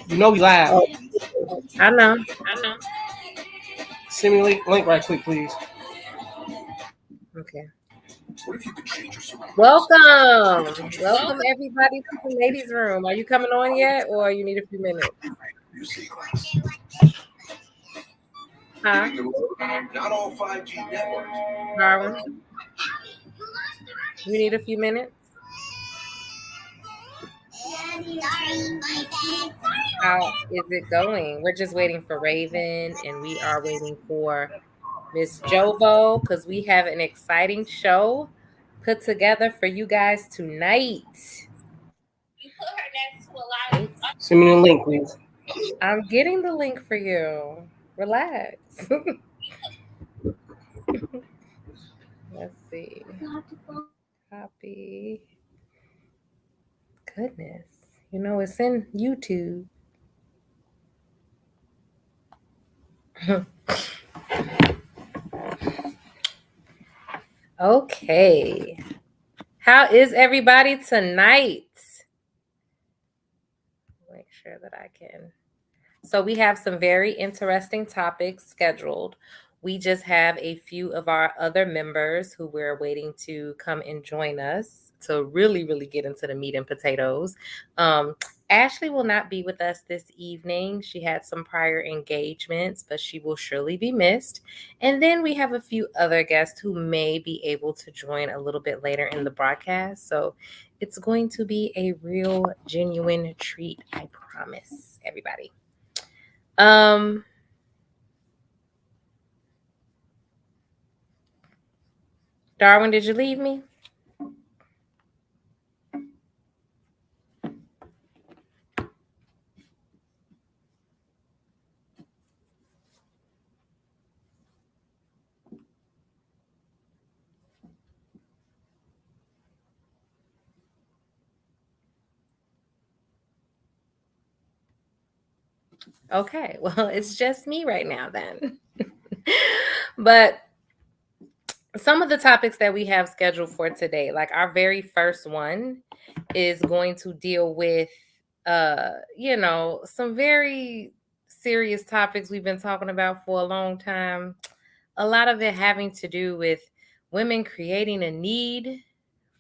You know we live. Oh, I know. Send me the link right quick, please. Okay. Welcome everybody to the ladies' room. Are you coming on yet, or you need a few minutes? Huh? Not all 5G networks. Darwin, you need a few minutes. How is it going? We're just waiting for Raven, and we are waiting for Miss Jovo because we have an exciting show put together for you guys tonight. Send me the link, please. I'm getting the link for you. Relax. Let's see. Copy. Goodness. You know, it's in YouTube. Okay. How is everybody tonight? Make sure that I can. So we have some very interesting topics scheduled. We just have a few of our other members who we're waiting to come and join us to really get into the meat and potatoes. Ashley will not be with us this evening. She had some prior engagements, but she will surely be missed. And then we have a few other guests who may be able to join a little bit later in the broadcast. So it's going to be a real, genuine treat, I promise, everybody. Darwin, did you leave me? Okay, well, it's just me right now then. But some of the topics that we have scheduled for today, like our very first one is going to deal with some very serious topics we've been talking about for a long time. A lot of it having to do with women creating a need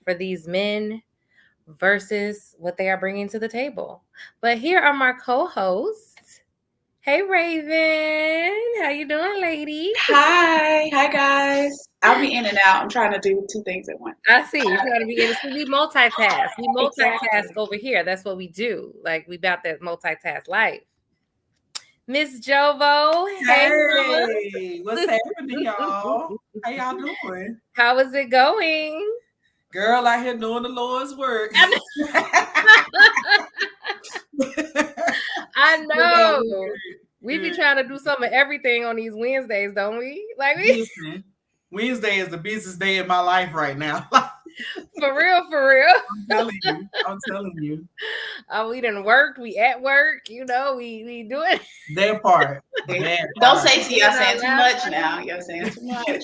for these men versus what they are bringing to the table. But here are my co-hosts. Hey, Raven. How you doing, lady? Hi guys. I'll be in and out. I'm trying to do two things at once. I see. You're trying to be in. So we multitask. We multitask over here. That's what we do. Like we got that multitask life. Miss Jovo. Hey, what's happening, y'all? How y'all doing? How is it going? Girl, out here doing the Lord's work. I know. We be trying to do some of everything on these Wednesdays, don't we? Like Listen, Wednesday is the busiest day of my life right now. For real. I'm telling you. We done worked. We at work. You know, we do it. That part. Don't say to y'all saying too much now. Y'all saying too much.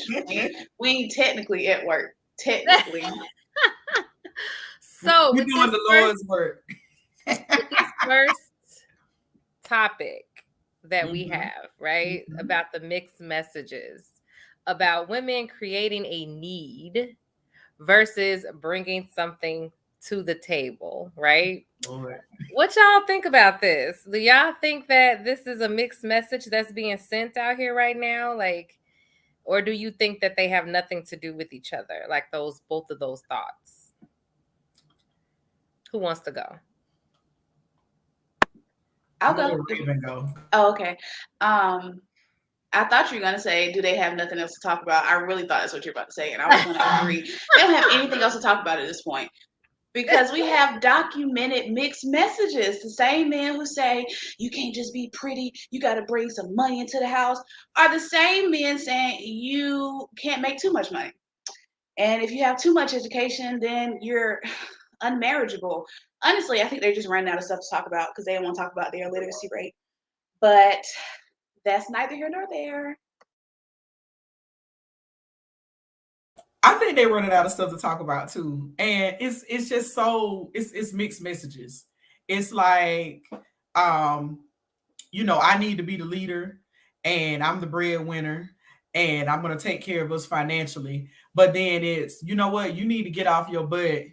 We ain't technically at work. Technically. So we're doing the Lord's work. This first topic that we have, right, about the mixed messages about women creating a need versus bringing something to the table, right? What y'all think about this? Do y'all think that this is a mixed message that's being sent out here right now? Like, or do you think that they have nothing to do with each other? Like both of those thoughts. Who wants to go? I'll go. Oh, okay. I thought you were going to say, do they have nothing else to talk about? I really thought that's what you were about to say, and I was going to agree. They don't have anything else to talk about at this point because we have documented mixed messages. The same men who say, you can't just be pretty, you got to bring some money into the house, are the same men saying you can't make too much money. And if you have too much education, then you're unmarriageable. Honestly, I think they're just running out of stuff to talk about because they don't want to talk about their illiteracy rate. But that's neither here nor there. I think they're running out of stuff to talk about too, and it's just so it's mixed messages. It's like, I need to be the leader, and I'm the breadwinner, and I'm gonna take care of us financially. But then it's, you know what, you need to get off your butt,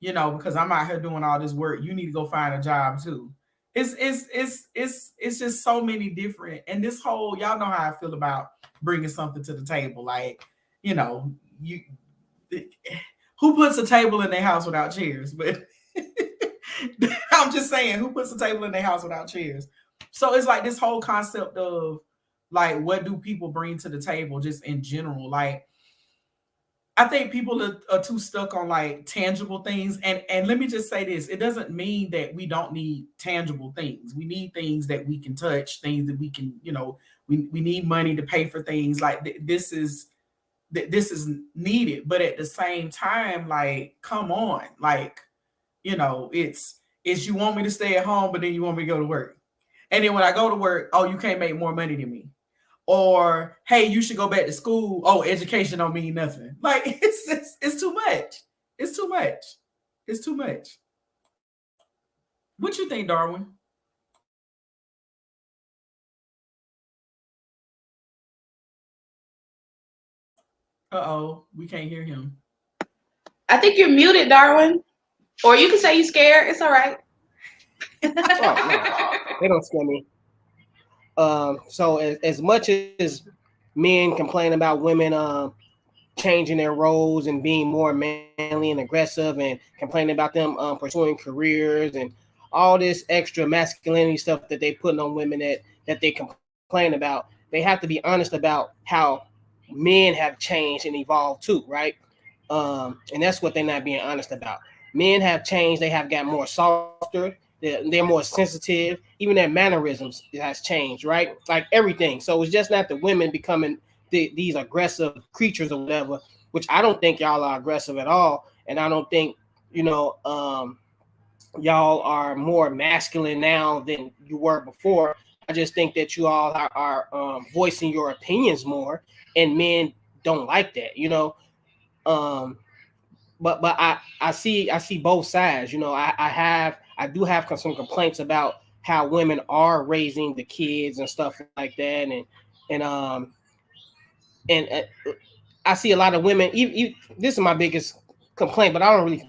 because I'm out here doing all this work. You need to go find a job too. It's just so many different, and this whole, y'all know how I feel about bringing something to the table, like, you who puts a table in their house without chairs? But I'm just saying, who puts a table in their house without chairs? So it's like this whole concept of like, what do people bring to the table just in general? Like, I think people are too stuck on like tangible things. And let me just say this, it doesn't mean that we don't need tangible things. We need things that we can touch, things that we can, we need money to pay for things. Like this is needed. But at the same time, like, come on, like, it's you want me to stay at home, but then you want me to go to work. And then when I go to work, oh, you can't make more money than me. Or, hey, you should go back to school. Oh, education don't mean nothing. Like, it's too much. It's too much. It's too much. What you think, Darwin? Uh-oh, we can't hear him. I think you're muted, Darwin. Or you can say you're scared. It's all right. Oh, no. They don't scare me. So as much as men complain about women changing their roles and being more manly and aggressive, and complaining about them pursuing careers and all this extra masculinity stuff that they put on women that they complain about, they have to be honest about how men have changed and evolved too, right? And that's what they're not being honest about. Men have changed. They have got more softer. They're more sensitive. Even their mannerisms has changed, right? Like everything. So it's just not the women becoming these aggressive creatures or whatever, which I don't think y'all are aggressive at all. And I don't think, y'all are more masculine now than you were before. I just think that you all are voicing your opinions more, and men don't like that, But I see both sides. I do have some complaints about how women are raising the kids and stuff like that, and I see a lot of women. This is my biggest complaint, but I don't really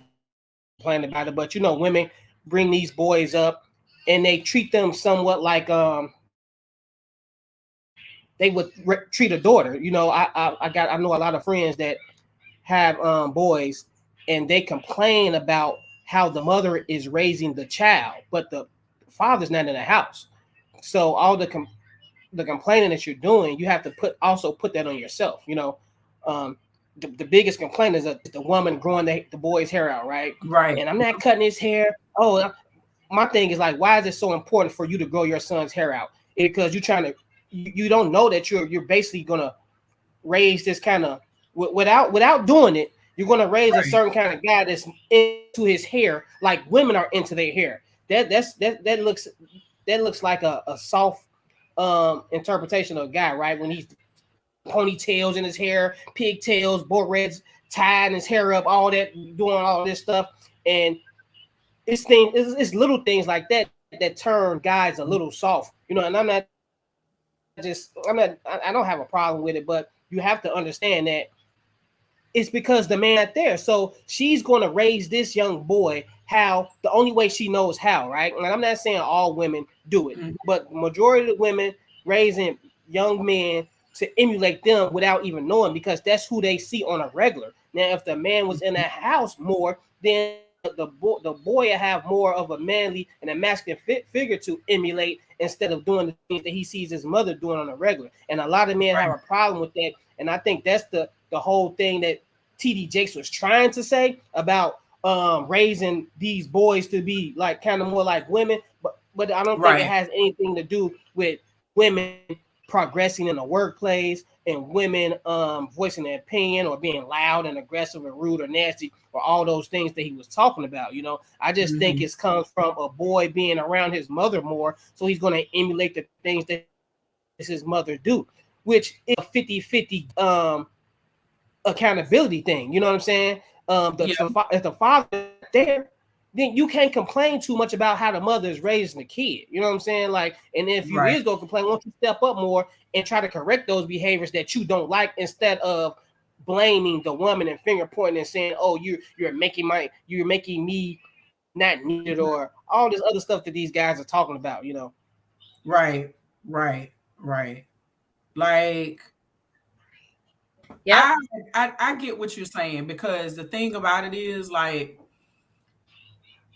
complain about it. But women bring these boys up, and they treat them somewhat like they would treat a daughter. I know a lot of friends that have boys, and they complain about how the mother is raising the child, but the father's not in the house. So all the complaining that you're doing, you have to put that on yourself. The biggest complaint is the woman growing the boy's hair out, right? Right. And I'm not cutting his hair. Oh, my thing is like, why is it so important for you to grow your son's hair out? Because you don't know that you're basically gonna raise this kind of, without doing it, you're going to raise a certain kind of guy that's into his hair, like women are into their hair. That looks like a soft interpretation of a guy, right? When he's ponytails in his hair, pigtails, barrettes, tying his hair up, all that, doing all this stuff, and it's little things like that turn guys a little soft, And I don't have a problem with it, but you have to understand that it's because the man not there. So she's going to raise this young boy how the only way she knows how, right? And I'm not saying all women do it, but majority of the women raising young men to emulate them without even knowing, because that's who they see on a regular. Now, if the man was in the house more, then the boy will have more of a manly and a masculine figure to emulate, instead of doing the things that he sees his mother doing on a regular. And a lot of men have a problem with that. And I think that's the whole thing that TD Jakes was trying to say about raising these boys to be like kind of more like women. But I don't think it has anything to do with women progressing in the workplace and women voicing their opinion or being loud and aggressive and rude or nasty or all those things that he was talking about. I just think it comes from a boy being around his mother more, so he's going to emulate the things that his mother do, which is a 50-50 accountability thing. You know what I'm saying? If the father there, then you can't complain too much about how the mother is raising the kid. You know what I'm saying? Like, and if you is gonna complain, won't you step up more and try to correct those behaviors that you don't like, instead of blaming the woman and finger pointing and saying, "Oh, you're making me not needed," or all this other stuff that these guys are talking about. You know? Right. Like, yeah, I get what you're saying, because the thing about it is, like,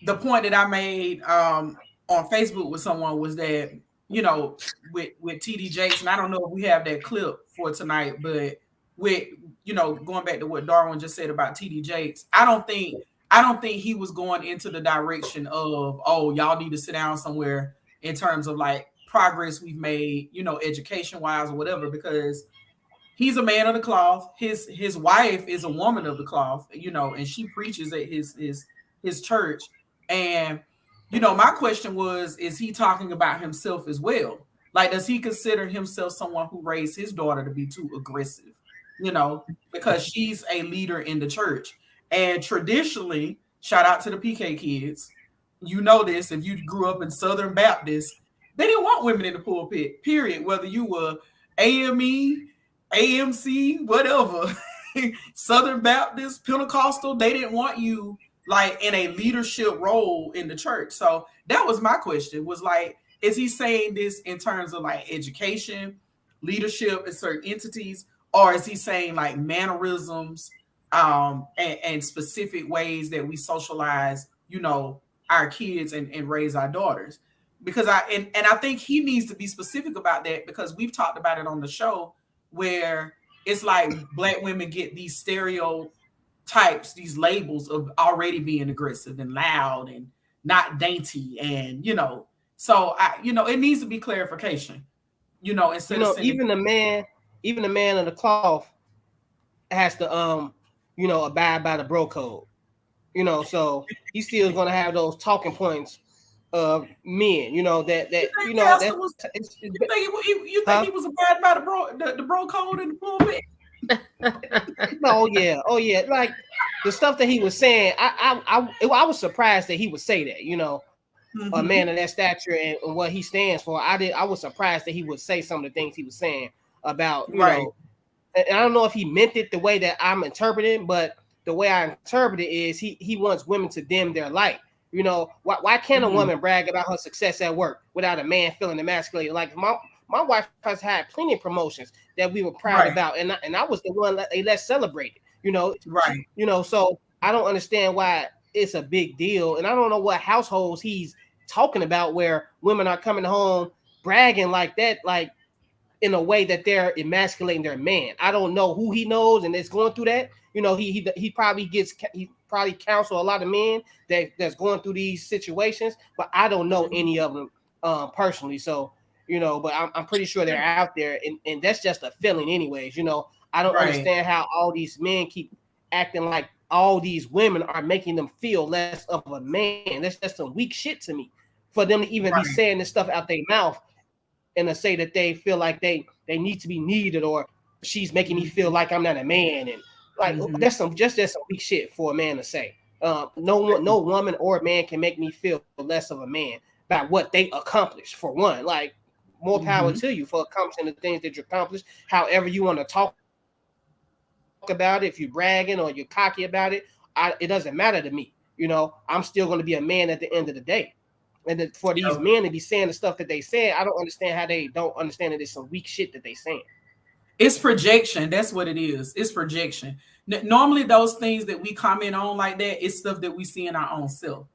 the point that I made on Facebook with someone was that, you know, with TD Jakes, and I don't know if we have that clip for tonight, but with, you know, going back to what Darwin just said about TD Jakes, I don't think he was going into the direction of, oh, y'all need to sit down somewhere in terms of like progress we've made, you know, education wise or whatever, because he's a man of the cloth. His wife is a woman of the cloth, you know, and she preaches at his church. And, you know, my question was, is he talking about himself as well? Like, does he consider himself someone who raised his daughter to be too aggressive? You know, because she's a leader in the church. And traditionally, shout out to the PK kids, you know this, if you grew up in Southern Baptist, they didn't want women in the pulpit, period. Whether you were AME, AMC, whatever, Southern Baptist, Pentecostal, they didn't want you like in a leadership role in the church. So that was my question, was like, is he saying this in terms of like education, leadership in certain entities, or is he saying like mannerisms and specific ways that we socialize, you know, our kids and raise our daughters? Because I think he needs to be specific about that, because we've talked about it on the show, where it's like Black women get these stereotypes, these labels of already being aggressive and loud and not dainty, and, you know, so you know, it needs to be clarification, you know, instead of saying, even the man of the cloth has to you know, abide by the bro code, you know, so he still is going to have those talking points of men, you know, that you know, that you think he was abiding by the bro code in the pulpit? Oh yeah, like the stuff that he was saying, I was surprised that he would say that, you know, a man of that stature and what he stands for. I was surprised that he would say some of the things he was saying about, you know, and I don't know if he meant it the way that I'm interpreting, but the way I interpret it is he wants women to dim their light. You know, why can't a woman brag about her success at work without a man feeling emasculated? Like my wife has had plenty of promotions that we were proud about, and I was the one that they let celebrated. You know, you know, so I don't understand why it's a big deal, and I don't know what households he's talking about where women are coming home bragging like that, like in a way that they're emasculating their man. I don't know who he knows and it's going through that. You know, he probably counsel a lot of men that's going through these situations, but I don't know any of them personally. So, you know, but I'm pretty sure they're out there, and that's just a feeling anyways. You know, I don't understand how all these men keep acting like all these women are making them feel less of a man. That's just some weak shit to me, for them to even be saying this stuff out their mouth and to say that they feel like they need to be needed, or she's making me feel like I'm not a man, and like that's some weak shit for a man to say. No woman or man can make me feel less of a man by what they accomplished. For one, like, more power to you for accomplishing the things that you accomplished. However you want to talk about it, if you're bragging or you're cocky about it, it doesn't matter to me. You know, I'm still going to be a man at the end of the day. And for these men to be saying the stuff that they say, I don't understand how they don't understand that it's some weak shit that they saying. It's projection. That's what it is. It's projection. Normally, those things that we comment on like that, it's stuff that we see in our own self.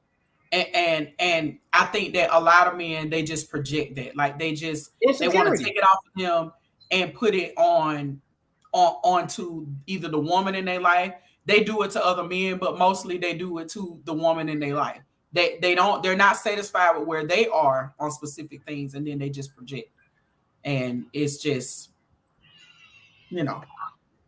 And I think that a lot of men, they just project that. Like, they want to take it off of them and put it onto either the woman in their life. They do it to other men, but mostly they do it to the woman in their life. They're not satisfied with where they are on specific things, and then they just project. And it's just, you know.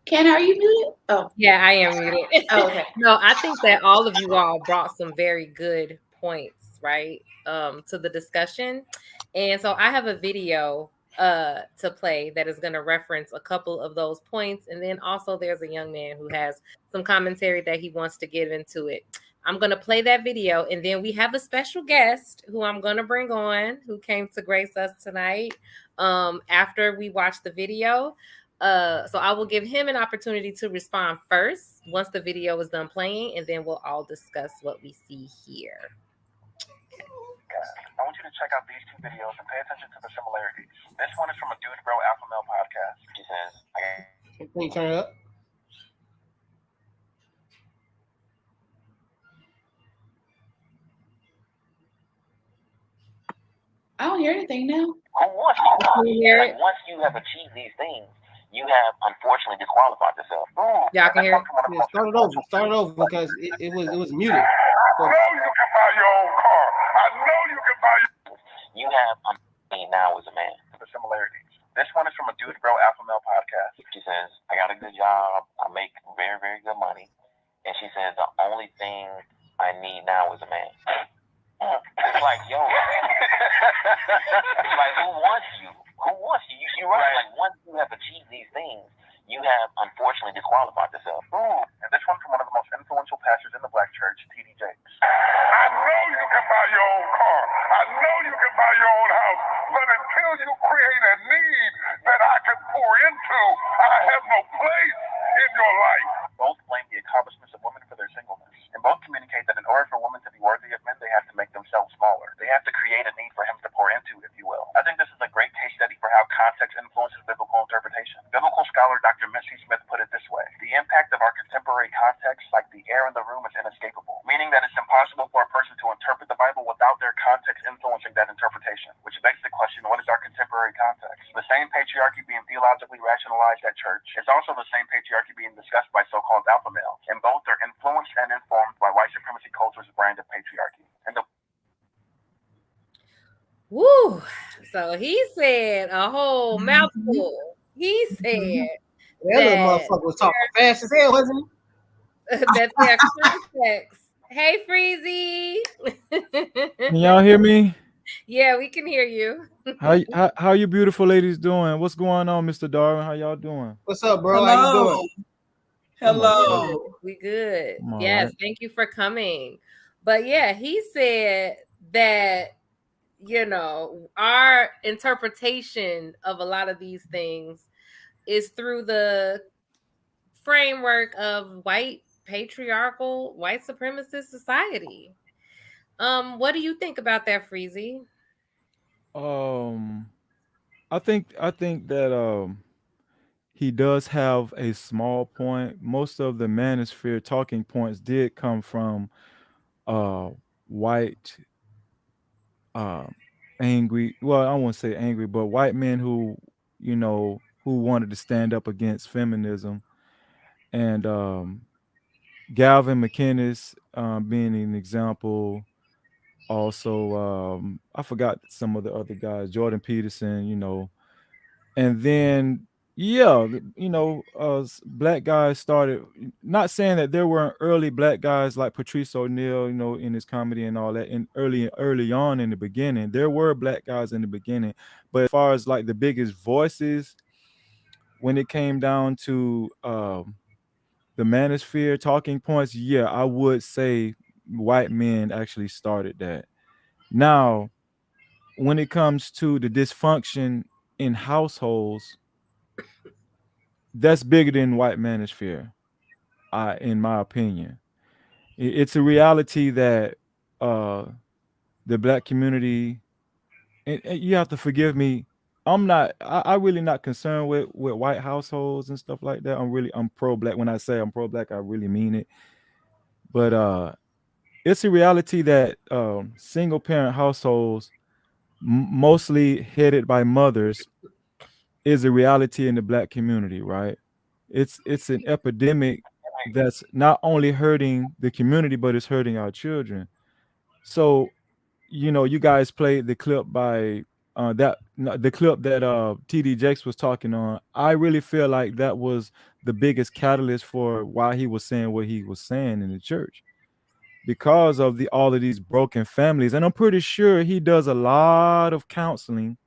Ken, are you muted? Oh, yeah, I am muted. Oh, okay. No, I think that all of you all brought some very good points, right, to the discussion. And so I have a video to play that is going to reference a couple of those points. And then also there's a young man who has some commentary that he wants to get into it. I'm going to play that video, and then we have a special guest who I'm going to bring on, who came to grace us tonight after we watch the video. So I will give him an opportunity to respond first once the video is done playing, and then we'll all discuss what we see here. I want you to check out these two videos and pay attention to the similarities. This one is from a Dude Bro Alpha Male podcast. He says, can you turn it up? I don't hear anything now. Who wants you? Like, once you have achieved these things, you have unfortunately disqualified yourself. Y'all can hear it? Yeah, start it over because it was muted. So, I know you can buy your own car. I know you can buy your... You have unfortunately now as a man. The similarities. This one is from a Dude Bro Alpha Male podcast. She says, I got a good job. I make very, very good money. And she says, the only thing I need now is a man. It's like, yo. It's like, who wants you? Who wants you? You're right. Like, once you have achieved these things, you have unfortunately disqualified yourself. And this one from one of the most influential pastors in the Black church, T.D. Jakes. I know you can buy your own car. I know you can buy your own house. But until you create a need that I can pour into, I have no place in your life. Both blame the accomplishments of women for their singleness. And both communicate that in order for women to be worthy of men, they have to make themselves smaller. They have to create a need for him to pour into, if you will. I think this is a great case study for how context influences biblical interpretation. Biblical scholar Dr. Missy Smith put it this way. The impact of our contemporary context, like the air in the room, is inescapable. Meaning that it's impossible for a person to interpret the Bible without their context influencing that interpretation. Which begs the question, what is our contemporary context? The same patriarchy being theologically rationalized at church is also the same patriarchy being discussed by so-called alpha males. And both are influenced and informed by white supremacy culture's brand of patriarchy. And Woo! So he said a whole mouthful. He said that little motherfucker was talking fast as hell, wasn't he? That they're context. Hey, Freezy. Can y'all hear me? Yeah, we can hear you. How you beautiful ladies doing? What's going on, Mr. Darwin? How y'all doing? What's up, bro? Hello. How you doing? Hello. We good. I'm all Yes, right. thank you for coming. But yeah, he said that, you know, our interpretation of a lot of these things is through the framework of white patriarchal, white supremacist society. What do you think about that, Freezy? I think that he does have a small point. Most of the Manosphere talking points did come from white angry, well, I won't say angry, but white men who, you know, who wanted to stand up against feminism. And Galvin McInnes being an example. Also, I forgot some of the other guys, Jordan Peterson, you know. And then, yeah, you know, black guys started, not saying that there weren't early black guys like Patrice O'Neal, you know, in his comedy and all that, and early on in the beginning, there were black guys in the beginning. But as far as like the biggest voices, when it came down to the Manosphere talking points, yeah, I would say white men actually started that. Now, when it comes to the dysfunction in households, that's bigger than white Manosphere, in my opinion. It's a reality that the black community, and you have to forgive me, I really not concerned with white households and stuff like that. I'm pro-black. When I say I'm pro-black, I really mean it. But it's a reality that single parent households, mostly headed by mothers, is a reality in the black community, right? It's an epidemic that's not only hurting the community, but it's hurting our children. So, you know, you guys played the clip by the clip that TD Jakes was talking on. I really feel like that was the biggest catalyst for why he was saying what he was saying in the church, because of all of these broken families. And I'm pretty sure he does a lot of counseling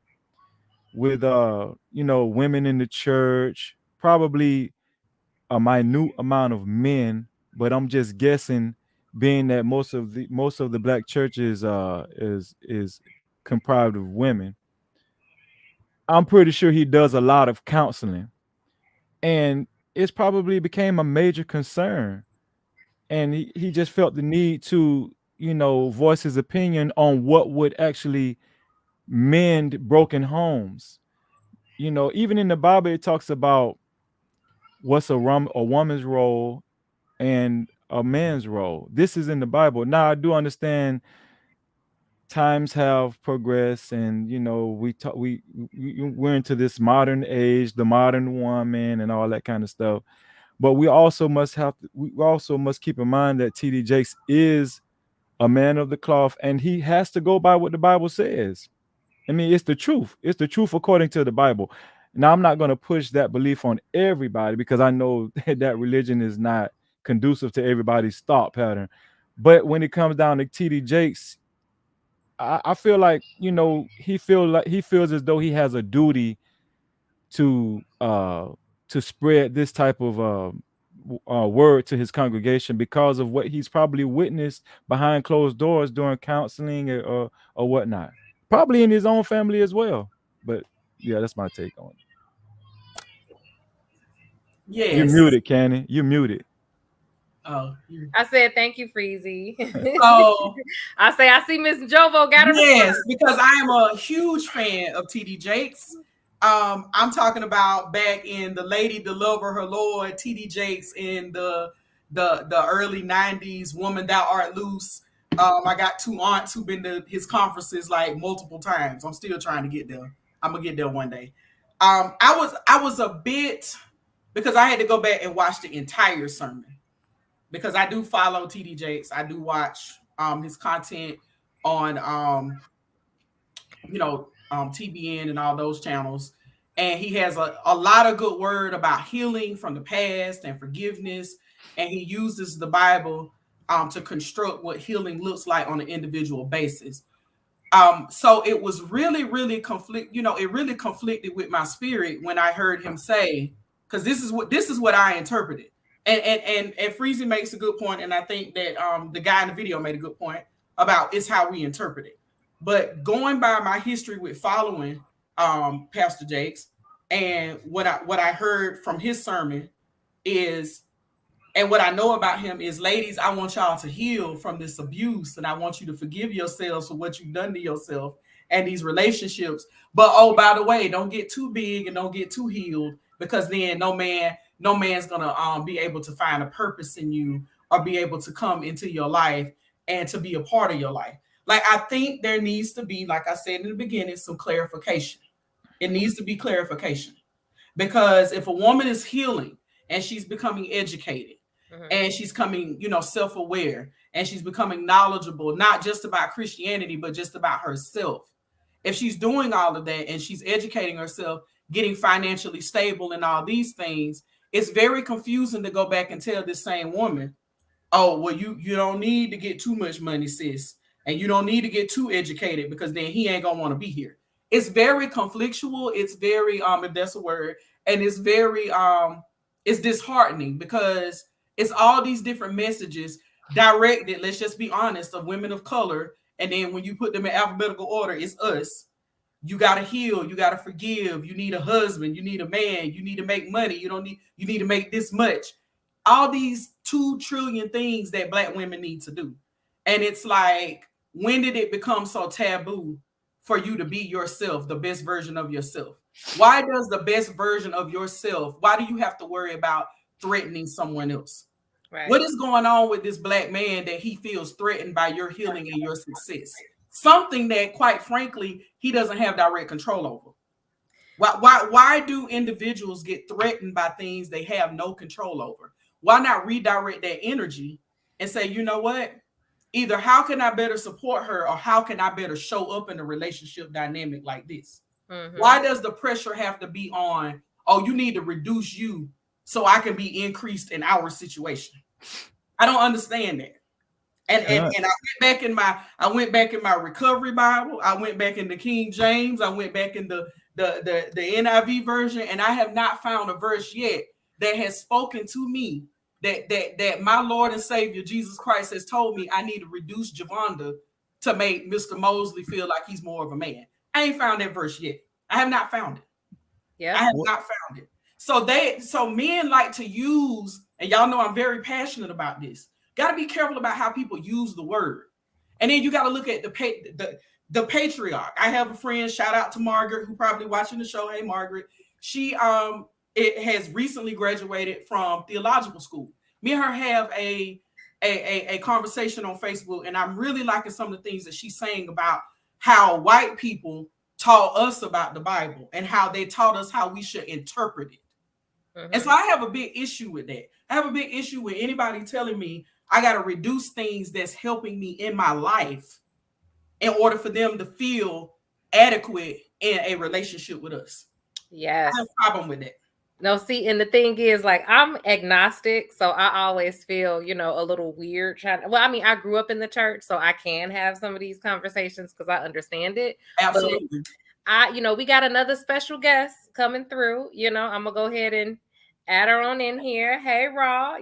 with women in the church, probably a minute amount of men, but I'm just guessing, being that most of the black churches is comprised of women. I'm pretty sure he does a lot of counseling, and it's probably became a major concern, and he just felt the need to voice his opinion on what would actually mend broken homes. Even in the Bible, it talks about what's a woman's role and a man's role. This is in the Bible. Now, I do understand times have progressed, and we're into this modern age, the modern woman, and all that kind of stuff. But we also must keep in mind that TD Jakes is a man of the cloth, and he has to go by what the Bible says. I mean, it's the truth. It's the truth according to the Bible. Now, I'm not going to push that belief on everybody, because I know that religion is not conducive to everybody's thought pattern. But when it comes down to TD Jakes, I feel like, he feels as though he has a duty to spread this type of word to his congregation, because of what he's probably witnessed behind closed doors during counseling or whatnot. Probably in his own family as well. But yeah, that's my take on it. Yes. You're muted, Cannon. You're muted. Oh, I said thank you, Freezy. Oh, I see Miss Jovo got her. Yes, because I am a huge fan of TD Jakes. I'm talking about back in the Lady Deliver Her Lord, TD Jakes in the early 90s, Woman Thou Art Loose. I got two aunts who've been to his conferences like multiple times. I'm still trying to get there. I'm gonna get there one day. I was a bit, because I had to go back and watch the entire sermon, because I do follow TD Jakes. I do watch his content on TBN and all those channels, and he has a lot of good word about healing from the past and forgiveness, and he uses the Bible to construct what healing looks like on an individual basis. So it was really it really conflicted with my spirit when I heard him say, because this is what I interpreted. And Freezy makes a good point, and I think that the guy in the video made a good point about it's how we interpret it. But going by my history with following Pastor Jakes, and what I heard from his sermon is, and what I know about him is, ladies, I want y'all to heal from this abuse, and I want you to forgive yourselves for what you've done to yourself and these relationships. But oh, by the way, don't get too big and don't get too healed, because then no man's gonna be able to find a purpose in you or be able to come into your life and to be a part of your life. Like, I think there needs to be, like I said in the beginning, some clarification. It needs to be clarification, because if a woman is healing and she's becoming educated, and she's coming, self-aware, and she's becoming knowledgeable, not just about Christianity, but just about herself. If she's doing all of that and she's educating herself, getting financially stable and all these things, it's very confusing to go back and tell this same woman, oh, well, you don't need to get too much money, sis, and you don't need to get too educated, because then he ain't gonna want to be here. It's very conflictual. It's very, if that's a word, and it's very, it's disheartening, because it's all these different messages directed, let's just be honest, of women of color. And then when you put them in alphabetical order, it's us. You got to heal. You got to forgive. You need a husband. You need a man. You need to make money. You need to make this much. All these 2 trillion things that Black women need to do. And it's like, when did it become so taboo for you to be yourself, the best version of yourself? Why does the best version of yourself, why do you have to worry about threatening someone else? Right. What is going on with this Black man that he feels threatened by your healing and your success? Something that, quite frankly, he doesn't have direct control over. Why do individuals get threatened by things they have no control over? Why not redirect that energy and say, you know what? Either how can I better support her, or how can I better show up in a relationship dynamic like this? Why does the pressure have to be on, oh, you need to reduce you so I can be increased in our situation? I don't understand that. And I went back in my recovery Bible. I went back into King James. I went back into the NIV version, and I have not found a verse yet that has spoken to me that my Lord and Savior Jesus Christ has told me I need to reduce Javonda to make Mr. Mosley feel like he's more of a man. I ain't found that verse yet. I have not found it. Yeah, I have not found it. So men like to use, and y'all know I'm very passionate about this. Got to be careful about how people use the word, and then you got to look at the patriarch. I have a friend. Shout out to Margaret, who probably watching the show. Hey, Margaret. She it has recently graduated from theological school. Me and her have a conversation on Facebook, and I'm really liking some of the things that she's saying about how white people taught us about the Bible and how they taught us how we should interpret it. Mm-hmm. And so I have a big issue with that. I have a big issue with anybody telling me I got to reduce things that's helping me in my life in order for them to feel adequate in a relationship with us. Yes. I have a problem with that. No, see, and the thing is, like, I'm agnostic, so I always feel, a little weird I grew up in the church, so I can have some of these conversations because I understand it. Absolutely. But we got another special guest coming through. I'm gonna go ahead and add her on in here. Hey, Raw.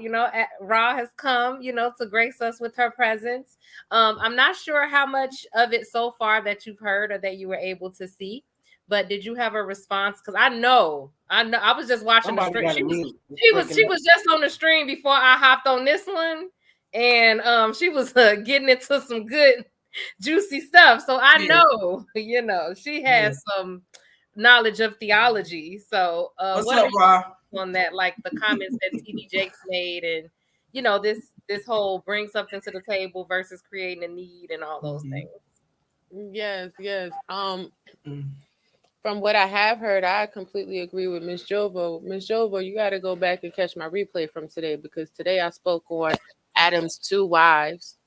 Raw has come, to grace us with her presence. I'm not sure how much of it so far that you've heard or that you were able to see. But did you have a response? Because I know. I was just watching the stream. She was just on the stream before I hopped on this one, and she was getting into some good, juicy stuff. So I know, she has some knowledge of theology. So what's up, Rob? On that, like the comments that TD Jakes made, and this whole bring something to the table versus creating a need and all those things. Yes. From what I have heard, I completely agree with Miss Jovo. Miss Jovo, you got to go back and catch my replay from today, because today I spoke on Adam's 2 wives.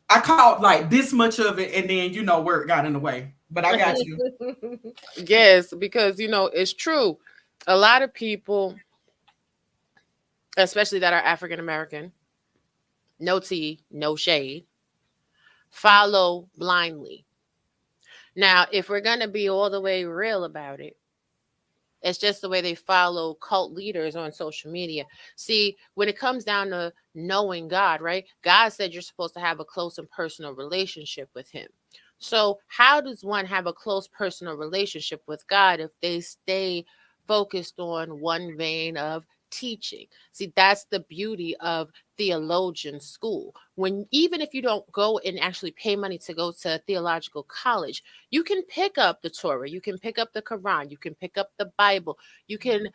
I caught like this much of it, and then work got in the way. But I got you. Yes, because it's true. A lot of people, especially that are African American, no tea, no shade, follow blindly. Now, if we're going to be all the way real about it, it's just the way they follow cult leaders on social media. See, when it comes down to knowing God, right? God said you're supposed to have a close and personal relationship with him. So how does one have a close personal relationship with God if they stay focused on one vein of teaching? See, that's the beauty of theologian school. Even if you don't go and actually pay money to go to theological college, you can pick up the Torah, you can pick up the Quran, you can pick up the Bible, you can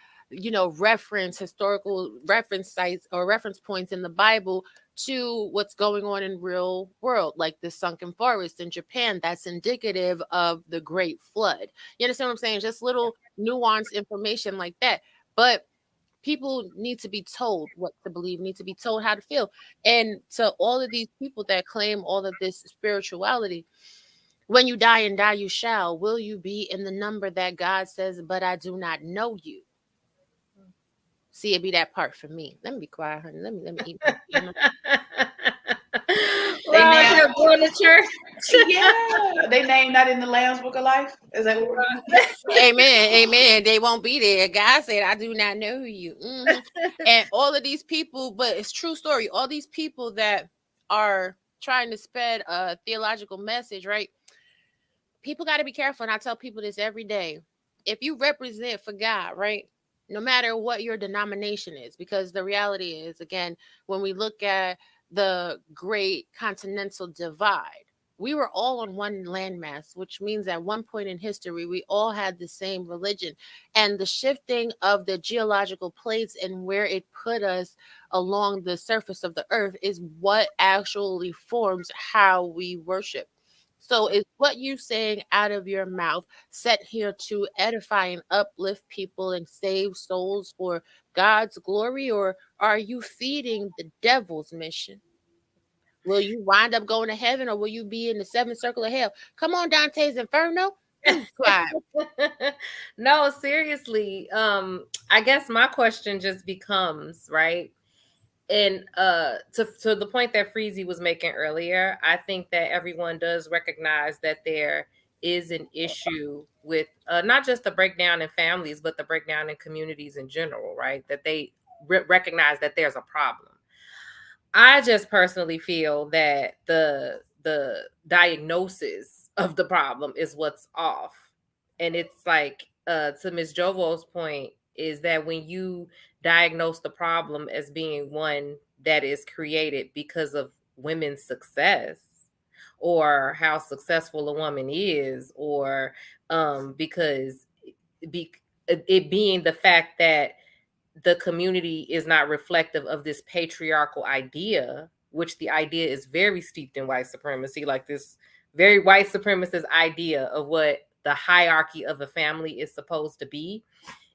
reference historical reference sites or reference points in the Bible to what's going on in real world, like the sunken forest in Japan. That's indicative of the Great Flood. You understand what I'm saying? Just little nuanced information like that. But people need to be told what to believe, need to be told how to feel. And to all of these people that claim all of this spirituality, when you die and die you shall, will you be in the number that God says, but I do not know you? See, it be that part for me. Let me be quiet, honey. Let me eat. They going to church. Yeah, they named that in the Lamb's Book of Life. Is that what Amen. They won't be there. God said, I do not know you. Mm-hmm. And all of these people, but it's true story. All these people that are trying to spread a theological message, right? People got to be careful. And I tell people this every day. If you represent for God, right? No matter what your denomination is, because the reality is, again, when we look at the great continental divide, we were all on one landmass, which means at one point in history, we all had the same religion. And the shifting of the geological plates and where it put us along the surface of the earth is what actually forms how we worship. So is what you saying out of your mouth set here to edify and uplift people and save souls for God's glory, or are you feeding the devil's mission? Will you wind up going to heaven, or will you be in the seventh circle of hell? Come on, Dante's Inferno. No, seriously. I guess my question just becomes, right? And to the point that Freezy was making earlier, I think that everyone does recognize that there is an issue with not just the breakdown in families, but the breakdown in communities in general, right? That they recognize that there's a problem. I just personally feel that the diagnosis of the problem is what's off. And it's like, to Ms. Jovo's point, is that when you diagnose the problem as being one that is created because of women's success, or how successful a woman is, or because it being the fact that the community is not reflective of this patriarchal idea, which the idea is very steeped in white supremacy, like this very white supremacist idea of what the hierarchy of a family is supposed to be.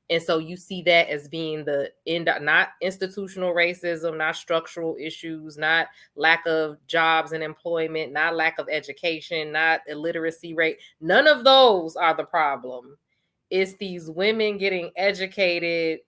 And so you see that as being the end, not institutional racism, not structural issues, not lack of jobs and employment, not lack of education, not illiteracy rate. None of those are the problem. It's these women getting educated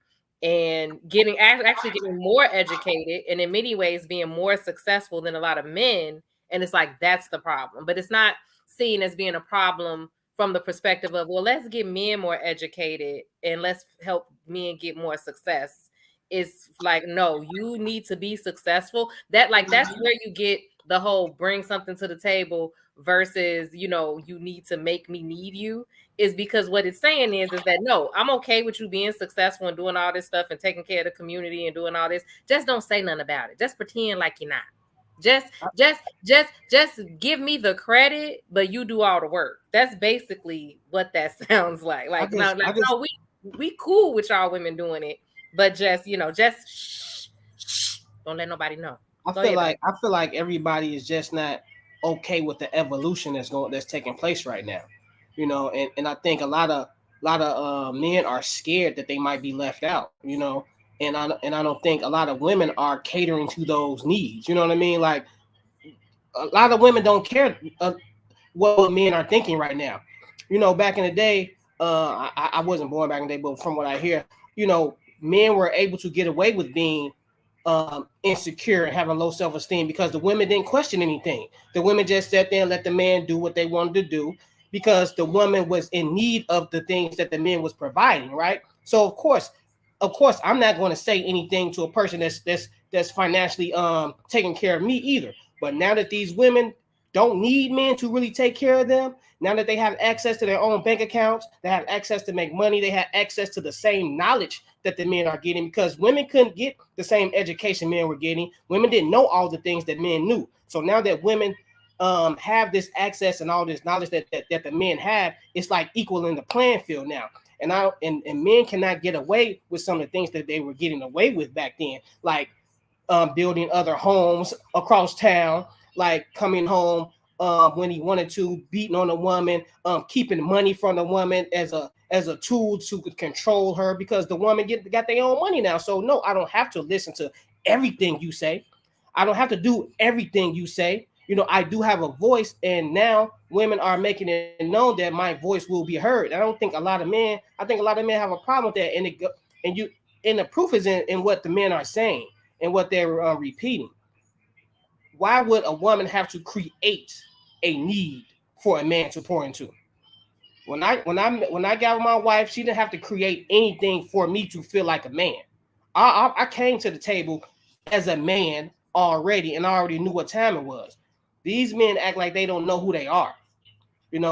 and actually getting more educated, and in many ways being more successful than a lot of men. And it's like, that's the problem. But it's not seen as being a problem from the perspective of, well, let's get men more educated and let's help men get more success. It's like, no, you need to be successful. That's where you get the whole bring something to the table versus, you need to make me need you, is because what it's saying is that, no, I'm okay with you being successful and doing all this stuff and taking care of the community and doing all this. Just don't say nothing about it. Just pretend like you're not. Just give me the credit, but you do all the work. That's basically what that sounds like. We cool with y'all women doing it, but just shh, don't let nobody know. I feel like everybody is just not okay with the evolution that's taking place right now, and I think a lot of men are scared that they might be left out, and I don't think a lot of women are catering to those needs. You know what I mean? Like, a lot of women don't care what men are thinking right now. Back in the day, I wasn't born back in the day, but from what I hear, men were able to get away with being insecure and having low self-esteem because the women didn't question anything. The women just sat there and let the man do what they wanted to do because the woman was in need of the things that the men was providing, right? So of course, I'm not going to say anything to a person that's financially taking care of me either. But now that these women don't need men to really take care of them, now that they have access to their own bank accounts, they have access to make money, they have access to the same knowledge that the men are getting, because women couldn't get the same education men were getting. Women didn't know all the things that men knew. So now that women have this access and all this knowledge that the men have, it's like equal in the playing field now. And men cannot get away with some of the things that they were getting away with back then, like building other homes across town, like coming home when he wanted to, beating on a woman, keeping money from the woman as a tool to control her, because the woman got their own money now. So no, I don't have to listen to everything you say. I don't have to do everything you say. I do have a voice, and now women are making it known that my voice will be heard. I think a lot of men have a problem with that, and the proof is in what the men are saying and what they're repeating. Why would a woman have to create a need for a man to pour into? When I got with my wife, she didn't have to create anything for me to feel like a man. I came to the table as a man already, and I already knew what time it was. These men act like they don't know who they are, and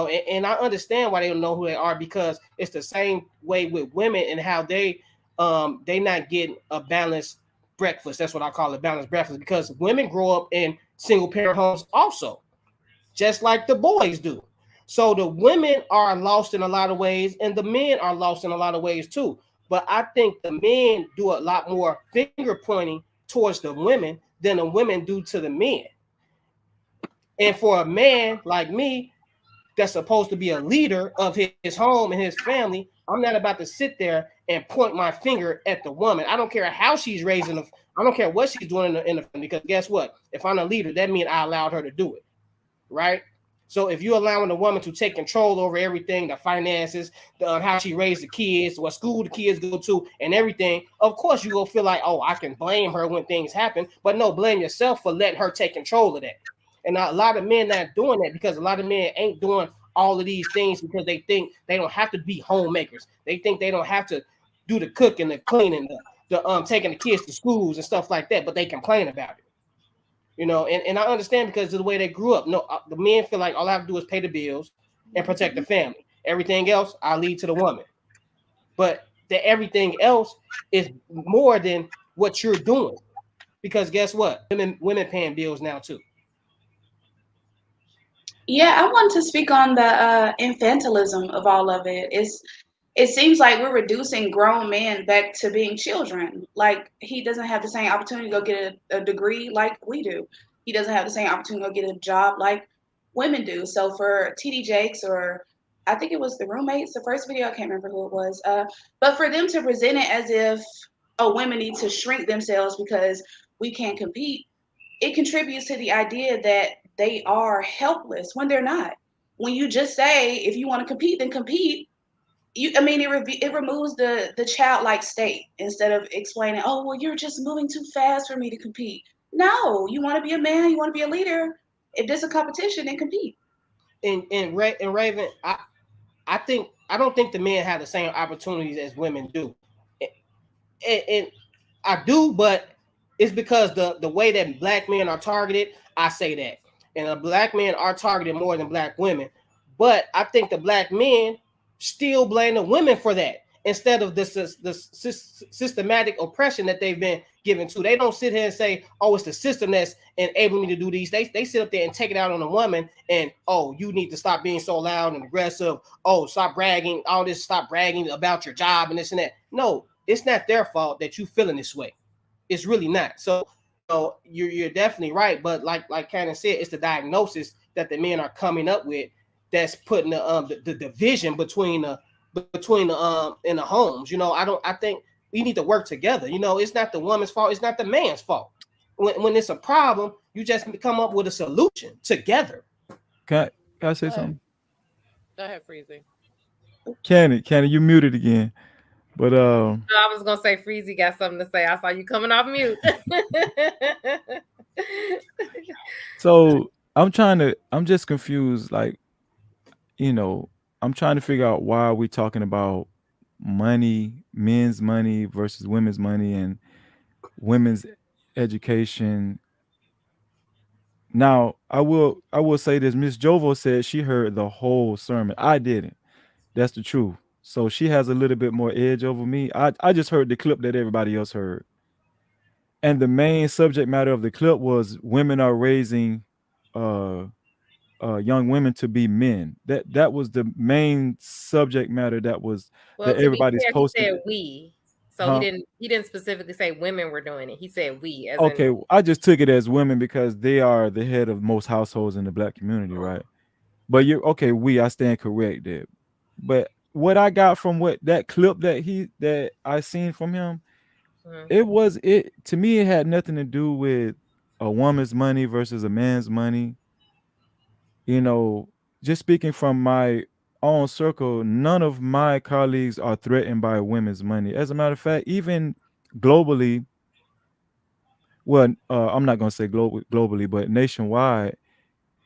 I understand why they don't know who they are, because it's the same way with women and how they not getting a balanced breakfast. That's what I call a balanced breakfast, because women grow up in single parent homes also, just like the boys do. So the women are lost in a lot of ways, and the men are lost in a lot of ways too. But I think the men do a lot more finger pointing towards the women than the women do to the men. And for a man like me, that's supposed to be a leader of his home and his family, I'm not about to sit there and point my finger at the woman. I don't care how she's raising them. I don't care what she's doing in the family, because guess what? If I'm a leader, that means I allowed her to do it, right? So if you're allowing a woman to take control over everything, the finances, how she raised the kids, what school the kids go to, and everything, of course you will feel like, oh, I can blame her when things happen. But no, blame yourself for letting her take control of that. And a lot of men not doing that, because a lot of men ain't doing all of these things because they think they don't have to be homemakers. They think they don't have to do the cooking, the cleaning, the taking the kids to schools and stuff like that, but they complain about it. You know, and I understand because of the way they grew up. No, the men feel like all I have to do is pay the bills and protect the family. Everything else, I leave to the woman. But that everything else is more than what you're doing. Because guess what? Women paying bills now too. Yeah, I want to speak on the infantilism of all of it. It seems like we're reducing grown men back to being children. Like he doesn't have the same opportunity to go get a degree like we do. He doesn't have the same opportunity to go get a job like women do. So for TD Jakes, or I think it was the roommates, the first video, I can't remember who it was. But for them to present it as if women need to shrink themselves because we can't compete, it contributes to the idea that they are helpless when they're not. When you just say, if you want to compete, then compete, it removes the childlike state instead of explaining, oh, well, you're just moving too fast for me to compete. No, you want to be a man, you want to be a leader. If there's a competition, then compete. And Raven, I don't think the men have the same opportunities as women do. And I do, but it's because the way that black men are targeted, I say that. And black men are targeted more than black women. But I think the black men still blame the women for that instead of this systematic oppression that they've been given to. They don't sit here and say, oh, it's the system that's enabling me to do these. They sit up there and take it out on the woman and, oh, you need to stop being so loud and aggressive. Oh, stop bragging. All this, stop bragging about your job and this and that. No, it's not their fault that you feeling this way. It's really not. So you're definitely right. But like Cannon said, it's the diagnosis that the men are coming up with that's putting the division between the in the homes. You know, I think we need to work together. You know, it's not the woman's fault. It's not the man's fault. When it's a problem, you just come up with a solution together. Can I say something? Go ahead, Freezy. Cannon, you muted again. But I was gonna say Freezy got something to say. I saw you coming off mute. So I'm just confused. Like, you know, I'm trying to figure out why are we talking about money, men's money versus women's money and women's education. Now, I will say this. Miss Jovo said she heard the whole sermon. I didn't. That's the truth. So she has a little bit more edge over me. I just heard the clip that everybody else heard. And the main subject matter of the clip was women are raising young women to be men. That was the main subject matter that everybody's posting. He said we. So he didn't specifically say women were doing it. He said we. Okay, I just took it as women because they are the head of most households in the black community, right? But you're okay, I stand corrected. But what I got from that clip that I seen from him, to me, it had nothing to do with a woman's money versus a man's money. You know, just speaking from my own circle, none of my colleagues are threatened by women's money. As a matter of fact, even globally, well, I'm not going to say globally, but nationwide,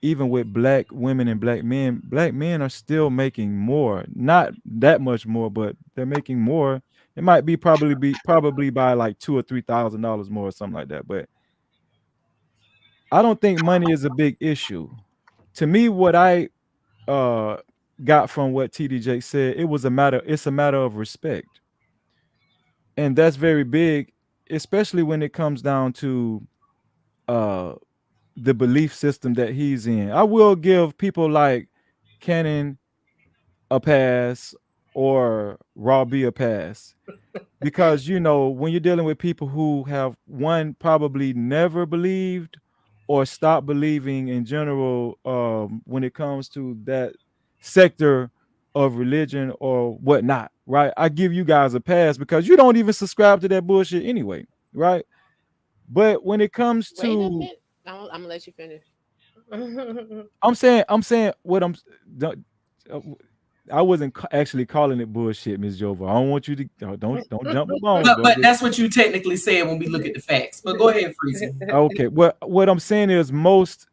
even with black women and black men are still making more. Not that much more, but they're making more. It might be probably by like $2,000 or $3,000 more or something like that. But I don't think money is a big issue. To me, what I got from what TD Jakes said, it's a matter of respect. And that's very big, especially when it comes down to the belief system that he's in. I will give people like Cannon a pass or Raw B a pass because, you know, when you're dealing with people who have probably never believed or stopped believing in general when it comes to that sector of religion or whatnot, right? I give you guys a pass because you don't even subscribe to that bullshit anyway, right? But when it comes to I'm gonna let you finish. I'm saying what I wasn't actually calling it bullshit, Ms. Jova. I don't want you to don't jump the bone. But that's what you technically said when we look at the facts. But go ahead, Freezy. Okay. What I'm saying is most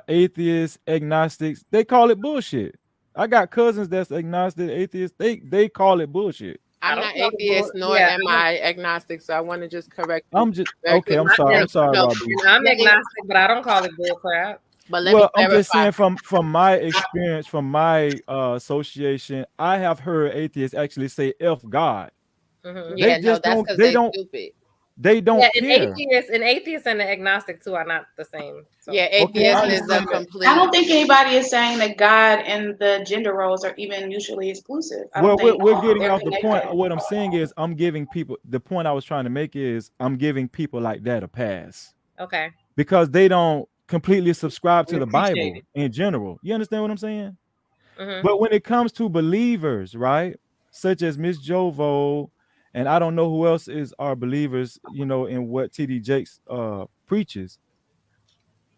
atheists, agnostics, they call it bullshit. I got cousins that's agnostic, atheists. They call it bullshit. I'm not atheist, nor am I agnostic, so I want to just correct you. I'm just okay. I'm sorry, No, Robbie. I'm agnostic, but I don't call it bull crap. But let me clarify. I'm just saying from my experience, from my association, I have heard atheists actually say "F God." Mm-hmm. Yeah, no, that's because they stupid. They don't care. An atheist and an agnostic too are not the same. So. Yeah, atheist is a complete. I don't think anybody is saying that God and the gender roles are even mutually exclusive. Well, we're getting off the point. What I'm saying is, I'm giving people the point I was trying to make is I'm giving people like that a pass. Okay. Because they don't completely subscribe to the Bible in general. You understand what I'm saying? Mm-hmm. But when it comes to believers, right, such as Miss Jovo, and I don't know who else are believers, you know, in what T.D. Jakes preaches.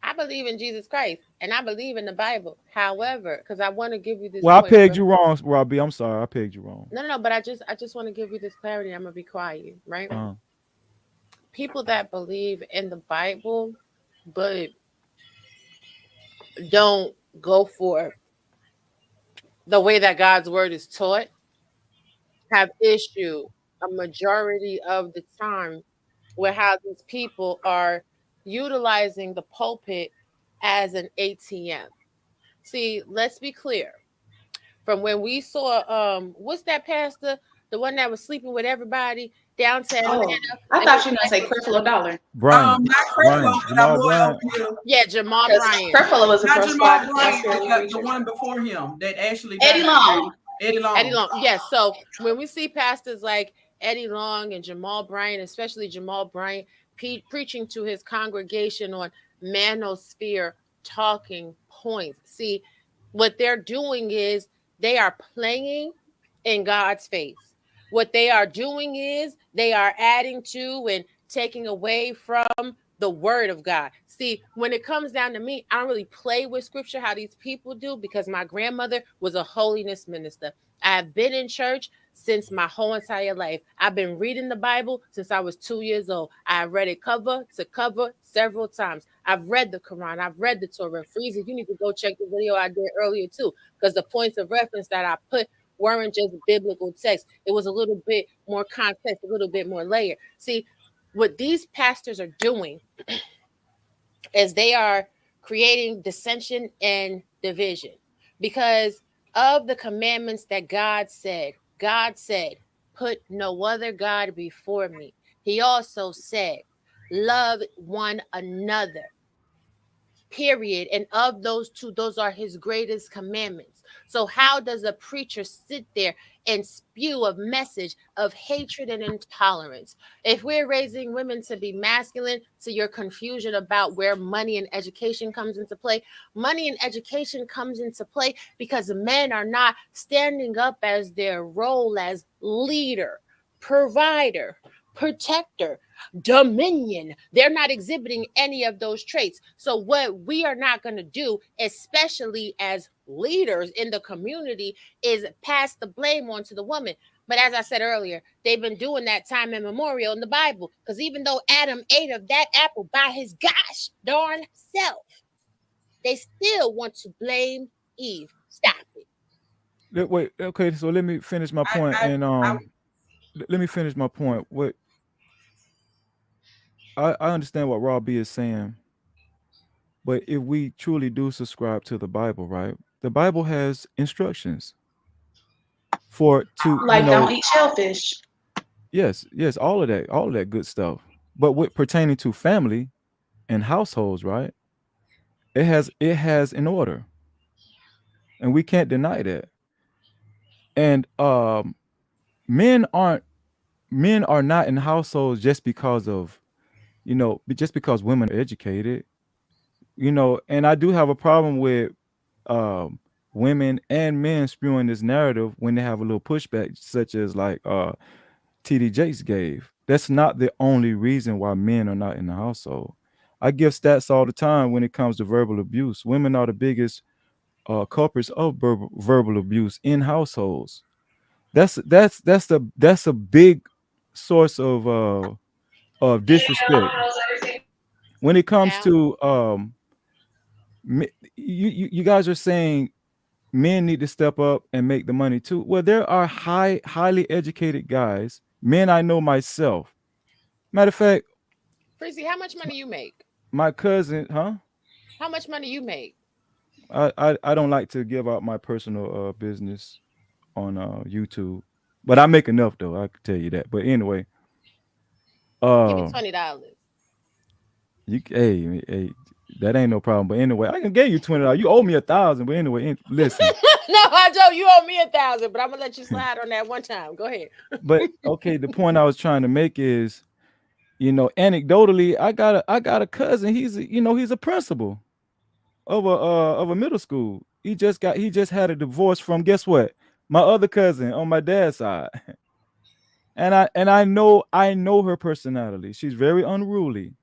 I believe in Jesus Christ, and I believe in the Bible. However, because I want to give you this. Well, I pegged you wrong, Robbie. I'm sorry, I pegged you wrong. No, but I just want to give you this clarity. I'm gonna be quiet, right? People that believe in the Bible, but don't go for the way that God's word is taught, have issue a majority of the time with how these people are utilizing the pulpit as an ATM. See, let's be clear. From when we saw what's that pastor, the one that was sleeping with everybody down to Atlanta. I thought you were gonna say Creflo Dollar. Not Creflo, yeah, Jamal Bryant. Creflo was not Jamal Bryant, the one before him that actually Eddie Long. Eddie Long. Yes. So when we see pastors like Eddie Long and Jamal Bryant, especially Jamal Bryant, preaching to his congregation on Manosphere talking points. See, what they're doing is they are playing in God's face. What they are doing is they are adding to and taking away from the word of God. See, when it comes down to me, I don't really play with scripture how these people do because my grandmother was a holiness minister. I have been in church since my whole entire life. I've been reading the Bible since I was 2 years old. I read it cover to cover several times. I've read the Quran. I've read the Torah. Freezy, you need to go check the video I did earlier too, because the points of reference that I put weren't just biblical text. It was a little bit more context, a little bit more layer. See, what these pastors are doing is they are creating dissension and division because of the commandments that God said. God said, put no other God before me. He also said, love one another. Period. And of those two, those are his greatest commandments. So how does a preacher sit there and spew a message of hatred and intolerance? If we're raising women to be masculine, to your confusion about where money and education comes into play, money and education comes into play because men are not standing up as their role as leader, provider, protector, dominion. They're not exhibiting any of those traits. So what we are not going to do, especially as leaders in the community, is pass the blame on to the woman. But as I said earlier, they've been doing that time immemorial in the Bible, because even though Adam ate of that apple by his gosh darn self, they still want to blame Eve. Stop it. Wait, okay, so let me finish my point. Let me finish my point. What I understand what Rob B is saying, but if we truly do subscribe to the Bible, right? The Bible has instructions don't eat shellfish. Yes, all of that good stuff. But what pertaining to family and households, right? It has an order, and we can't deny that. And men are not in households just because of, just because women are educated, and I do have a problem with women and men spewing this narrative when they have a little pushback, such as like TD Jakes gave. That's not the only reason why men are not in the household. I give stats all the time when it comes to verbal abuse. Women are the biggest culprits of verbal abuse in households. That's a big source of disrespect. When it comes to you guys are saying men need to step up and make the money too. Well, there are highly educated guys, men I know myself. Matter of fact, Freezy, how much money you make? my cousin, huh? How much money you make? I don't like to give out my personal business on YouTube, but I make enough though. I can tell you that. But anyway, Give me uh, $20. hey, that ain't no problem. But anyway, I can give you $20. You owe me 1,000. But anyway, listen. No, I don't. You owe me 1,000, but I'm gonna let you slide on that one time. Go ahead. But okay, the point I was trying to make is, anecdotally, I got a cousin. He's a principal of a middle school. He just had a divorce from, guess what? My other cousin on my dad's side. And I know her personality. She's very unruly.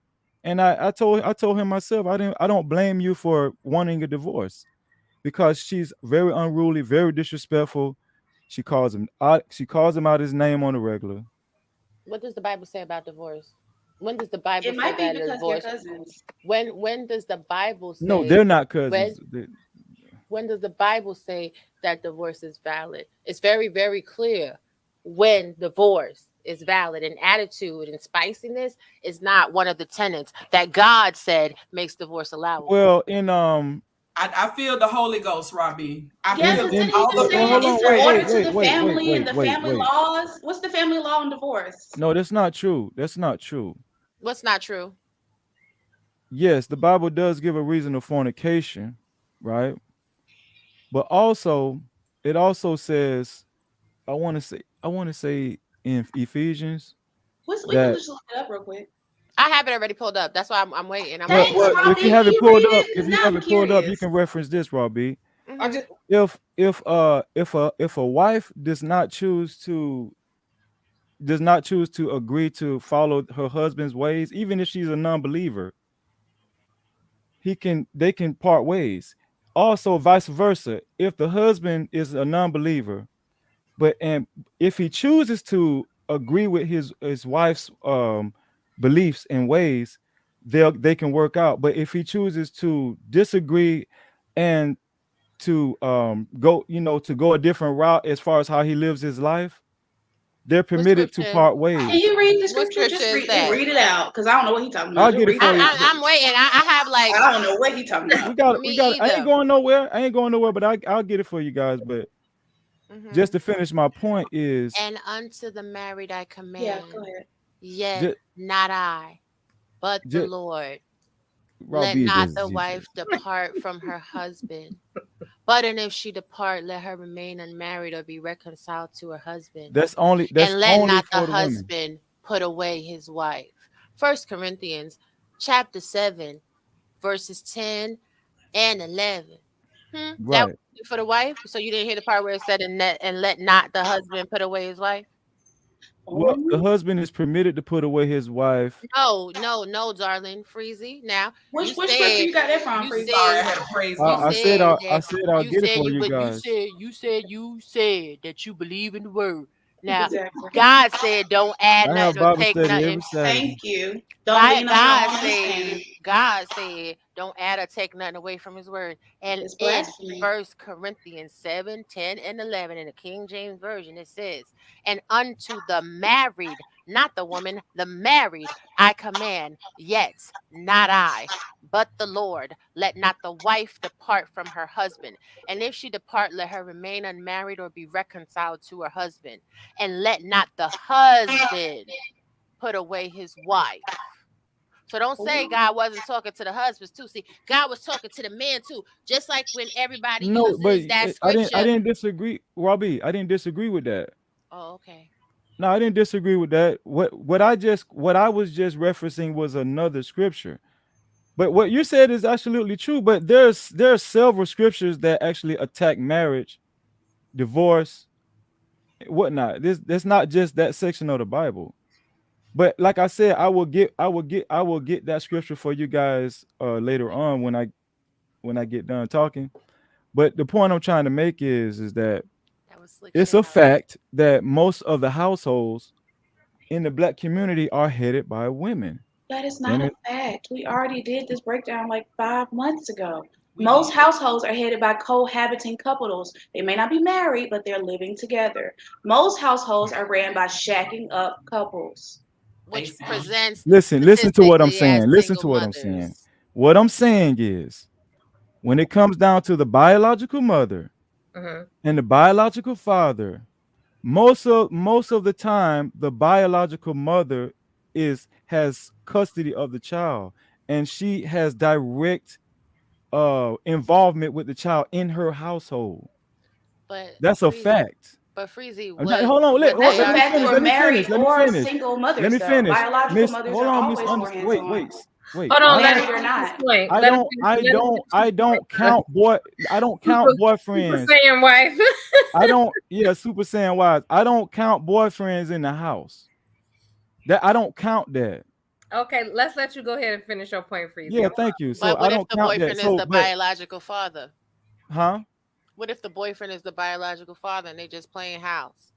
And I told him myself, I don't blame you for wanting a divorce, because she's very unruly, very disrespectful. She calls him out his name on the regular. What does the Bible say about divorce? When does the Bible It say might be that because divorce? they're cousins. When does the Bible say? No, they're not cousins. When does the Bible say that divorce is valid? It's very, very clear when divorce is valid, and attitude and spiciness is not one of the tenets that God said makes divorce allowable. Well, I feel the Holy Ghost, Robbie. Yes, it's in order to the family and the family laws. What's the family law on divorce? No, that's not true. That's not true. What's not true? Yes, the Bible does give a reason of fornication, right? But also, it also says, I want to say in Ephesians. We can just look it up real quick. I have it already pulled up. That's why I'm waiting. If you have it pulled up, you can reference this, Robbie. If a wife does not choose to agree to follow her husband's ways, even if she's a non-believer, they can part ways. Also, vice versa. If the husband is a non-believer, and if he chooses to agree with his wife's beliefs and ways, they can work out. But if he chooses to disagree and to go a different route as far as how he lives his life, they're permitted to part ways. Can you read the scripture? Just read it out, because I don't know what he's talking about. I'll get it for you. I'm waiting. I have I don't know what he's talking about. We got. I ain't going nowhere. But I'll get it for you guys. But just to finish my point is, and unto the married I command. Yeah, go ahead. Yet not I, but the Lord. Let not the wife depart from her husband. But and if she depart, let her remain unmarried or be reconciled to her husband. And let not the husband put away his wife. 1 Corinthians chapter 7, verses 10 and 11. Right. That was for the wife. So you didn't hear the part where it said, and let not the husband put away his wife? Well, the husband is permitted to put away his wife. No, darling, Freezy. Now, which scripture you got that from? Freezy? I said I'll get it for you guys. You said that you believe in the word. Now, exactly. God said, "Don't add nothing or take nothing." Thank you. God said, "Don't add or take nothing away from His word." And in 1 Corinthians 7, 10, and 11 in the King James Version, it says, "And unto the married, not the woman, the married, I command, yet not I, but the Lord. Let not the wife depart from her husband. And if she depart, let her remain unmarried or be reconciled to her husband. And let not the husband put away his wife." So don't say God wasn't talking to the husbands too. See, God was talking to the men too. Just like when everybody uses that scripture. I didn't disagree, Robbie. I didn't disagree with that. Oh, okay. No, I didn't disagree with that. What I was just referencing was another scripture. But what you said is absolutely true. But there are several scriptures that actually attack marriage, divorce, whatnot. That's not just that section of the Bible. But like I said, I will get that scripture for you guys later on when I get done talking. But the point I'm trying to make is that it's a fact that most of the households in the Black community are headed by women. That is not a fact. We already did this breakdown like 5 months ago. Most households are headed by cohabiting couples. They may not be married, but they're living together. Most households are ran by shacking up couples. which presents Listen to what I'm statistically as saying. Listen single to what I'm saying. mothers. What I'm saying is, when it comes down to the biological mother and the biological father, most of the time the biological mother has custody of the child, and she has direct involvement with the child in her household. But That's a fact. But Freezy, Hold on, what That's they a are fact for let me married finish. Let me or finish. single Let mothers, me though. finish. Biological mothers Hold are on, always more hands-on. wait. Hold on, let Married him or finish not. his point. I Let him don't finish- let him finish his I don't count Super boyfriends. Saiyan wife. Super Saiyan wives. I don't count boyfriends in the house. That I don't count that. Okay, let's let you go ahead and finish your point, Freezy. Yeah, thank you. So But I what if don't the count that. boyfriend is So, the but biological father? huh? What if the boyfriend is the biological father and they just playing house?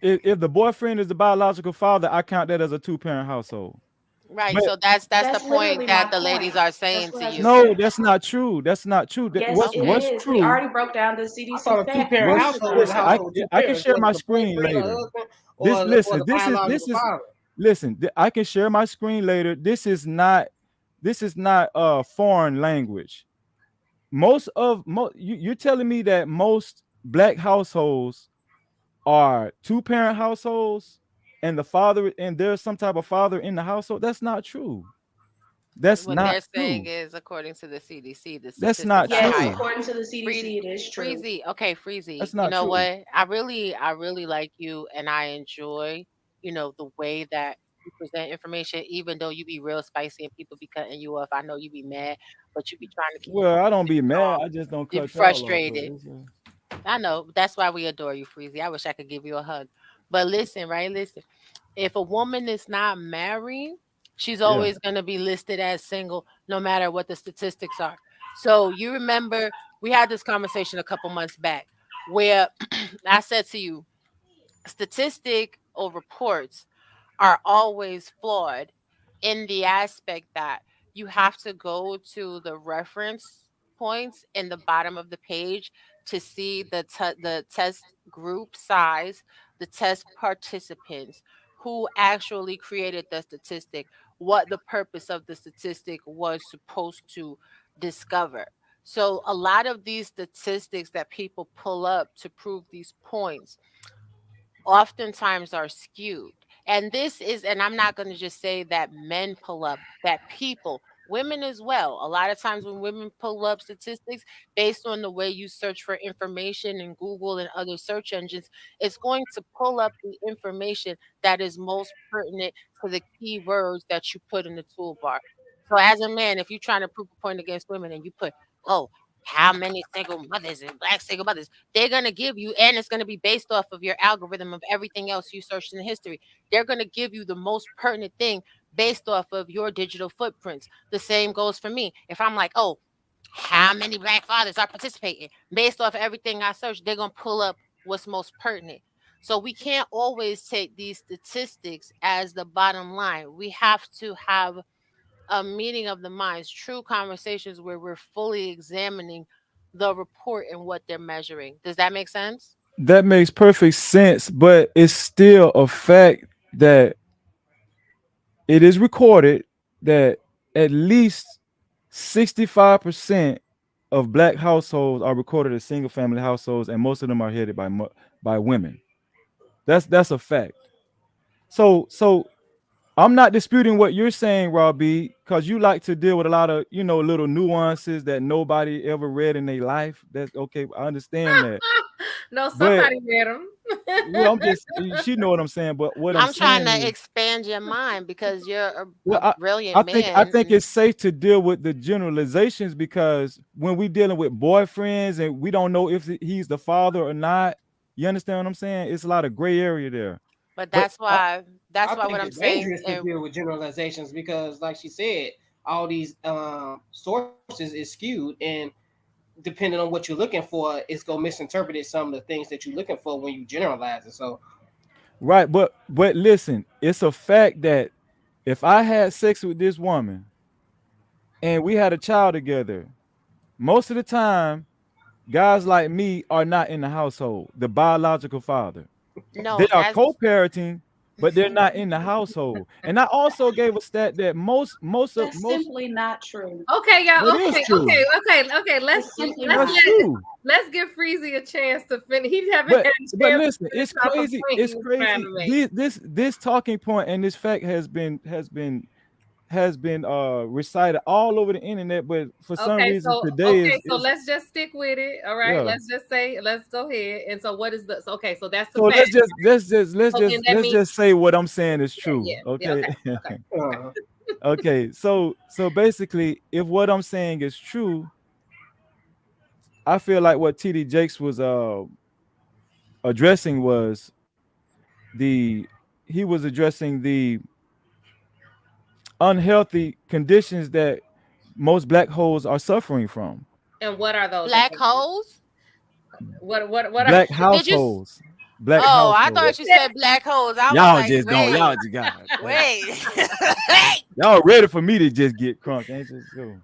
If the boyfriend is the biological father, I count that as a 2-parent household. Right. But So that's the That's point literally that my the point. ladies are That's saying what to I just you. no, said. that's not true. That's not true. Yes, What's it is. We true? already broke down the I CDC thought a fact. two-parent household was a Listen, household with two I can parents. share Was my the screen boyfriend, the later. husband, This or listen, the this biological is father? listen. I can share my screen later. This is not foreign language. You're telling me that most black households are 2-parent households, and there's some type of father in the household. That's not true. That's What not they're saying true. is, according to the CDC, the That's statistics not are Yes, true. higher. according to the CDC, it is true. Freezy, okay, Freezy. That's You not know true. what? I really like you, and I enjoy, the way that you present information. Even though you be real spicy and people be cutting you off, I know you be mad, but you be trying to keep Well, I don't be it mad. calm. I just don't You be cut y'all off. But frustrated. I know. That's why we adore you, Freezy. I wish I could give you a hug. But listen, right? Listen. If a woman is not married, she's yeah. always going to be listed as single, no matter what the statistics are. So you remember we had this conversation a couple months back where I said to you, statistic or reports are always flawed in the aspect that you have to go to the reference points in the bottom of the page to see the test group size, the test participants, who actually created the statistic, what the purpose of the statistic was supposed to discover. So a lot of these statistics that people pull up to prove these points oftentimes are skewed. And this is, and I'm not going to just say that men pull up, that people, women as well. A lot of times when women pull up statistics based on the way you search for information in Google and other search engines, it's going to pull up the information that is most pertinent to the keywords that you put in the toolbar. So as a man, if you're trying to prove a point against women and you put, oh, how many single mothers and black single mothers, they're going to give you, and it's going to be based off of your algorithm of everything else you searched in history. They're going to give you the most pertinent thing based off of your digital footprints. The same goes for me. If I'm like, oh, how many black fathers are participating, based off of everything I searched, they're going to pull up what's most pertinent. So we can't always take these statistics as the bottom line. We have to have a meeting of the minds, true conversations where we're fully examining the report and what they're measuring. Does that make sense? That makes perfect sense, but it's still a fact that it is recorded that at least 65% of black households are recorded as single family households, and most of them are headed by women. That's a fact. So I'm not disputing what you're saying, Robbie, because you like to deal with a lot of little nuances that nobody ever read in their life. That's okay. I understand that. No, But somebody read them. well, I'm just she know what I'm saying. But what I'm I'm trying saying to is, expand your mind because you're a, well, a I brilliant think I man. think it's safe to deal with the generalizations, because when we dealing with boyfriends and we don't know if he's the father or not, you understand what I'm saying? It's a lot of gray area there. But But that's I why what think I'm it's saying. dangerous to deal with generalizations because, like she said, all these sources is skewed, and depending on what you're looking for, it's gonna misinterpret some of the things that you're looking for when you generalize it. So right, but listen, it's a fact that if I had sex with this woman and we had a child together, most of the time, guys like me are not in the household, the biological father. No, They are that's co-parenting, but they're not in the household. And I also gave a stat that most That's simply not true. Okay, y'all. That is true. Okay. Let's give Freezy a chance to finish. He haven't had a chance. But listen, it's to finish crazy. off a point It's he was trying to make. crazy. This talking point and this fact has been recited all over the internet, but for some reason today so let's just stick with it. All right, Yeah. let's just say, let's go ahead. And so what is the so that's the so fact. let's just say what I'm saying is true. Yeah, Okay. okay. Okay. So basically, if what I'm saying is true, I feel like what TD Jakes was addressing was the unhealthy conditions that most black holes are suffering from. And what are those black holes? What black households? Black households. I thought you said black holes. Y'all just don't. Y'all just got wait. Y'all ready for me to just get crunk, ain't you?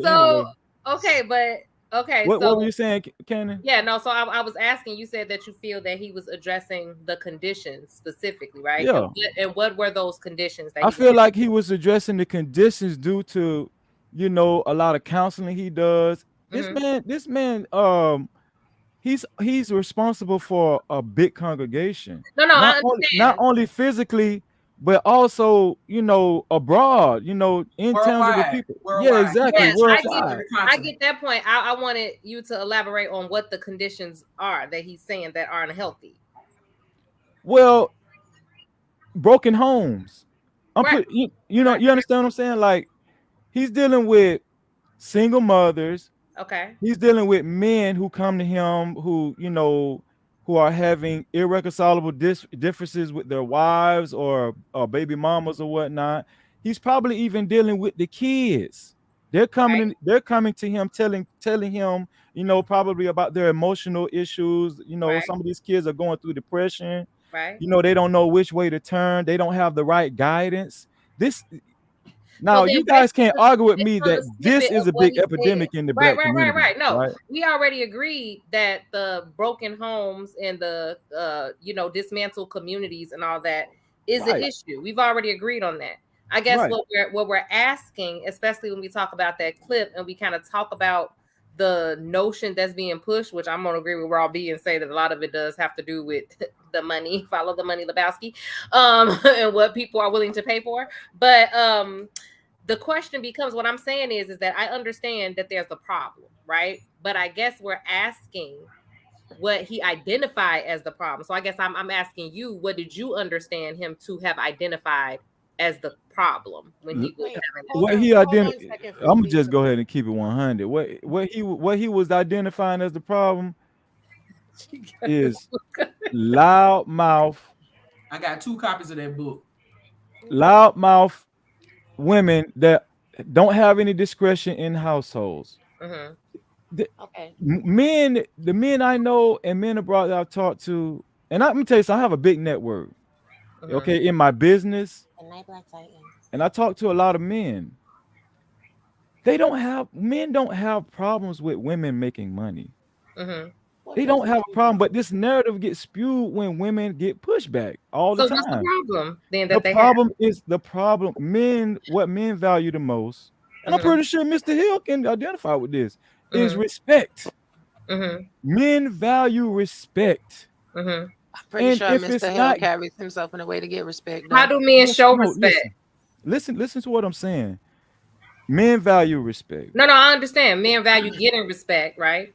So anyway. Okay. What were you saying, Cannon? Yeah, no. So I was asking. You said that you feel that he was addressing the conditions specifically, right? Yeah. And what were those conditions? That I feel like he was addressing the conditions due to, a lot of counseling he does. This man, he's responsible for a big congregation. Not only physically, but also, abroad, in terms of the people. Worldwide. Yeah, exactly. Yes, I get that point. I wanted you to elaborate on what the conditions are that he's saying that aren't healthy. Well, broken homes. Right. You understand what I'm saying? Like, he's dealing with single mothers. Okay. He's dealing with men who come to him who are having irreconcilable differences with their wives or baby mamas or whatnot. He's probably even dealing with the kids. They're coming to him, telling him, probably about their emotional issues. Some of these kids are going through depression. Right. They don't know which way to turn. They don't have the right guidance. Now, you guys can't argue with me that this is a big epidemic in the black community. Right. No, we already agreed that the broken homes and the dismantled communities and all that is an issue. We've already agreed on that. I guess what we're asking, especially when we talk about that clip and we kind of talk about the notion that's being pushed, which I'm gonna agree with Rob B and say that a lot of it does have to do with the money, follow the money, Lebowski, and what people are willing to pay for. But the question becomes, what I'm saying is that I understand that there's a problem, right? But I guess we're asking what he identified as the problem. So I guess I'm asking you, what did you understand him to have identified as the problem when he was I'm gonna just go ahead and keep it 100. What he was identifying as the problem is loud mouth. I got 2 copies of that book. Loud mouth women that don't have any discretion in households. Mm-hmm. The men I know and men abroad that I've talked to, and let me tell you something, I have a big network. Mm-hmm. Okay, in my business, and I talk to a lot of men. Men don't have problems with women making money. Mm-hmm. They don't have a problem, but this narrative gets spewed when women get pushed back all the time. So what's the problem then? The problem. What men value the most, and I'm pretty sure Mr. Hill can identify with this, is respect. Mm-hmm. Men value respect. Mm-hmm. I'm pretty sure Mr. Hill carries himself in a way to get respect. How do men show respect? Listen to what I'm saying. Men value respect. No, I understand. Men value getting respect, right?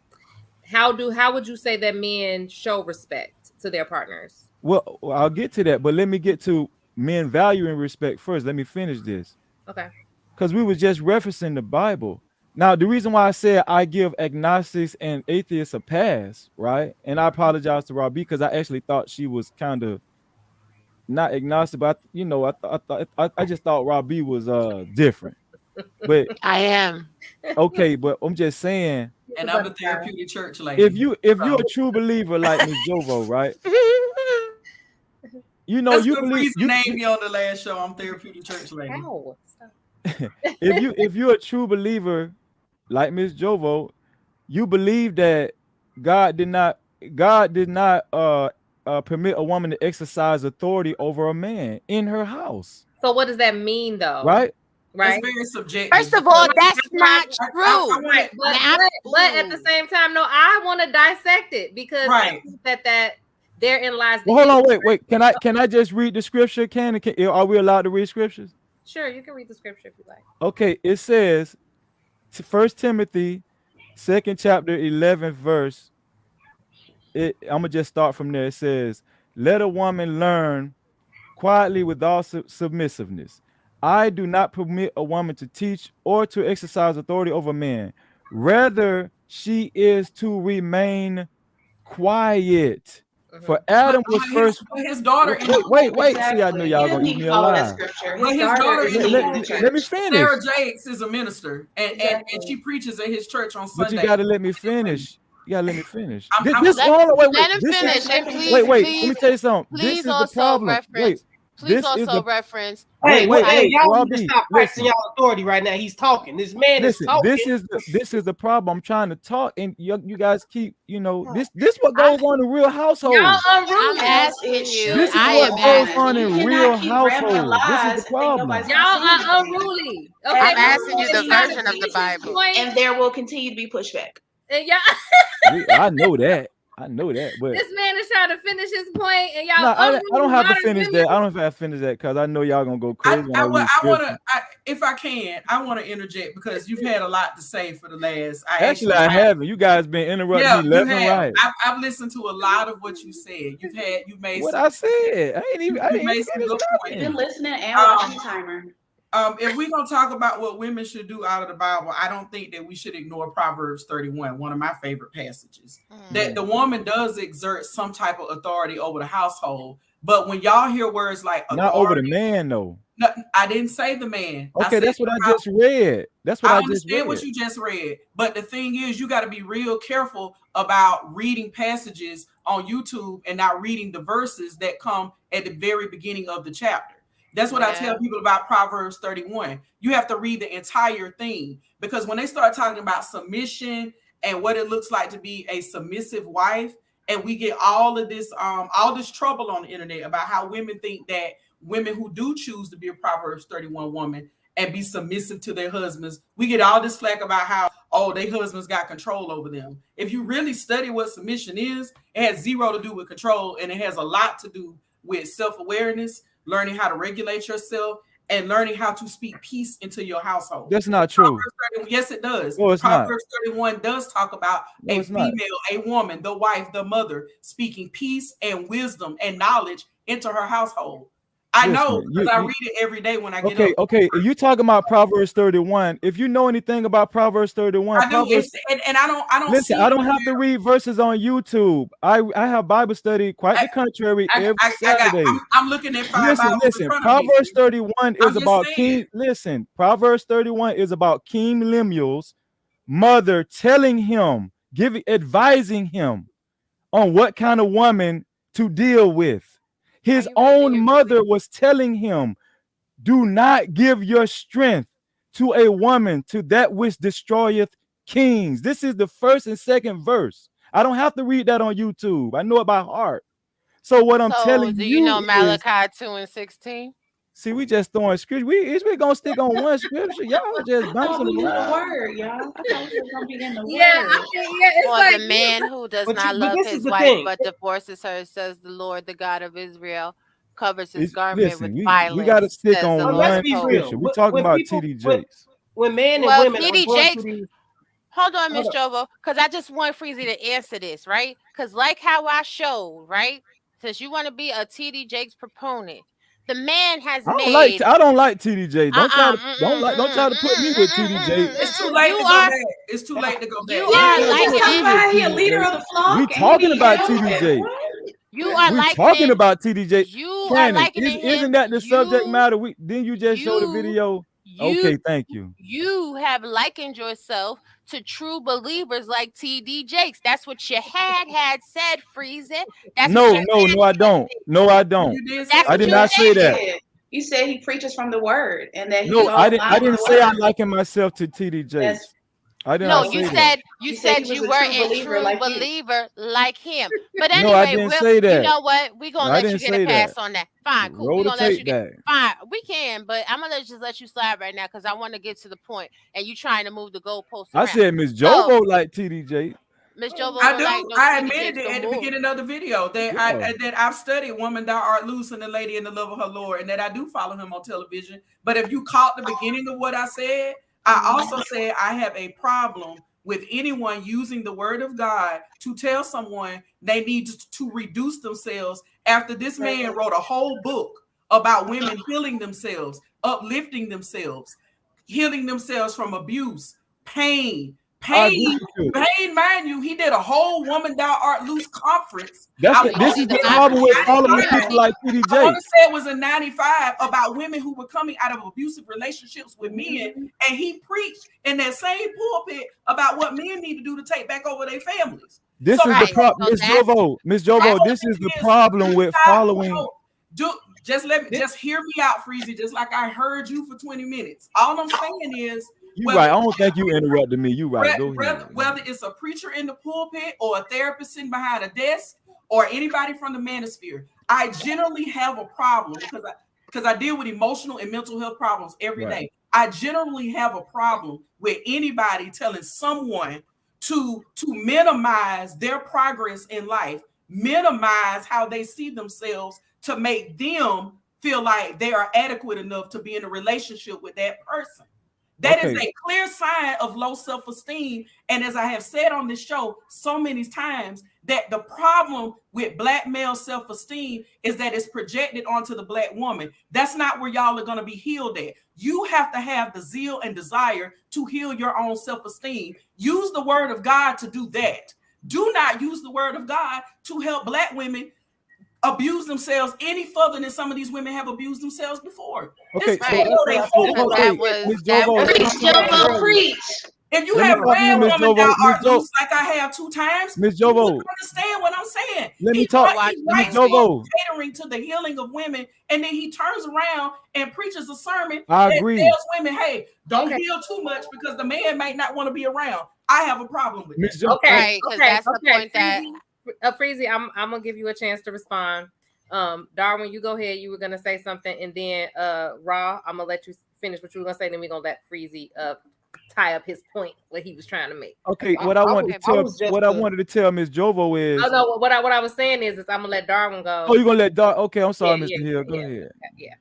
How would you say that men show respect to their partners? Well, I'll get to that, but let me get to men valuing respect first. Let me finish this. Okay. Because we were just referencing the Bible. Now, the reason why I said I give agnostics and atheists a pass, right? And I apologize to Robbie because I actually thought she was kind of not agnostic, but I just thought Robbie was different. But I am. Okay, but I'm just saying. And I'm a therapeutic church lady. If you're a true believer like Ms. Jovo, right? You believe you named me on the last show. I'm therapeutic church lady. if you're a true believer like Ms. Jovo, you believe that God did not permit a woman to exercise authority over a man in her house. So what does that mean, though? Right? That's very subjective. First of all, that's not true. Right. But at the same time, no, I want to dissect it because I think that therein lies the hold on, wait. Can I just read the scripture? Are we allowed to read scriptures? Sure, you can read the scripture if you like. Okay, it says 1 Timothy 2nd chapter 11th verse. I'm gonna just start from there. It says, let a woman learn quietly with all submissiveness. I do not permit a woman to teach or to exercise authority over men. Rather, she is to remain quiet. For Adam was first. His daughter. Wait. Exactly. See, I knew y'all gonna eat me alive. Let me finish. Sarah Jakes is a minister, and she preaches at his church on Sunday. But you gotta let me finish. You gotta let me finish. Let him finish. And please, wait. Let me tell you something. Please this is also the problem. reference. Please also reference. Hey, y'all need to stop practicing y'all authority right now. He's talking. This man is talking. This is the problem. I'm trying to talk, and you guys keep, this what goes on in real households. I'm asking you. This is what goes on in real households. This is the problem. Y'all are unruly. Okay, I'm asking you the version of the Bible, and there will continue to be pushback. I know that. But this man is trying to finish his point, and y'all. No, I don't have to finish that. I don't have to finish that because I know y'all gonna go crazy. I want to, if I can, I want to interject because you've had a lot to say for the last. I haven't. You guys been interrupting me left and right. I've listened to a lot of what you said. You made what I said. I ain't made some good points. You've been listening and watching the timer. If we're going to talk about what women should do out of the Bible, I don't think that we should ignore Proverbs 31, one of my favorite passages, that the woman does exert some type of authority over the household. But when y'all hear words like authority, not over the man, though. No, I didn't say the man. Okay, that's what I just read. That's what I just read. I understand what you just read. But the thing is, you got to be real careful about reading passages on YouTube and not reading the verses that come at the very beginning of the chapter. That's what I tell people about Proverbs 31. You have to read the entire thing, because when they start talking about submission and what it looks like to be a submissive wife, and we get all this trouble on the internet about how women think that women who do choose to be a Proverbs 31 woman and be submissive to their husbands, we get all this flack about how, their husbands got control over them. If you really study what submission is, it has zero to do with control, and it has a lot to do with self-awareness, learning how to regulate yourself, and learning how to speak peace into your household. That's not true. Yes, it does. No, it's Proverbs 31 does talk about a female, a woman, the wife, the mother, speaking peace and wisdom and knowledge into her household. I know because I read it every day when I get up. Okay. If you talking about Proverbs 31, if you know anything about Proverbs 31, I do. And I don't listen. I don't have to read verses on YouTube. I have Bible study, quite the contrary, every Saturday. I'm looking at listen. Proverbs 31 is about King. Listen, Proverbs 31 is about King Lemuel's mother telling him, advising him on what kind of woman to deal with. His own mother was telling him, do not give your strength to a woman, to that which destroyeth kings. This is the first and second verse. I don't have to read that on YouTube. I know it by heart. So what I'm telling you, do you know Malachi 2:16? See, we just throwing scripture. We're gonna stick on one scripture. Y'all just bouncing around. The word, y'all. I thought we were gonna be in the word. It's like the man who does not love his wife but divorces her, says the Lord, the God of Israel, covers his garment with violence. We gotta stick on one scripture. We're talking about TDJs. When men and women TDJs. Hold on, Miss Jovo, because I just want Freezy to answer this, right? Because like how I showed, right? Since you want to be a TD Jakes proponent, the man has made. I don't like TDJ. Don't try to put me with TDJ. It's too late to go back. It's too late to go back. You are like he a leader of the flock. We talking about TDJ. You are like talking about TDJ. You are like isn't that the subject matter? Didn't you just show the video? Okay, thank you. You have likened yourself to true believers like TD Jakes. That's what your had said, Freezy. No, I don't. No, I don't. I did not say that. You said he preaches from the word, and that I didn't say I liken myself to TD Jakes. I did No, not you say that. said you You said said he was you a weren't true a believer true like you. believer like him. But No, I anyway, didn't say you that. know what? We're No, gonna I let you didn't get a say pass that. on that. Fine, cool. Roll We're the gonna let you tape get back. fine. We can, but I'm gonna just let you slide right now because I want to get to the point, and you trying to move the goalposts I around. said Miss So, Jovo like TDJ. Miss Jovo I don't like do. no I TD admitted Jakes it no at the more. beginning of the video that Yeah. that I've studied Woman Thou Art Loose and the Lady in the Love of Her Lord, and that I do follow him on television. But if you caught the beginning of what I said, I also said I have a problem with anyone using the word of God to tell someone they need to reduce themselves after this man wrote a whole book about women healing themselves, uplifting themselves, healing themselves from abuse, pain. I agree with you. Pain, mind you, he did a whole Woman Thou Art Loose conference. This he is did the the problem with conference. following people like I want TDJ. to say it was in 95 about women who were coming out of abusive relationships with men. And he preached in that same pulpit about what men need to do to take back over their families. This So is my the problem, So Miss that's Jovo. Miss Jovo, whole this is thing the is, problem with following. just hear me out, Freezy, just like I heard you for 20 minutes. All I'm saying is, You right. I don't think you interrupted me. You right. Go ahead. whether it's a preacher in the pulpit or a therapist sitting behind a desk or anybody from the Manosphere, I generally have a problem because I deal with emotional and mental health problems every day. I generally have a problem with anybody telling someone to minimize their progress in life, minimize how they see themselves to make them feel like they are adequate enough to be in a relationship with that person. That is a clear sign of low self-esteem. And as I have said on this show so many times, that the problem with Black male self-esteem is that it's projected onto the Black woman. That's not where y'all are going to be healed at. You have to have the zeal and desire to heal your own self-esteem. Use the word of God to do that. Do not use the word of God to help Black women abuse themselves any further than some of these women have abused themselves before. Okay, Right. Miss Jovo, Preach. If you have read Woman Thou Art Loose like I have 2 times, Miss you Jovo, wouldn't understand what I'm saying. let me He's talk. Miss Jovo, catering to the healing of women, and then he turns around and preaches a sermon that tells women, "Hey, don't heal too much because the man might not want to be around." I have a problem with that. Okay, that's the point Freezy, Freezy, I'm gonna give you a chance to respond. Darwin, you go ahead. You were gonna say something, and then Raw, I'm gonna let you finish what you were gonna say. Then we're gonna let Freezy tie up his point what he was trying to make. Okay, what I wanted to tell Miss Jovo is. Oh no, what I was saying is I'm gonna let Darwin go. Oh, you're gonna let Darwin? Okay, I'm sorry, Mr. Hill. Go ahead. Yeah.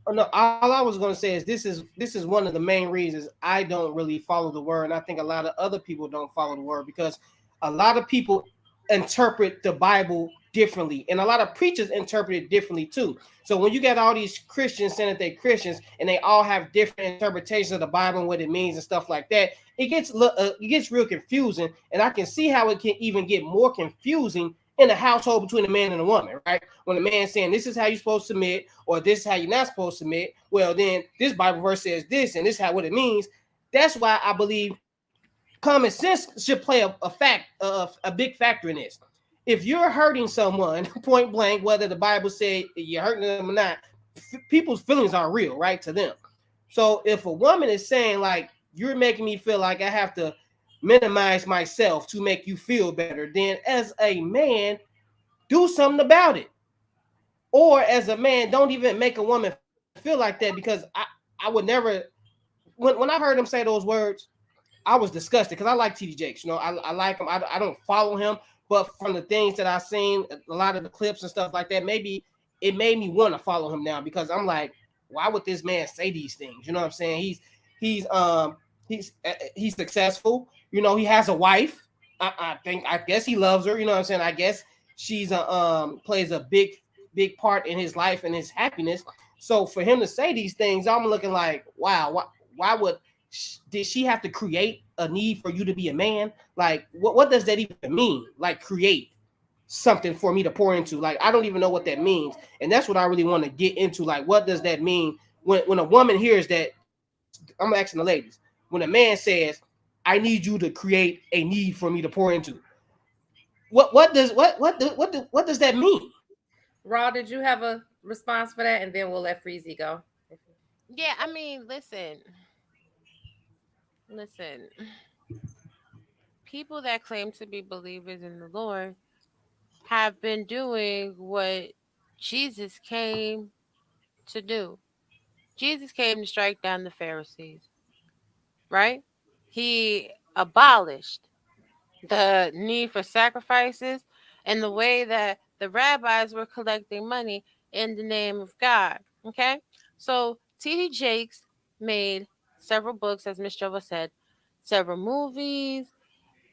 Oh, no, all I was gonna say is this is one of the main reasons I don't really follow the word, and I think a lot of other people don't follow the word because a lot of people interpret the Bible differently, and a lot of preachers interpret it differently too. So when you get all these Christians saying that they're Christians and they all have different interpretations of the Bible and what it means and stuff like that, it gets real confusing. And I can see how it can even get more confusing in a household between a man and a woman, right? When a man's saying this is how you're supposed to submit, or this is how you're not supposed to submit, well, then this Bible verse says this, and this is what it means. That's why I believe common sense should play a big factor in this. If you're hurting someone point blank, whether the Bible said you're hurting them or not, people's feelings are real, right, to them. So if a woman is saying like, you're making me feel like I have to minimize myself to make you feel better, then as a man, do something about it. Or as a man, don't even make a woman feel like that, because I would never, when I heard him say those words, I was disgusted because I like TD Jakes. You know, I like him. I don't follow him, but from the things that I've seen, a lot of the clips and stuff like that, maybe it made me want to follow him now, because I'm like, why would this man say these things? You know what I'm saying? He's successful. You know, he has a wife. I guess he loves her. You know what I'm saying? I guess she's plays a big part in his life and his happiness. So for him to say these things, I'm looking like, wow, why did she have to create a need for you to be a man? Like, what does that even mean? Like, create something for me to pour into? Like, I don't even know what that means. And that's what I really want to get into. Like, what does that mean when a woman hears that? I'm asking the ladies. When a man says, I need you to create a need for me to pour into, what does that mean? Raw, did you have a response for that? And then we'll let Freezy go. Yeah, I mean, listen. people that claim to be believers in the Lord have been doing what Jesus came to do. Jesus came to strike down the Pharisees, right? He abolished the need for sacrifices and the way that the rabbis were collecting money in the name of God. Okay? So T.D. Jakes made several books, as Miss Jova said, several movies,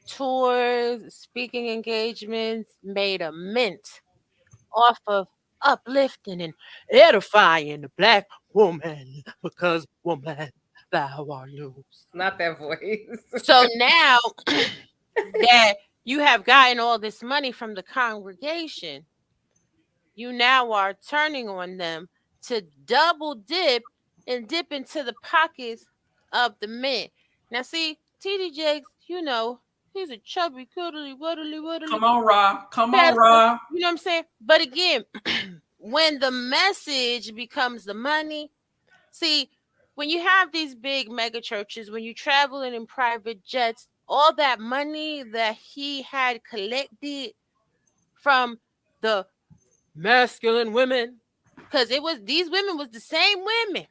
tours, speaking engagements, made a mint off of uplifting and edifying the black woman, because woman, thou art loose. Not that voice. So now that you have gotten all this money from the congregation, you now are turning on them to double dip and dip into the pockets of the men. Now, see, TD Jakes, you know, he's a chubby, cuddly, wuddly. Come on, Ra. Come pastor, on, Ra. you know what I'm saying? But again, when the message becomes the money, see, when you have these big mega churches, when you're traveling in private jets, all that money that he had collected from the masculine women, because it was, these women was the same women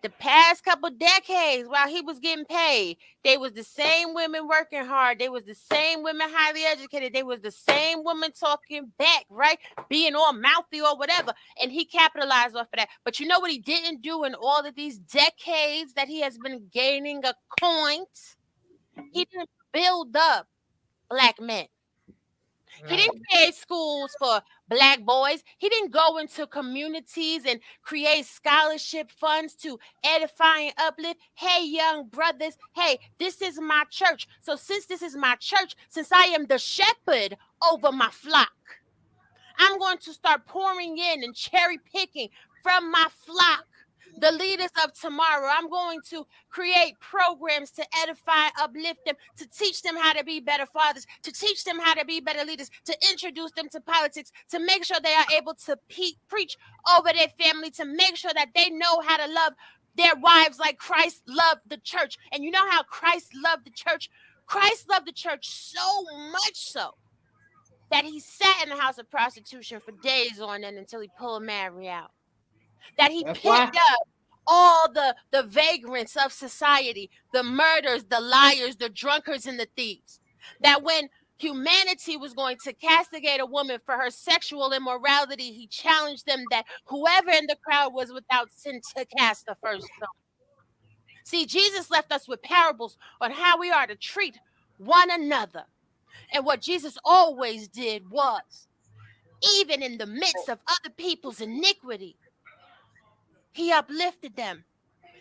the past couple decades while he was getting paid. They was the same women working hard. They was the same women highly educated. They was the same women talking back, right? Being all mouthy or whatever. And he capitalized off of that. But you know what he didn't do in all of these decades that he has been gaining a point? He didn't build up black men. He didn't create schools for black boys. He didn't go into communities and create scholarship funds to edify and uplift. Hey, young brothers, hey, this is my church. So since this is my church, since I am the shepherd over my flock, I'm going to start pouring in and cherry picking from my flock the leaders of tomorrow. I'm going to create programs to edify, uplift them, to teach them how to be better fathers, to teach them how to be better leaders, to introduce them to politics, to make sure they are able to preach over their family, to make sure that they know how to love their wives like Christ loved the church. And you know how Christ loved the church? Christ loved the church so much so that he sat in the house of prostitution for days on end until he pulled Mary out. That he picked up all the vagrants of society, the murderers, the liars, the drunkards, and the thieves. That when humanity was going to castigate a woman for her sexual immorality, he challenged them that whoever in the crowd was without sin to cast the first stone. See, Jesus left us with parables on how we are to treat one another. And what Jesus always did was, even in the midst of other people's iniquity, he uplifted them.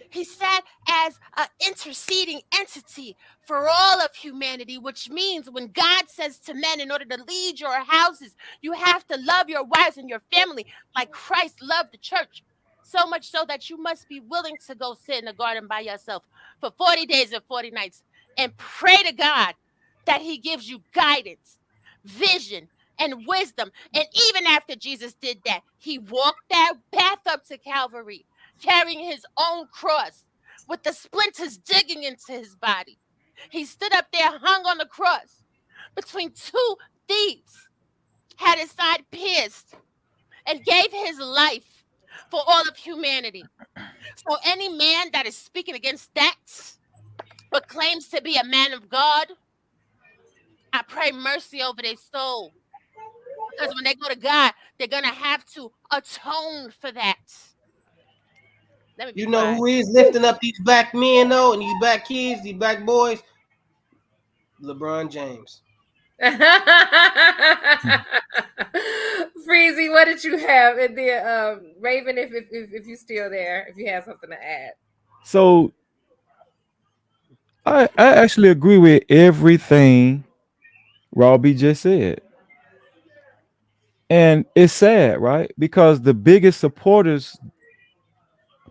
He sat as an interceding entity for all of humanity, which means when God says to men, in order to lead your houses, you have to love your wives and your family like Christ loved the church. So much so that you must be willing to go sit in the garden by yourself for 40 days and 40 nights and pray to God that he gives you guidance, vision, and wisdom. And even after Jesus did that, he walked that path up to Calvary, carrying his own cross with the splinters digging into his body. He stood up there, hung on the cross between two thieves, had his side pierced, and gave his life for all of humanity. So any man that is speaking against that but claims to be a man of God, I pray mercy over their soul. Because when they go to God, they're going to have to atone for that. You know who is lifting up these black men, though, and these black kids, these black boys? LeBron James. Freezy, what did you have? And then Raven, if you're still there, if you have something to add. So I actually agree with everything Robbie just said. And it's sad, right? Because the biggest supporters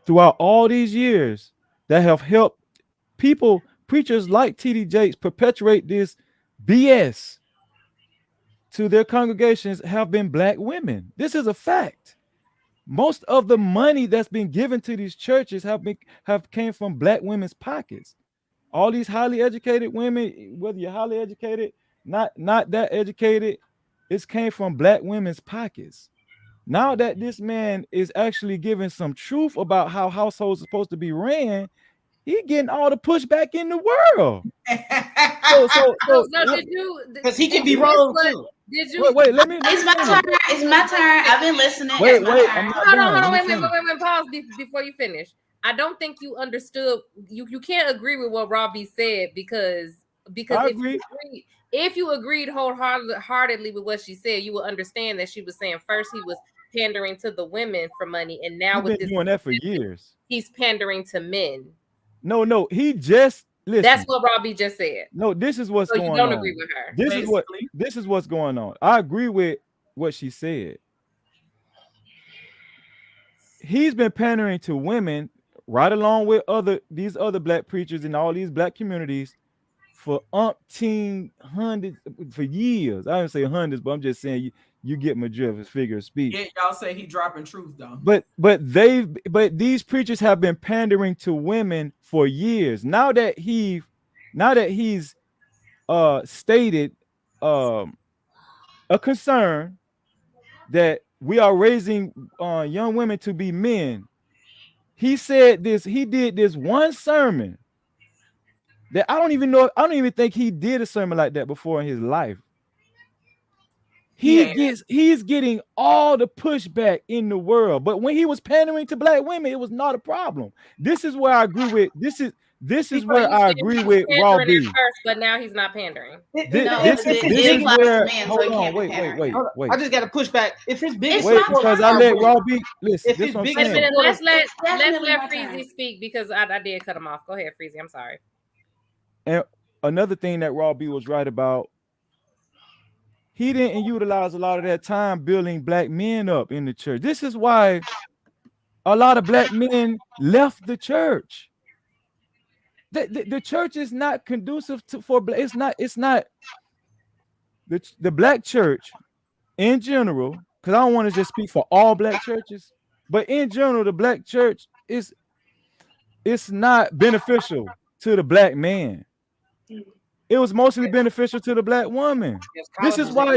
throughout all these years that have helped people, preachers like T.D. Jakes, perpetuate this BS to their congregations have been black women. This is a fact. Most of the money that's been given to these churches have came from black women's pockets. All these highly educated women, whether you're highly educated, not that educated, it came from black women's pockets. Now that this man is actually giving some truth about how households are supposed to be ran, he getting all the pushback in the world. Because he can be wrong too. Did you? Wait, let me. It's my turn. It's my turn. I've been listening. Wait, hold on. Wait. Pause before you finish. I don't think you understood. You can't agree with what Robbie said because if you agreed wholeheartedly with what she said, you would understand that she was saying first he was pandering to the women for money, and now he's been doing that for years. He's pandering to men. No, he just listen. That's what Robbie just said. No, this is what's going on. You don't agree with her. This is what's going on. I agree with what she said. He's been pandering to women right along with these other black preachers in all these black communities for hundreds for years. I don't say hundreds, but I'm just saying you get my drift, figure of speech. Yeah, y'all say he dropping truth though. But these preachers have been pandering to women for years. Now that he's stated a concern that we are raising young women to be men. He said this, he did this one sermon that I don't even think he did a sermon like that before in his life. He's getting all the pushback in the world, but when he was pandering to black women, it was not a problem. This is where I agree with this is where I agree with Raw B. But now he's not pandering. This is where hold on, wait. I just got to push back. If his biggest because I let Raw B listen. This what I'm saying. Let's let Freezy speak because I did cut him off. Go ahead, Freezy. I'm sorry. And another thing that Raw B was right about, he didn't utilize a lot of that time building black men up in the church. This is why a lot of black men left the church. The church is not conducive for it's not the black church in general, because I don't want to just speak for all black churches, but in general, the black church it's not beneficial to the black man. It was mostly beneficial to the black woman. This is why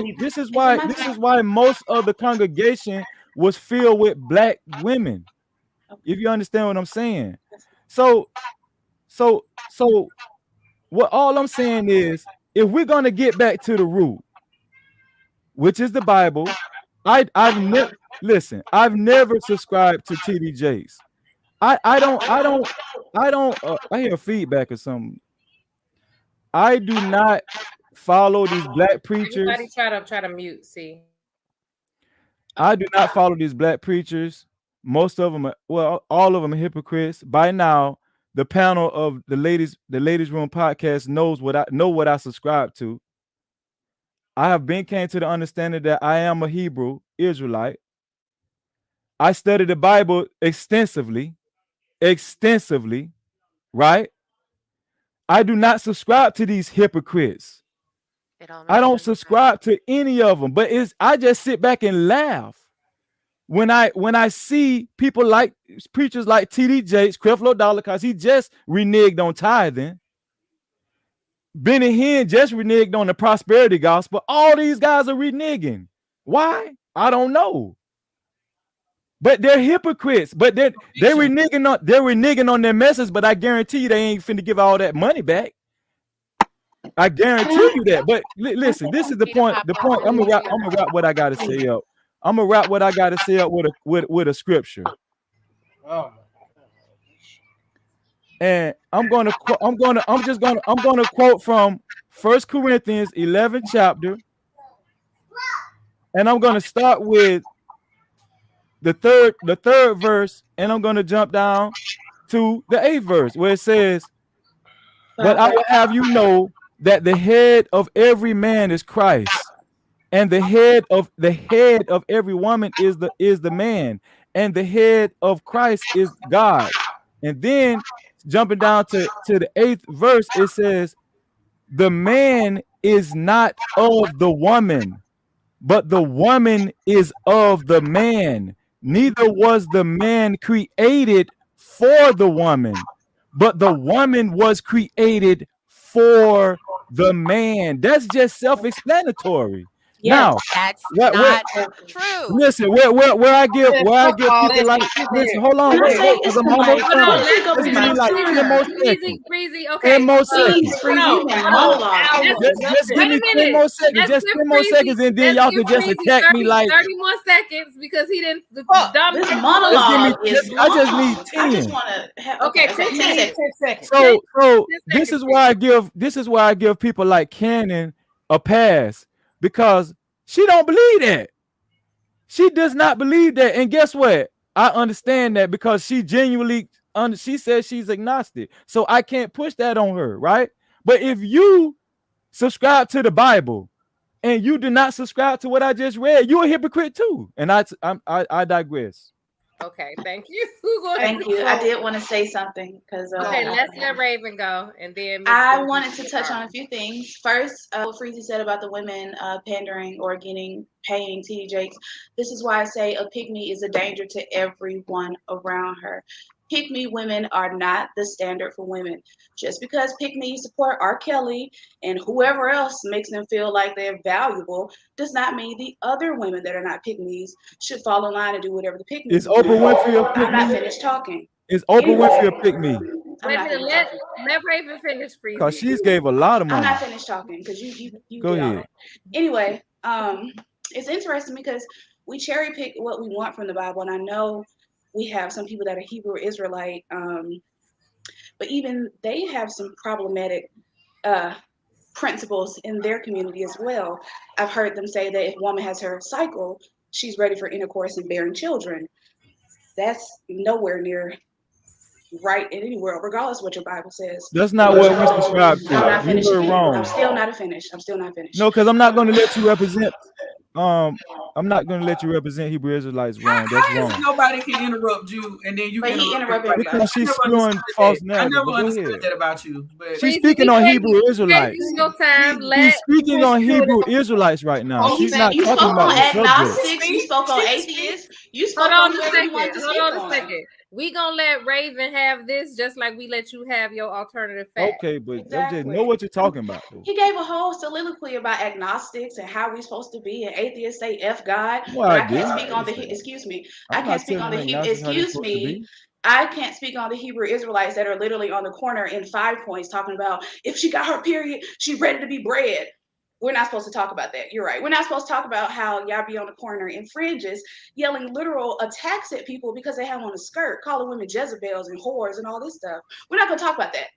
most of the congregation was filled with black women. If you understand what I'm saying. So what all I'm saying is, if we're gonna get back to the root, which is the Bible, I've never subscribed to TD Jakes. I hear feedback or something. I do not follow these black preachers. Everybody try to mute. See, I do not follow these black preachers. Most of them all of them are hypocrites. By now, the panel of the ladies room podcast knows what I subscribe to. I have came to the understanding that I am a Hebrew Israelite. I study the Bible extensively, right? I do not subscribe to these hypocrites. I don't subscribe to any of them, but I just sit back and laugh when I see people like preachers like TD Jakes, Creflo Dollar, because he just reneged on tithing. Benny Hinn just reneged on the prosperity gospel. All these guys are reneging. Why? I don't know. But they're hypocrites. But they're reneging on their message. But I guarantee you they ain't finna give all that money back. I guarantee you that. But listen, this is the point. The point. I'm gonna wrap what I gotta say up. I'm gonna wrap what I gotta say up with a scripture. And I'm gonna quote from 1 Corinthians 11 chapter, and I'm gonna start with the third verse, and I'm gonna jump down to the 8th verse where it says, "But I will have you know that the head of every man is Christ, and the head of every woman is the man, and the head of Christ is God." And then jumping down to the 8th verse, it says, "The man is not of the woman, but the woman is of the man. Neither was the man created for the woman, but the woman was created for the man. That's just self-explanatory. Now, That's what not true. listen, where I give people like, listen, hold on, wait, because I'm almost done. Just give me like 10 more seconds. Breezy, okay. 10 more seconds. Just give me 10 more seconds. Just 10 more seconds, and then y'all can just attack me like 30 more seconds because he didn't. This monologue is long. I just need 10. I just want to have. Okay, 10 seconds. So this is why I give people like Cannon a pass, because she don't believe that. She does not believe that. And guess what? I understand that, because she genuinely she says she's agnostic. So I can't push that on her, right? But if you subscribe to the Bible and you do not subscribe to what I just read, you're a hypocrite too. And I digress. Okay, thank you. Thank you. I did want to say something because okay, let's let Raven go, and then I wanted to touch on a few things. First, what Freezy said about the women pandering or paying TD Jakes. This is why I say a pygmy is a danger to everyone around her. Pygmy women are not the standard for women. Just because pygmies support R. Kelly and whoever else makes them feel like they're valuable does not mean the other women that are not pygmies should fall in line and do whatever the pygmies do. Is Oprah Winfrey a pygmy? I'm not finished talking. Is Oprah Winfrey a pygmy? Wait a minute, let Raven finish, Freezy. Because she's gave a lot of money. I'm not finished talking because you go ahead. Anyway, it's interesting because we cherry pick what we want from the Bible, and I know we have some people that are Hebrew Israelite, but even they have some problematic principles in their community as well. I've heard them say that if a woman has her cycle, she's ready for intercourse and bearing children. That's nowhere near right in any world, regardless of what your Bible says. That's not what we subscribe to. I'm not finished. Wrong. I'm still not finished. No, because I'm not going to let you represent. I'm not going to let you represent Hebrew Israelites wrong. That's wrong. Nobody can interrupt you, and then you can interrupt everybody. Because she's spewing false narrative. I never understood that about you. But she's speaking on Hebrew Israelites. She's speaking on Hebrew Israelites right now. She's not talking about the agnostics. You spoke on atheists. You spoke on whoever you wanted to speak on. Hold on a second. We gonna let Raven have this just like we let you have your alternative fact. Okay, but exactly. I just know what you're talking about. Though. He gave a whole soliloquy about agnostics and how we're supposed to be, and atheists say F God. Well, I can't speak on the excuse me. I can't speak on the I can't speak on the Hebrew Israelites that are literally on the corner in 5 points talking about if she got her period, she ready to be bred. We're not supposed to talk about that. You're right. We're not supposed to talk about how y'all be on the corner in fringes yelling literal attacks at people because they have on a skirt, calling women Jezebels and whores and all this stuff. We're not going to talk about that.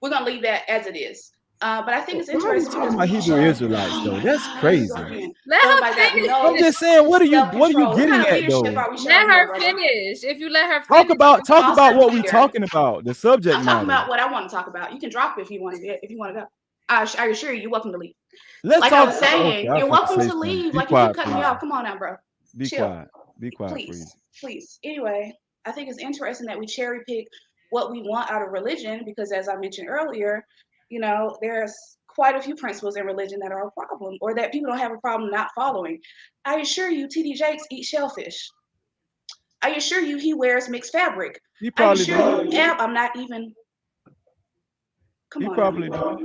We're going to leave that as it is. But I think it's interesting. Talking about Hebrew Israelites though, that's crazy. I'm just saying, what are you getting at though? Let her finish. If you let her finish, talk about what we're talking about. The subject matter. I'm talking about what I want to talk about. You can drop it if you want to go. I assure you, you're welcome to leave. Let's like talk. I was saying, you're welcome to leave. Like you keep cutting me off. Come on now, bro. Be quiet. Be quiet, please. Anyway, I think it's interesting that we cherry pick what we want out of religion because, as I mentioned earlier, you know, there's quite a few principles in religion that are a problem or that people don't have a problem not following. I assure you, TD Jakes eats shellfish. I assure you, he wears mixed fabric. He probably does. I'm not even. Come on. He probably does.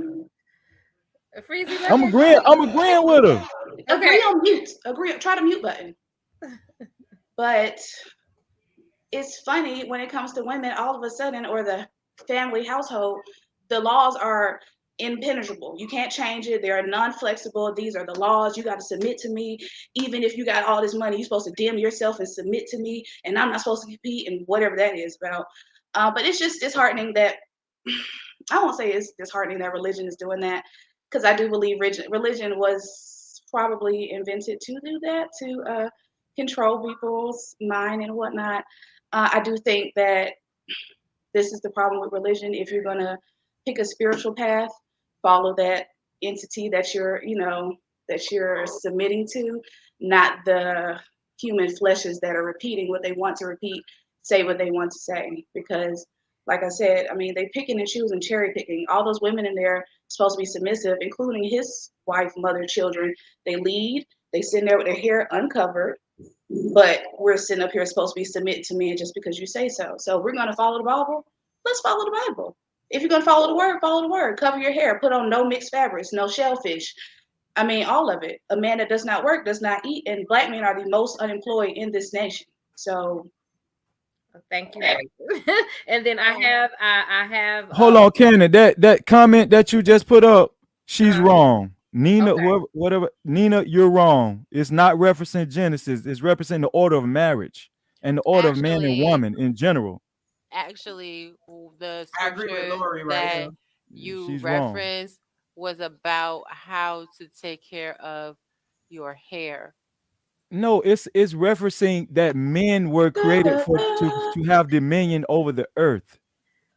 Freezy, I'm agreeing with her. Agree on mute. Try the mute button. But it's funny when it comes to women, all of a sudden, or the family household, the laws are impenetrable. You can't change it. They're non-flexible. These are the laws. You got to submit to me. Even if you got all this money, you're supposed to dim yourself and submit to me. And I'm not supposed to compete and whatever that is about. But it's just disheartening that, I won't say it's disheartening that religion is doing that. Because I do believe religion was probably invented to do that, to control people's mind and whatnot. I do think that this is the problem with religion. If you're going to pick a spiritual path, follow that entity that you're submitting to, not the human fleshes that are repeating what they want to repeat, say what they want to say. Because like I said, I mean, they picking and choosing, cherry picking. All those women in there supposed to be submissive, including his wife, mother, children. They lead. They sit there with their hair uncovered. But we're sitting up here supposed to be submitting to men just because you say so. So we're going to follow the Bible. let's follow the Bible. If you're going to follow the word, follow the word. Cover your hair. Put on no mixed fabrics, no shellfish. I mean, all of it. A man that does not work does not eat, and Black men are the most unemployed in this nation. So, thank you. And then I have. Hold on, Cannon. That comment that you just put up, she's wrong. Nina, whatever, Nina, you're wrong. It's not referencing Genesis. It's referencing the order of marriage and the order of man and woman in general. Actually, the scripture that you referenced was about how to take care of your hair. No, it's referencing that men were created to have dominion over the earth.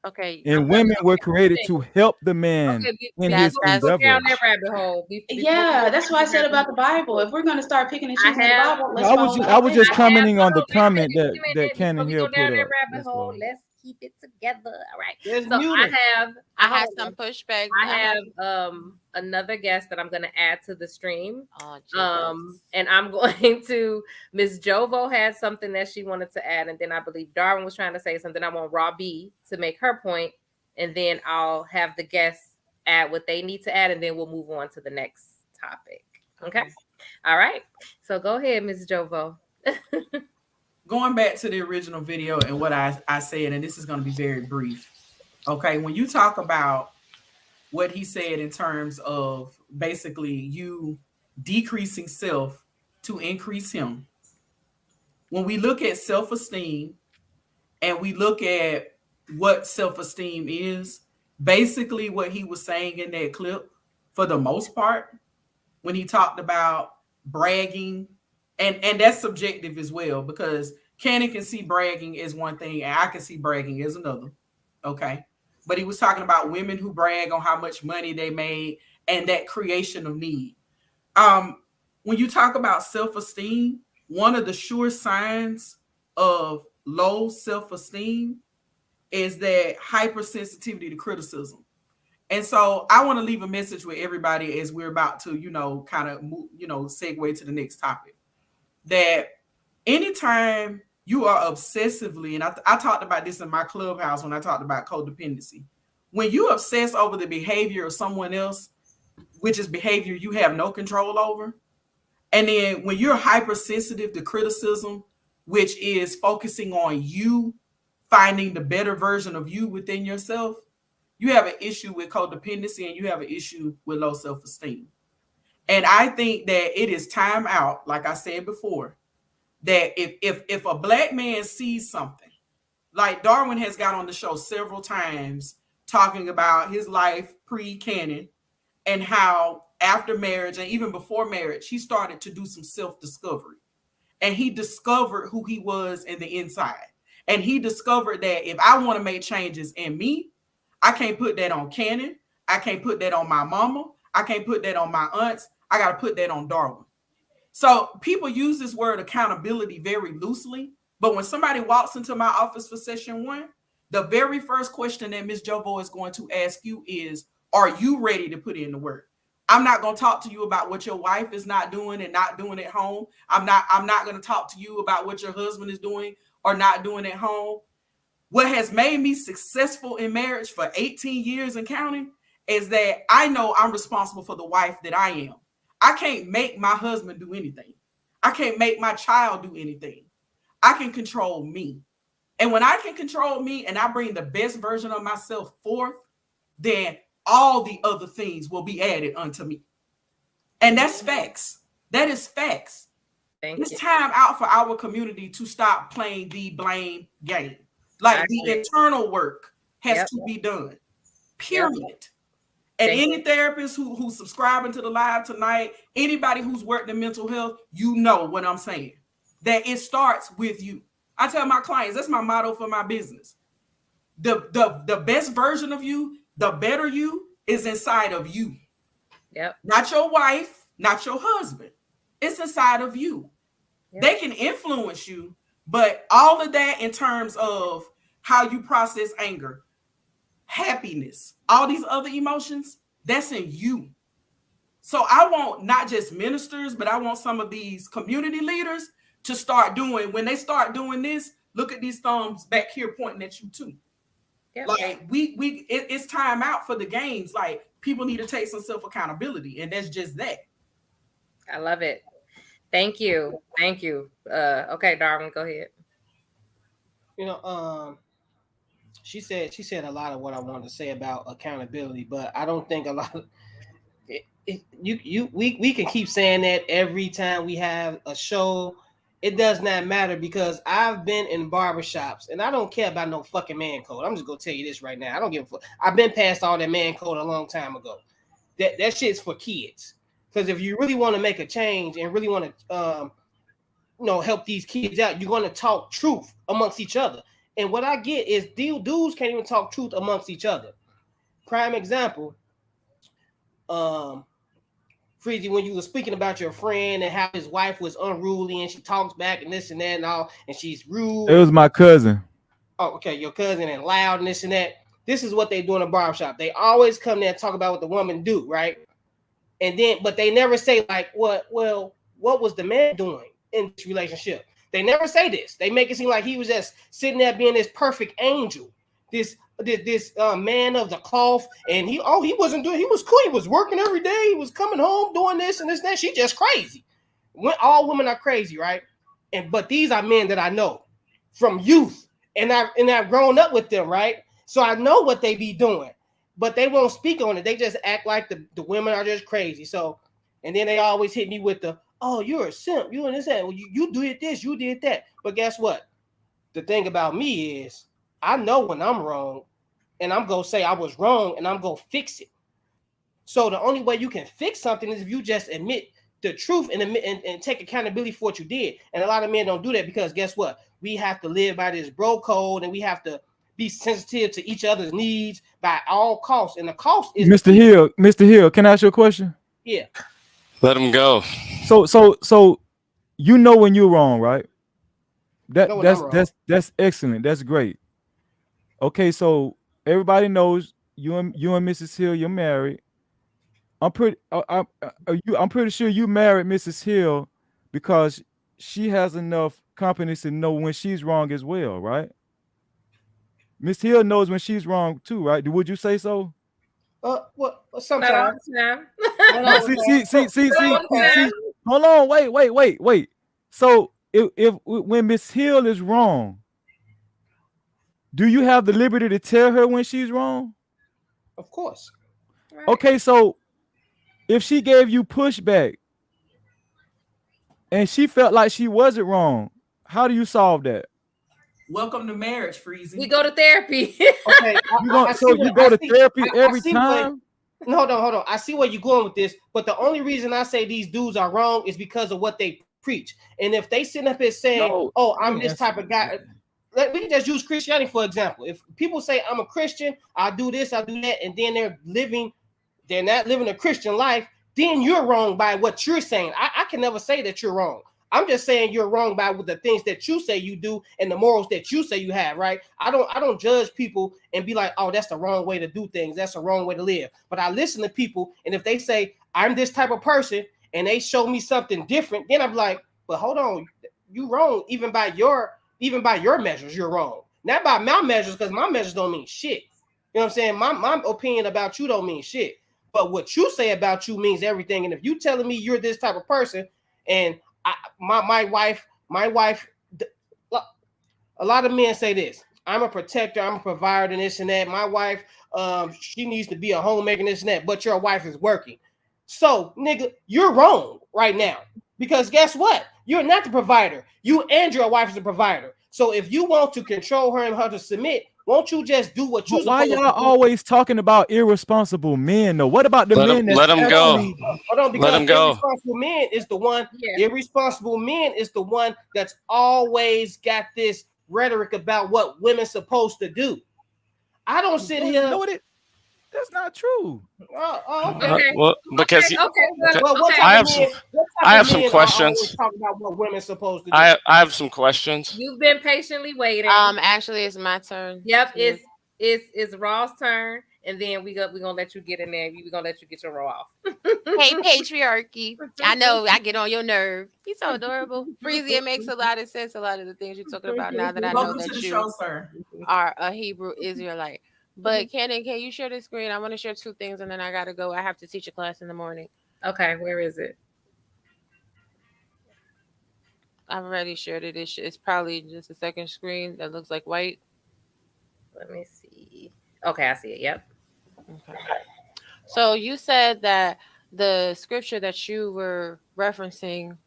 Okay. And women were created to help the man in his endeavor. Down that rabbit hole. Yeah, that's what I said about the Bible. If we're going to start picking and choosing the Bible, let's I was just commenting on the comment that Cannon Hill put up. Let's keep it together. All right. There's so muted. I have some pushback. I have another guest that I'm going to add to the stream. And I'm going to Miss Jovo had something that she wanted to add, and then I believe Darwin was trying to say something. I want Robbie to make her point, and then I'll have the guests add what they need to add, and then we'll move on to the next topic. Okay. All right. So go ahead, Miss Jovo. Going back to the original video and what I said, and this is going to be very brief. Okay, when you talk about what he said in terms of basically you decreasing self to increase him, when we look at self-esteem and we look at what self-esteem is, basically what he was saying in that clip, for the most part, when he talked about bragging, and that's subjective as well, because Cannon can see bragging as one thing and I can see bragging as another. Okay. But he was talking about women who brag on how much money they made and that creation of need. When you talk about self-esteem, one of the sure signs of low self-esteem is that hypersensitivity to criticism. And so I want to leave a message with everybody as we're about to, kind of move, segue to the next topic, that anytime you are obsessively, and I talked about this in my clubhouse when I talked about codependency, when you obsess over the behavior of someone else, which is behavior you have no control over, and then when you're hypersensitive to criticism, which is focusing on you finding the better version of you within yourself, you have an issue with codependency and you have an issue with low self-esteem. And I think that it is time out, like I said before, that if a Black man sees something, like Darwin has got on the show several times talking about his life pre-Cannon and how after marriage and even before marriage, he started to do some self-discovery. And he discovered who he was in the inside. And he discovered that if I want to make changes in me, I can't put that on Cannon. I can't put that on my mama. I can't put that on my aunts. I got to put that on Darwin. So people use this word accountability very loosely. But when somebody walks into my office for session 1, the very first question that Ms. Jovo is going to ask you is, are you ready to put in the work? I'm not going to talk to you about what your wife is not doing and not doing at home. I'm not going to talk to you about what your husband is doing or not doing at home. What has made me successful in marriage for 18 years and counting is that I know I'm responsible for the wife that I am. I can't make my husband do anything. I can't make my child do anything. I can control me. And when I can control me and I bring the best version of myself forth, then all the other things will be added unto me. And that's facts. That is facts. It's time out for our community to stop playing the blame game. Like the internal work has to be done. Period. And any therapist who's subscribing to the live tonight, anybody who's worked in mental health, you know what I'm saying. That it starts with you. I tell my clients, that's my motto for my business. The best version of you, the better you is inside of you. Yep. Not your wife, not your husband. It's inside of you. Yep. They can influence you, but all of that in terms of how you process anger, happiness, all these other emotions, that's in you. So I want not just ministers, but I want some of these community leaders to start doing, when they start doing this, look at these thumbs back here pointing at you too. Yep. Like it's time out for the games. Like people need to take some self accountability, and that's just that. I love it. Thank you. Okay, Darwin, go ahead. She said a lot of what I wanted to say about accountability, but I don't think a lot of we can keep saying that every time we have a show. It does not matter, because I've been in barbershops and I don't care about no fucking man code. I'm just gonna tell you this right now. I don't give a fuck. I've been past all that man code a long time ago. That shit's for kids. Because if you really want to make a change and really want to help these kids out, you're gonna talk truth amongst each other. And what I get is dudes can't even talk truth amongst each other. Prime example, Freezy, when you were speaking about your friend and how his wife was unruly and she talks back and this and that and all, and she's rude. It was my cousin. Oh, okay, your cousin, and loud and this and that. This is what they do in a barbershop. They always come there and talk about what the woman do, right? And then, but they never say like, what was the man doing in this relationship? They never say this. They make it seem like he was just sitting there being this perfect angel, this man of the cloth, and he wasn't doing. He was cool. He was working every day. He was coming home doing this and this and that. She just crazy. All women are crazy, right? But these are men that I know from youth, and I've grown up with them, right? So I know what they be doing, but they won't speak on it. They just act like the women are just crazy. So, and then they always hit me with the, oh, you're a simp, you and this that. Well, you did this, you did that. But guess what? The thing about me is, I know when I'm wrong, and I'm going to say I was wrong, and I'm going to fix it. So the only way you can fix something is if you just admit the truth and take accountability for what you did. And a lot of men don't do that, because guess what? We have to live by this bro code, and we have to be sensitive to each other's needs by all costs. And the cost is Mr. Hill, can I ask you a question? Yeah. Let him go. So you know when you're wrong, right? That's excellent. That's great. Okay, so everybody knows you and Mrs. Hill, you're married. I'm pretty sure you married Mrs. Hill because she has enough competence to know when she's wrong as well, right? Miss Hill knows when she's wrong too, right? Would you say so? Sometimes. See. Hold on, wait. So if when Miss Hill is wrong, do you have the liberty to tell her when she's wrong? Of course. Right. Okay, so if she gave you pushback and she felt like she wasn't wrong, how do you solve that? Welcome to marriage, Freezy. We go to therapy. Okay, you go to therapy every time? Hold on. I see where you're going with this, but the only reason I say these dudes are wrong is because of what they preach. And if they sit up here saying, I'm this type of guy, we can just use Christianity for example. If people say I'm a Christian, I do this, I do that, and then they're not living a Christian life, then you're wrong by what you're saying. I can never say that you're wrong. I'm just saying you're wrong by the things that you say you do and the morals that you say you have, right? I don't judge people and be like, oh, that's the wrong way to do things. That's the wrong way to live. But I listen to people, and if they say I'm this type of person and they show me something different, then I'm like, but hold on, you wrong. Even by your measures, you're wrong. Not by my measures, because my measures don't mean shit. You know what I'm saying? My opinion about you don't mean shit. But what you say about you means everything. And if you telling me you're this type of person, and my wife, a lot of men say this: I'm a protector, I'm a provider, and this and that. My wife, she needs to be a homemaker, and this and that. But your wife is working, so nigga, you're wrong right now, because guess what? You're not the provider. You and your wife is the provider. So if you want to control her and her to submit, won't you just do what you? Why y'all always talking about irresponsible men? though? What about the men? Let him go. Hold on, because let him go. Irresponsible men is the one. Yeah. Irresponsible men is the one that's always got this rhetoric about what women's supposed to do. I don't sit here. That's not true. Okay. Well, because I have some questions. Talk about what women's supposed to do. I have some questions. You've been patiently waiting. Actually, it's my turn. Yep, it's Raw's turn, and then we're gonna let you get in there. We're gonna let you get your roll off. Hey, patriarchy. I know I get on your nerve. He's so adorable. Freezy, it makes a lot of sense. A lot of the things you're talking about now that I know Welcome to that the you show, sir. are a Hebrew Israelite. But Cannon, can you share the screen? I want to share 2 things and then I gotta go. I have to teach a class in the morning. Okay, where is it? I've already shared it. It's probably just a second screen that looks like white. Let me see. Okay, I see it. Yep. Okay. So you said that the scripture that you were referencing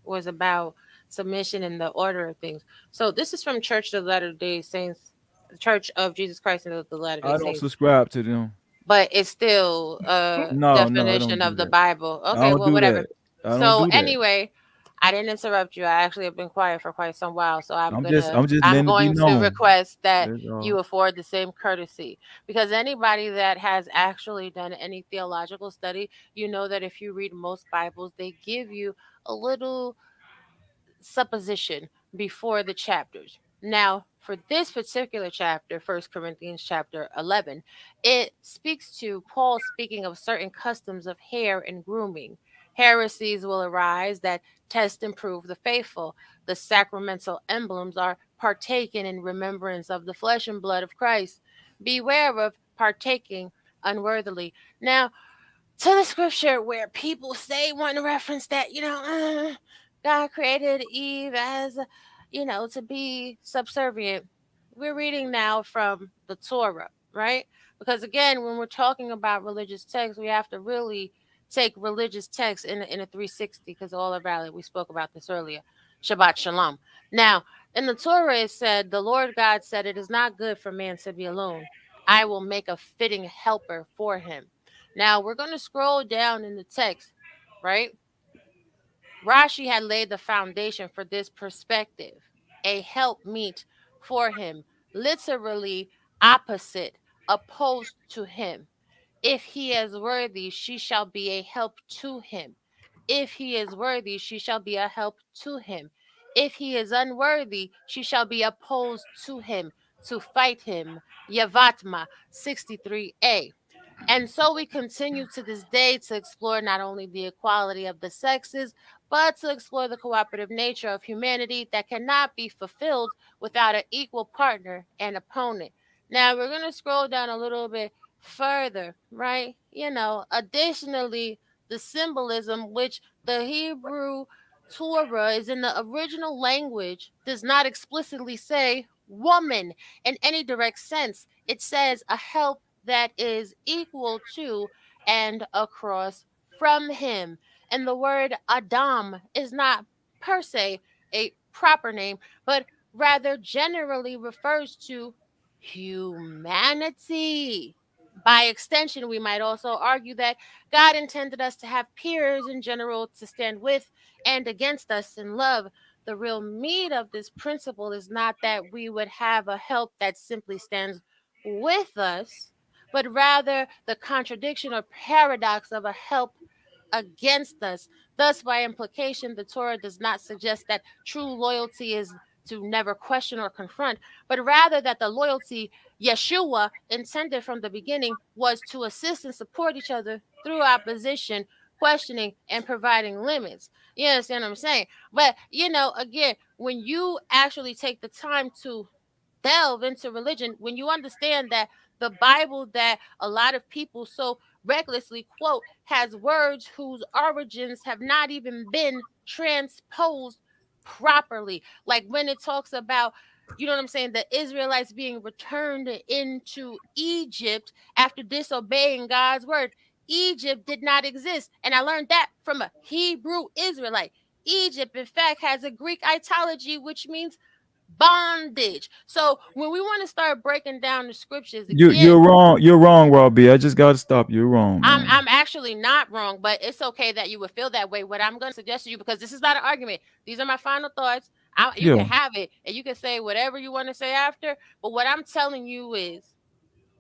was about submission and the order of things. So this is from Church of the Latter-day Saints, Church of Jesus Christ and the Latter-day I don't Saints. subscribe to them. But it's still a No, I definition don't of do the that. Bible. I Okay, don't well, do whatever. that. I don't So do that. anyway, I didn't interrupt you. I actually have been quiet for quite some while. So I'm just letting going it be to known. request that That's all. you afford the same courtesy. Because anybody that has actually done any theological study, you know that if you read most Bibles, they give you a little supposition before the chapters. Now, for this particular chapter, 1 Corinthians chapter 11, it speaks to Paul speaking of certain customs of hair and grooming. Heresies will arise that test and prove the faithful. The sacramental emblems are partaken in remembrance of the flesh and blood of Christ. Beware of partaking unworthily. Now, to the scripture where people say one reference that, God created Eve as, to be subservient. We're reading now from the Torah, right? Because again, when we're talking about religious texts, we have to really take religious texts in a 360 because all are valid. We spoke about this earlier. Shabbat Shalom. Now, in the Torah, it said, the Lord God said, it is not good for man to be alone. I will make a fitting helper for him. Now, we're going to scroll down in the text, right? Rashi had laid the foundation for this perspective, a helpmeet for him, literally opposite, opposed to him. If he is worthy, she shall be a help to him. If he is worthy, she shall be a help to him. If he is unworthy, she shall be opposed to him, to fight him. Yavatma 63a. And so we continue to this day to explore not only the equality of the sexes, but to explore the cooperative nature of humanity that cannot be fulfilled without an equal partner and opponent. Now we're going to scroll down a little bit further, right? Additionally, the symbolism which the Hebrew Torah is in the original language does not explicitly say woman in any direct sense. It says a help that is equal to and across from him. And the word Adam is not per se a proper name, but rather generally refers to humanity. By extension, we might also argue that God intended us to have peers in general to stand with and against us in love. The real meat of this principle is not that we would have a help that simply stands with us, but rather the contradiction or paradox of a help against us. Thus, by implication, the Torah does not suggest that true loyalty is to never question or confront, but rather that the loyalty Yeshua intended from the beginning was to assist and support each other through opposition, questioning, and providing limits. You understand what I'm saying? But, again, when you actually take the time to delve into religion, when you understand that the Bible that a lot of people so recklessly quote has words whose origins have not even been transposed properly. Like when it talks about, the Israelites being returned into Egypt after disobeying God's word. Egypt did not exist. And I learned that from a Hebrew Israelite. Egypt, in fact, has a Greek etymology, which means bondage. So when we want to start breaking down the scriptures again, you're wrong. You're wrong, Robbie. I just got to stop. You're wrong. Man. I'm actually not wrong, but it's okay that you would feel that way. What I'm going to suggest to you, because this is not an argument, these are my final thoughts. You can have it, and you can say whatever you want to say after. But what I'm telling you is,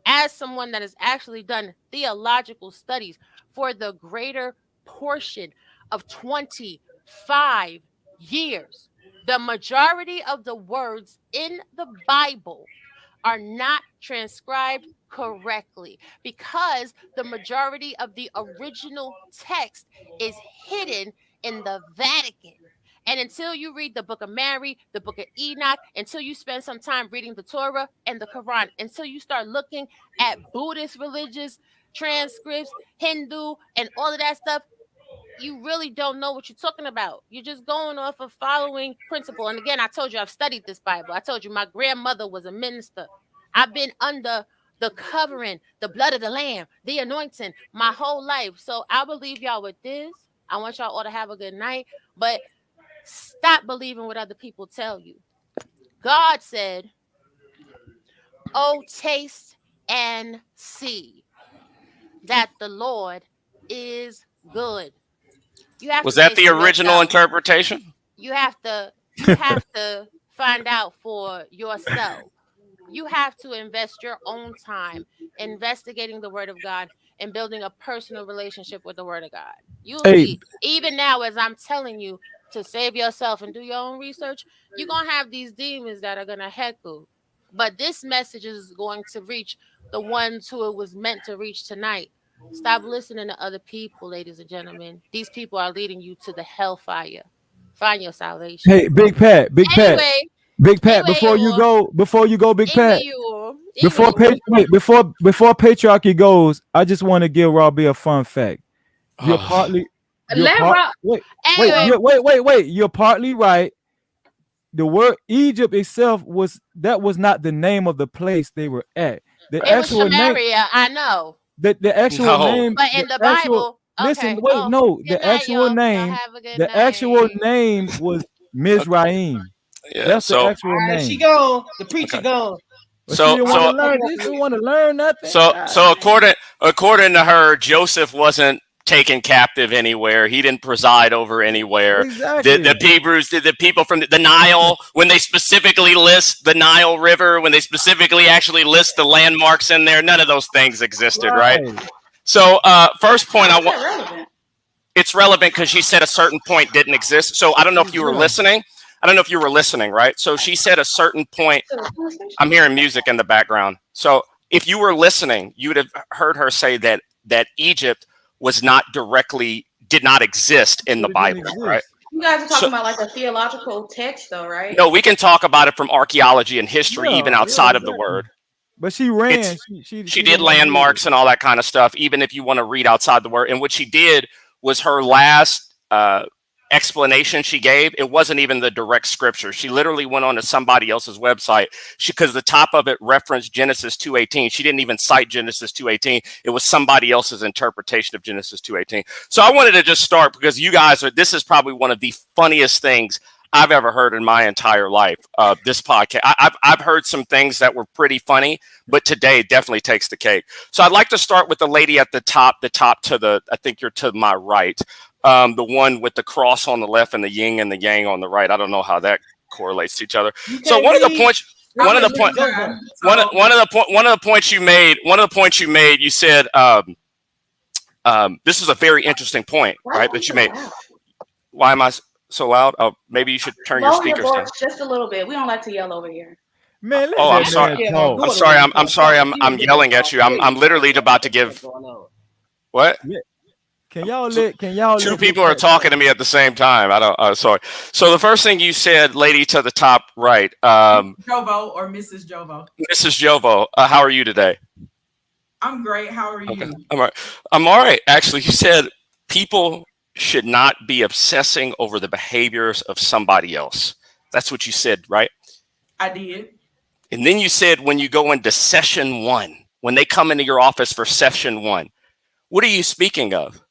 as someone that has actually done theological studies for the greater portion of 25 years, the majority of the words in the Bible are not transcribed correctly because the majority of the original text is hidden in the Vatican. And until you read the book of Mary, the book of Enoch, until you spend some time reading the Torah and the Quran, until you start looking at Buddhist religious transcripts, Hindu, and all of that stuff, you really don't know what you're talking about. You're just going off of following principle. And again, I told you I've studied this Bible. I told you my grandmother was a minister. I've been under the covering, the blood of the Lamb, the anointing my whole life. So I believe y'all with this. I want y'all all to have a good night. But stop believing what other people tell you. God said, "Oh, taste and see that the Lord is good." You have Was to that the original yourself. interpretation? You have to find out for yourself. You have to invest your own time investigating the Word of God and building a personal relationship with the Word of God. You'll see, even now, as I'm telling you to save yourself and do your own research, you're going to have these demons that are going to heckle. But this message is going to reach the ones who it was meant to reach tonight. Stop listening to other people, ladies and gentlemen. These people are leading you to the hellfire. Find your salvation. Hey, Big Pat, Big Pat, before you go, Big Pat, before patriarchy goes, I just want to give Robbie a fun fact. You're partly, wait, you're partly right. The word Egypt itself was not the name of the place they were at. The actual was Samaria, I know. The actual name, but in the Bible. Listen, wait, no. The actual name, name was Mizraim. Yeah, that's the actual name. She gone. The preacher gone. So she didn't want to learn nothing. So according to her, Joseph wasn't taken captive anywhere. He didn't preside over anywhere. Exactly. The Hebrews, the people from the Nile, when they specifically list the Nile River, when they specifically actually list the landmarks in there, none of those things existed, right? So first point I want, it's relevant because she said a certain point didn't exist. So I don't know if you were listening. Right? So she said a certain point. I'm hearing music in the background. So if you were listening, you would have heard her say that Egypt did not exist in the Bible, right? You guys are talking about like a theological text, though, right? No, we can talk about it from archaeology and history, even outside of the word. But she ran. She did landmarks and all that kind of stuff, even if you want to read outside the word. And what she did was her last explanation she gave, it wasn't even the direct scripture. She literally went on to somebody else's website because the top of it referenced Genesis 2:18. She didn't even cite Genesis 2:18. It was somebody else's interpretation of Genesis 2:18. So I wanted to just start because you guys this is probably one of the funniest things I've ever heard in my entire life. This podcast, I've heard some things that were pretty funny, but today definitely takes the cake. So I'd like to start with the lady at the top to I think you're to my right. The one with the cross on the left and the yin and the yang on the right. I don't know how that correlates to each other. So one of the points you made, you said, this is a very interesting point, right? That you made. Why am I so loud? Oh, maybe you should turn your speakers down. Just a little bit. We don't like to yell over here. Man, I'm sorry. I'm sorry. I'm yelling at you. I'm literally about to give. What? Can y'all? Two people are talking to me at the same time. I don't. Sorry. So the first thing you said, lady to the top right, Jovo or Mrs. Jovo. Mrs. Jovo, how are you today? I'm great. How are you? Okay. I'm all right. Actually, you said people should not be obsessing over the behaviors of somebody else. That's what you said, right? I did. And then you said when you go into session 1, when they come into your office for session 1, what are you speaking of?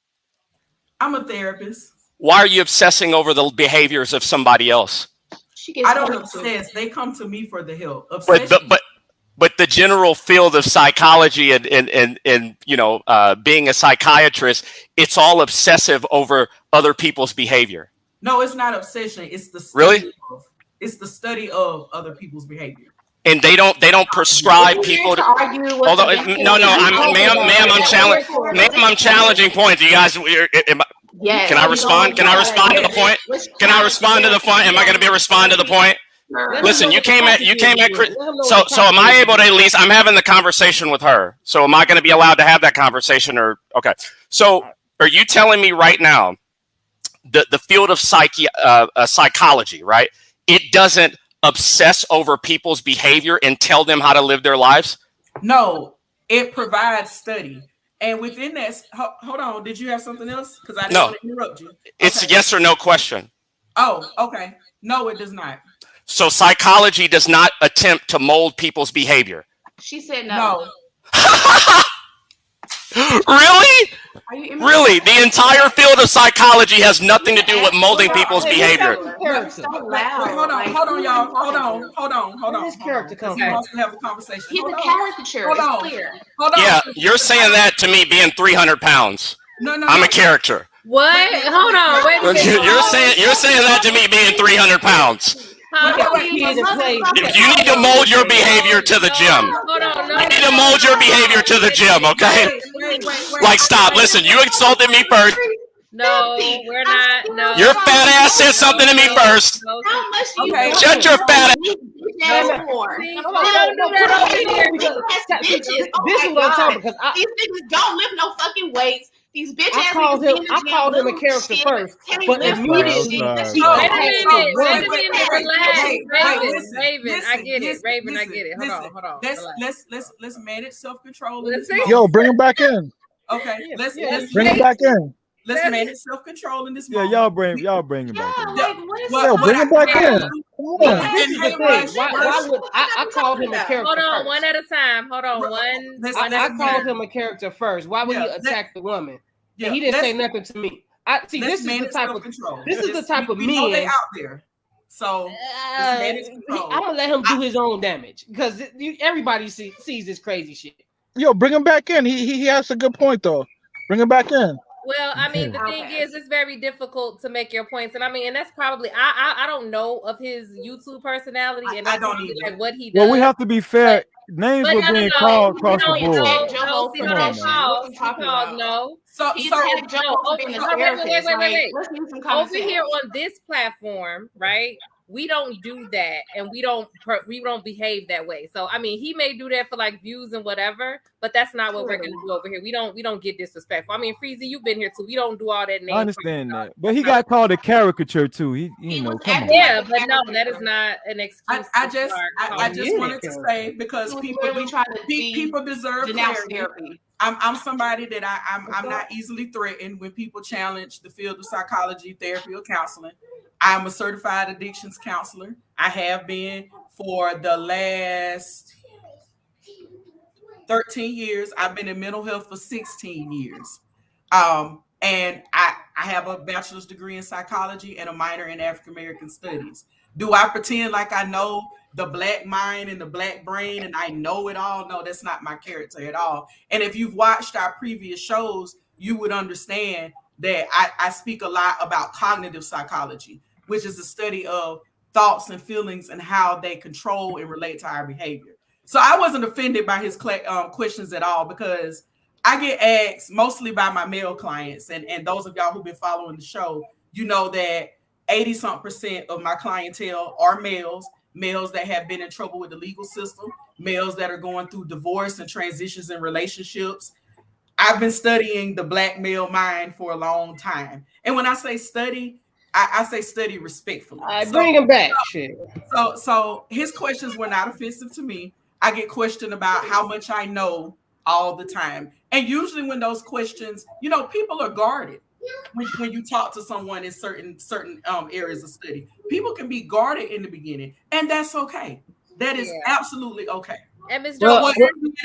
I'm a therapist. Why are you obsessing over the behaviors of somebody else? I don't obsess. They come to me for the help. But the general field of psychology and being a psychiatrist, it's all obsessive over other people's behavior. No, it's not obsession. It's the study it's the study of other people's behavior. And they don't prescribe people to argue. Hold on, I'm challenging points. You guys, can I respond? Can I respond to the point? Can I respond to the point? Am I going to be respond to the point? Listen, you came at so am I able to at least, I'm having the conversation with her. So am I going to be allowed to have that conversation or okay. So are you telling me right now the field of psychology, right? It doesn't obsess over people's behavior and tell them how to live their lives? No, it provides study. And within that, hold on, did you have something else? Because I didn't want to interrupt you. It's a yes or no question. Oh, okay. No, it does not. So psychology does not attempt to mold people's behavior. She said no. Really? Really? The entire field of psychology has nothing to do with molding people's behavior. Hold on, y'all. Hold on. This character comes. He wants to have a conversation. He's a caricature. It's clear. Hold on. Yeah, you're saying that to me being 300 pounds. No. I'm a character. What? Hold on. Wait a minute. You're saying that to me being 300 pounds. You need to mold your behavior to the gym. You need to mold your behavior to the gym, okay? Like, stop. Listen, you insulted me first. No, we're not. No. Your fat ass said something to me first. Okay. Shut your fat ass. This is what I'm talking because these niggas don't lift no fucking weights. These bitches. I called him a character first, but immediately Wait a minute, relax. Raven, I get it. Raven, I get it. Hold on. Let's manage self-control. Yo, bring him back in. Okay, let's bring him back in. Let's manage self-control in this moment. Y'all bring him back in. Yo, bring him back in. Come on. Why would I called him a character? Hold on, first. one at a time. Hold on, I called him a character first. Why would he attack the woman? Yeah, he didn't say nothing to me. This is the type of men they out there. So I'm gonna let him do his own damage because everybody sees this crazy shit. Yo, bring him back in. He has a good point though. Bring him back in. Well, I mean, the thing is, it's very difficult to make your points, and I mean, and that's probably I don't know of his YouTube personality, and I don't even like what he does. Well, we have to be fair. Names were being called across the board. No. So wait. Over here on this platform, right? We don't do that, and we don't behave that way. So I mean, he may do that for like views and whatever, but that's not what we're gonna do over here. We don't get disrespectful. I mean, Freezy, you've been here too. We don't do all that. I understand that, but he got called a caricature too. Come on. Yeah, but no, that is not an excuse. I just wanted to say because people deserve clarity. I'm somebody that I'm not easily threatened when people challenge the field of psychology, therapy, or counseling. I'm a certified addictions counselor. I have been for the last 13 years. I've been in mental health for 16 years. And I have a bachelor's degree in psychology and a minor in African American studies. Do I pretend like I know the black mind and the black brain and I know it all? No, that's not my character at all. And if you've watched our previous shows, you would understand that I speak a lot about cognitive psychology, which is the study of thoughts and feelings and how they control and relate to our behavior. So I wasn't offended by his questions at all because I get asked mostly by my male clients. And those of y'all who've been following the show, you know that 80% of my clientele are males that have been in trouble with the legal system, males that are going through divorce and transitions in relationships. I've been studying the black male mind for a long time. And when I say study, I say study respectfully. Bring him back. So his questions were not offensive to me. I get questioned about how much I know all the time. And usually when those questions, people are guarded. When you talk to someone in certain areas of study, people can be guarded in the beginning, and that's okay. That is absolutely okay. And Ms. Jones,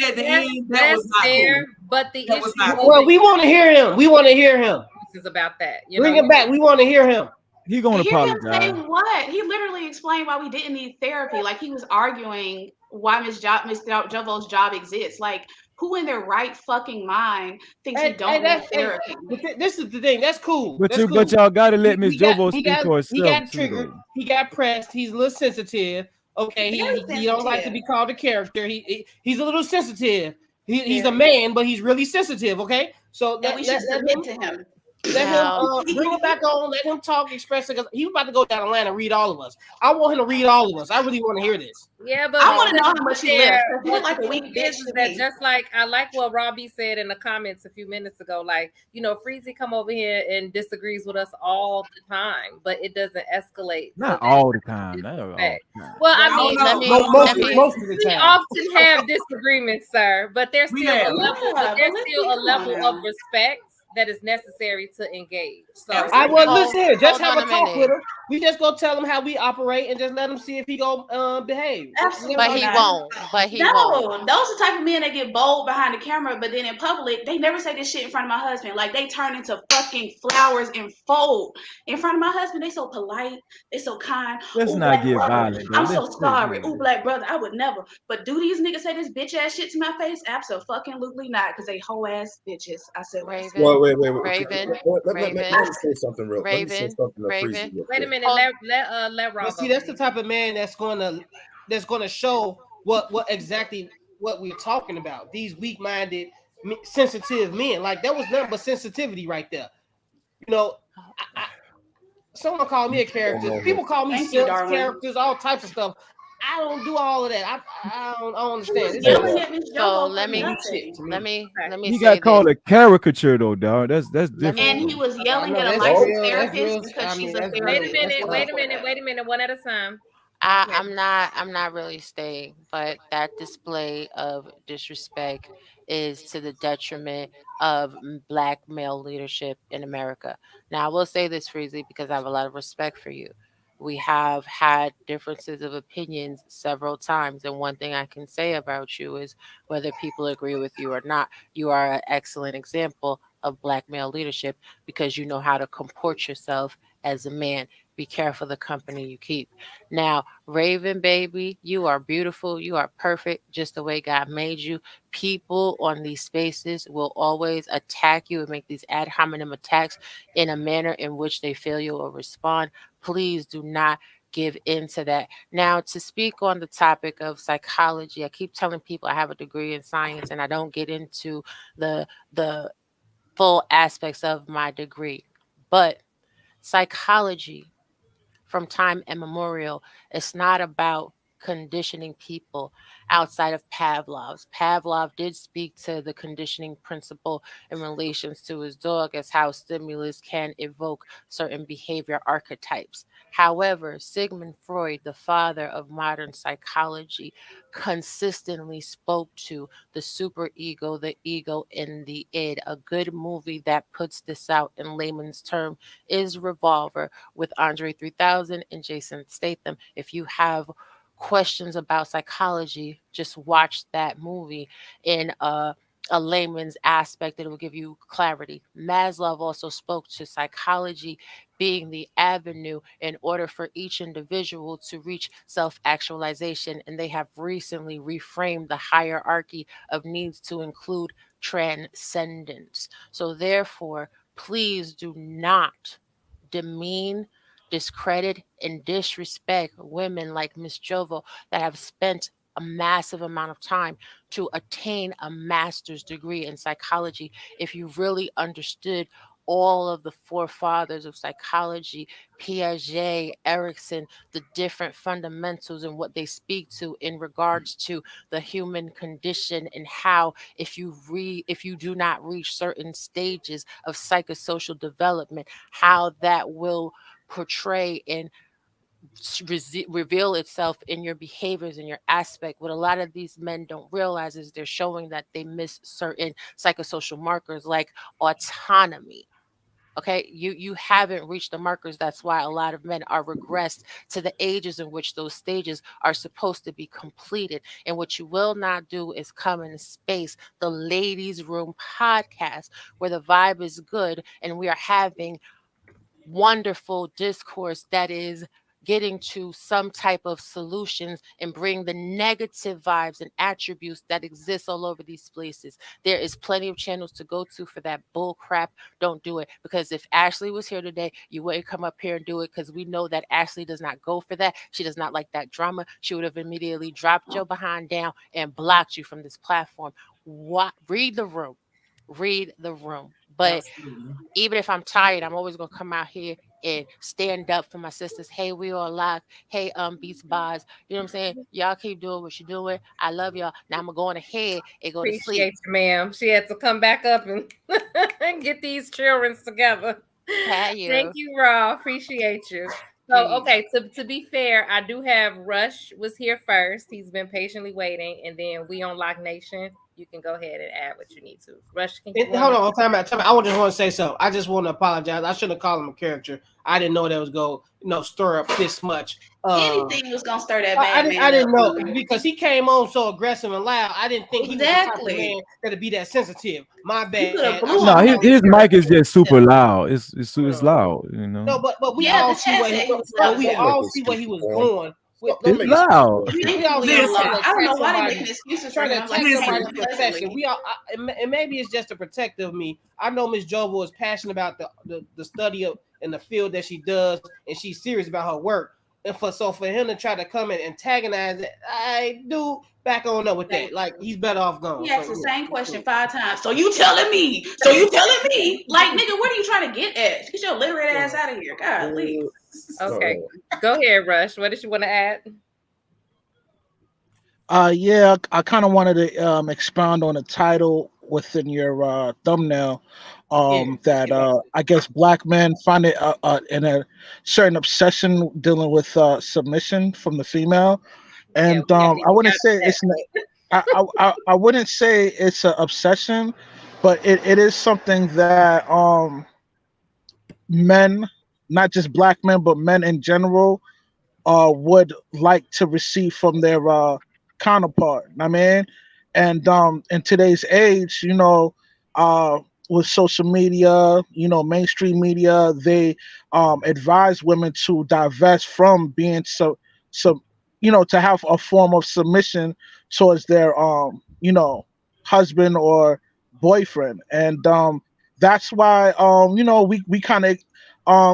at the end, that was not fair. Cool. But the issue, well, we want to hear him. This is about that. Bring him back. We want to hear him. He gonna apologize. Say what? He literally explained why we didn't need therapy. Like he was arguing why Ms. Jovo's job exists. Like, who in their right fucking mind thinks we don't need therapy? This is the thing. That's cool. But y'all gotta let Ms. Jovo speak for herself. He got triggered. He got pressed. He's a little sensitive. Okay, he don't like to be called a character. He's a little sensitive. He's a man, but he's really sensitive. Okay, so we should submit to him. Let him bring it back on. Let him talk, express it. Because he's about to go down the line and read all of us. I want him to read all of us. I really want to hear this. Yeah, but I want to know how much he left. He looked like a weak bitch to me. Just like I like what Robbie said in the comments a few minutes ago. Like, Freezy come over here and disagrees with us all the time, but it doesn't escalate. Not all the time. No. Well, I mean, most of the time. We often have disagreements, sir, but there's still a level. But there's still a level of respect that is necessary to engage. So I will listen. Just have a talk with him. We just go tell him how we operate and just let him see if he go behave. Absolutely, but he won't. But he won't. Those are the type of men that get bold behind the camera, but then in public they never say this shit in front of my husband. Like they turn into fucking flowers and fold in front of my husband. They so polite. They so kind. Let's not get violent. I'm so sorry. Ooh, black brother, I would never. But do these niggas say this bitch ass shit to my face? Absolutely not, because they hoe ass bitches. I said Raven. Wait. Raven. Let me say something real. Raven. Let me say something Raven. Wait a minute. Let Rob. See, that's the type of man that's gonna show what exactly what we're talking about. These weak-minded, sensitive men. Like that was nothing but sensitivity right there. Someone called me a character. People call me characters, all types of stuff. I don't do all of that. I don't understand. So let me. He got called a caricature though, dog. That's different. And he was yelling at a licensed therapist because she's a therapist. Wait a minute. One at a time. I'm not really staying, but that display of disrespect is to the detriment of Black male leadership in America. Now, I will say this, Freezy, because I have a lot of respect for you. We have had differences of opinions several times, and one thing I can say about you is whether people agree with you or not, you are an excellent example of Black male leadership because you know how to comport yourself as a man. Be careful the company you keep. Now, Raven, baby, you are beautiful. You are perfect just the way God made you. People on these spaces will always attack you and make these ad hominem attacks in a manner in which they feel you will respond. Please do not give in to that. Now, to speak on the topic of psychology, I keep telling people I have a degree in science and I don't get into the full aspects of my degree. But psychology, from time immemorial, it's not about conditioning people outside of Pavlov's. Pavlov did speak to the conditioning principle in relations to his dog as how stimulus can evoke certain behavior archetypes. However, Sigmund Freud, the father of modern psychology, consistently spoke to the superego, the ego, and the id. A good movie that puts this out in layman's term is Revolver with Andre 3000 and Jason Statham. If you have questions about psychology, just watch that movie in a layman's aspect that will give you clarity. Maslow also spoke to psychology being the avenue in order for each individual to reach self-actualization, and they have recently reframed the hierarchy of needs to include transcendence. So therefore, please do not demean, discredit, and disrespect women like Miss Jovo that have spent a massive amount of time to attain a master's degree in psychology. If you really understood all of the forefathers of psychology, Piaget, Erickson, the different fundamentals and what they speak to in regards to the human condition, and how if you do not reach certain stages of psychosocial development, how that will portray and reveal itself in your behaviors and your aspect. What a lot of these men don't realize is they're showing that they miss certain psychosocial markers like autonomy. Okay, you haven't reached the markers. That's why a lot of men are regressed to the ages in which those stages are supposed to be completed. And what you will not do is come in space, the Ladies Room podcast, where the vibe is good and we are having wonderful discourse that is getting to some type of solutions and bring the negative vibes and attributes that exist all over these places. There is plenty of channels to go to for that bull crap. Don't do it, because if Ashley was here today, you wouldn't come up here and do it, because we know that Ashley does not go for that. She does not like that drama. She would have immediately dropped your behind down and blocked you from this platform. Read the room. Read the room. But even if I'm tired, I'm always gonna come out here and stand up for my sisters. Hey, we all live. Hey, Beats Bars. You know what I'm saying? Y'all keep doing what you're doing. I love y'all. Now I'm going ahead and go to sleep. Appreciate you, ma'am. She had to come back up and get these children together. Thank you, Raw. Appreciate you. So, okay, to be fair, I do have Rush was here first. He's been patiently waiting, and then We on Lock Nation. You can go ahead and add what you need to. Rush, can you hold on, time out. I just want to say something. I just want to apologize. I shouldn't have called him a character. I didn't know that was going to stir up this much. Anything was going to stir that man. I didn't know because he came on so aggressive and loud. I didn't think he was the type of man that'd be that sensitive. My bad. No, his mic is just super loud. It's loud, you know. No, but we all see what he was going. It's loud. I don't know why they're making excuses for him. We all, and maybe it's just to protect of me. I know Miss Jova is passionate about the study of and the field that she does, and she's serious about her work. And for him to try to come and antagonize it, I do back on up with that. Like he's better off going. He asked the same question 5 times. So you telling me? Like nigga, what are you trying to get at? Get your literate ass out of here, God, please. Okay, go ahead, Rush. What did you want to add? Yeah, I kind of wanted to expound on the title within your thumbnail. That I guess black men find it in a certain obsession dealing with submission from the female, and I wouldn't say it's I wouldn't say it's an obsession, but it is something that men, not just black men, but men in general, would like to receive from their counterpart. I mean, and in today's age, you know, with social media, you know, mainstream media, they advise women to divest from being you know, to have a form of submission towards their you know, husband or boyfriend, and that's why you know, we kind of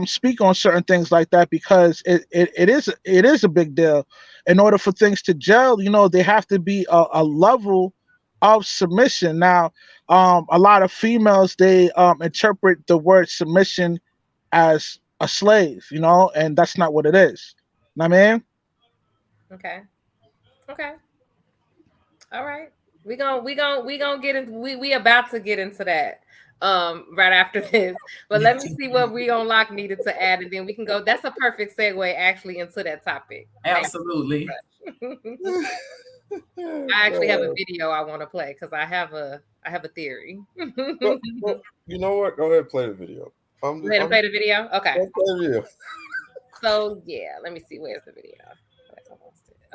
speak on certain things like that, because it is a big deal. In order for things to gel, you know, they have to be a level of submission. Now, a lot of females, they interpret the word submission as a slave, you know, and that's not what it is. Know what I mean? Okay. All right. We gonna get into we about to get into that right after this. But let me see what We on Lock needed to add, and then we can go. That's a perfect segue actually into that topic. Absolutely. I actually have a video I want to play because I have a theory. well, you know what? Go ahead, play the video. Play the video? Okay. Play the video. So yeah, let me see. Where's the video?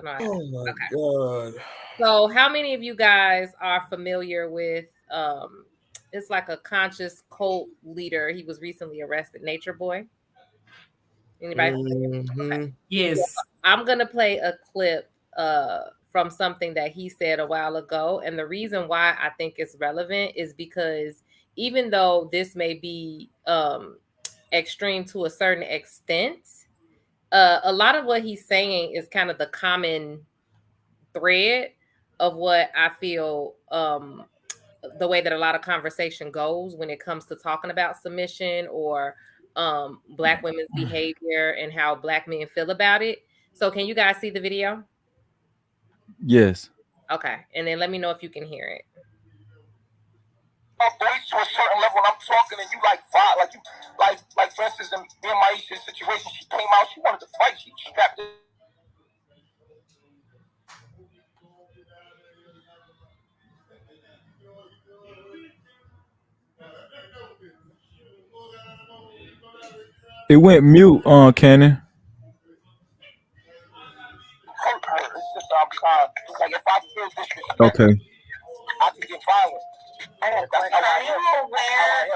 Oh my God. So how many of you guys are familiar with it's like a conscious cult leader? He was recently arrested, Nature Boy. Anybody? Okay. Yes. So I'm gonna play a clip from something that he said a while ago. And the reason why I think it's relevant is because even though this may be extreme to a certain extent, a lot of what he's saying is kind of the common thread of what I feel the way that a lot of conversation goes when it comes to talking about submission or Black women's behavior and how Black men feel about it. So can you guys see the video? Yes. Okay. And then let me know if you can hear it. Voice to a certain level, and I'm talking, and you like for instance, in me and Maisha's situation, she came out, she wanted to fight, she strapped it. It went mute on Cannon. It's just like if I feel disrespect, Okay. I can get violent. Are you aware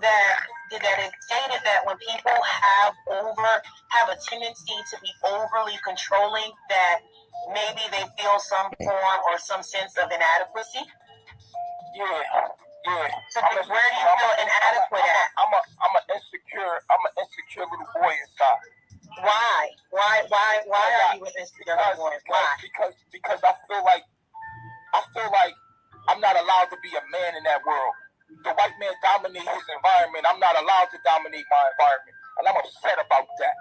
that it's stated that when people have a tendency to be overly controlling, that maybe they feel some form or some sense of inadequacy? Yeah. So where do you feel inadequate at? I'm an insecure little boy inside. Why? Why are you an insecure little boy? Why? Because I feel like I'm not allowed to be a man in that world. The white man dominates his environment. I'm not allowed to dominate my environment. And I'm upset about that.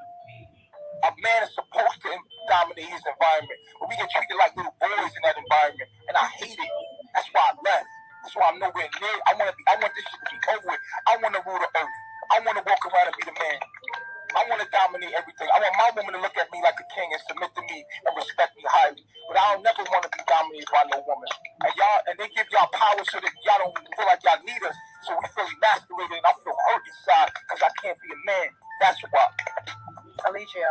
A man is supposed to dominate his environment, but we get treated like little boys in that environment, and I hate it. That's why I left. That's why I'm nowhere near. I want this shit to be over with. I want to rule the earth. I want to walk around and be the man. I want to dominate everything. I want my woman to look at me like a king and submit to me and respect me highly. But I don't never want to be dominated by no woman. And they give y'all power so that y'all don't feel like y'all need us. So we feel emasculated, and I feel hurt inside because I can't be a man. That's why. Allegio,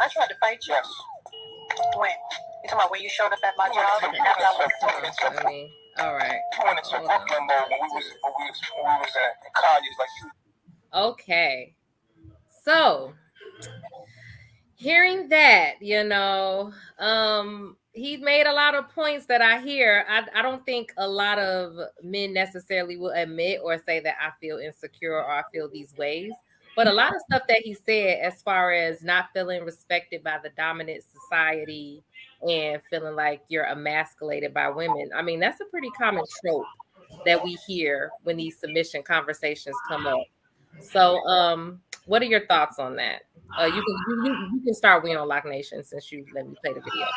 I tried to fight you. Yes. When? You talking about when you showed up at my job? All right. You went into Brooklyn mode when we was in college, like you. Okay. So, hearing that, he made a lot of points that I hear. I don't think a lot of men necessarily will admit or say that I feel insecure or I feel these ways. But a lot of stuff that he said as far as not feeling respected by the dominant society and feeling like you're emasculated by women. I mean, that's a pretty common trope that we hear when these submission conversations come up. So, what are your thoughts on that? You can start with on Lock Nation since you let me play the video.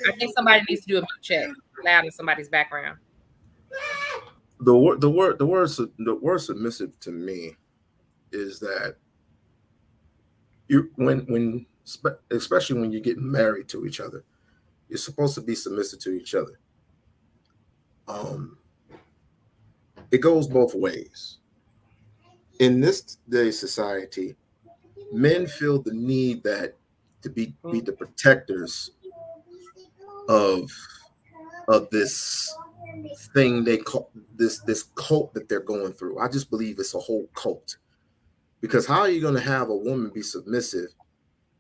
I think somebody needs to do a mute check loud in somebody's background. The word submissive to me is that when especially when you get married to each other, you're supposed to be submissive to each other. It goes both ways. In this day society, men feel the need that to be the protectors of this thing they call this cult that they're going through. I just believe it's a whole cult. Because how are you going to have a woman be submissive,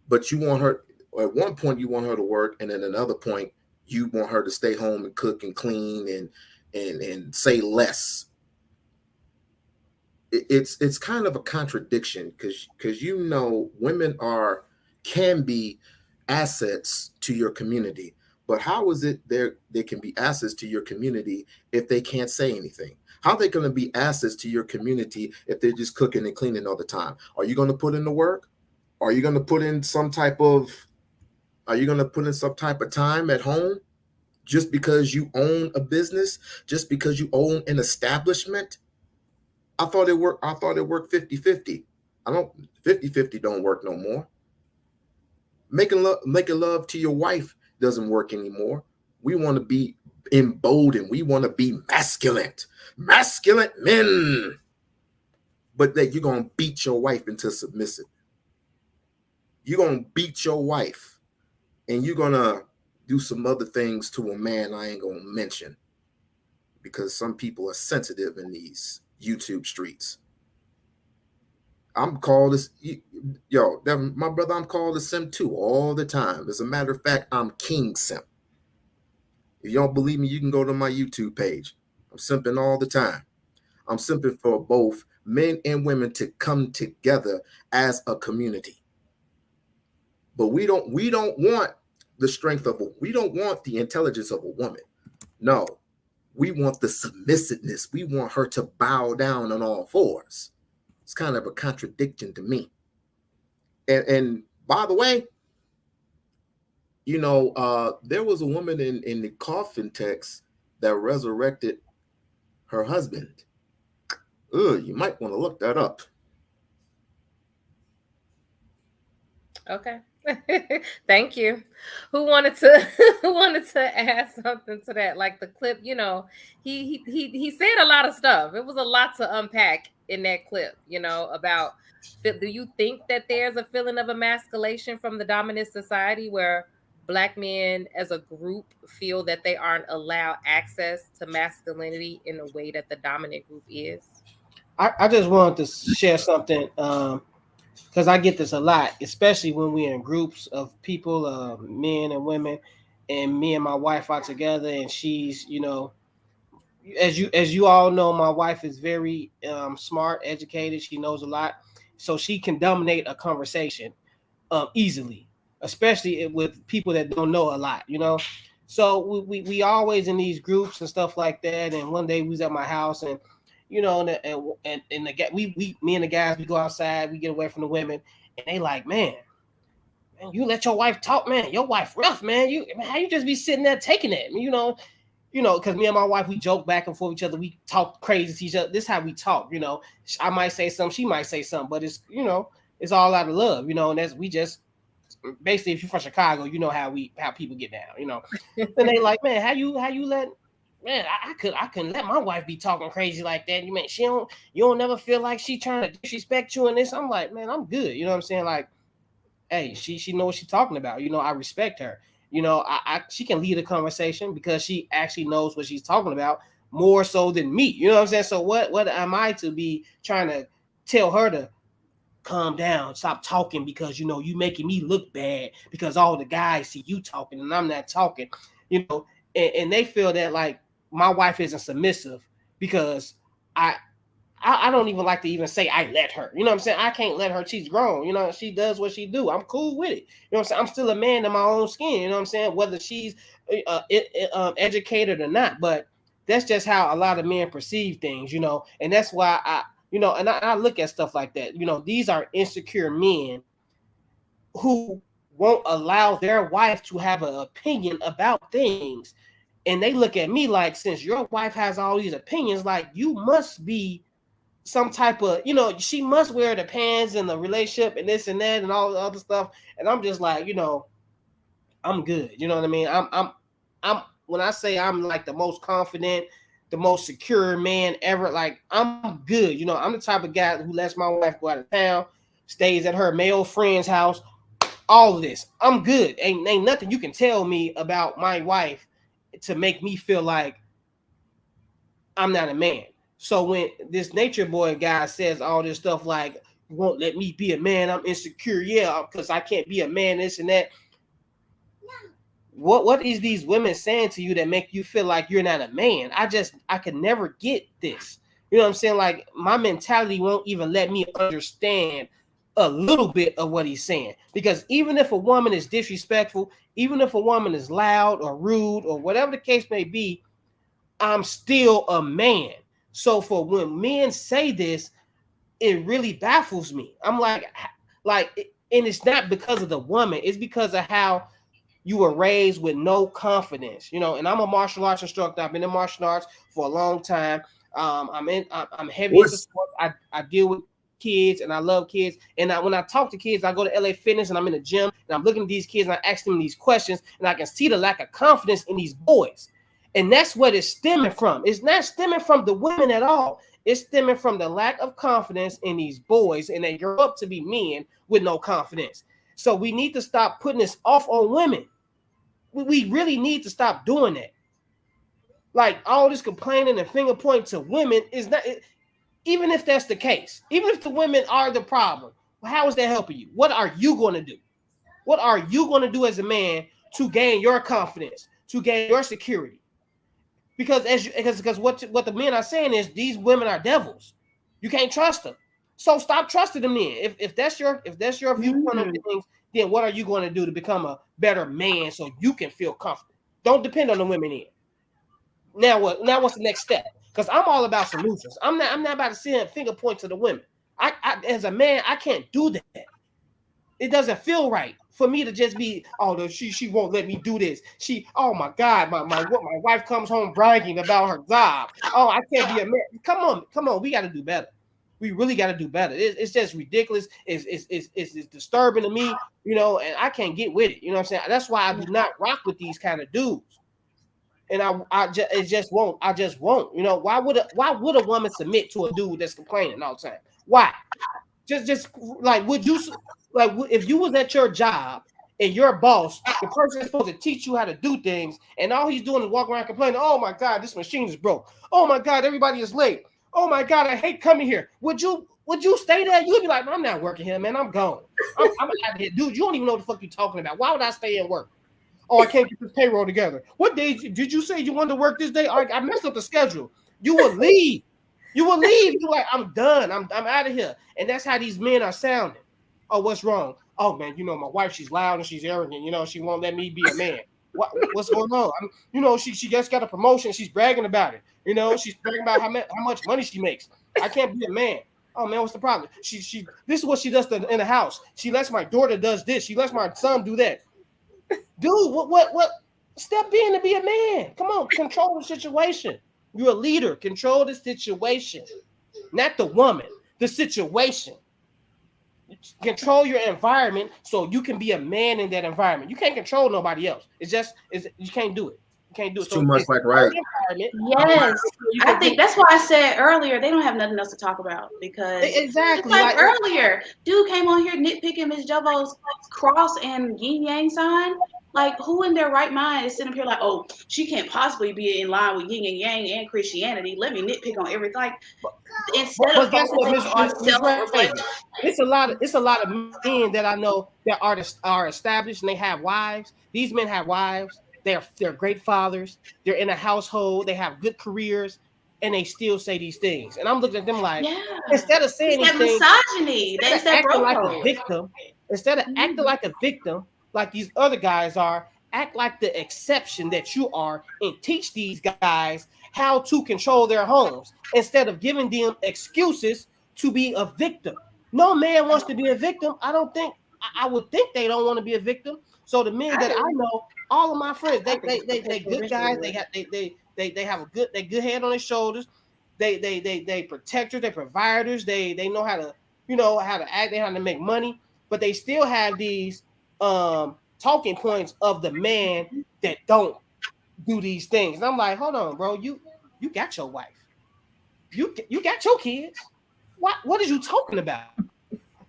but you want her, at one point you want her to work, and at another point you want her to stay home and cook and clean and say less? It's kind of a contradiction because women can be assets to your community, but how is it they can be assets to your community if they can't say anything? How are they going to be assets to your community if they're just cooking and cleaning all the time? Are you going to put in the work? Are you going to put in some type of time at home just because you own a business, just because you own an establishment? I thought it worked 50-50. 50-50 don't work no more. Making love to your wife doesn't work anymore. We want to be emboldened. We want to be masculine men. But that you're going to beat your wife into submissive. You're going to beat your wife and you're going to do some other things to a man I ain't going to mention because some people are sensitive in these YouTube streets. I'm called this, my brother, I'm called a simp too all the time. As a matter of fact, I'm King Simp. If you don't believe me, you can go to my YouTube page. I'm simping all the time. I'm simping for both men and women to come together as a community. But we don't want the strength we don't want the intelligence of a woman. No. We want the submissiveness. We want her to bow down on all fours. It's kind of a contradiction to me. And by the way, there was a woman in the coffin text that resurrected her husband. You might want to look that up. Okay. Thank you. Who wanted to add something to that? Like the clip, he said a lot of stuff. It was a lot to unpack in that clip, about, do you think that there's a feeling of emasculation from the dominant society where Black men as a group feel that they aren't allowed access to masculinity in a way that the dominant group is? I just wanted to share something because I get this a lot, especially when we're in groups of people, men and women, and me and my wife are together, and she's, as you all know, my wife is very smart, educated. She knows a lot, so she can dominate a conversation easily, especially with people that don't know a lot, So we always in these groups and stuff like that. And one day we was at my house, and you know, and me and the guys, we go outside, we get away from the women, and they like, man, you let your wife talk, man. Your wife rough, man. How you just be sitting there taking it, you know, because me and my wife, we joke back and forth with each other. We talk crazy to each other. This is how we talk, you know. I might say something, she might say something, but it's, you know, it's all out of love, you know. And we just basically, if you're from Chicago, you know how people get down, you know. And they like, man, how you let, man, I couldn't let my wife be talking crazy like that. You mean you don't never feel like she trying to disrespect you in this? I'm like, man, I'm good. You know what I'm saying? Like, hey, she knows what she's talking about. You know, I respect her. You know, she can lead a conversation because she actually knows what she's talking about more so than me. You know what I'm saying? So what am I to be trying to tell her to calm down, stop talking because, you know, you making me look bad because all the guys see you talking and I'm not talking, you know, and they feel that like my wife isn't submissive because I don't even like to even say I let her. You know what I'm saying? I can't let her. She's grown. You know, she does what she do. I'm cool with it. You know what I'm saying? I'm still a man in my own skin. You know what I'm saying? Whether she's educated or not. But that's just how a lot of men perceive things, you know. And that's why I look at stuff like that. You know, these are insecure men who won't allow their wife to have an opinion about things. And they look at me like, since your wife has all these opinions, like you must be some type of, you know, she must wear the pants in the relationship and this and that and all the other stuff. And I'm just like, you know, I'm good. You know what I mean? I'm when I say I'm like the most confident, the most secure man ever, like I'm good. You know, I'm the type of guy who lets my wife go out of town, stays at her male friend's house, all of this. I'm good. Ain't nothing you can tell me about my wife to make me feel like I'm not a man. So when this nature boy guy says all this stuff like, you won't let me be a man, I'm insecure, yeah, because I can't be a man, this and that. What is these women saying to you that make you feel like you're not a man? I could never get this. You know what I'm saying? Like my mentality won't even let me understand a little bit of what he's saying. Because even if a woman is disrespectful, even if a woman is loud or rude or whatever the case may be, I'm still a man. So for when men say this, it really baffles me. I'm like, and it's not because of the woman. It's because of how you were raised with no confidence, you know. And I'm a martial arts instructor. I've been in martial arts for a long time. I'm heavy into sports. I deal with kids and I love kids. And when I talk to kids, I go to LA Fitness and I'm in the gym and I'm looking at these kids and I ask them these questions and I can see the lack of confidence in these boys. And that's what it's stemming from. It's not stemming from the women at all. It's stemming from the lack of confidence in these boys, and they grow up to be men with no confidence. So we need to stop putting this off on women. We really need to stop doing that. Like all this complaining and finger pointing to women is not, even if that's the case, even if the women are the problem, how is that helping you? What are you going to do? What are you going to do as a man to gain your confidence, to gain your security? Because what the men are saying is these women are devils. You can't trust them. So stop trusting them then. If that's your viewpoint of things, then what are you going to do to become a better man so you can feel comfortable? Don't depend on the women in. Now what? Now what's the next step? Because I'm all about solutions. I'm not about to sit and finger point to the women. I as a man, I can't do that. It doesn't feel right for me to just be, oh, she won't let me do this. Oh my God, my wife comes home bragging about her job. Oh, I can't be a man. Come on, we got to do better. We really got to do better. It's just ridiculous. It's disturbing to me, you know, and I can't get with it. You know what I'm saying? That's why I do not rock with these kind of dudes. And I just won't. You know, why would a woman submit to a dude that's complaining all the time? Why? Just like, would you, like, if you was at your job and your boss, the person is supposed to teach you how to do things, and all he's doing is walking around complaining, oh my God, this machine is broke. Oh my God, everybody is late. Oh my God, I hate coming here. Would you stay there? You'd be like, I'm not working here, man. I'm gone. I'm out of here. Dude, you don't even know what the fuck you're talking about. Why would I stay and work? Oh, I can't get this payroll together. What day did you say you wanted to work this day? I messed up the schedule. You would leave. You're like, I'm done. I'm out of here. And that's how these men are sounding. Oh, what's wrong? Oh man, you know, my wife, she's loud and she's arrogant. You know, she won't let me be a man. what's going on? She just got a promotion. She's bragging about it. She's bragging about how much money she makes. I can't be a man. Oh man, what's the problem? She this is what she does in the house. She lets my daughter does this. She lets my son do that. Dude, what? Step in to be a man. Come on, control the situation. You're a leader. Control the situation, not the woman. The situation. Control your environment so you can be a man in that environment. You can't control nobody else. You can't do it. You can't do it. It's too much like right. Yes, I think that's why I said earlier they don't have nothing else to talk about because exactly like earlier, dude came on here nitpicking Miss Jovo's cross and yin yang sign. Like, who in their right mind is sitting up here like, oh, she can't possibly be in line with yin and yang and Christianity. Let me nitpick on everything. Like, instead of focusing on self-reflection. It's a lot of men that I know that are established and they have wives. These men have wives. They're great fathers. They're in a household. They have good careers, and they still say these things. And I'm looking at them like, instead of saying these things, misogyny. That's that acting like a victim. Instead of acting like a victim, like these other guys are, act like the exception that you are, and teach these guys how to control their homes instead of giving them excuses to be a victim. No man wants to be a victim. I would think they don't want to be a victim. So the men that I know, all of my friends, they good guys. They have a good head on their shoulders. They protectors, they providers. They know how to how to act. They know how to make money, but they still have these talking points of the man that don't do these things. And I'm like, hold on, bro, you got your wife, you got your kids. What are you talking about?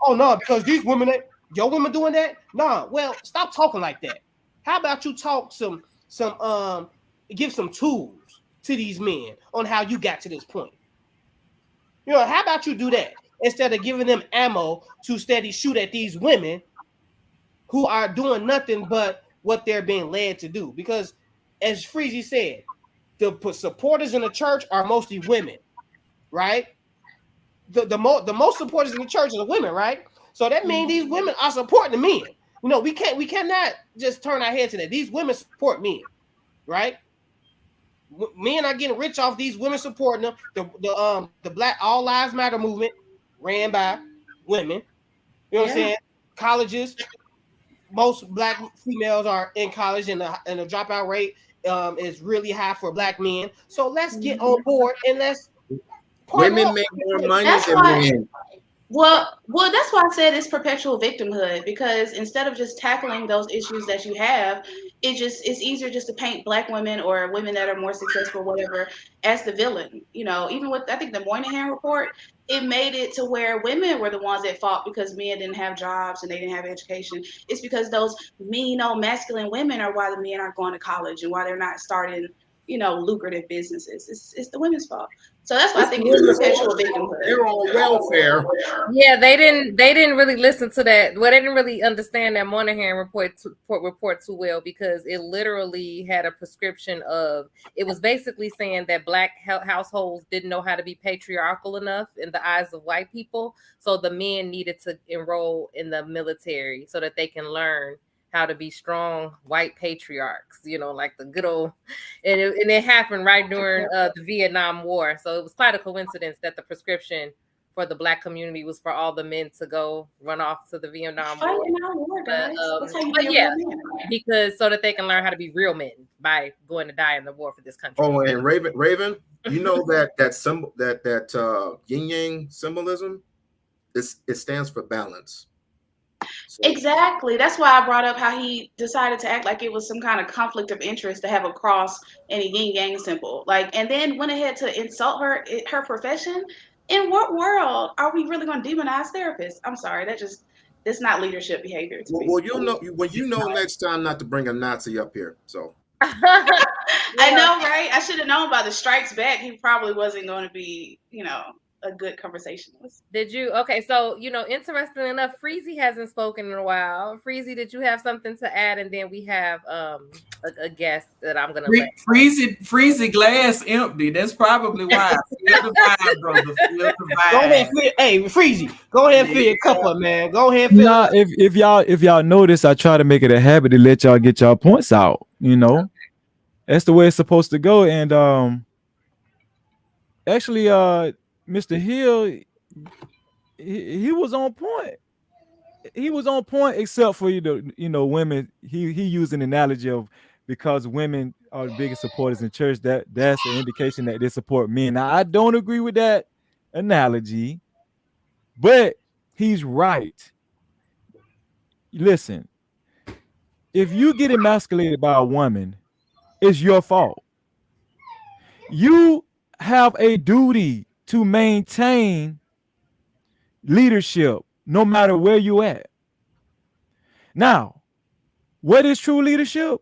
Oh no, because these women, your women doing that? Nah, well, stop talking like that. How about you talk give some tools to these men on how you got to this point? How about you do that instead of giving them ammo to steady shoot at these women who are doing nothing but what they're being led to do? Because as Freezy said, the supporters in the church are mostly women, right? The most supporters in the church are the women, right? So that means these women are supporting the men. We cannot just turn our heads to that. These women support men, right? Men are getting rich off these women supporting them. The Black All Lives Matter movement ran by women. You know what I'm saying? Colleges, most Black females are in college, and the dropout rate is really high for Black men. So let's get on board and let's. Women make more money than men. Well, that's why I said it's perpetual victimhood, because instead of just tackling those issues that you have, it's easier just to paint Black women or women that are more successful, whatever, as the villain. Even with, I think, the Moynihan report, it made it to where women were the ones that fought because men didn't have jobs and they didn't have education. It's because those mean old masculine women are why the men aren't going to college and why they're not starting lucrative businesses. It's the women's fault. So that's why I think it's perpetual victimhood. They're on welfare. Yeah, they didn't really listen to that. Well, they didn't really understand that Moynihan report too well, because it literally had a prescription of, it was basically saying that Black households didn't know how to be patriarchal enough in the eyes of white people. So the men needed to enroll in the military so that they can learn how to be strong white patriarchs, like the good old, and it happened right during the Vietnam War. So it was quite a coincidence that the prescription for the Black community was for all the men to go run off to the Vietnam War. Because so that they can learn how to be real men by going to die in the war for this country. Oh, and Raven, that symbol, that yin yang symbolism, it stands for balance. So. Exactly. That's why I brought up how he decided to act like it was some kind of conflict of interest to have a cross and a yin yang symbol. And then went ahead to insult her profession. In what world are we really going to demonize therapists? I'm sorry, that's not leadership behavior to me. Well, next time not to bring a Nazi up here. So I know, right? I should have known by the strikes back. He probably wasn't going to be, a good conversationalist. Did you? Okay, so interesting enough, Freezy hasn't spoken in a while. Freezy, did you have something to add? And then we have a guest that I'm gonna let. Freezy glass empty. That's probably why. Feel the vibe, brother. Feel the vibe. Go ahead, hey Freezy. Go ahead and fill your cup up, man. Go ahead and fill. Nah, if y'all notice, I try to make it a habit to let y'all get y'all points out. That's the way it's supposed to go. And actually, Mr. Hill, he was on point. He was on point, except for women. He used an analogy of, because women are the biggest supporters in church, that's an indication that they support men. Now, I don't agree with that analogy, but he's right. Listen, if you get emasculated by a woman, it's your fault. You have a duty to maintain leadership no matter where you at. Now, what is true leadership?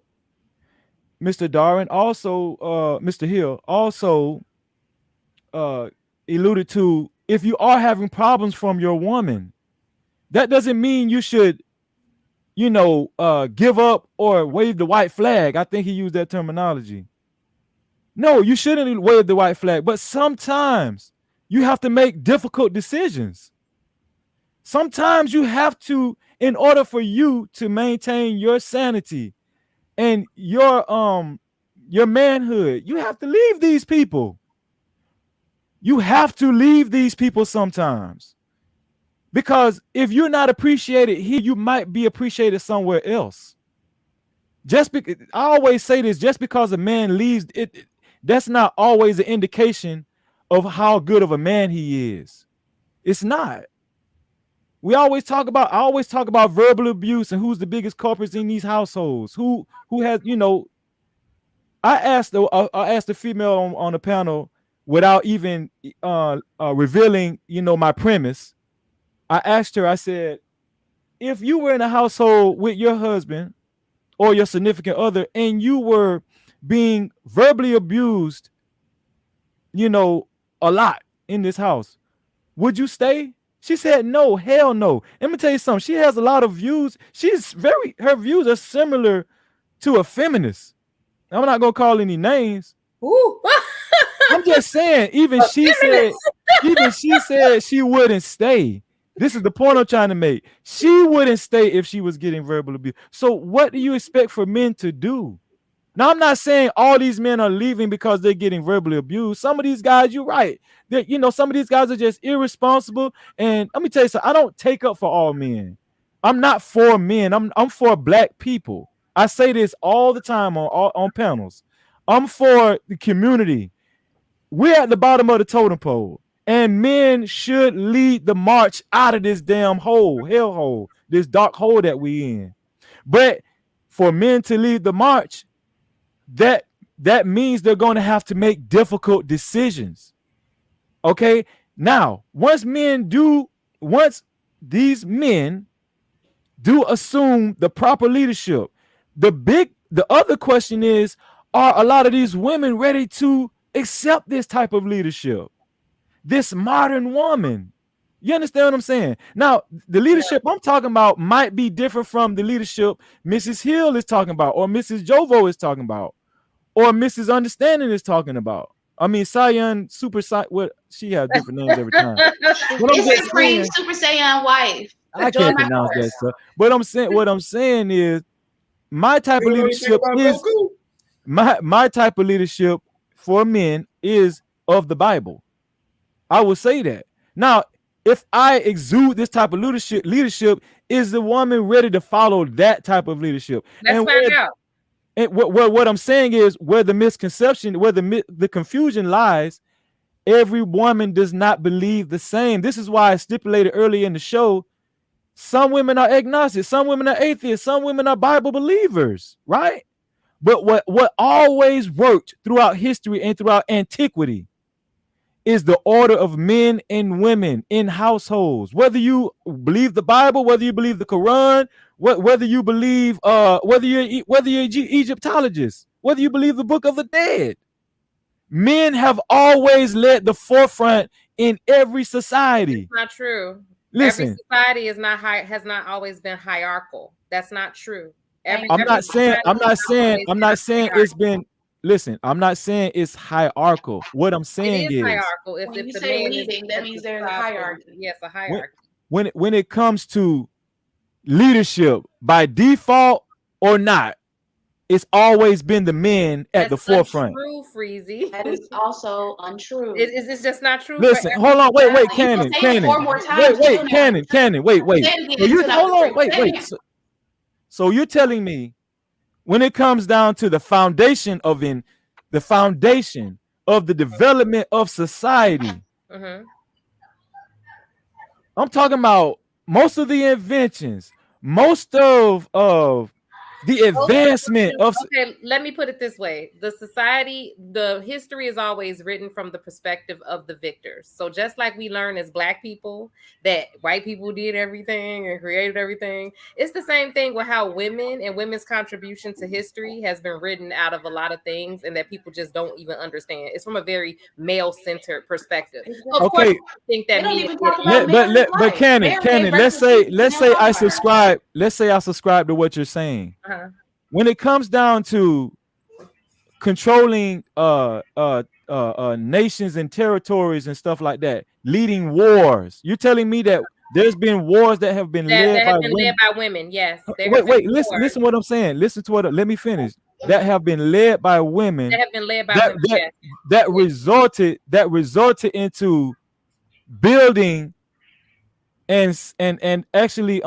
Mr. Darwin also, Mr. Hill also alluded to, if you are having problems from your woman, that doesn't mean you should, give up or wave the white flag. I think he used that terminology. No, you shouldn't wave the white flag, but sometimes you have to make difficult decisions. Sometimes you have to, in order for you to maintain your sanity and your manhood, you have to leave these people. You have to leave these people sometimes. Because if you're not appreciated here, you might be appreciated somewhere else. I always say this, just because a man leaves, that's not always an indication of how good of a man he is. It's not. I always talk about verbal abuse and who's the biggest culprits in these households. Who has, I asked the female on the panel without even revealing, my premise. I asked her, I said, if you were in a household with your husband or your significant other and you were being verbally abused, a lot in this house, would you stay? She said, no, hell no. Let me tell you something. She has a lot of views. Her views are similar to a feminist. I'm not going to call any names. Ooh. I'm just saying, even she said she wouldn't stay. This is the point I'm trying to make. She wouldn't stay if she was getting verbal abuse. So what do you expect for men to do? Now, I'm not saying all these men are leaving because they're getting verbally abused. Some of these guys, you're right. Some of these guys are just irresponsible. And let me tell you something. I don't take up for all men. I'm not for men. I'm for black people. I say this all the time on panels. I'm for the community. We're at the bottom of the totem pole. And men should lead the march out of this damn hellhole, this dark hole that we in. But for men to lead the march, that means they're going to have to make difficult decisions. Okay? Now, once these men do assume the proper leadership, the other question is, are a lot of these women ready to accept this type of leadership? This modern woman. You understand what I'm saying? Now, the leadership I'm talking about might be different from the leadership Mrs. Hill is talking about, or Mrs. Jovo is talking about, or Mrs. Understanding is talking about. I mean, Saiyan, Super Saiyan, what she has different names every time. It's Supreme Super Saiyan wife. I can't pronounce that stuff. But what I'm saying is my type of leadership is my type of leadership for men is of the Bible. I will say that. Now, if I exude this type of leadership, is the woman ready to follow that type of leadership? Let's find out. And what I'm saying is, where the misconception, where the confusion lies, every woman does not believe the same. This is why I stipulated earlier in the show, some women are agnostic, some women are atheists, some women are Bible believers, right? But what always worked throughout history and throughout antiquity is the order of men and women in households. Whether you believe the Bible, whether you believe the Quran, whether you believe whether you're Egyptologist, whether you believe the Book of the Dead, Men have always led the forefront in every society. It's not true. Listen, every society is not has not always been hierarchical. That's not true. I'm not saying it's been. Listen, I'm not saying it's hierarchical. What I'm saying is hierarchical. When you say leading, that means there's a hierarchy. Yes, a hierarchy. When it comes to leadership by default or not, it's always been the men at the forefront. True, Freezy. That is also untrue. It's just not true. Listen, hold on, wait, Cannon. Wait. So you hold on, wait. So you're telling me when it comes down to the foundation of the development of society, I'm talking about most of the inventions, most of the advancement of. Okay, let me put it this way: the history is always written from the perspective of the victors. So just like we learn as Black people that white people did everything and created everything, it's the same thing with how women and women's contribution to history has been written out of a lot of things, and that people just don't even understand. It's from a very male-centered perspective. So of course, I think that. But Cannon, let's say I subscribe. Let's say I subscribe to what you're saying. When it comes down to controlling nations and territories and stuff like that, leading wars, you're telling me that there's been wars that have been led by women. Yes. Wait, listen what I'm saying. Listen to what. Let me finish. That have been led by women. That have been led by women. Yes. That resulted into building and actually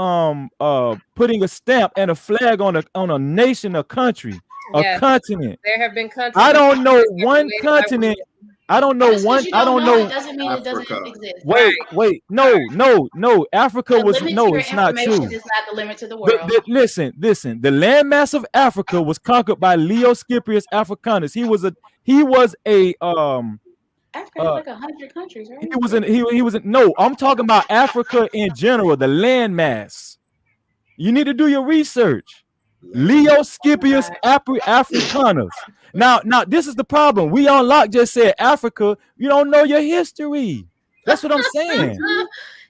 putting a stamp and a flag on a nation, a country, a continent. There have been countries. I don't know one continent. I don't know one. I don't know. It doesn't mean it doesn't exist. Wait. No. Africa was no. It's not true. It's not the limit to the world. Listen. The landmass of Africa was conquered by Leo Scipius Africanus. He was a Africa has like 100 countries, right? He was no. I'm talking about Africa in general, the landmass. You need to do your research. Leo Scipius Africanus. Now, this is the problem. We on Lock just said Africa. You don't know your history. That's what I'm saying.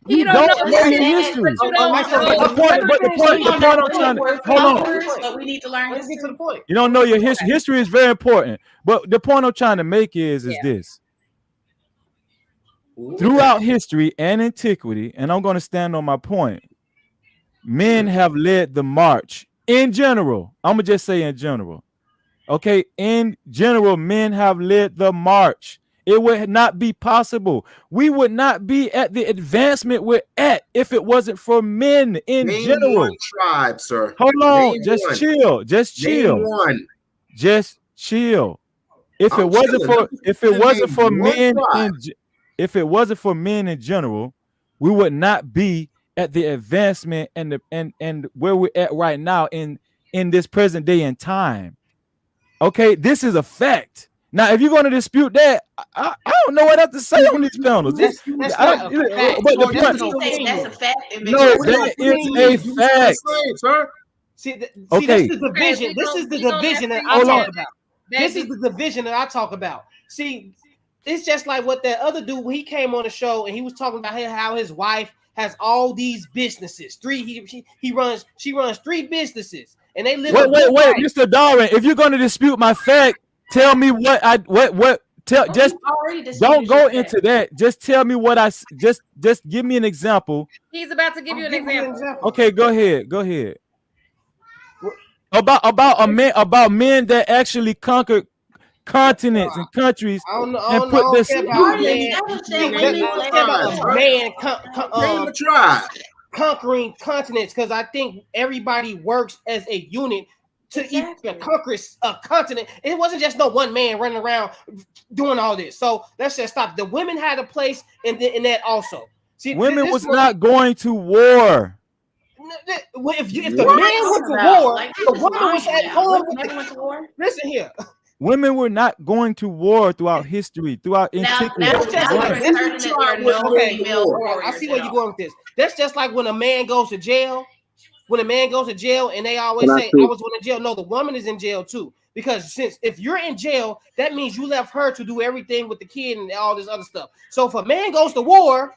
You don't know your history. The point I'm trying to hold on. But we need to learn. Let's get to the point. You don't know your history. History is very important. But the point I'm trying to make is this. Throughout history and antiquity, and I'm going to stand on my point, men have led the march in general. I'm going to just say in general. Okay, in general, men have led the march. It would not be possible. We would not be at the advancement we're at if it wasn't for men in general. One tribe, sir. Hold on, just chill. Just chill. If it wasn't for men in general, we would not be at the advancement and where we're at right now in this present day and time. Okay, this is a fact. Now, if you're going to dispute that, I don't know what I have to say on these panels. That's a fact. No, that is a fact. See, this is the division. This is the division that I talk about. This is the division that I talk about. See, it's just like what that other dude, when he came on the show and he was talking about how his wife has all these businesses. She runs 3 businesses, and they live. Wait, Mr. Darwin, if you're going to dispute my fact, tell me don't go into that. Just tell me what just give me an example. He's about to give you an example. Okay, go ahead. About men that actually conquered continents and countries and put this conquering continents, because I think everybody works as a unit to even conquer a continent. It wasn't just no one man running around doing all this. So let's just stop. The women had a place in that also. See, women was not going to war. If the man went to war, the woman was at home. Listen here. Women were not going to war throughout history, throughout antiquity. I see where you're going with this. That's just like when a man goes to jail. when a man goes to jail and they always say, I was going to jail. No, the woman is in jail too. Because since if you're in jail, that means you left her to do everything with the kid and all this other stuff. So if a man goes to war,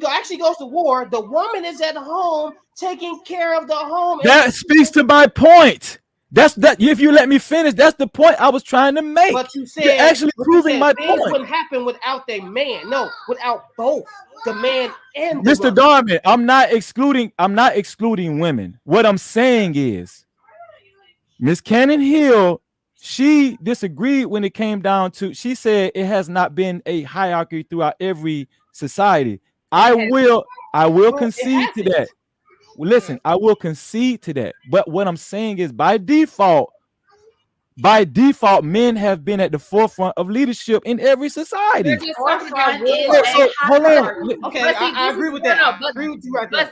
actually goes to war, the woman is at home taking care of the home. That speaks to my point. That's that. If you let me finish, that's the point I was trying to make. But you said you're actually proving my point. Wouldn't happen without the man. No, without both the man and the Mr. woman. Darman, I'm not excluding women. What I'm saying is, Miss Cannon Hill, she disagreed when it came down to. She said it has not been a hierarchy throughout every society. I will concede to that. Listen, I will concede to that. But what I'm saying is, by default, men have been at the forefront of leadership in every society. Hold on. Okay, I agree with that. I agree with you right there.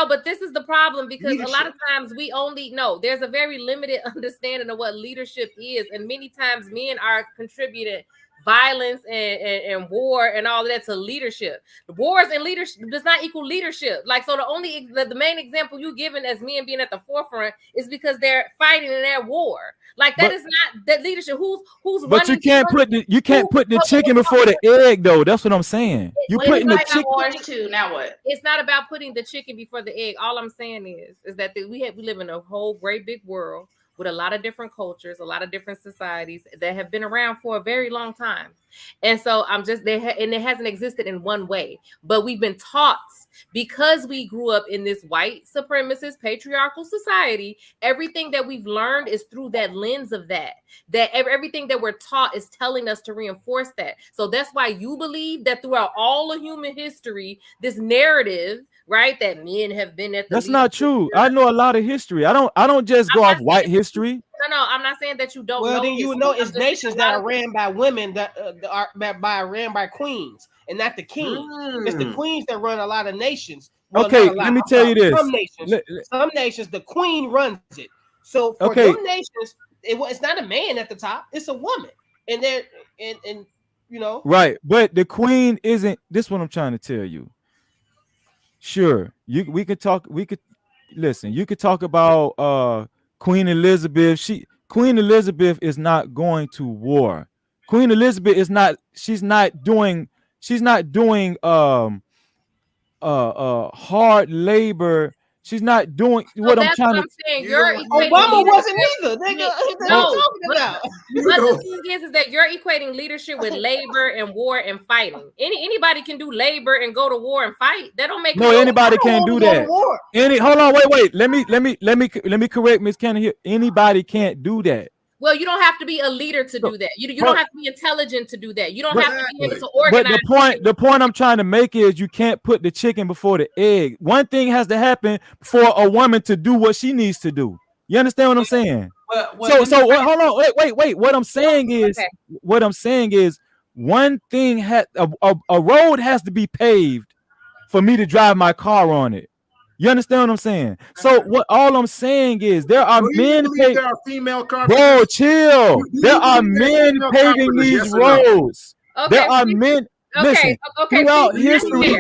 But this is the problem, because a lot of times we only know there's a very limited understanding of what leadership is, and many times men are contributing violence and war and all of that to leadership. The wars and leadership does not equal leadership. Like, so the main example you given as men being at the forefront is because they're fighting in that war. Like, that is not that leadership. Who's but you can't put the chicken before the egg, though. That's what I'm saying. You putting the chicken. Wars too. Now what? It's not about putting the chicken before the egg. All I'm saying is that we live in a whole great big world with a lot of different cultures, a lot of different societies that have been around for a very long time. And so I'm just there, and it hasn't existed in one way, but we've been taught, because we grew up in this white supremacist patriarchal society, everything that we've learned is through that lens of that everything that we're taught is telling us to reinforce that. So that's why you believe that throughout all of human history, this narrative, right, that men have been at the That's not true. I know a lot of history. I don't just go off white history. No, I'm not saying that you don't. Well, then you would know it's nations that are ran by women that are ran by queens and not the king. It's the queens that run a lot of nations. Well, okay, let me tell you this. Some nations, the queen runs it. So for some nations, it's not a man at the top; it's a woman, and they're and you know. Right, but the queen isn't. This is what I'm trying to tell you. Sure, we could talk. You could talk about Queen Elizabeth. Queen Elizabeth is not going to war. Queen Elizabeth is not. She's not doing hard labor. She's not doing what I'm trying to say. Obama wasn't either. No, but the thing is that you're equating leadership with labor and war and fighting. Anybody can do labor and go to war and fight. That don't make anybody can't do that. Hold on, wait. Let me correct Miss Cannon here. Anybody can't do that. Well, you don't have to be a leader to do that. You don't have to be intelligent to do that. You don't have to be able to organize. But the point I'm trying to make is you can't put the chicken before the egg. One thing has to happen for a woman to do what she needs to do. You understand what I'm saying? Hold on, wait. What I'm saying is one thing a road has to be paved for me to drive my car on it. You understand what I'm saying? So what all I'm saying is there are men. There are female carpenters. Bro, chill. There are men paving these roads. There are men. Listen, throughout history. Wait,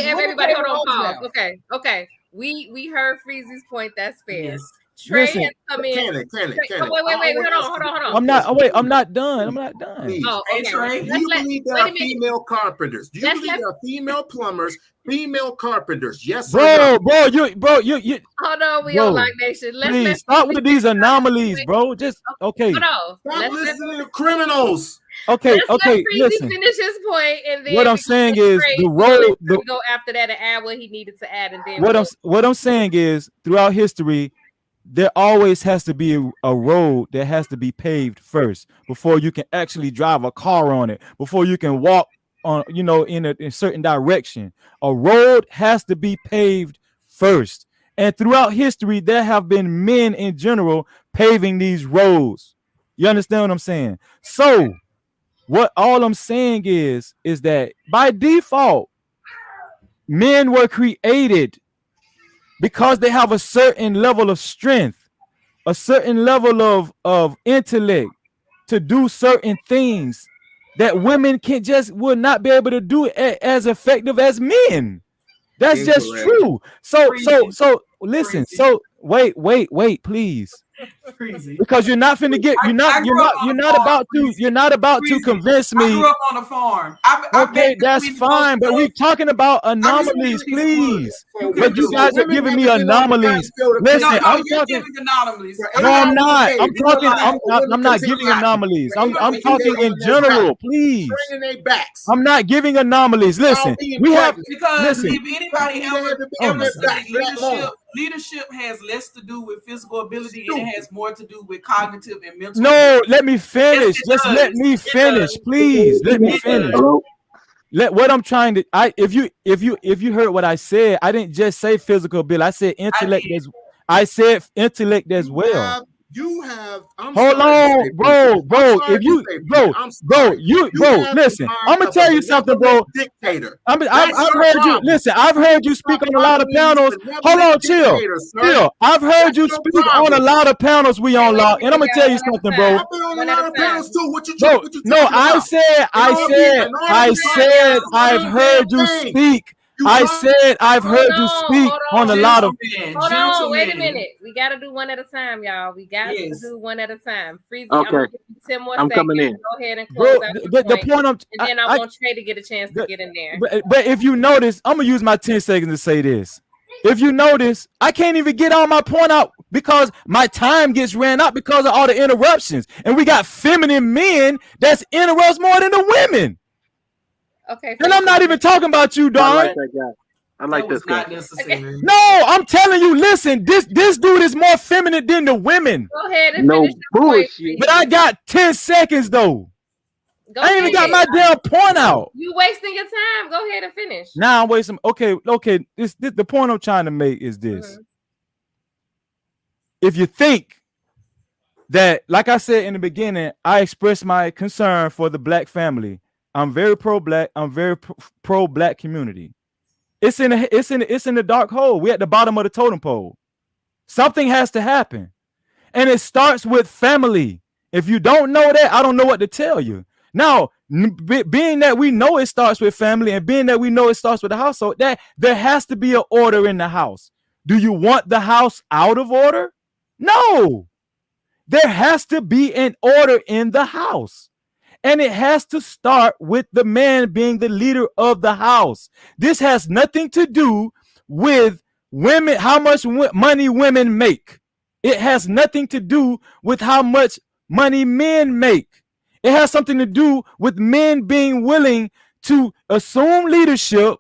everybody, hold on, pause. Okay. We heard Freezy's point. That's fair. Yes. Trey has come in. Wait, hold on. I'm not done. Please. Oh, okay. Hey, Trey, do you believe there are female carpenters? Do you believe there are female plumbers, female carpenters? Yes, bro. You. Hold on, we on Lock Nation. Please stop with these anomalies, bro. Just okay. Stop listening to criminals. Okay. Listen. Finish his point, and then what I'm saying is the road. Go after that and add what he needed to add, and then what I'm saying is throughout history, there always has to be a road that has to be paved first before you can actually drive a car on it, before you can walk on, in a certain direction. A road has to be paved first. And throughout history, there have been men in general paving these roads. You understand what I'm saying? So what all I'm saying is that by default, men were created because they have a certain level of strength, a certain level of intellect to do certain things that women would not be able to do as effective as men. That's just true. So listen. Freezy. So wait, please. Freezy. Because you're not finna get you're not about to convince me. I grew up on a farm. Okay, that's fine, but we're talking about anomalies, please. But you guys are giving me anomalies. Listen, I'm talking anomalies. No, I'm not. I'm not giving anomalies. I'm talking in general, please. I'm not giving anomalies. Listen, we have because if anybody ever said leadership has less to do with physical ability and it has more to do with cognitive and mental. No, let me finish. Just let me finish, please. Let me finish. What I'm trying to if you heard what I said, I didn't just say physical ability. I said intellect I said intellect as well. Hold on, bro. Listen, I'm gonna tell you something, bro. I've heard you. Listen, I've heard you speak on a lot of panels. Hold on, chill. I've heard you speak on a lot of panels. We on law, and I'm gonna tell you something, bro. No, I said I've heard you speak. I said I've heard you speak on a lot of. Hold on, wait a minute. We gotta do one at a time, y'all. We got to do one at a time. Freezy, okay. I'm gonna give you 10 more seconds. Coming in. Go ahead and close out the point. And then I want Trey to get a chance to get in there. But if you notice, I'm gonna use my 10 seconds to say this. If you notice, I can't even get all my point out because my time gets ran out because of all the interruptions, and we got feminine men that's interrupts more than the women. Okay. And I'm not even talking about you, Don. I like that guy. I like this guy. No, I'm telling you, listen, this dude is more feminine than the women. Go ahead and finish your bullshit. But I got 10 seconds though. I ain't even got my damn point out. You wasting your time. Go ahead and finish. Now I'm wasting. Okay. This the point I'm trying to make is this. If you think that, like I said in the beginning, I expressed my concern for the black family. I'm very pro-black. I'm very pro-black community. It's in the dark hole. We're at the bottom of the totem pole. Something has to happen, and it starts with family. If you don't know that, I don't know what to tell you. Now, being that we know it starts with family, and being that we know it starts with the household, that there has to be an order in the house. Do you want the house out of order? No. There has to be an order in the house. And it has to start with the man being the leader of the house. This has nothing to do with women, how much money women make. It has nothing to do with how much money men make. It has something to do with men being willing to assume leadership,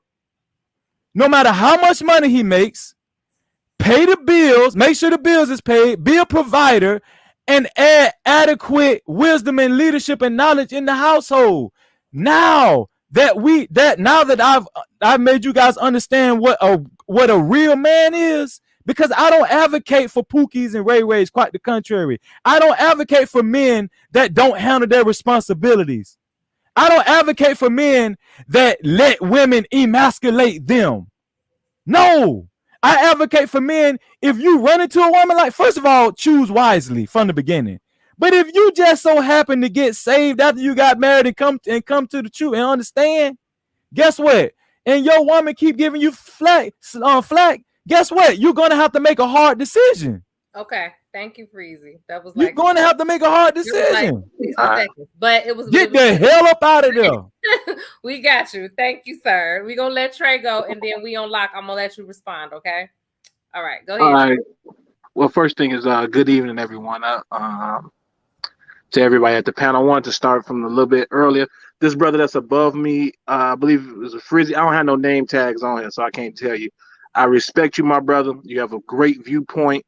no matter how much money he makes, pay the bills, make sure the bills is paid, be a provider, and add adequate wisdom and leadership and knowledge in the household. Now that I've made you guys understand what a real man is, because I don't advocate for Pookies and Ray Rays, quite the contrary. I don't advocate for men that don't handle their responsibilities. I don't advocate for men that let women emasculate them. No. I advocate for men, if you run into a woman, like, first of all, choose wisely from the beginning. But if you just so happen to get saved after you got married and come to the truth and understand, guess what? And your woman keep giving you flack, guess what? You're going to have to make a hard decision. Okay. Thank you, Freezy. That was you're going to have to make a hard decision. But it was get the hell up out of there. We got you. Thank you, sir. We're going to let Trey go, and then we on lock. I'm going to let you respond, okay? All right. Go ahead. All right. Well, first thing is good evening, everyone. To everybody at the panel. I wanted to start from a little bit earlier. This brother that's above me, I believe it was a Freezy. I don't have no name tags on here, so I can't tell you. I respect you, my brother. You have a great viewpoint.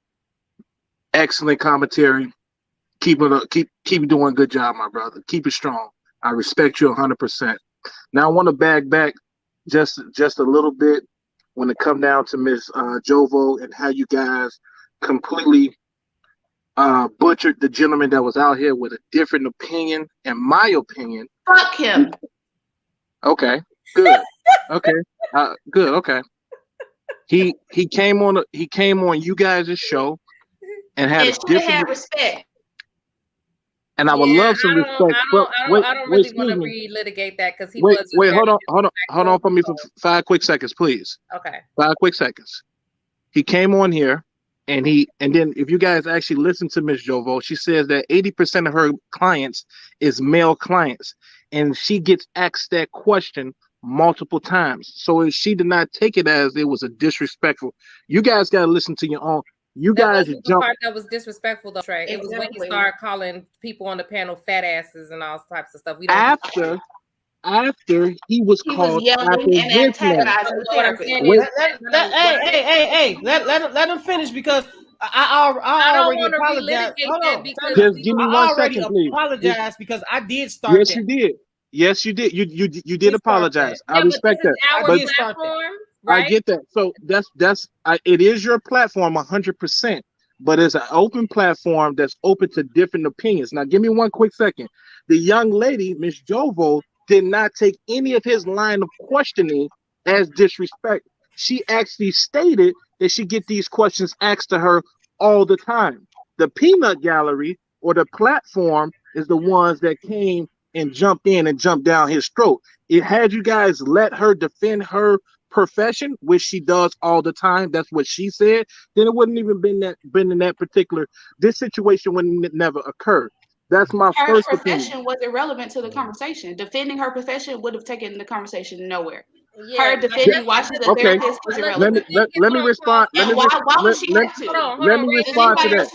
Excellent commentary. Keep doing a good job, my brother. Keep it strong. I respect you 100%. Now I want to back just a little bit when it come down to Miss Jovo and how you guys completely butchered the gentleman that was out here with a different opinion. In my opinion, fuck him. Okay, good. Okay, good. Okay. He came on you guys' show. And had a different respect. and I would love some respect. But I don't really want to relitigate that because he wait, was. Wait, hold on for me for 5 quick seconds, please. Okay. 5 quick seconds. He came on here, and then if you guys actually listen to Ms. Jovo, she says that 80% of her clients is male clients, and she gets asked that question multiple times. So she did not take it as it was a disrespectful. You guys got to listen to your own. You guys wasn't the part that was disrespectful, though, Trey. It was when you started calling people on the panel fat asses and all types of stuff. We don't after he was called yelling and antagonizing the therapist. Hey, let him finish because I already apologized. Just give me 1 second, please. Apologize because I did start. Yes, you did. Yes, you did. You did apologize. I respect that. But platform, right? I get that. So it is your platform 100%, but it's an open platform that's open to different opinions. Now, give me 1 quick second. The young lady, Miss Jovo, did not take any of his line of questioning as disrespect. She actually stated that she get these questions asked to her all the time. The peanut gallery or the platform is the ones that came and jumped in and jumped down his throat. It had you guys let her defend her profession, which she does all the time. That's what she said. Then it wouldn't even been in that particular. This situation wouldn't never occurred. That's my first opinion. Her profession was irrelevant to the conversation. Defending her profession would have taken the conversation nowhere. Yeah, her defending why she's a therapist was irrelevant. Let me respond. And why would she have to? Let me respond to that.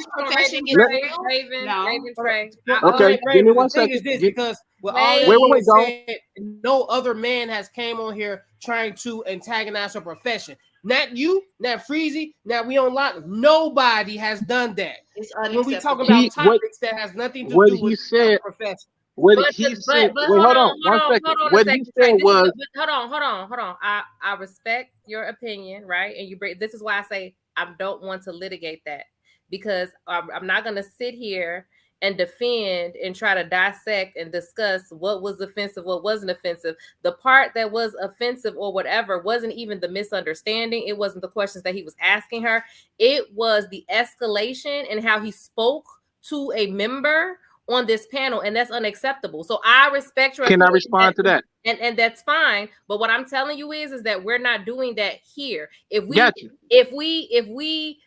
Okay, give me 1 second. Because wait, no other man has came on here trying to antagonize her profession. Not you, not Freezy, not we on lock. Nobody has done that. When we talk about topics that has nothing to do with the profession. What he said. Wait, hold on 1 second. What he said was. Hold on. I respect your opinion, right? And you break. This is why I say I don't want to litigate that because I'm not going to sit here and defend and try to dissect and discuss what was offensive, what wasn't offensive. The part that was offensive or whatever wasn't even the misunderstanding. It wasn't the questions that he was asking her. It was the escalation and how he spoke to a member on this panel, and that's unacceptable. So I respect your. Can I respond to that? And that's fine. But what I'm telling you is that we're not doing that here. If we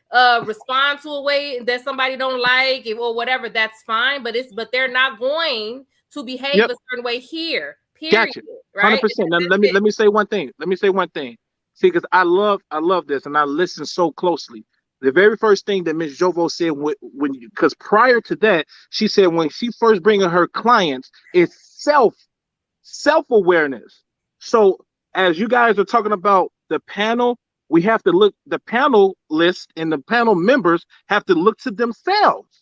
respond to a way that somebody don't like or whatever, that's fine. But they're not going to behave a certain way here. Period. Gotcha. Right? 100%. Let me say one thing. See, because I love this, and I listen so closely. The very first thing that Ms. Jovo said because prior to that, she said when she first bringing her clients, it's self-awareness. So as you guys are talking about the panel, we have to look, the panel list and the panel members have to look to themselves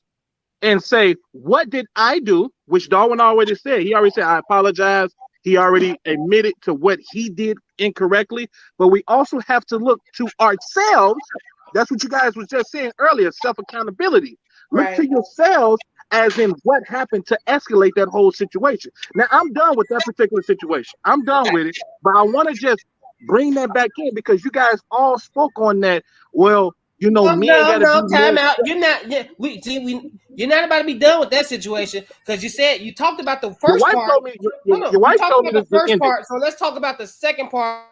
and say, what did I do? Which Darwin already said. He already said, I apologize. He already admitted to what he did incorrectly. But we also have to look to ourselves. That's what you guys was just saying earlier, self-accountability. Look to yourselves as in what happened to escalate that whole situation. Now, I'm done with that particular situation. I'm done with it, but I want to just bring that back in because you guys all spoke on that. Well, you know, time out. You're not. You're not about to be done with that situation because you talked about the first part. Your wife told me the first part. So let's talk about the second part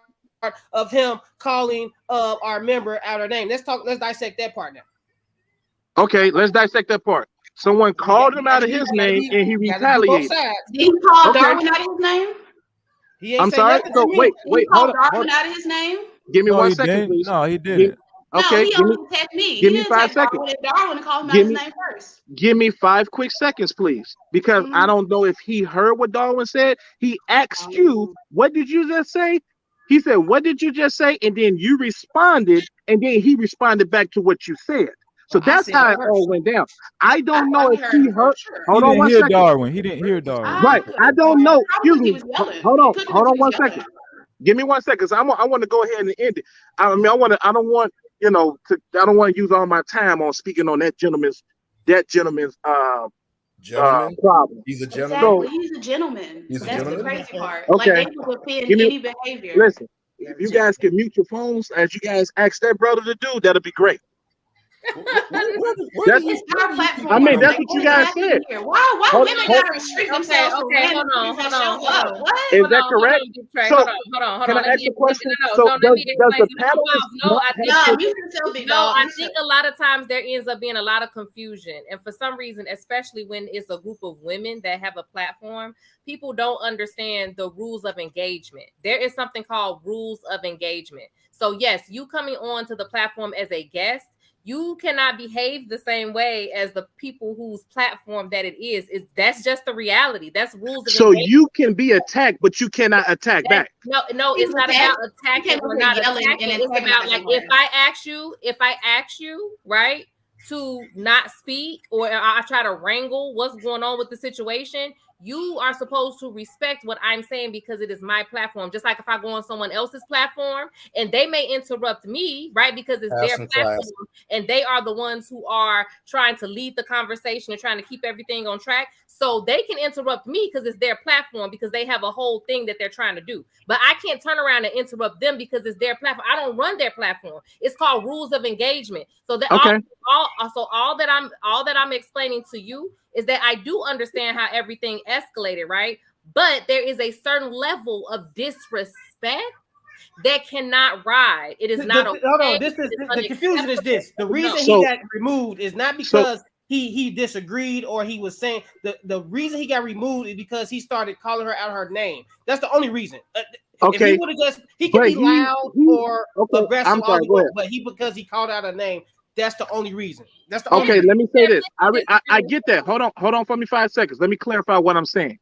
of him calling our member out her name. Let's dissect that part now. Okay, let's dissect that part. Someone called him out of his name and he retaliated. Did he call Darwin out of his name? I'm sorry. So wait, hold on. Darwin out of his name? Give me 1 second, please. No, he didn't. Okay, give me 5 seconds. Darwin called him out his name first. Give me 5 quick seconds, please, because I don't know if he heard what Darwin said. He asked you, what did you just say? He said, what did you just say? And then you responded, and then he responded back to what you said. So that's how it all went down. I don't know if he heard. Hold on 1 second. Darwin. He didn't hear Darwin. Right. I don't know. Excuse me. Hold on 1 second. Give me 1 second. So I want to go ahead and end it. I don't want to use all my time on speaking on that gentleman's problem. He's a gentleman. Exactly. He's a gentleman. That's the crazy part. Okay. Like they will offend any behavior. Listen, if you guys can mute your phones as you guys ask that brother to do, that'll be great. It's our platform. I mean, that's what you guys said. Why women gotta restrict themselves from random people that show up? What? Is that correct? So, hold on. Can I ask a question? No, So does the panel? I think a lot of times there ends up being a lot of confusion, and for some reason, especially when it's a group of women that have a platform, people don't understand the rules of engagement. There is something called rules of engagement. So yes, you coming on to the platform as a guest, you cannot behave the same way as the people whose platform that it is. That's just the reality. That's rules of So engagement. you can be attacked, but you cannot attack back. No, it's not about attacking or not attacking. It's about like if I ask you, right, to not speak, or I try to wrangle what's going on with the situation, you are supposed to respect what I'm saying because it is my platform. Just like if I go on someone else's platform and they may interrupt me, right, because it's their platform and they are the ones who are trying to lead the conversation and trying to keep everything on track. So they can interrupt me because it's their platform, because they have a whole thing that they're trying to do. But I can't turn around and interrupt them because it's their platform. I don't run their platform. It's called rules of engagement. So that all that I'm explaining to you is that I do understand how everything escalated, right? But there is a certain level of disrespect that cannot ride. It is not okay. Hold on. The confusion is this. The reason he got removed is not because he disagreed or he was saying the reason he got removed is because he started calling her out her name. That's the only reason. If he would have he could be loud or aggressive, but because he called out her name, that's the only reason. That's the only reason. Let me say this. I get that. Hold on for me 5 seconds. Let me clarify what I'm saying.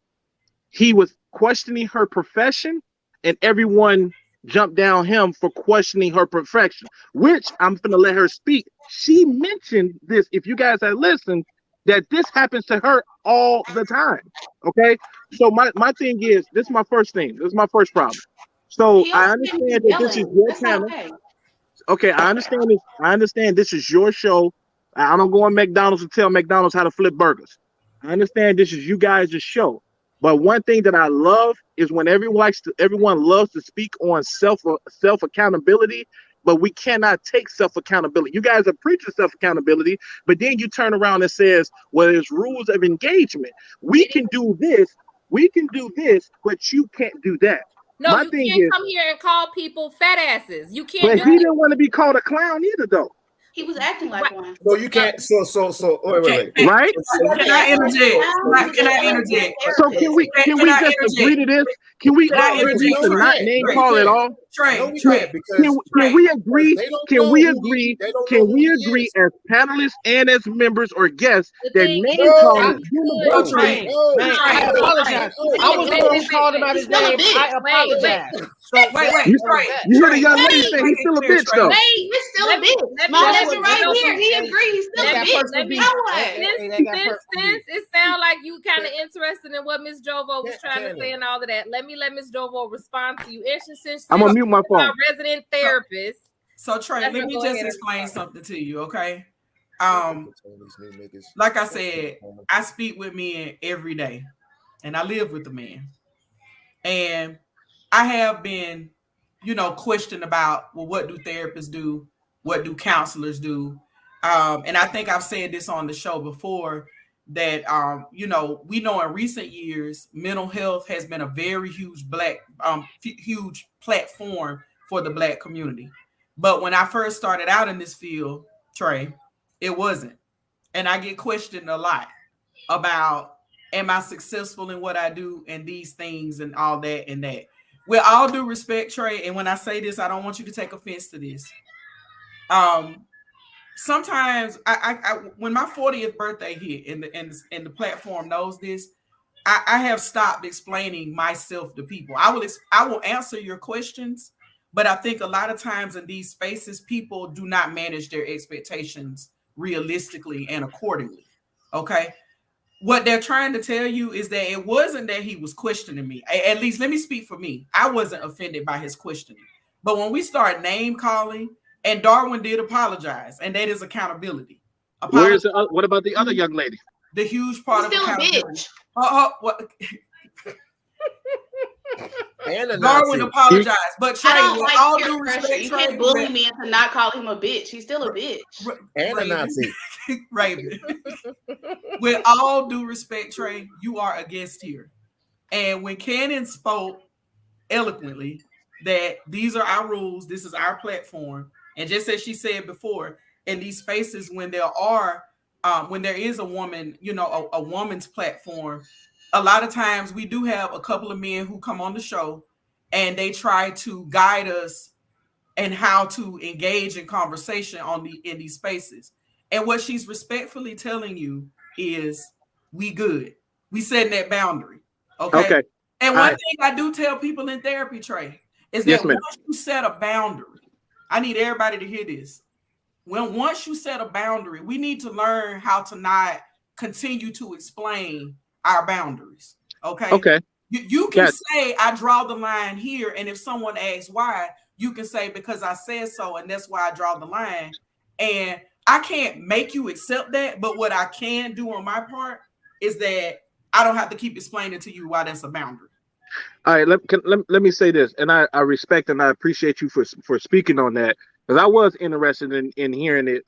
He was questioning her profession, and everyone jumped down him for questioning her perfection, which I'm gonna let her speak. She mentioned this, if you guys had listened, that this happens to her all the time. Okay, so my thing is, this is my first thing. This is my first problem. So I understand that this is your panel. Okay, I understand this. I understand this is your show. I don't go on McDonald's and tell McDonald's how to flip burgers. I understand this is you guys' show. But one thing that I love is when everyone loves to speak on self accountability, but we cannot take self accountability. You guys are preaching self accountability, but then you turn around and says, "Well, there's rules of engagement. We can do this, but you can't do that." No, you can't come here and call people fat asses. You can't. But he didn't want to be called a clown either, though. He was acting like one. So you can't. So. Wait. Right? Can I interject? Can I interject? So can we just agree to this? Can we all agree to not name call at all? Trey, can we agree? Can we agree as panelists and as members or guests that name calling? I apologize. I was the one who called him out his name. I apologize. You heard a young lady say he's still a bitch, though. He's still a bitch. My husband right here, he agrees. He's still a bitch. Since it sounds like you kind of interested in what Miss Jovo was trying to say and all of that, let Miss Jovo respond to you. I'm gonna mute my phone. Our resident therapist. So Trey, let me just explain something to you, okay? Like I said, I speak with men every day, and I live with the men, and I have been, questioned about, well, what do therapists do? What do counselors do? And I think I've said this on the show before that, we know in recent years, mental health has been a very huge huge platform for the Black community. But when I first started out in this field, Trey, it wasn't. And I get questioned a lot about, am I successful in what I do and these things and all that and that. With all due respect, Trey, and when I say this, I don't want you to take offense to this. Sometimes I when my 40th birthday hit, and the platform knows this, I have stopped explaining myself to people. I will answer your questions, but I think a lot of times in these spaces, people do not manage their expectations realistically and accordingly. Okay. What they're trying to tell you is that it wasn't that he was questioning me. At least let me speak for me. I wasn't offended by his questioning. But when we start name calling, and Darwin did apologize, and that is accountability. What about the other young lady? The huge part of accountability. And a Darwin Nazi. apologized, but Trey, I don't with like all peer due pressure. respect, You Trey, can't bully me into not calling him a bitch. He's still a bitch. And a Nazi. Raven. With all due respect, Trey, you are a guest here. And when Cannon spoke eloquently that these are our rules, this is our platform, and just as she said before, in these spaces when there is a woman, you know, a woman's platform, a lot of times we do have a couple of men who come on the show and they try to guide us and how to engage in conversation in these spaces. And what she's respectfully telling you is we good. We setting that boundary. Okay. And one thing I do tell people in therapy, Trey, is that once you set a boundary, I need everybody to hear this. Once you set a boundary, we need to learn how to not continue to explain our boundaries. Okay. You can say, I draw the line here. And if someone asks why, you can say, because I said so, and that's why I draw the line. And I can't make you accept that. But what I can do on my part is that I don't have to keep explaining to you why that's a boundary. All right, let me say this, and I respect and I appreciate you for speaking on that, because I was interested in hearing it,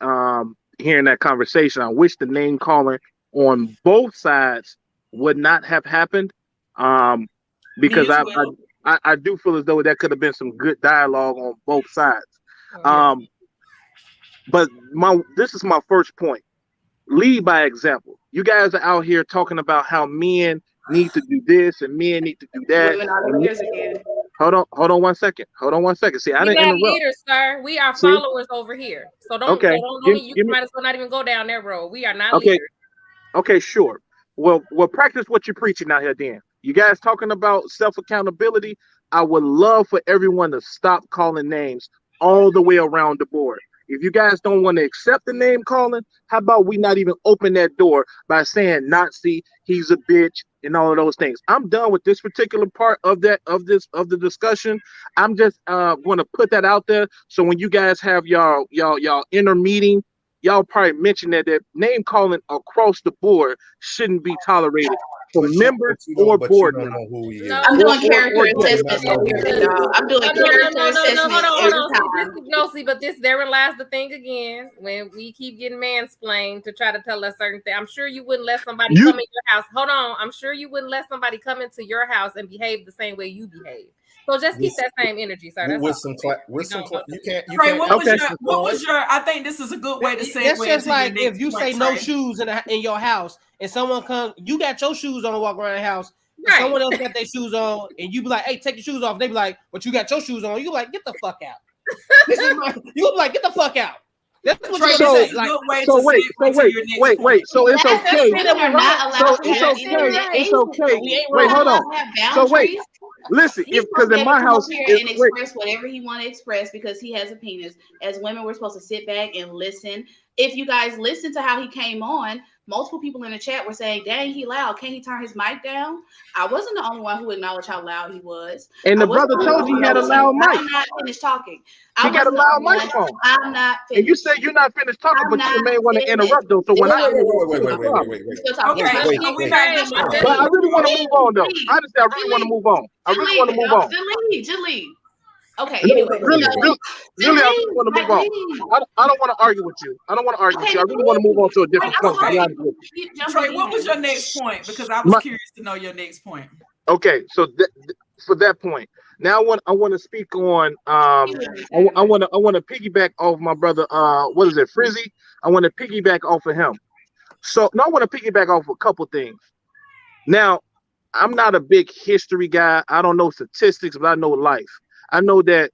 hearing that conversation. I wish the name calling on both sides would not have happened, because I do feel as though that could have been some good dialogue on both sides. But this is my first point. Lead by example. You guys are out here talking about how men need to do this and men need to do that. Hold on 1 second. See, I didn't interrupt. Leaders, sir. We are followers over here. So don't you might as well not even go down that road. We are not leaders. Okay, sure. Well, practice what you're preaching out here then. You guys talking about self-accountability. I would love for everyone to stop calling names all the way around the board. If you guys don't want to accept the name calling, how about we not even open that door by saying Nazi, he's a bitch, and all of those things. I'm done with this particular part of the discussion. I'm just going to put that out there. So when you guys have y'all inner meeting, y'all probably mention that name calling across the board shouldn't be tolerated for members or board members. I'm doing character assessments over here, y'all. I'm doing character assessments every time. But therein lies the thing again. When we keep getting mansplained to try to tell us certain things, I'm sure you wouldn't let somebody come in your house. Hold on, I'm sure you wouldn't let somebody come into your house and behave the same way you behave. So just keep that same energy, sir. That's with some you can't. Trey, what was your? I think this is a good way to say. That's just like if you say no shoes in your house, and someone comes, you got your shoes on, walk around the house. Right. Someone else got their shoes on, and you be like, "Hey, take your shoes off." They be like, "But you got your shoes on." You like, "Get the fuck out." You be like, "Get the fuck out." That's what Trey, you say. Like, wait. So it's okay. It's okay. Wait, hold on. So wait. Listen, because in my house, here and express whatever he want to express because he has a penis. As women, we're supposed to sit back and listen. If you guys listen to how he came on, multiple people in the chat were saying, "Dang, he loud. Can't he turn his mic down?" I wasn't the only one who acknowledged how loud he was. And the brother told you he had a loud mic. I'm not finished talking. He got a loud microphone. I'm not finished. And you say you're not finished talking, but you may want to interrupt though. So when I wait. But I really want to move on though. Honestly, I really want to move on. Delete. Okay. Really, I really want to move on. I don't want to argue with you. I really want to move on to a different point. Trey, what was your next point? Because I was curious to know your next point. Okay, so for that point, now I want to speak on. I want to piggyback off my brother. What is it, Frizzy? I want to piggyback off of him. So I want to piggyback off a couple things. Now, I'm not a big history guy. I don't know statistics, but I know life. I know that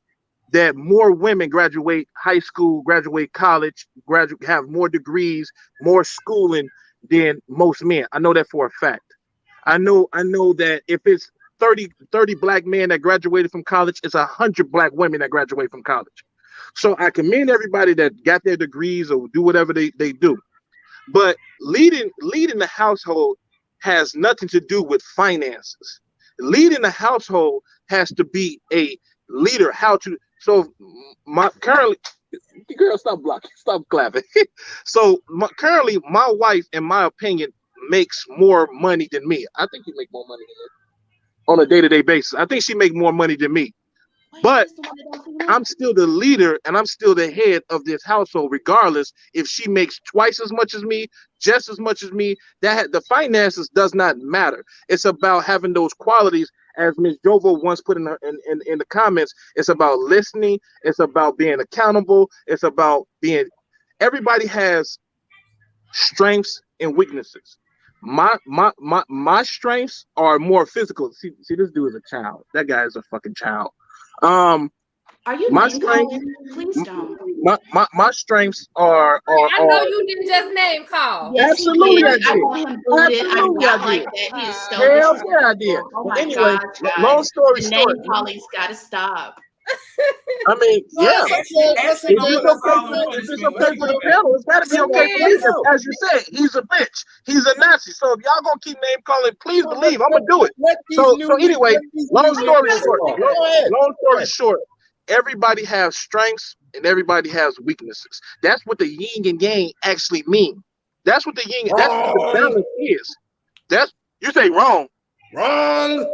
more women graduate high school, graduate college, have more degrees, more schooling than most men. I know that for a fact. I know that if it's 30 black men that graduated from college, it's 100 black women that graduate from college. So I commend everybody that got their degrees or do whatever they do. But leading the household has nothing to do with finances. Leading the household has to be a leader. Currently, girl, stop blocking, stop clapping. Currently, my wife, in my opinion, makes more money than me. I think you make more money than me. on a day-to-day basis. I think she make more money than me. But I'm still the leader and I'm still the head of this household, regardless if she makes twice as much as me, just as much as me. The finances does not matter. It's about having those qualities, as Ms. Jovo once put in the comments. It's about listening. It's about being accountable. It's about being. Everybody has strengths and weaknesses. My strengths are more physical. See, this dude is a child. That guy is a fucking child. Are you my name strength, calling? Please don't. My strengths are. I know you didn't just name call. Yes, Absolutely, I did. I want him booted. I do Absolutely, not I like did. that. He is so Hell disrespectful. yeah, I did. Oh But my anyway, God, long guys. story The short. name calling's got to stop. I mean, yeah. Actually, If it's okay for the panel, it's got to be okay for me. As you said, he's a bitch. He's a Nazi. So if y'all gonna keep name calling, please believe I'm gonna do it. So anyway, long story short, everybody has strengths and everybody has weaknesses. That's what the yin and yang actually mean. That's what the yin. That's what the balance is. That's you say wrong. Wrong.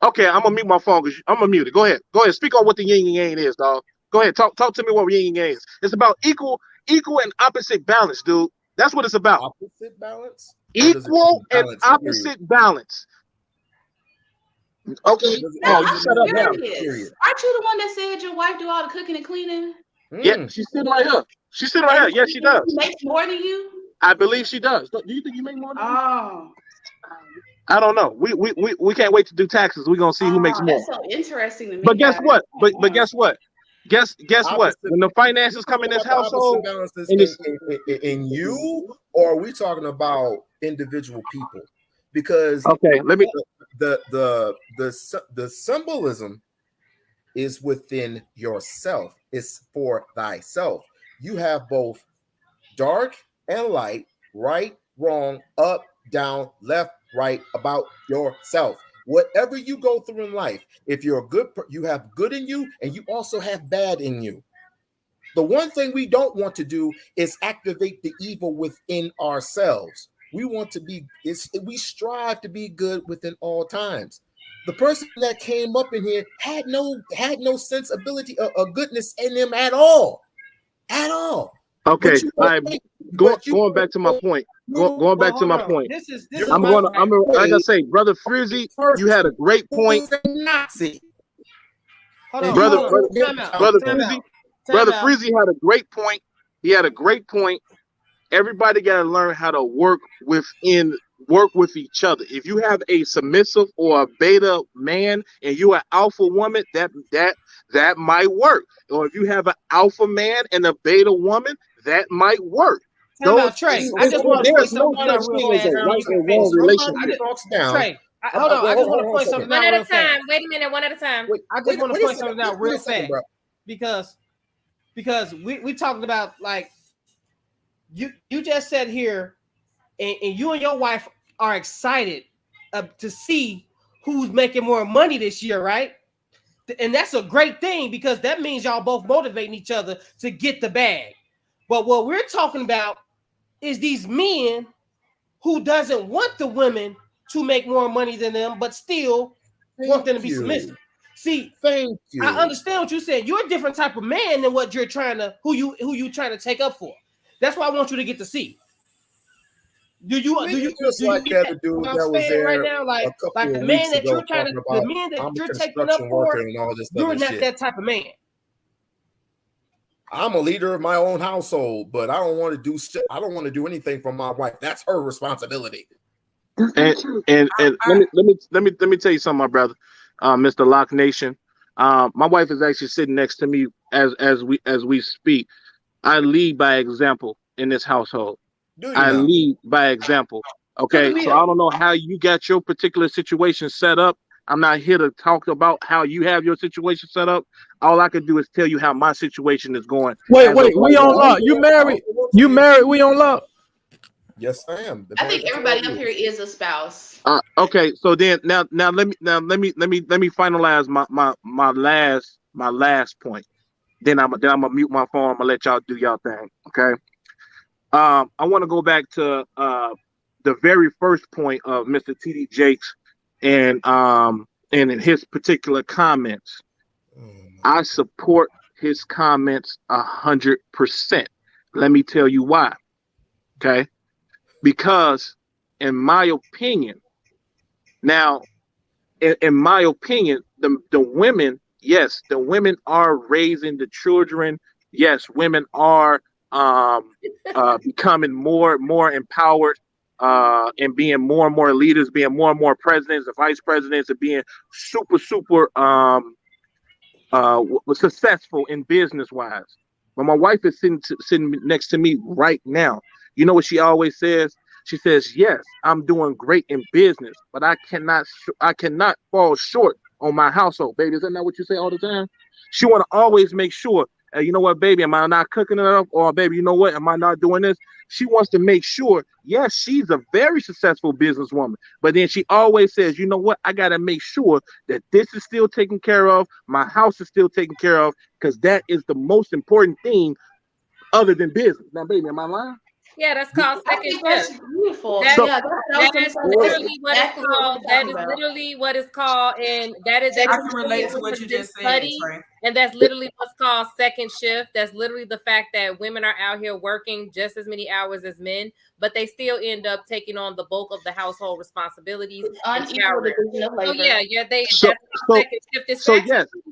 Okay, I'm gonna mute my phone because I'm gonna mute it. Go ahead. Speak on what the yin and yang is, dog. Go ahead. Talk to me what yin and yang is. It's about equal and opposite balance, dude. That's what it's about. Opposite balance. Equal and opposite balance. Okay. Oh, you shut up now. Aren't you the one that said your wife do all the cooking and cleaning? Yeah, she's sitting right here. Yes, she does. She makes more than you? I believe she does. Do you think you make more than me? Oh. I don't know. We can't wait to do taxes. We're gonna see who makes more. That's so interesting to me. But guess what? But guess what? Guess what? When the finances come in this household, in you, or are we talking about individual people? Because okay, let me. The symbolism is within yourself. It's for thyself. You have both dark and light, right, wrong, up, down, left, right, about yourself. Whatever you go through in life, if you're a good, you have good in you, and you also have bad in you. The one thing we don't want to do is activate the evil within ourselves. We want to be, we strive to be good within all times. The person that came up in here had no sensibility or goodness in them at all. Okay, going back to my point. Going back to my point. I'm like I say, Brother Frizzy, you had a great point. Brother Frizzy had a great point. He had a great point. Everybody got to learn how to work with each other. If you have a submissive or a beta man and you're an alpha woman, that might work. Or if you have an alpha man and a beta woman, that might work. Trey, I just want to point something out real fast. Trey, hold on. I just want to point something out real fast. Wait a minute, one at a time. I just want to point something out real fast because we talked about, like, you just said here, and you and your wife are excited to see who's making more money this year, right? And that's a great thing because that means y'all both motivating each other to get the bag. But what we're talking about is these men who doesn't want the women to make more money than them, but still want them to be submissive. See, I understand what you said. You're a different type of man than what you're trying to, who you trying to take up for. That's why I want you to get to see. Do you just like that dude that was there right now, like the man that you're trying to, the man that you're taking up for, and all this you're not that type of man. I'm a leader of my own household, but I don't want to do shit. I don't want to do anything for my wife. That's her responsibility. And let me tell you something, my brother, Mr. Lock Nation. My wife is actually sitting next to me as we speak. I lead by example in this household. I lead by example. Okay, so I don't know how you got your particular situation set up. I'm not here to talk about how you have your situation set up. All I can do is tell you how my situation is going. Wait, we on lock. You married? We on lock? Yes, I am. I think everybody up here is a spouse. Okay, so then now let me finalize my last point. Then I'm gonna mute my phone. I'm gonna let y'all do y'all thing. Okay. I want to go back to the very first point of Mr. T.D. Jakes and and in his particular comments, I support his comments 100%. Let me tell you why. Okay, because in my opinion, now, in my opinion, the women, yes, the women are raising the children. Yes, women are becoming more empowered, and being more and more leaders, being more and more presidents and vice presidents, and being super successful in business wise. But my wife is sitting next to me right now. You know what she always says? She says, "Yes, I'm doing great in business, but I cannot fall short on my household, baby." Is that not what you say all the time? She want to always make sure, you know what, baby, am I not cooking enough? Or, baby, you know what, am I not doing this? She wants to make sure, yes, she's a very successful businesswoman, but then she always says, you know what, I got to make sure that this is still taken care of, my house is still taken care of, because that is the most important thing other than business. Now, baby, am I lying? Yeah, that's called second shift. That's beautiful. That is literally what it's called. That is literally what it's called, and that is I can relate to what you just said, Trey. And that's literally what's called second shift. That's literally the fact that women are out here working just as many hours as men, but they still end up taking on the bulk of the household responsibilities. Unequal division of labor. Second shift is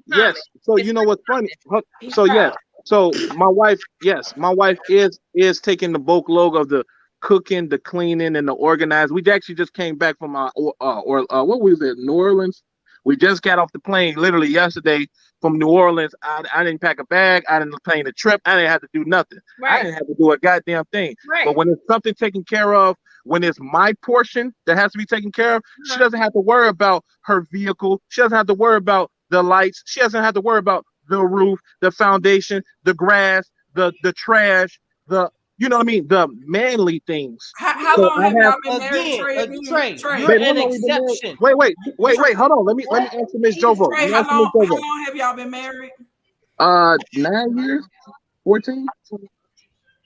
yes. So you know what's funny? So yes. So my wife is taking the bulk load of the cooking, the cleaning, and the organizing. We actually just came back from what was it, New Orleans? We just got off the plane literally yesterday from New Orleans. I didn't pack a bag. I didn't plan a trip. I didn't have to do nothing. Right. I didn't have to do a goddamn thing. Right. But when it's something taken care of, when it's my portion that has to be taken care of, she doesn't have to worry about her vehicle. She doesn't have to worry about the lights. She doesn't have to worry about the roof, the foundation, the grass, the trash, you know what I mean? The manly things. How long have y'all been married, Trey? You're an exception. Wait. Hold on. Let me answer Miss Jovo. How long have y'all been married? 9 years, 14.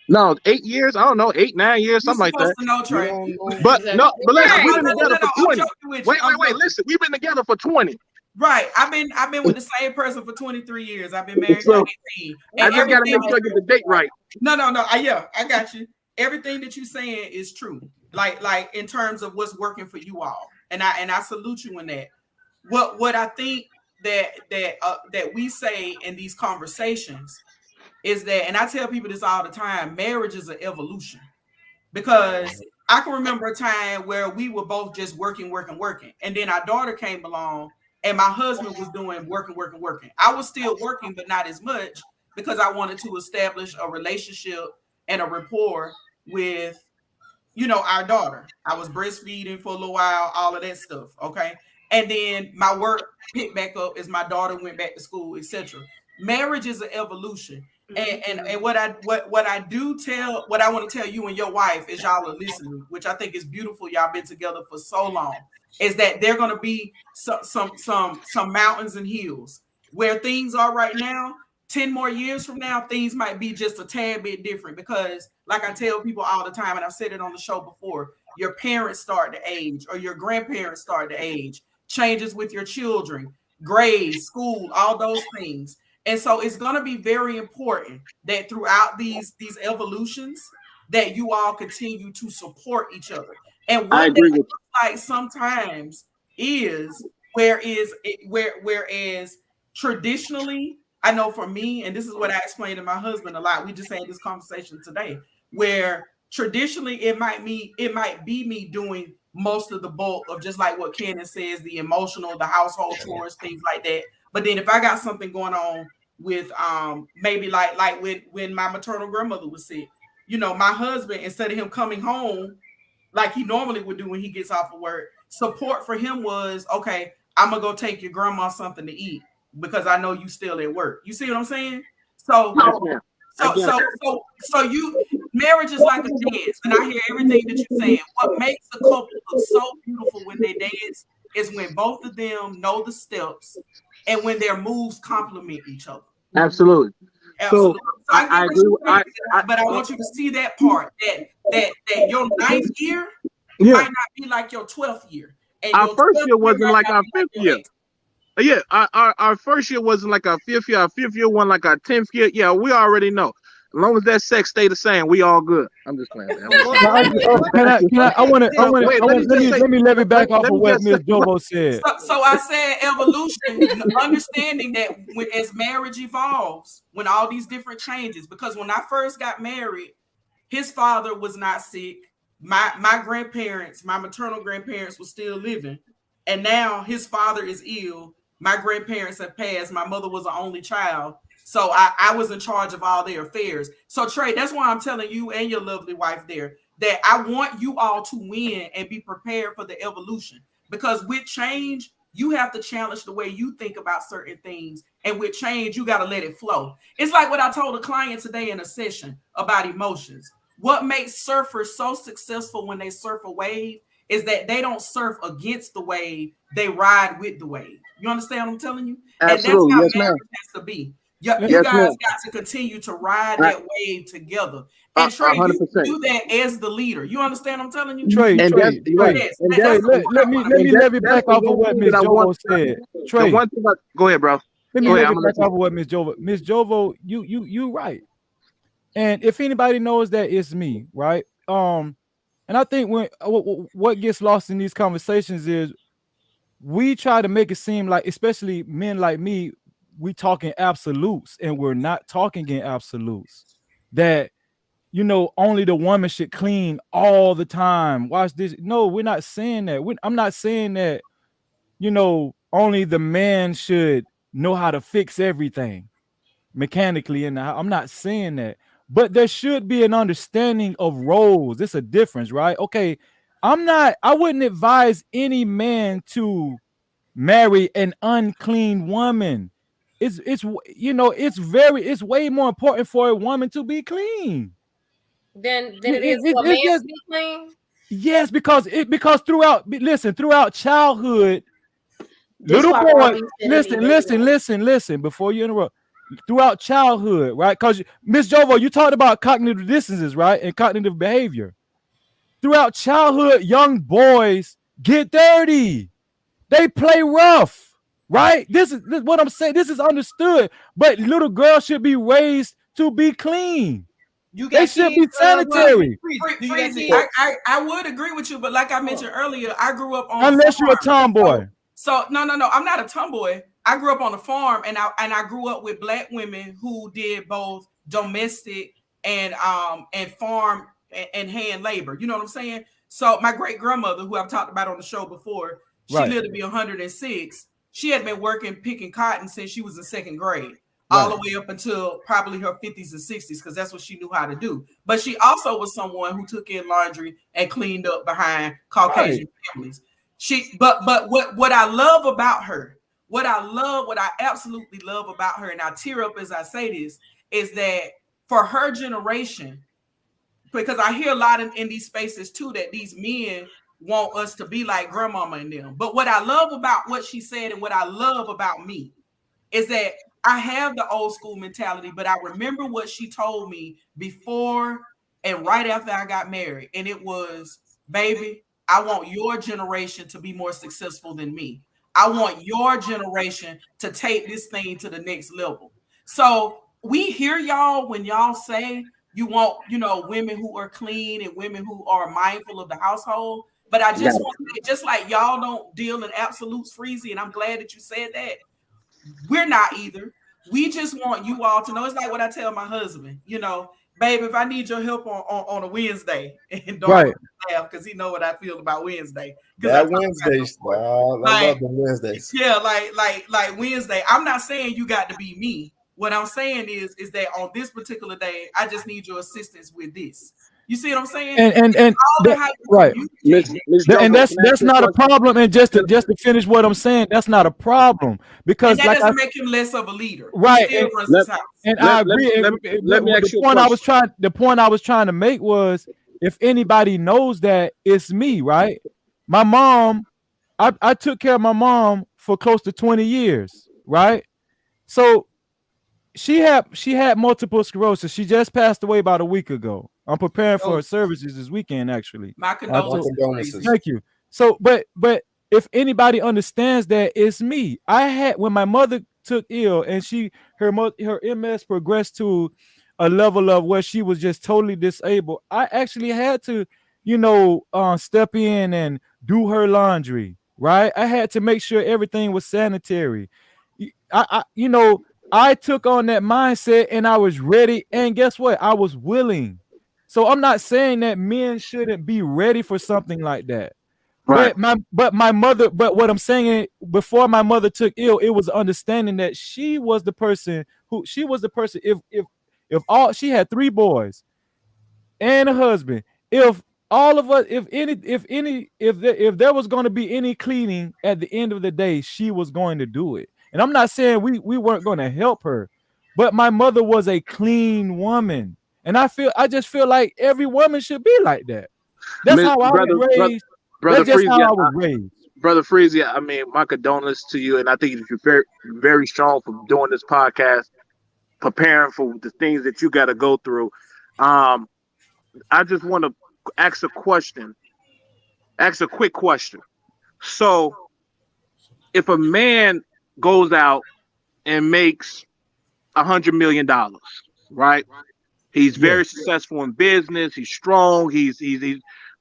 No, 8 years. I don't know, 8, 9 years, something like that. To know, Trey. But listen, we've been together for 20. Wait. Listen, we've been together for 20. Right. I've been with the same person for 23 years. I've been married for 18. I just gotta make sure I get the date right. No. I got you. Everything that you're saying is true. Like in terms of what's working for you all. And I salute you in that. What I think that we say in these conversations is that, and I tell people this all the time, marriage is an evolution. Because I can remember a time where we were both just working. And then our daughter came along. And my husband was doing working. I was still working, but not as much, because I wanted to establish a relationship and a rapport with, our daughter. I was breastfeeding for a little while, all of that stuff. Okay. And then my work picked back up as my daughter went back to school, etc. Marriage is an evolution. And what I want to tell you and your wife, as y'all are listening, which I think is beautiful. Y'all been together for so long. Is that there going to be some mountains and hills where things are right now. 10 more years from now, things might be just a tad bit different, because like I tell people all the time, and I've said it on the show before, your parents start to age, or your grandparents start to age, changes with your children, grades, school, all those things. And so it's going to be very important that throughout these evolutions that you all continue to support each other. And what that looks like sometimes is whereas traditionally, I know for me, and this is what I explained to my husband a lot. We just had this conversation today, where traditionally it might be me doing most of the bulk of, just like what Kenan says, the emotional, the household chores, things like that. But then if I got something going on with maybe like when my maternal grandmother was sick, my husband, instead of him coming home like he normally would do when he gets off of work, support for him was, okay, I'm gonna go take your grandma something to eat because I know you still at work. You see what I'm saying? So marriage is like a dance, and I hear everything that you're saying. What makes a couple look so beautiful when they dance is when both of them know the steps and when their moves complement each other. Absolutely. So I agree. But I want you to see that part that your 9th year might not be like your 12th year. And our first year wasn't like our 5th year. Yeah, our first year wasn't like our fifth year. Our fifth year wasn't like our 10th year. Yeah, we already know. As long as that sex stay the same, we all good. I'm just playing. Man. Let me back off of what Ms. Jovo said. So I said evolution, understanding that as marriage evolves, when all these different changes, because when I first got married, his father was not sick. My grandparents, my maternal grandparents were still living. And now his father is ill. My grandparents have passed. My mother was an only child. So I was in charge of all their affairs. So Trey, that's why I'm telling you and your lovely wife there that I want you all to win and be prepared for the evolution. Because with change, you have to challenge the way you think about certain things. And with change, you got to let it flow. It's like what I told a client today in a session about emotions. What makes surfers so successful when they surf a wave is that they don't surf against the wave, they ride with the wave. You understand what I'm telling you? Absolutely. And that's how marriage has to be. You guys got to continue to ride that wave together. And Trey, 100%. You do that as the leader. You understand what I'm telling you? Trey, let me back off of what Ms. Jovo said. Trey, go ahead, bro. Let me back off of what Ms. Jovo. Ms. Jovo, you right. And if anybody knows that, it's me, right? And I think what gets lost in these conversations is we try to make it seem like, especially men like me, we talk in absolutes, and we're not talking in absolutes. That, only the woman should clean all the time. Watch this. No, we're not saying that. I'm not saying that, only the man should know how to fix everything mechanically in the house. I'm not saying that. But there should be an understanding of roles. It's a difference, right? Okay, I wouldn't advise any man to marry an unclean woman. It's way more important for a woman to be clean than it is for a man to be clean. Yes, because throughout childhood, little boy, listen before you interrupt. Throughout childhood, right? Because Ms. Jovo, you talked about cognitive dissonances, right? And cognitive behavior. Throughout childhood, young boys get dirty. They play rough, right? This is what I'm saying. This is understood. But little girls should be raised to be clean. They should be sanitary. I would agree with you, but like I mentioned earlier, I grew up on unless you're a tomboy. So no, I'm not a tomboy. I grew up on a farm, and I grew up with Black women who did both domestic and farm and hand labor. You know what I'm saying? So my great grandmother, who I've talked about on the show before, she lived to be 106. She had been working picking cotton since she was in second grade, all the way up until probably her 50s and 60s, because that's what she knew how to do. But she also was someone who took in laundry and cleaned up behind Caucasian families. But what I love about her, what I absolutely love about her, and I tear up as I say this, is that for her generation, because I hear a lot in these spaces too, that these men want us to be like grandmama and them. But what I love about what she said and what I love about me is that I have the old school mentality, but I remember what she told me before and right after I got married. And it was, baby, I want your generation to be more successful than me. I want your generation to take this thing to the next level. So we hear y'all when y'all say you want, women who are clean and women who are mindful of the household. But I just want to say, just like y'all don't deal in absolutes, Freezy, and I'm glad that you said that, we're not either. We just want you all to know. It's like what I tell my husband, babe, if I need your help on a Wednesday, and don't laugh because he know what I feel about Wednesday. That Wednesday, I love the Wednesdays. Yeah, like Wednesday. I'm not saying you got to be me. What I'm saying is that on this particular day, I just need your assistance with this. You see what I'm saying? And that's not a problem. And just to finish what I'm saying, that's not a problem, because that doesn't make him less of a leader. Right. And I agree. The point I was trying to make was, if anybody knows that, it's me, right? My mom, I took care of my mom for close to 20 years, right? So she had multiple sclerosis. She just passed away about a week ago. I'm preparing for her services this weekend, actually. My condolences. Thank you. So, but if anybody understands that, it's me. I had, when my mother took ill and her MS progressed to a level of where she was just totally disabled, I actually had to, step in and do her laundry, right? I had to make sure everything was sanitary. I took on that mindset and I was ready, and guess what? I was willing. So I'm not saying that men shouldn't be ready for something like that. Right. But what I'm saying is, before my mother took ill, it was understanding that she was the person. If all, she had 3 boys and a husband. If all of us, if there was going to be any cleaning at the end of the day, she was going to do it. And I'm not saying we weren't going to help her, but my mother was a clean woman, and I just feel like every woman should be like that. That's how I was raised. That's just how I was raised. Brother Freezy, I mean, my condolences to you, and I think you're very, very strong for doing this podcast, preparing for the things that you got to go through. I just want to ask a quick question. So, if a man goes out and makes $100 million, right? He's very successful in business. He's strong.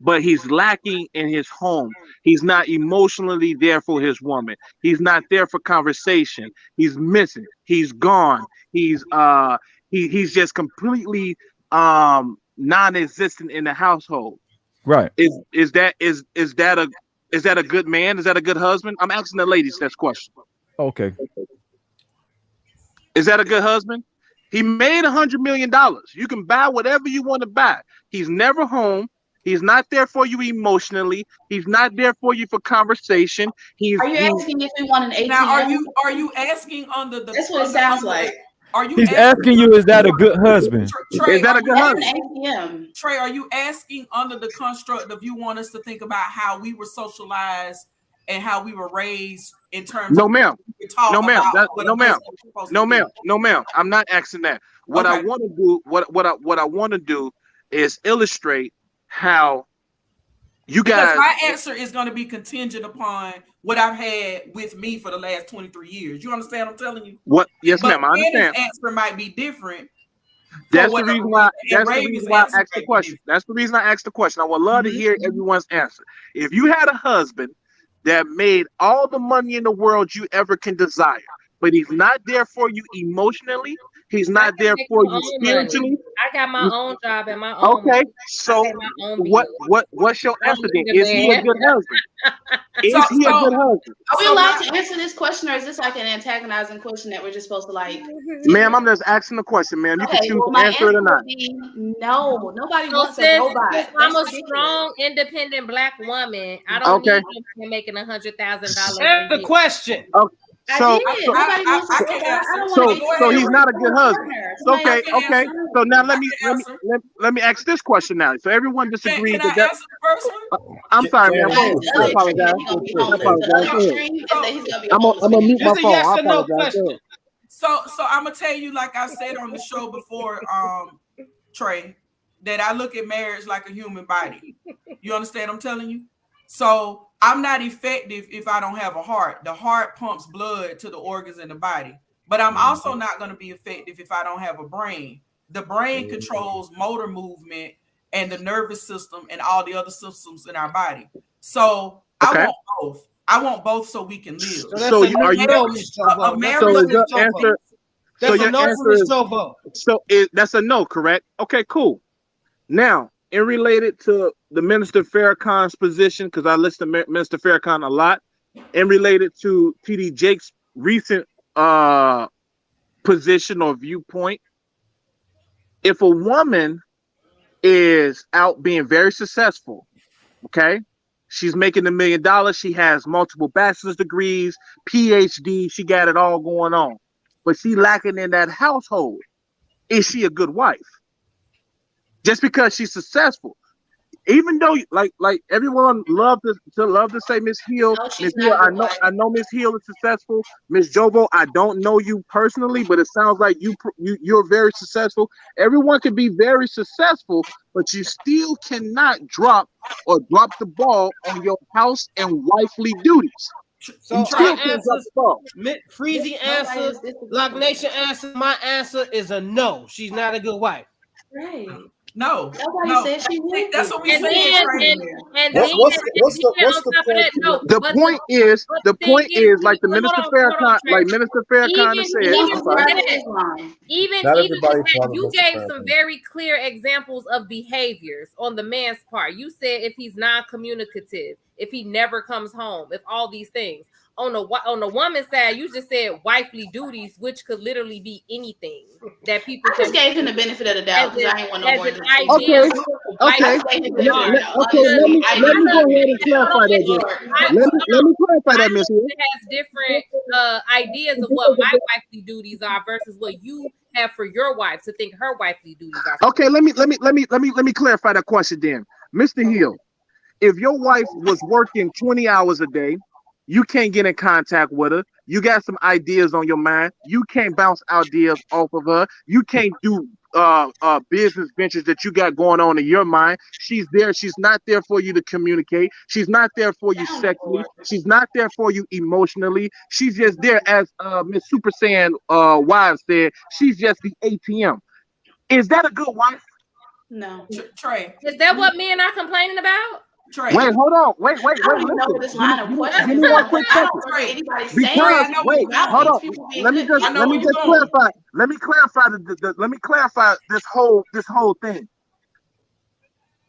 But he's lacking in his home. He's not emotionally there for his woman. He's not there for conversation. He's missing. He's gone. He's just completely non-existent in the household. Right. Is that a good man? Is that a good husband? I'm asking the ladies that question. Okay. Is that a good husband? He made $100 million. You can buy whatever you want to buy. He's never home. He's not there for you emotionally. He's not there for you for conversation. Are you asking if we want an ATM? Now, are you asking under the? That's what it sounds like. Are you? He's asking you, is that a good husband? Trey, is that a good husband? ATM. Trey, are you asking under the construct of you want us to think about how we were socialized and how we were raised in terms? No, of ma'am. No, ma'am. No, ma'am. I'm not asking that. What I want to do, what I want to do, is illustrate how you guys. Because my answer is going to be contingent upon what I've had with me for the last 23 years. You understand what I'm telling you? What? Yes, ma'am. I understand. Answer might be different. That's the reason why. That's the reason why I asked the question. That's the reason I asked the question. I would love to hear everyone's answer. If you had a husband that made all the money in the world you ever can desire, but he's not there for you emotionally, he's not there for you spiritually. I got my own job and my own. Okay, so what's your answer then? Is he a good husband? Is he a good husband? Are we allowed to answer this question, or is this like an antagonizing question that we're just supposed to like? Ma'am, I'm just asking the question, ma'am. You can choose to answer it or not. No, nobody wants a robot. I'm a strong, independent Black woman. I don't need him making $100,000. That's the question. Okay. So he's not a good husband. Okay. So now let me ask this question now. So everyone disagrees with that. I'm sorry, man. I apologize. I'm gonna mute my phone. I apologize. So I'm gonna tell you, like I said on the show before, Trey, that I look at marriage like a human body. You understand what I'm telling you? So I'm not effective if I don't have a heart. The heart pumps blood to the organs in the body. But I'm also not going to be effective if I don't have a brain. The brain controls motor movement and the nervous system and all the other systems in our body. So I want both. I want both so we can live. So your answer? That's a no, correct? Okay, cool. Now, and related to the Minister Farrakhan's position, because I listen to Minister Farrakhan a lot, and related to T.D. Jakes' recent position or viewpoint, if a woman is out being very successful, okay, she's making $1 million, she has multiple bachelor's degrees, PhD, she got it all going on, but she lacking in that household, is she a good wife? Just because she's successful, Even though like everyone love to say Miss Hill, No, Miss she's Hill, not a good wife. I know Miss Hill is successful. Miss Jovo, I don't know you personally, but it sounds like you're very successful. Everyone can be very successful, but you still cannot drop the ball on your house and wifely duties. So You still our can't drop answers, the ball. Freezy answer, Lock Nation answer. My answer is a no. She's not a good wife. Right. No, nobody said she would. That's what we And said. then, What's the point? The point is, like the Minister Farrakhan, said. Even Not with everybody that, follows you Mr. gave Farrakhan. some very clear examples of behaviors on the man's part. You said if he's non-communicative, if he never comes home, if all these things. On the woman's side, you just said wifely duties, which could literally be anything that people. I just gave him the benefit of the doubt because I ain't want no more. Okay. Let me go ahead and clarify that. Let me clarify that, Miss Hill. It has different ideas of what my wifely duties are versus what you have for your wife to think her wifely duties are. Okay, let me clarify that question then, Mr. Hill. If your wife was working 20 hours a day, you can't get in contact with her. You got some ideas on your mind. You can't bounce ideas off of her. You can't do business ventures that you got going on in your mind. She's there. She's not there for you to communicate. She's not there for you sexually. She's not there for you emotionally. She's just there, as Miss Super Saiyan Wives said. She's just the ATM. Is that a good wife? No. Trey. Is that what men are complaining about? Trey. Wait, hold on. Wait. I don't even know what this line of questions Give me one quick I second. don't hear anybody Because saying wait, hold on. Let me just clarify. Let me clarify this whole thing.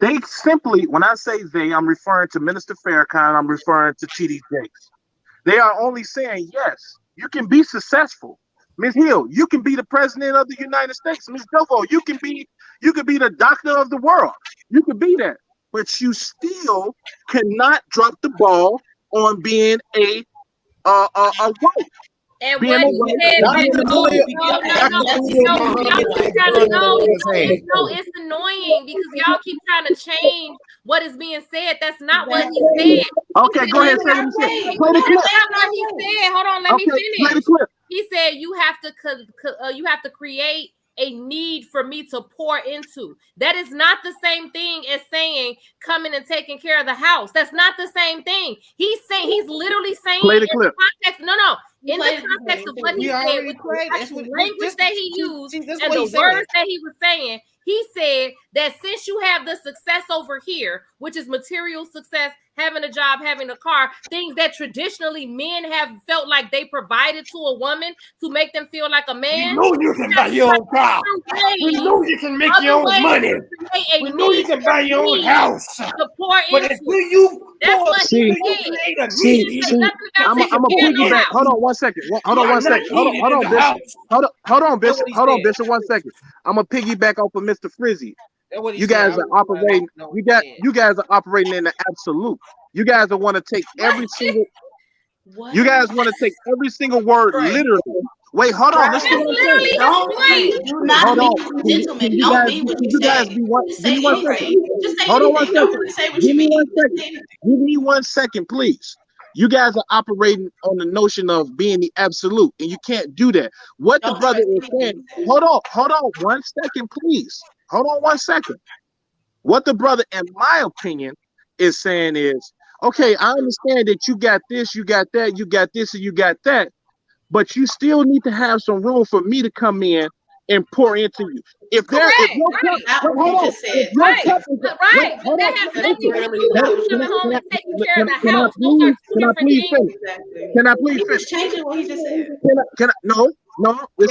They simply, when I say they, I'm referring to Minister Farrakhan, I'm referring to TD Jakes. They are only saying, yes, you can be successful. Ms. Hill, you can be the president of the United States. Ms. Dovo, you can be the doctor of the world. You can be that. But you still cannot drop the ball on being a wife. And what he said, it's annoying because y'all keep trying to change what is being said. That's not what he said. Okay, go ahead. Say what he said. Play the clip. That's not what he said. Hold on, let me finish. Play the clip. He said you have to create a need for me to pour into. That is not the same thing as saying coming and taking care of the house. That's not the same thing. He's literally saying Play the clip. Context, in the context of what he said, with the actual language that he used and the words that he was saying, he said that since you have the success over here, which is material success, having a job, having a car, things that traditionally men have felt like they provided to a woman to make them feel like a man. We know you can buy your own car. We know you can make your own money. We know you can buy your own house. But until you I'm a piggyback. Hold on one second. Hold on, Bishop. 1 second. I'm a piggyback off of Mr. Frizzy. You guys are operating. You guys are operating in the absolute. You guys want to take every single. You guys want to take every single word literally. Wait, hold on. Listen to what I'm saying. Hold on. You guys be one. Give me 1 second. Hold on 1 second. Give me 1 second. Give me 1 second, please. You guys are operating on the notion of being the absolute, and you can't do that. What the brother is saying. Hold on 1 second, please. Hold on 1 second. What the brother, in my opinion, is saying is, okay, I understand that you got this, you got that, you got this, and you got that, but you still need to have some room for me to come in and pour into you. If there, if your cup, hold on, if your cup is right, but that has nothing to do with coming home and taking care of the house. Those are two different things. Can I please finish? Changing what he just said. No. You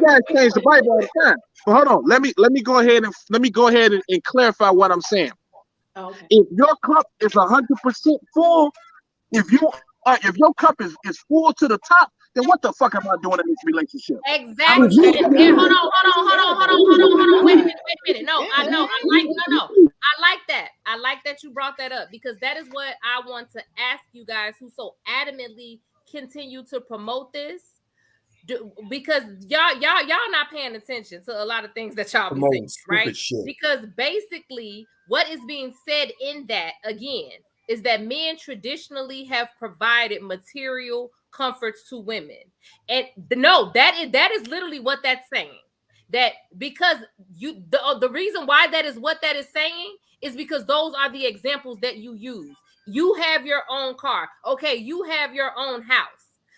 guys change the Bible all the time. But hold on, let me go ahead and clarify what I'm saying. Okay. If your cup is 100% full, if your cup is full to the top, then what the fuck am I doing in this relationship? Exactly. Yeah, hold on. Wait a minute. No, I know. I like that. I like that you brought that up because that is what I want to ask you guys who so adamantly continue to promote this. because y'all not paying attention to a lot of things that y'all be saying, right? Shit. Because basically what is being said in that, again, is that men traditionally have provided material comforts to women. And no, that is literally what that's saying. That because the reason why that is what that is saying is because those are the examples that you use. You have your own car. Okay, you have your own house.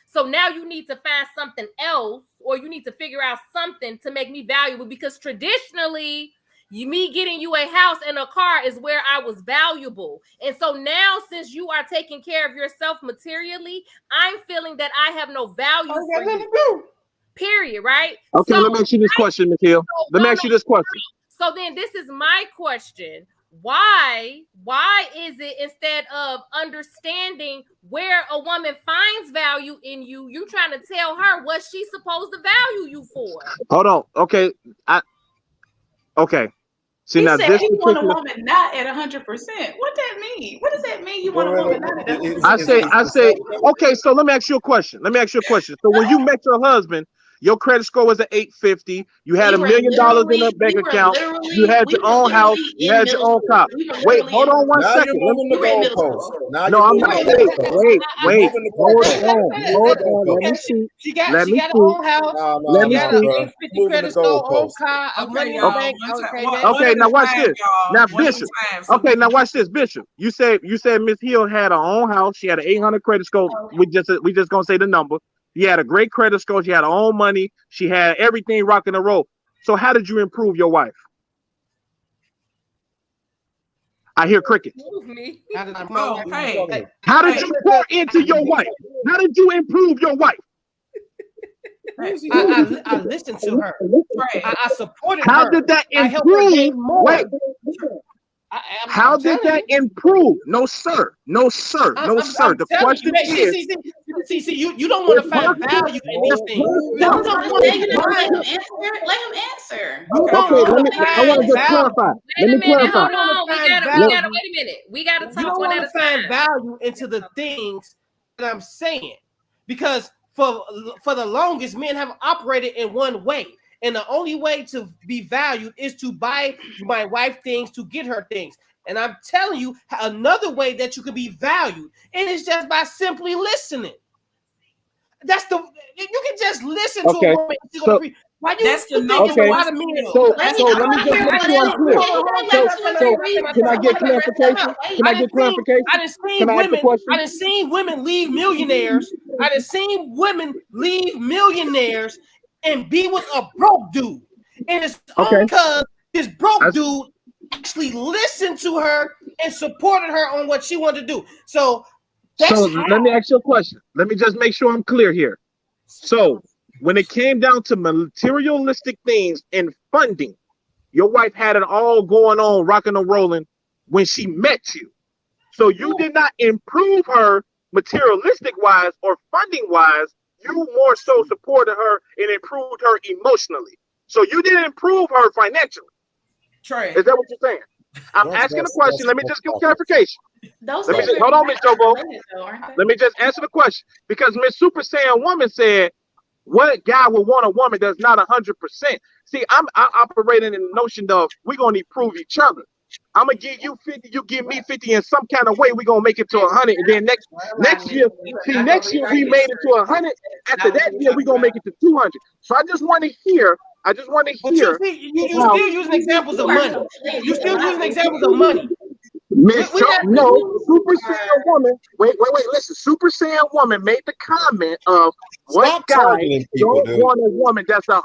So now you need to find something else, or you need to figure out something to make me valuable, because traditionally, me getting you a house and a car is where I was valuable. And so now, since you are taking care of yourself materially, I'm feeling that I have no value for you. Period, right? Okay, let me ask you this question, Mikhail. Let me ask you this question. So then this is my question. Why is it, instead of understanding where a woman finds value in you, you trying to tell her what she's supposed to value you for? Hold on. Okay. Okay. See, he now said this he particular... want a woman not at 100%. What that mean? What does that mean? You want a woman not at 100%? I say, okay, so let me ask you a question. So when you met your husband, your credit score was at 850. You had $1 million in a bank account. You had your own house. You had your own car. Wait, hold on one second. No, I'm not. Wait. Hold on. Let me see. She got her own house. Let me see. 850 credit score, own car, money in the bank. Okay, now watch this. Now, Bishop. Okay, now watch this, Bishop. You said Miss Hill had her own house. She had an 800 credit score. We just gonna say the number. She had a great credit score. She had her own money. She had everything rocking and roll. So how did you improve your wife? I hear crickets. How did you pour into your wife? How did you improve your wife? I listened to her. I supported her. How did that improve? Wait. How did that improve? No, sir. The question is... See, you don't want to find value in these things. Let him answer. I want to just clarify. Wait a minute. Hold on. We gotta wait a minute. We gotta talk. You don't want to find value into the things that I'm saying, because for the longest, men have operated in one way. And the only way to be valued is to buy my wife things, to get her things. And I'm telling you another way that you can be valued, and it's just by simply listening. You can just listen to a woman. Why you that's the okay. So let me just make sure I'm clear. So can I get clarification? I done seen women leave millionaires. I done seen women leave millionaires and be with a broke dude. And it's because this broke dude actually listened to her and supported her on what she wanted to do. So let me ask you a question. Let me just make sure I'm clear here. So when it came down to materialistic things and funding, your wife had it all going on, rocking and rolling when she met you. So you did not improve her materialistic wise or funding wise. You more so supported her and improved her emotionally. So you didn't improve her financially. Trey. Is that what you're saying? I'm asking a question. Let me just give clarification. Hold on, Miss Jobo. Let me just answer the question. Because Miss Super Saiyan Woman said, what guy would want a woman that's not 100%? See, I'm operating in the notion of we're going to improve each other. I'm gonna give you 50, you give me 50 in some kind of way. We're gonna make it to 100, and then next year we made it to 100. After that year, we're gonna make it to 200. So I just want to hear. You still using examples of money. You still using examples of money. No, Super Saiyan Woman. Wait. Listen, Super Saiyan Woman made the comment of what guy don't want a woman that's 100%.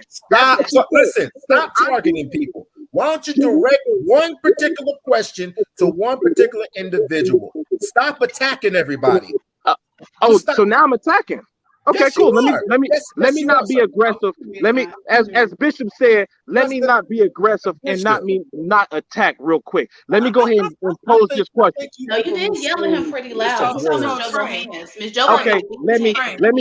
Stop targeting people. Why don't you direct one particular question to one particular individual? Stop attacking everybody. So now I'm attacking. Okay, yes, cool. Let me not be aggressive. Let me, as Bishop said, let me not be aggressive and not attack real quick. Let me go ahead and pose this question. No, you did yell at him pretty loud. Okay, let me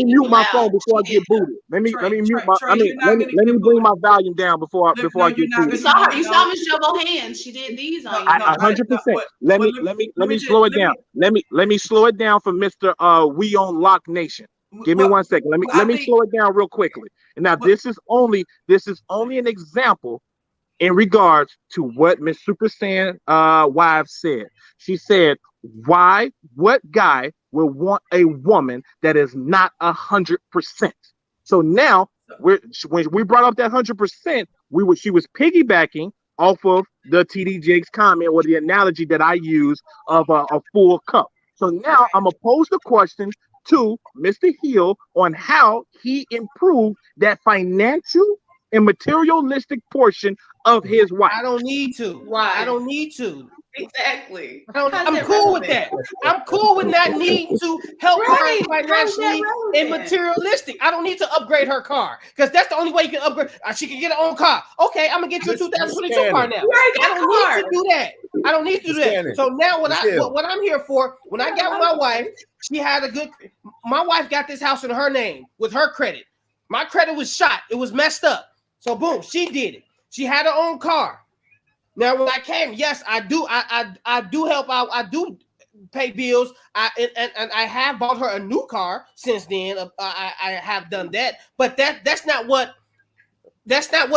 mute my phone before I get booted. Let me mute my. Let me bring my volume down before I get booted. You saw Miss Jobo hands. She did these on you. 100%. Let me slow it down. Let me slow it down for Mr. We on Lock Nation. Give me 1 second. Let me slow it down real quickly. And now this is only an example in regards to what Miss Super Saiyan wife said. She said, what guy will want a woman that is not 100%? So now when we brought up that 100%, she was piggybacking off of the TD Jakes comment or the analogy that I use of a full cup. So now I'm gonna pose the question to Mr. Hill on how he improved that financial and materialistic portion of his wife. I don't need to. Why? I don't need to. Exactly. I'm cool with that. I'm cool with not needing to help her financially and materialistic. I don't need to upgrade her car because that's the only way you can upgrade. She can get her own car. Okay, I'm gonna get you a 2022 car now. I don't need to do that. I don't need to do that. So now what I'm here for, when I got with my wife, my wife got this house in her name with her credit. My credit was shot. It was messed up. So boom, she did it. She had her own car. Now, when I came, yes, I do. I do help out. I do pay bills. And I have bought her a new car since then. I have done that. But that's not what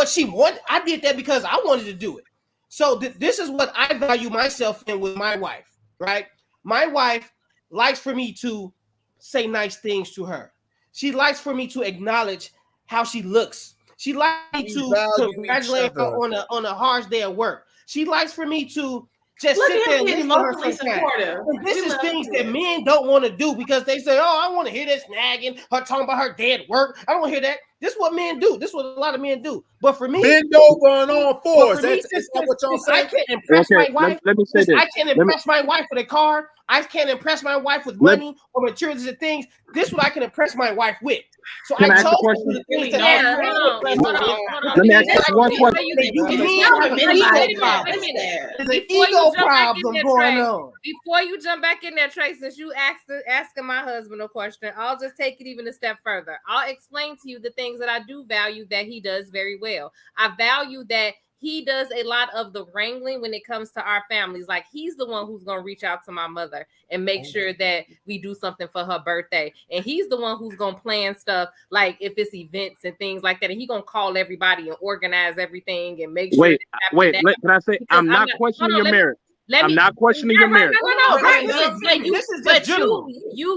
she wanted. I did that because I wanted to do it. So this is what I value myself in with my wife. Right? My wife likes for me to say nice things to her. She likes for me to acknowledge how she looks. She likes me to congratulate her on a harsh day at work. She likes for me to just sit there and listen to her sometimes. And this is things that men don't want to do because they say, "Oh, I want to hear this nagging, her talking about her day at work. I don't want to hear that." This is what men do. This is what a lot of men do. But for me, bend over on all fours. That's what y'all say. I can't impress my wife. Let me say this. I can't impress my wife with a car. I can't impress my wife with money or materials and things. This is what I can impress my wife with. So I told you the things that let me ask you one question. There's an ego problem going on. Before you jump back in there, Trey, since you asking my husband a question, I'll just take it even a step further. I'll explain to you the things that I do value that he does very well. I value that he does a lot of the wrangling when it comes to our families. Like, he's the one who's going to reach out to my mother and make sure that we do something for her birthday. And he's the one who's going to plan stuff, like if it's events and things like that. And he's going to call everybody and organize everything and make sure. Can I say, I'm not questioning your marriage. I'm not questioning your marriage. No.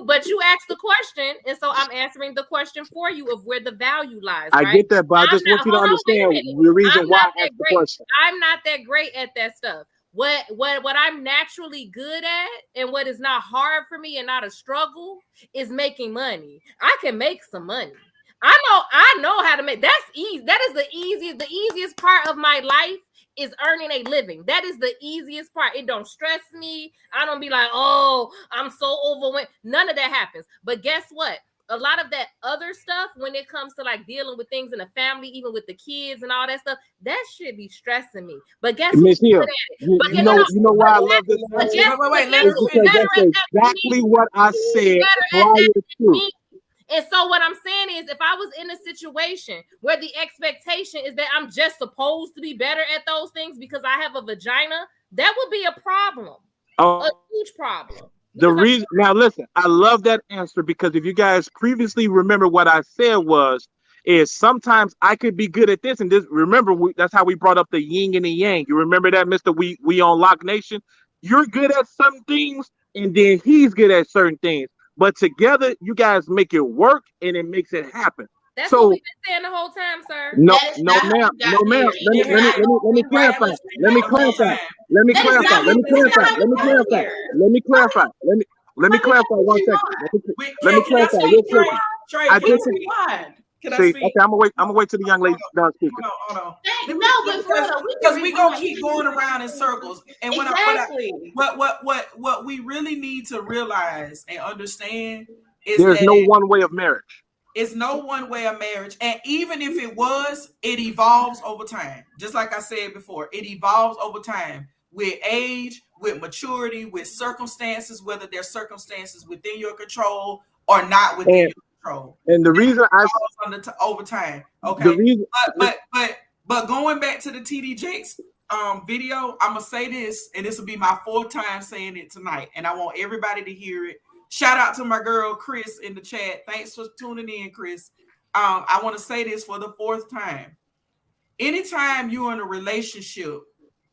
But you asked the question, and so I'm answering the question for you of where the value lies. I get that, but I just want you to understand the reason why I asked the question. I'm not that great at that stuff. What I'm naturally good at and what is not hard for me and not a struggle is making money. I can make some money. I know how to make. That's easy. That is the easiest part of my life is earning a living. That is the easiest part. It don't stress me. I don't be like, oh, I'm so overwhelmed. None of that happens. But guess what? A lot of that other stuff, when it comes to like dealing with things in the family, even with the kids and all that stuff, that should be stressing me. But guess what? You know why I love this? Wait. That's exactly what I said prior to. And so what I'm saying is, if I was in a situation where the expectation is that I'm just supposed to be better at those things because I have a vagina, that would be a problem, a huge problem. Now listen, I love that answer because if you guys previously remember what I said is sometimes I could be good at this and this. Remember, that's how we brought up the yin and the yang. You remember that, Mr. We on Lock Nation? You're good at some things and then he's good at certain things. But together, you guys make it work, and it makes it happen. That's what we've been saying the whole time, sir. No, ma'am. Let me clarify. Let me clarify 1 second. Let me clarify real quick. Can I speak? Okay, I'm gonna wait till the young lady done speaking. Hold on. Because we gonna keep going around in circles. And what we really need to realize and understand is there's no one way of marriage. It's no one way of marriage, and even if it was, it evolves over time. Just like I said before, it evolves over time with age, with maturity, with circumstances, whether there's circumstances within your control or not within your control. And the reason over time, okay. But going back to the TD Jakes video, I'm gonna say this, and this will be my 4th time saying it tonight, and I want everybody to hear it shout out to my girl Chris in the chat. Thanks for tuning in, Chris. I want to say this for the 4th time. Anytime you're in a relationship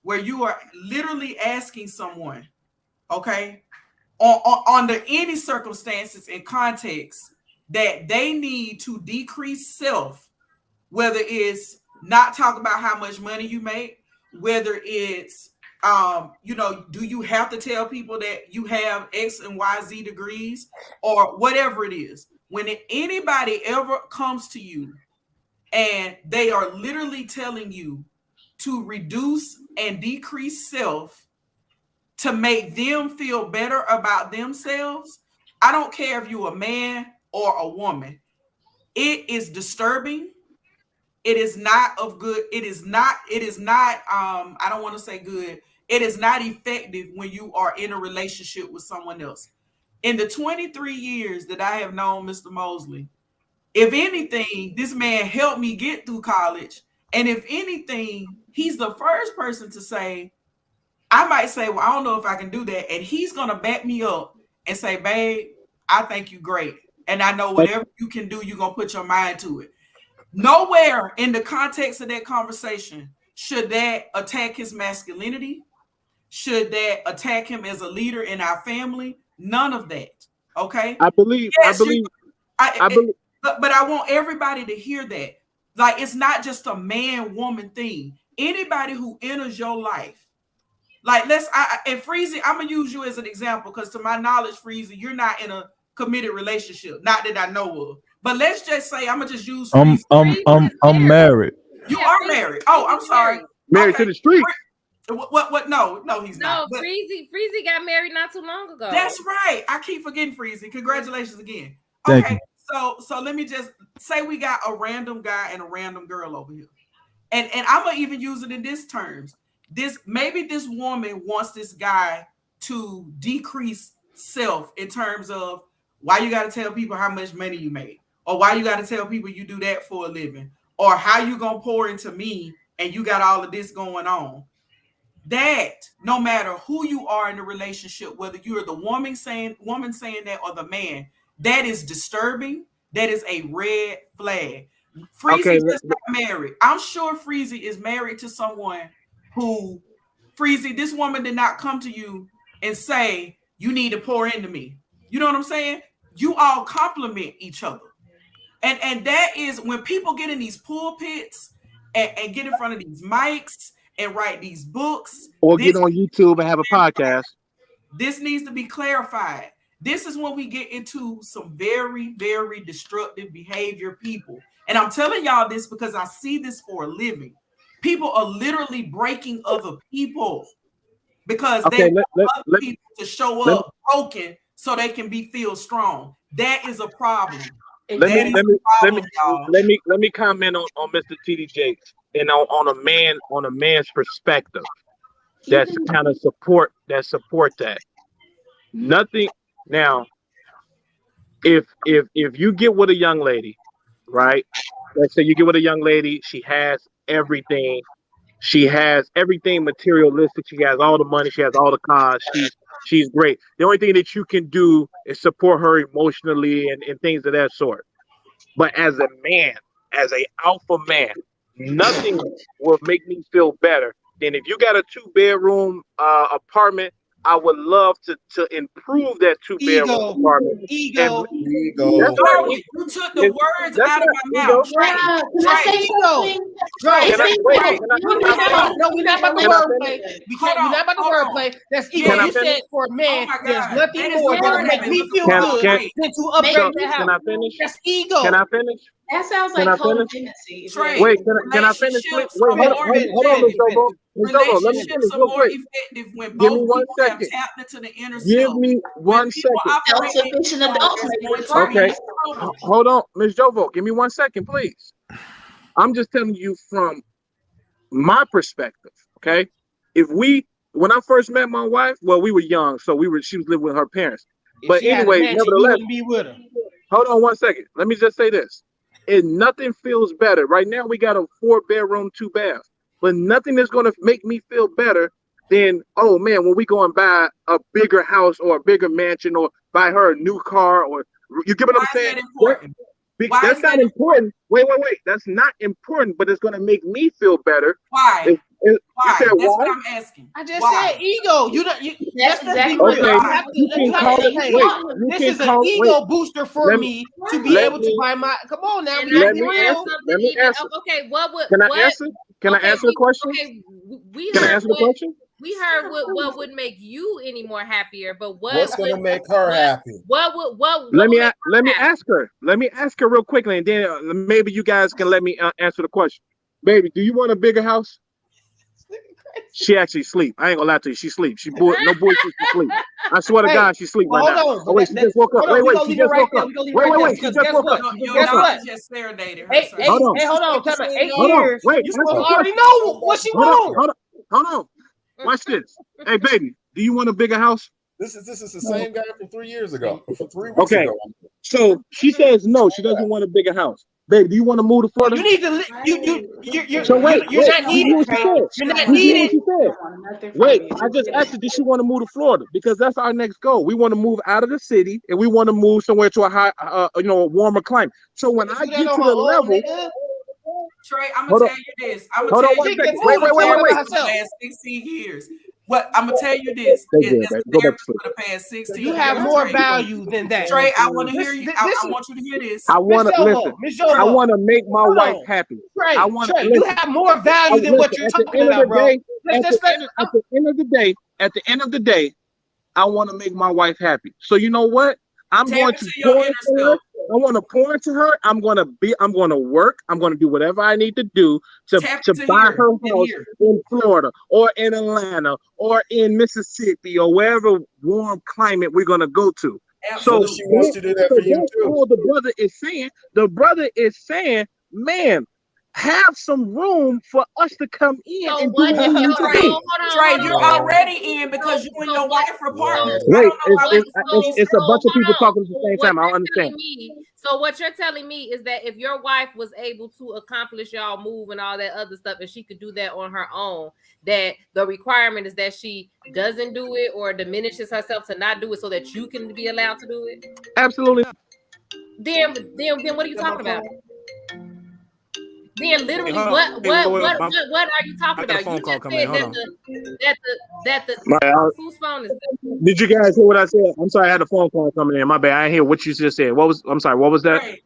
where you are literally asking someone, okay, under any circumstances and context, that they need to decrease self, whether it's not talk about how much money you make, whether it's do you have to tell people that you have X and Y-Z degrees or whatever it is. When anybody ever comes to you and they are literally telling you to reduce and decrease self to make them feel better about themselves, I don't care if you're a man or a woman. It is disturbing. It is not of good. It is not, I don't want to say good. It is not effective when you are in a relationship with someone else. In the 23 years that I have known Mr. Mosley, if anything, this man helped me get through college. And if anything, he's the first person to say, I might say, well, I don't know if I can do that. And he's going to back me up and say, babe, I think you're great. And I know whatever you can do, you're going to put your mind to it. Nowhere in the context of that conversation should that attack his masculinity. Should that attack him as a leader in our family? None of that. Okay. I believe. But I want everybody to hear that. Like, it's not just a man-woman thing. Anybody who enters your life, like and Freezy, I'm gonna use you as an example because to my knowledge, Freezy, you're not in a committed relationship, not that I know of. But let's just say I'm gonna just use. I'm married. You are married. Oh, I'm sorry. Married to the street. What? No, he's not. No, Freezy got married not too long ago. That's right. I keep forgetting Freezy. Congratulations again. Thank you. So let me just say we got a random guy and a random girl over here. And I'm gonna even use it in this terms. Maybe this woman wants this guy to decrease self in terms of why you got to tell people how much money you make, or why you got to tell people you do that for a living, or how you gonna pour into me and you got all of this going on. That no matter who you are in the relationship, whether you're the woman saying that or the man, that is disturbing. That is a red flag. Freezy just got married. I'm sure Freezy is married to someone who, Freezy, this woman did not come to you and say, you need to pour into me. You know what I'm saying? You all compliment each other. And that is when people get in these pulpits and get in front of these mics and write these books. Or get on YouTube and have a podcast. This needs to be clarified. This is when we get into some very, very destructive behavior, people. And I'm telling y'all this because I see this for a living. People are literally breaking other people because they want other people to show up broken so they can feel strong. That is a problem. Let me comment on Mr. TD Jakes and on a man's perspective. That's kind of support that. Nothing. Now, if you get with a young lady, right? Let's say you get with a young lady, she has everything. She has everything materialistic. She has all the money. She has all the cars. She's great. The only thing that you can do is support her emotionally and things of that sort. But as a man, as an alpha man, nothing will make me feel better than if you got a 2-bedroom apartment. I would love to improve that 2-bedroom apartment. Ego. That's right. You took the words out of my mouth. No, we're not about the wordplay. We're not about the wordplay. That's ego. You said for a man, there's nothing more that will make me feel good than to upgrade the house. Can I finish? That's ego. Can I finish? That sounds like codependency. Wait, can I finish? Wait, hold on, Mr. Obo. Let me finish real quick. Give me 1 second. Give me 1 second. Self-sufficient adults. Okay. Hold on, Ms. Jovo. Give me 1 second, please. I'm just telling you from my perspective, okay? When I first met my wife, well, we were young, so she was living with her parents. But anyway, nevertheless, be with her. Hold on 1 second. Let me just say this. And nothing feels better. Right now, we got a 4-bedroom, 2-bath. But nothing is going to make me feel better than, oh, man, when we go and buy a bigger house or a bigger mansion or buy her a new car, or you get what I'm saying? That's not important. Wait. That's not important, but it's going to make me feel better. Why? You said That's why? what I'm asking. I just said ego. That's exactly what This is an ego booster for me to be able to buy my. Come on now. Let me answer. Okay, what would? Can I answer? Can I answer the question? Okay, Can I answer the question? We heard what would make you any more happier, but what's going to make her happy? Let me ask her. Let me ask her real quickly, and then maybe you guys can let me answer the question. Baby, do you want a bigger house? She actually sleep. I ain't gonna lie to you. She sleep. She no bullshit. She sleep. I swear to God, she sleep right now. Oh wait, she just woke up. Wait, she just woke up. Wait, she just woke up. Guess what? Just serenaded her. Hold on. Tell me 8 years. Wait, you already know what she wants. Hold on. Watch this. Hey, baby, do you want a bigger house? This is the same guy from 3 years ago. From 3 weeks ago. So she says no. She doesn't want a bigger house. Baby, do you want to move to Florida? You need to. You're not needed. You're not needed. Wait, I just asked her, did she want to move to Florida? Because that's our next goal. We want to move out of the city, and we want to move somewhere to a a warmer climate. So when I get to the level, Trey, I'm gonna tell you this. I'm gonna tell you this. Wait. For the past 16 years. What I'm gonna tell you this. Go back for the past 16 years. You have more value than that. Trey, I want to hear you. I want you to hear this. I want to listen. I want to make my wife happy. Trey, I want to. You have more value than what you're talking about, bro. At the end of the day, I want to make my wife happy. So you know what? I'm going to pour into her. I want to pour into her. I'm going to work. I'm going to do whatever I need to do to buy her house in Florida or in Atlanta or in Mississippi or wherever warm climate we're going to go to. So she wants to do that for you too. All the brother is saying, man, have some room for us to come in and do what we need to do. Trey, you're already in because you and your wife are partners. Wait, it's a bunch of people talking at the same time. I don't understand. So what you're telling me is that if your wife was able to accomplish y'all move and all that other stuff, and she could do that on her own, that the requirement is that she doesn't do it or diminishes herself to not do it so that you can be allowed to do it? Absolutely. Then what are you talking about? Then literally, what are you talking about? You just said that the whose phone is that? Did you guys hear what I said? I'm sorry, I had a phone call coming in. My bad. I didn't hear what you just said. I'm sorry. What was that?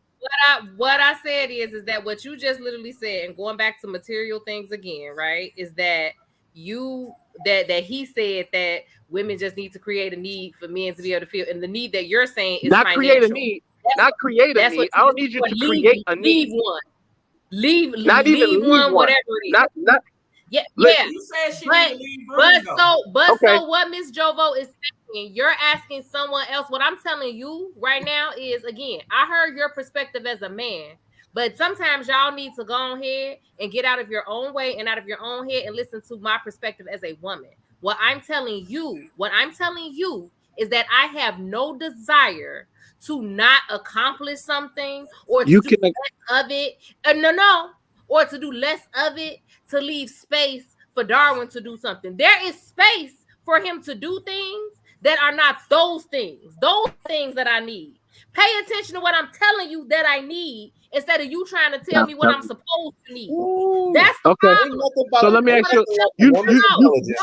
What I said is that what you just literally said, and going back to material things again, right? Is that that he said that women just need to create a need for men to be able to feel, and the need that you're saying is not financial. Create a need. Not create a need. I don't need you to create a need. Leave one, whatever it is. Not. Yeah. You said she need to leave so what Miss Jovo is saying, you're asking someone else. What I'm telling you right now is, again, I heard your perspective as a man, but sometimes y'all need to go ahead and get out of your own way and out of your own head and listen to my perspective as a woman. What I'm telling you is that I have no desire to not accomplish something or to do less of it. Or to do less of it, to leave space for Darwin to do something. There is space for him to do things that are not those things that I need. Pay attention to what I'm telling you that I need instead of you trying to tell me what I'm supposed to need. That's the problem. So let me ask you. She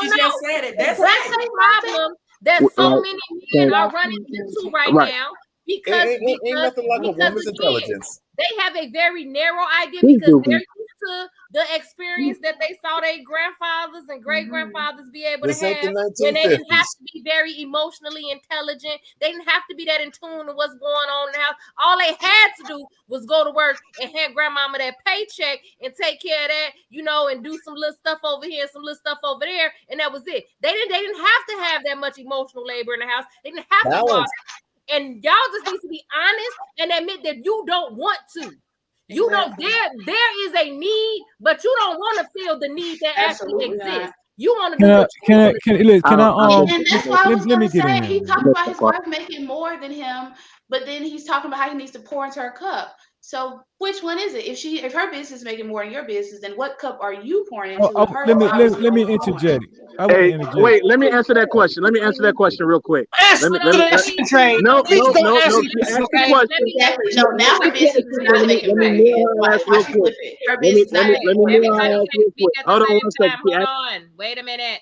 just said it. That's the problem that so many men are running into right now. Because ain't nothing like a woman's intelligence. They have a very narrow idea because they're used to the experience that they saw their grandfathers and great grandfathers be able to have when they didn't have to be very emotionally intelligent. They didn't have to be that in tune to what's going on in the house. All they had to do was go to work and hand grandmama that paycheck and take care of that, and do some little stuff over here, some little stuff over there, and that was it. They didn't have to have that much emotional labor in the house. They didn't have to go out. And y'all just need to be honest and admit that you don't want to. You don't. There is a need, but you don't want to feel the need that actually exists. You want to do what you want. And that's why I was going to say, he talked about his wife making more than him, but then he's talking about how he needs to pour into her cup. So which one is it? If her business is making more than your business, then what cup are you pouring into? Let me interject. Hey, wait, let me answer that question. Let me answer that question real quick. No. She asked the question. Exactly. No, now her business is not making money. Her business is not making money. Hold on one second. Hold on. Wait a minute.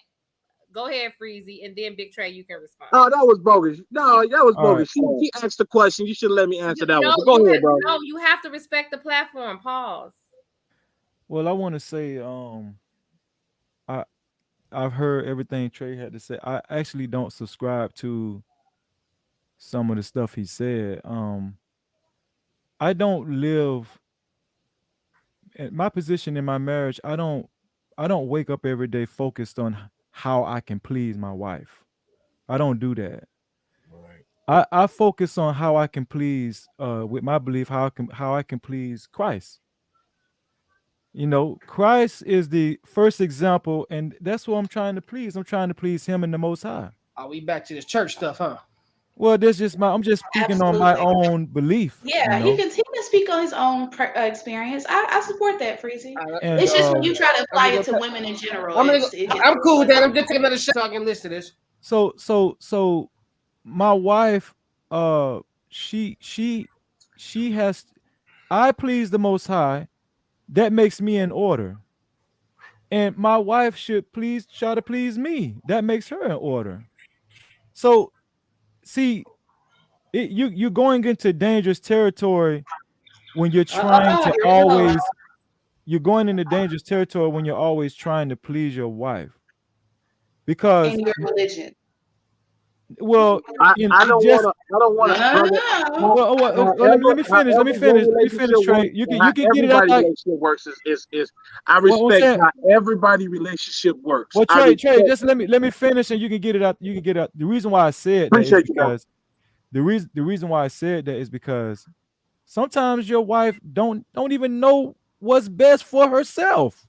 Go ahead, Freezy, and then Big Trey, you can respond. Oh, that was bogus. No, that was bogus. Right. She asked the question. You should let me answer that one. But go ahead, bro. No, you have to respect the platform. Pause. Well, I want to say, I've heard everything Trey had to say. I actually don't subscribe to some of the stuff he said. I don't live my position in my marriage. I don't wake up every day focused on how I can please my wife. I don't do that. Right. I focus on how I can please with my belief how I can please Christ. You know, Christ is the first example, and that's what I'm trying to please. I'm trying to please him and the Most High. Are we back to this church stuff, huh? Well, that's just I'm just speaking on my own belief. Yeah, he can speak on his own experience. I support that, Freezy. It's just when you try to apply it to women in general. I'm cool with that. I'm just taking another shot so I can listen to this. So my wife, she has, I please the Most High. That makes me in order. And my wife should try to please me. That makes her in order. So see, you're going into dangerous territory when you're trying to always, you're going into dangerous territory when you're always trying to please your wife. Because in your religion. Well, I don't want to. Let me finish. Trey. You can get it out. Relationship works is I respect how everybody relationship works. Well, Trey, just let me finish, and you can get it out. You can get it out. The reason why I said that is because the reason why I said that is because sometimes your wife don't even know what's best for herself,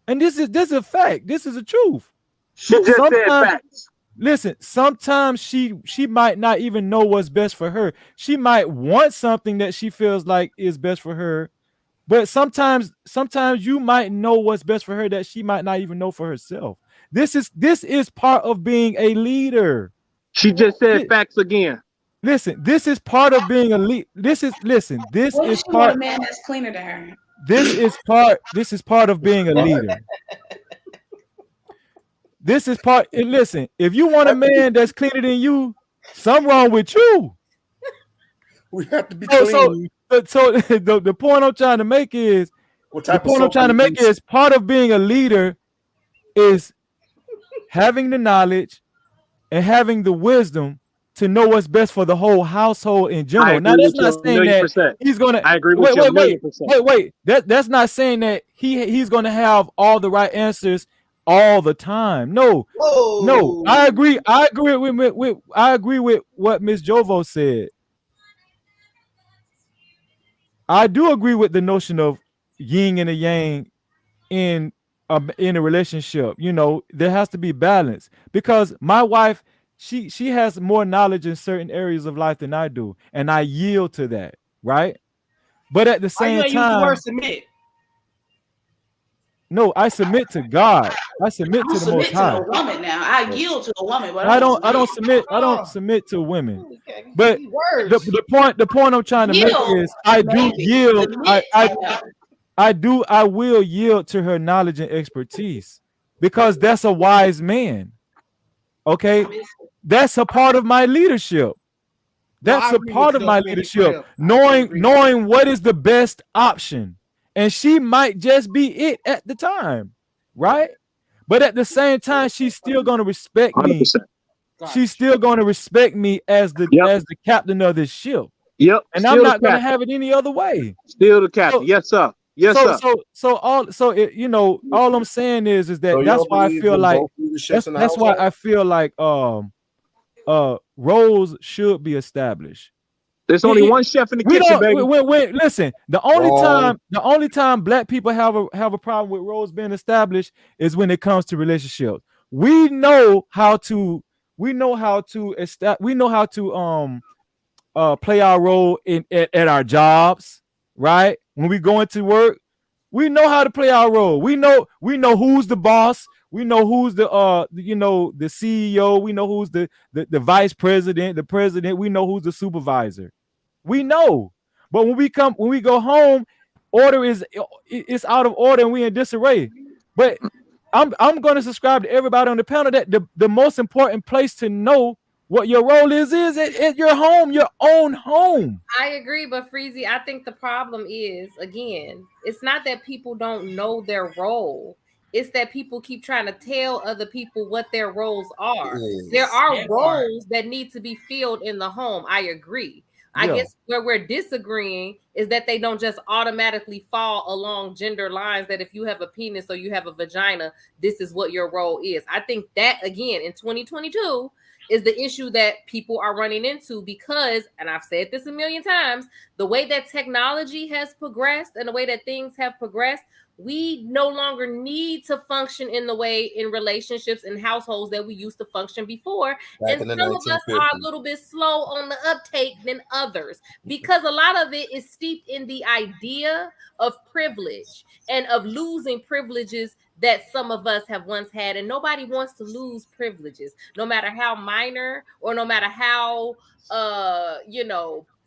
and this is a fact. This is a truth. She just said facts. Listen, sometimes she might not even know what's best for her. She might want something that she feels like is best for her, but sometimes you might know what's best for her that she might not even know for herself. This is part of being a leader. She just said facts again. Listen, this is part of being a leader. This is part. A man that's cleaner than her. This is part of being a leader. This is part. And listen, if you want a man that's cleaner than you, something wrong with you. We have to be clean. So the point I'm trying to make is part of being a leader is having the knowledge and having the wisdom to know what's best for the whole household in general. Now that's not saying that he's gonna. I agree with you. Wait. That's not saying that he's gonna have all the right answers all the time. No. I agree with what Miss Jovo said. I do agree with the notion of yin and a yang in a relationship. You know, there has to be balance because my wife, she has more knowledge in certain areas of life than I do, and I yield to that, right? But at the same time, use the word submit. No, I submit to God. I submit to the Most High. I submit to a woman now. I yield to a woman, but I don't submit to women. But the point I'm trying to make is I do yield. I will yield to her knowledge and expertise because that's a wise man. Okay, that's a part of my leadership. That's a part of my leadership. Knowing what is the best option. And she might just be it at the time, right? But at the same time, she's still going to respect me. 100%. She's still going to respect me as the captain of this ship. Yep. And I'm not going to have it any other way. Still the captain. Yes, sir. Yes, sir. All I'm saying is that that's why I feel like that's why I feel like roles should be established. There's only one chef in the kitchen, baby. Listen, the only time black people have a problem with roles being established is when it comes to relationships. We know how to play our role at our jobs. right? When we go into work, we know how to play our role. We know who's the boss. We know who's the the CEO. We know who's the vice president, the president. We know who's the supervisor. We know. But when we go home, order is out of order and we in disarray. But I'm going to subscribe to everybody on the panel that the most important place to know what your role is at your home, your own home. I agree, but Freezy, I think the problem is, again, it's not that people don't know their role. It's that people keep trying to tell other people what their roles are. Yes. There are roles that need to be filled in the home. I agree. I guess where we're disagreeing is that they don't just automatically fall along gender lines, that if you have a penis or you have a vagina, this is what your role is. I think that, again, in 2022, is the issue that people are running into because, and I've said this a million times, the way that technology has progressed and the way that things have progressed, we no longer need to function in the way in relationships and households that we used to function before. And some of us are a little bit slow on the uptake than others because a lot of it is steeped in the idea of privilege and of losing privileges that some of us have once had, and nobody wants to lose privileges, no matter how minor or no matter how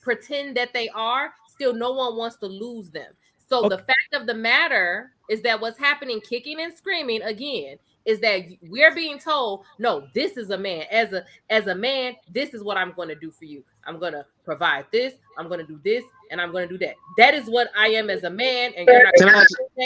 pretend that they are. Still, no one wants to lose them. So the fact of the matter is that what's happening, kicking and screaming again, is that we're being told, no, this is a man. As a man, this is what I'm going to do for you. I'm going to provide this. I'm going to do this, and I'm going to do that. That is what I am as a man. And you're not.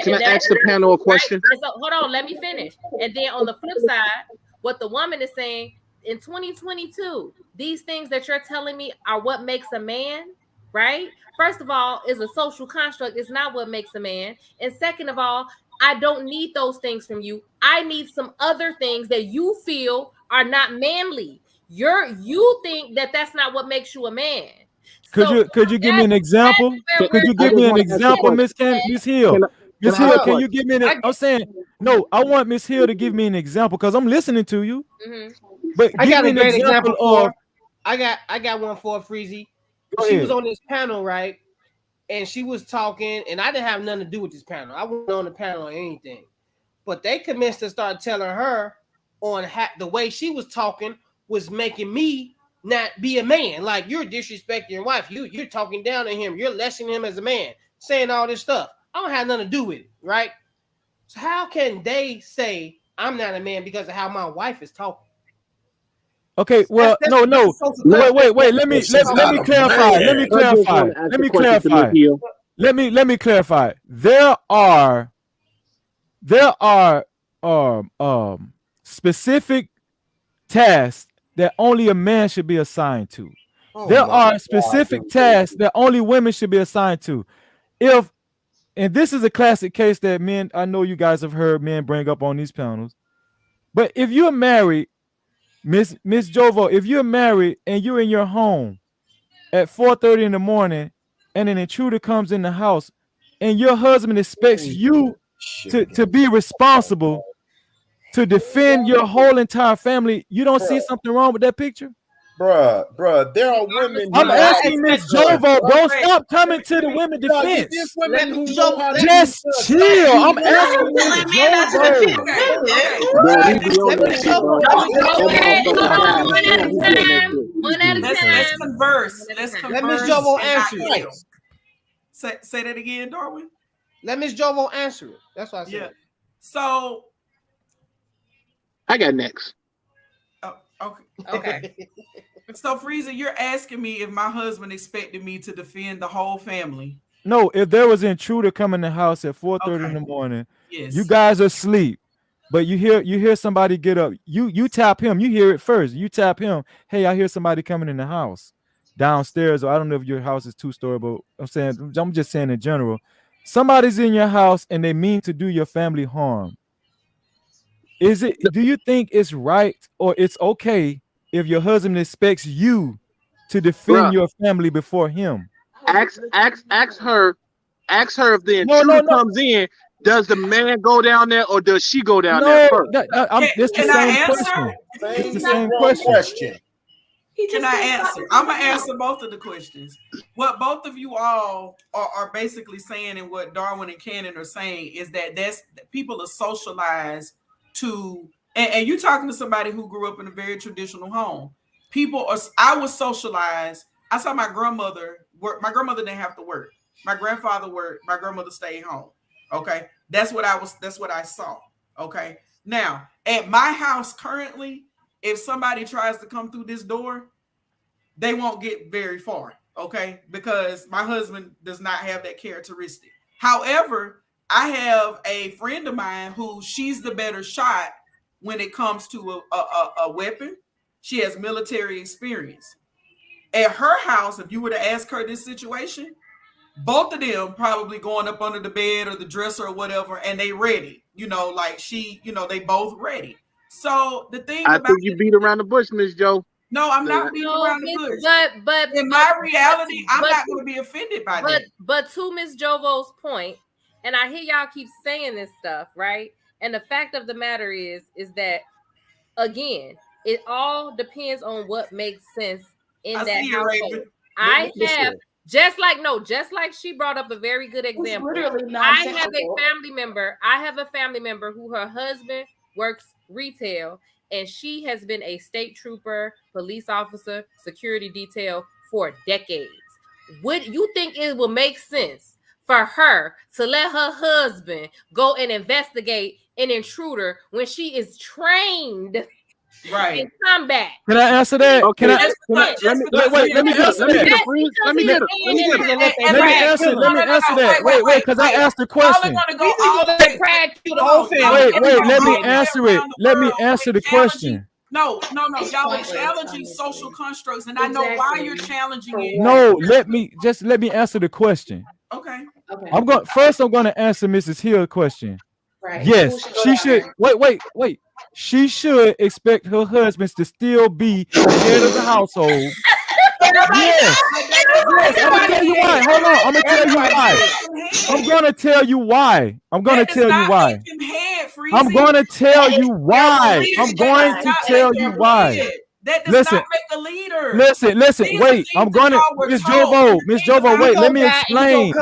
Can I ask the panel a question? Right? So, hold on, let me finish. And then on the flip side, what the woman is saying in 2022, these things that you're telling me are what makes a man. Right? First of all, is a social construct. It's not what makes a man. And second of all, I don't need those things from you. I need some other things that you feel are not manly. You think that that's not what makes you a man. Could you give me an example? Could you give me an example, Miss Hill? Miss Hill, can you give me an? I'm saying no. I want Miss Hill to give me an example because I'm listening to you. Mm-hmm. But I got a great example of. I got one for Freezy. She was on this panel, right? And she was talking, and I didn't have nothing to do with this panel. I wasn't on the panel or anything. But they commenced to start telling her on the way she was talking was making me not be a man. Like, you're disrespecting your wife. You're talking down to him. You're lessening him as a man, saying all this stuff. I don't have nothing to do with it, right? So how can they say I'm not a man because of how my wife is talking? Okay, well, no. Wait. Let me clarify. Let me clarify. There are specific tasks that only a man should be assigned to. There are specific tasks that only women should be assigned to. And this is a classic case that I know you guys have heard men bring up on these panels. But if you're married, Miss Jovo, if you're married and you're in your home at 4:30 in the morning and an intruder comes in the house and your husband expects you to be responsible to defend your whole entire family, you don't see something wrong with that picture? Bruh, there are women. I'm asking Miss Jovo, bro. Stop coming to the women defense. Just chill. I'm asking Miss Jovo. Let's converse. Let Miss Jovo answer it. Say that again, Darwin. Let Miss Jovo answer it. That's what I said. Yeah. So I got next. Okay. So, Freezer, you're asking me if my husband expected me to defend the whole family? No, if there was an intruder coming in the house at 4:30 in the morning, you guys are asleep, but you hear somebody get up. You tap him. You hear it first. You tap him. Hey, I hear somebody coming in the house downstairs. Or I don't know if your house is 2-story, but I'm just saying in general. Somebody's in your house and they mean to do your family harm. Do you think it's right or it's okay if your husband expects you to defend your family before him? Ask her if the intruder comes in, does the man go down there or does she go down there first? It's the same question. It's the same question. Can I answer? I'm gonna answer both of the questions. What both of you all are basically saying, and what Darwin and Cannon are saying, is that people are socialized to, and you talking to somebody who grew up in a very traditional home. I was socialized. I saw my grandmother work. My grandmother didn't have to work. My grandfather worked. My grandmother stayed home. Okay, that's what I saw. Okay, now at my house currently, if somebody tries to come through this door, they won't get very far, okay? Because my husband does not have that characteristic. However, I have a friend of mine who she's the better shot when it comes to a weapon. She has military experience. At her house, if you were to ask her this situation, both of them probably going up under the bed or the dresser or whatever, and they ready. Like they both ready. So the thing I think you beat around the bush, Miss Joe. No, I'm not beating around the bush. But in my reality, I'm not going to be offended by that. But to Miss Jovo's point, and I hear y'all keep saying this stuff, right? And the fact of the matter is that, again, it all depends on what makes sense in that household. Just like she brought up a very good example. I have a family member who her husband works retail, and she has been a state trooper, police officer, security detail for decades. Would you think it will make sense for her to let her husband go and investigate an intruder when she is trained in combat? Can I answer that? Okay. Let me answer that. Wait, because I asked the question. Let me answer it. Let me answer the question. No. Y'all are challenging social constructs, and I know why you're challenging it. No, let me answer the question. Okay. I'm going to answer Mrs. Hill's question. Right. Yes, she should. Wait. She should expect her husbands to still be the head of the household. Yes. I'm gonna tell you why. Hold on. I'm gonna tell you why. I'm gonna tell you why. I'm gonna tell you why. That does not make a leader. Listen. Wait. I'm gonna. Miss Jovo. Wait. Let me explain.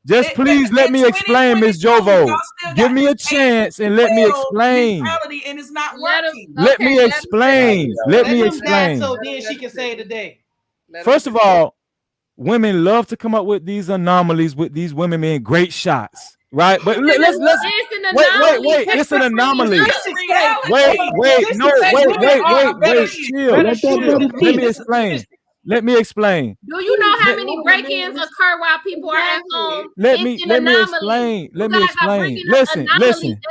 Just please let me explain, Miss Jovo. Give me a chance and let me explain. And it's not working. Let me explain. So then she can say it today. First of all, women love to come up with these anomalies with these women being great shots, right? But let's wait. It's an anomaly. Chill. Let me explain. Do you know how many break-ins occur while people are at home? Let me explain. Listen.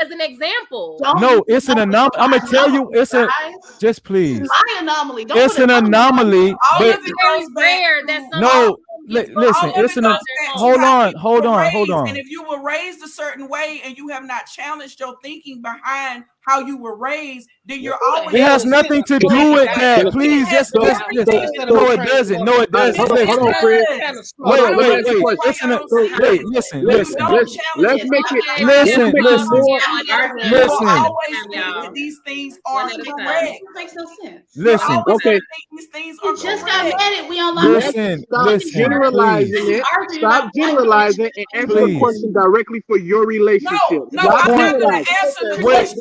As an example. No, it's an anomaly. I'm gonna tell you, just please. My anomaly. It's an anomaly. But it's very rare that no. Listen, it's an hold on. And if you were raised a certain way and you have not challenged your thinking behind how you were raised, then you're always. It has nothing to do with that. Please, just no, it doesn't. No, it doesn't. Hold on, Fred. Wait. Listen. Let's make it. Listen. These things are correct. It makes no sense. Listen. Okay. These things are just got mad. We on listen. Generalizing it. Stop generalizing and answer the question directly for your relationship. No, I'm not going to answer the question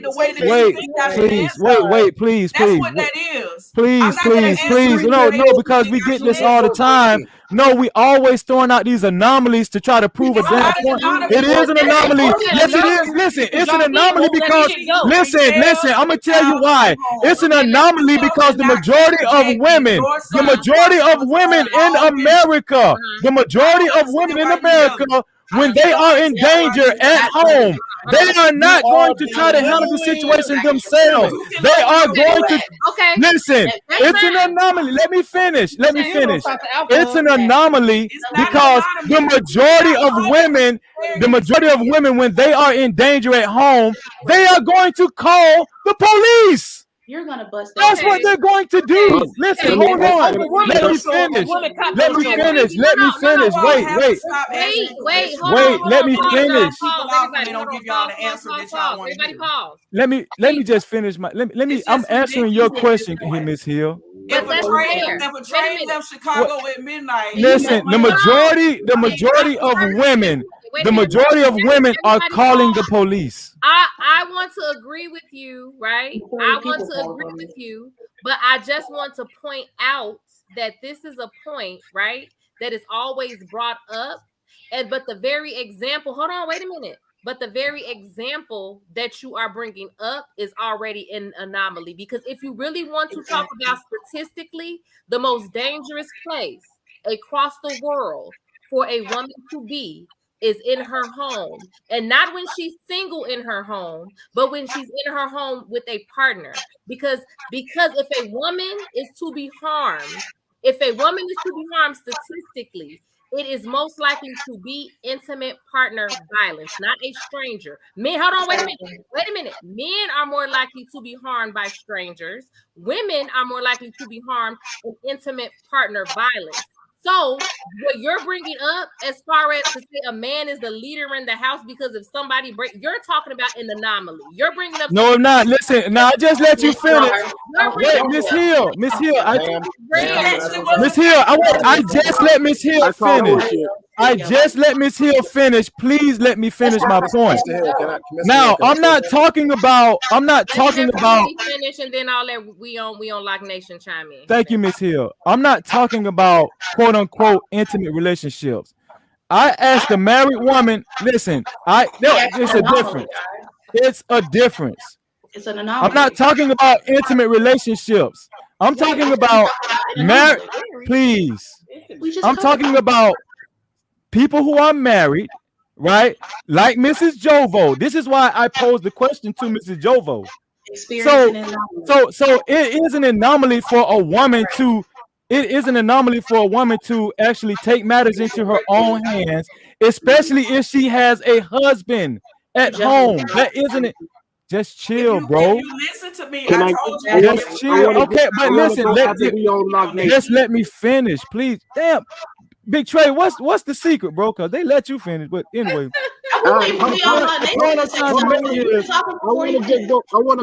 the way that you think I should answer. Please. That's what that is. Please. No, because we get this all the time. No, we always throwing out these anomalies to try to prove a damn point. It is an anomaly. Yes, it is. Listen, it's an anomaly because listen. I'm gonna tell you why. It's an anomaly because the majority of women in America, when they are in danger at home, they are not going to try to handle the situation themselves. They are going to listen. It's an anomaly. Let me finish. It's an anomaly because the majority of women, when they are in danger at home, they are going to call the police. You're gonna bust. That's what they're going to do. Listen, hold on. Let me finish. Let me finish. Let me finish. Wait. Let me finish. Let me just finish my. Let me. I'm answering your question, Miss Hill. If a train left Chicago at midnight. Listen, the majority of women. The majority of women are calling the police. I want to agree with you, right? I want to agree with you, but I just want to point out that this is a point, right, that is always brought up. But the very example, hold on, wait a minute. But the very example that you are bringing up is already an anomaly. Because if you really want to talk about statistically, the most dangerous place across the world for a woman to be is in her home, and not when she's single in her home, but when she's in her home with a partner. Because if a woman is to be harmed, statistically, it is most likely to be intimate partner violence, not a stranger. Men, hold on, wait a minute. Men are more likely to be harmed by strangers. Women are more likely to be harmed in intimate partner violence. So what you're bringing up as far as to say a man is the leader in the house because if somebody you're talking about an anomaly. You're bringing up. No, I'm not. Listen, now I just let you finish. Wait, Miss Hill, I just let Miss Hill finish. I just let Miss Hill finish. Please let me finish my point. Now, I'm not talking about. Finish and then I'll let we on Lock Nation chime in. Thank you, Miss Hill. I'm not talking about quote unquote intimate relationships. I asked a married woman. Listen, it's a difference. It's a difference. It's an anomaly. I'm not talking about intimate relationships. I'm talking about marriage. Please. I'm talking about people who are married, right? Like Mrs. Jovo. This is why I posed the question to Mrs. Jovo. So it is an anomaly for a woman to. It is an anomaly for a woman to actually take matters into her own hands, especially if she has a husband at home. That isn't it. Just chill, bro. If you listen to me, I told you. Just chill. Okay, but listen. Just let me finish, please. Damn. Big Trey, what's the secret, bro? Because they let you finish, but anyway. I want to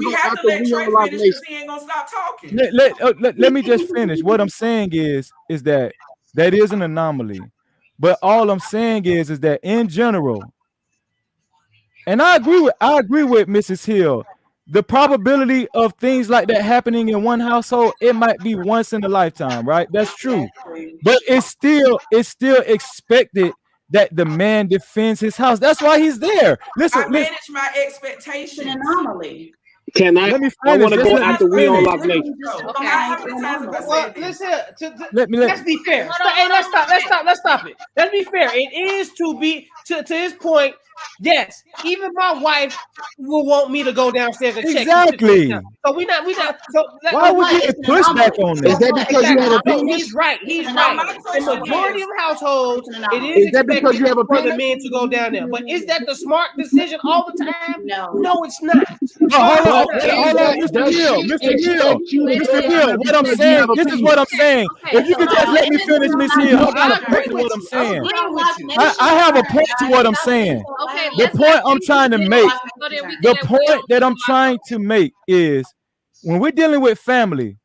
go after we on Lock Nation. He ain't gonna stop talking. Let me just finish. What I'm saying is that is an anomaly, but all I'm saying is that in general, and I agree with Mrs. Hill. The probability of things like that happening in one household, it might be once in a lifetime, right? That's true. But it's still expected that the man defends his house. That's why he's there. Listen, I manage my expectations. It's an anomaly. Can I? Let me I want to finish. go after we on Lock Nation. Let's be fair. Hey, let's stop it. Let's be fair. It is to be to his point. Yes, even my wife will want me to go downstairs and check. Exactly. So we not. So why would you get pushback on this? Is that because you have a penis? He's right. The majority of households, it is because you have a for the men to go down there. But is that the smart decision all the time? No, it's not. Hold on, Mr. Hill. What I'm saying, this is what I'm saying. If you could just let me finish, Miss Hill, I got a point to what I'm saying. I have a point to what I'm saying. The point I'm trying to make, that I'm trying to make is when we're dealing with family,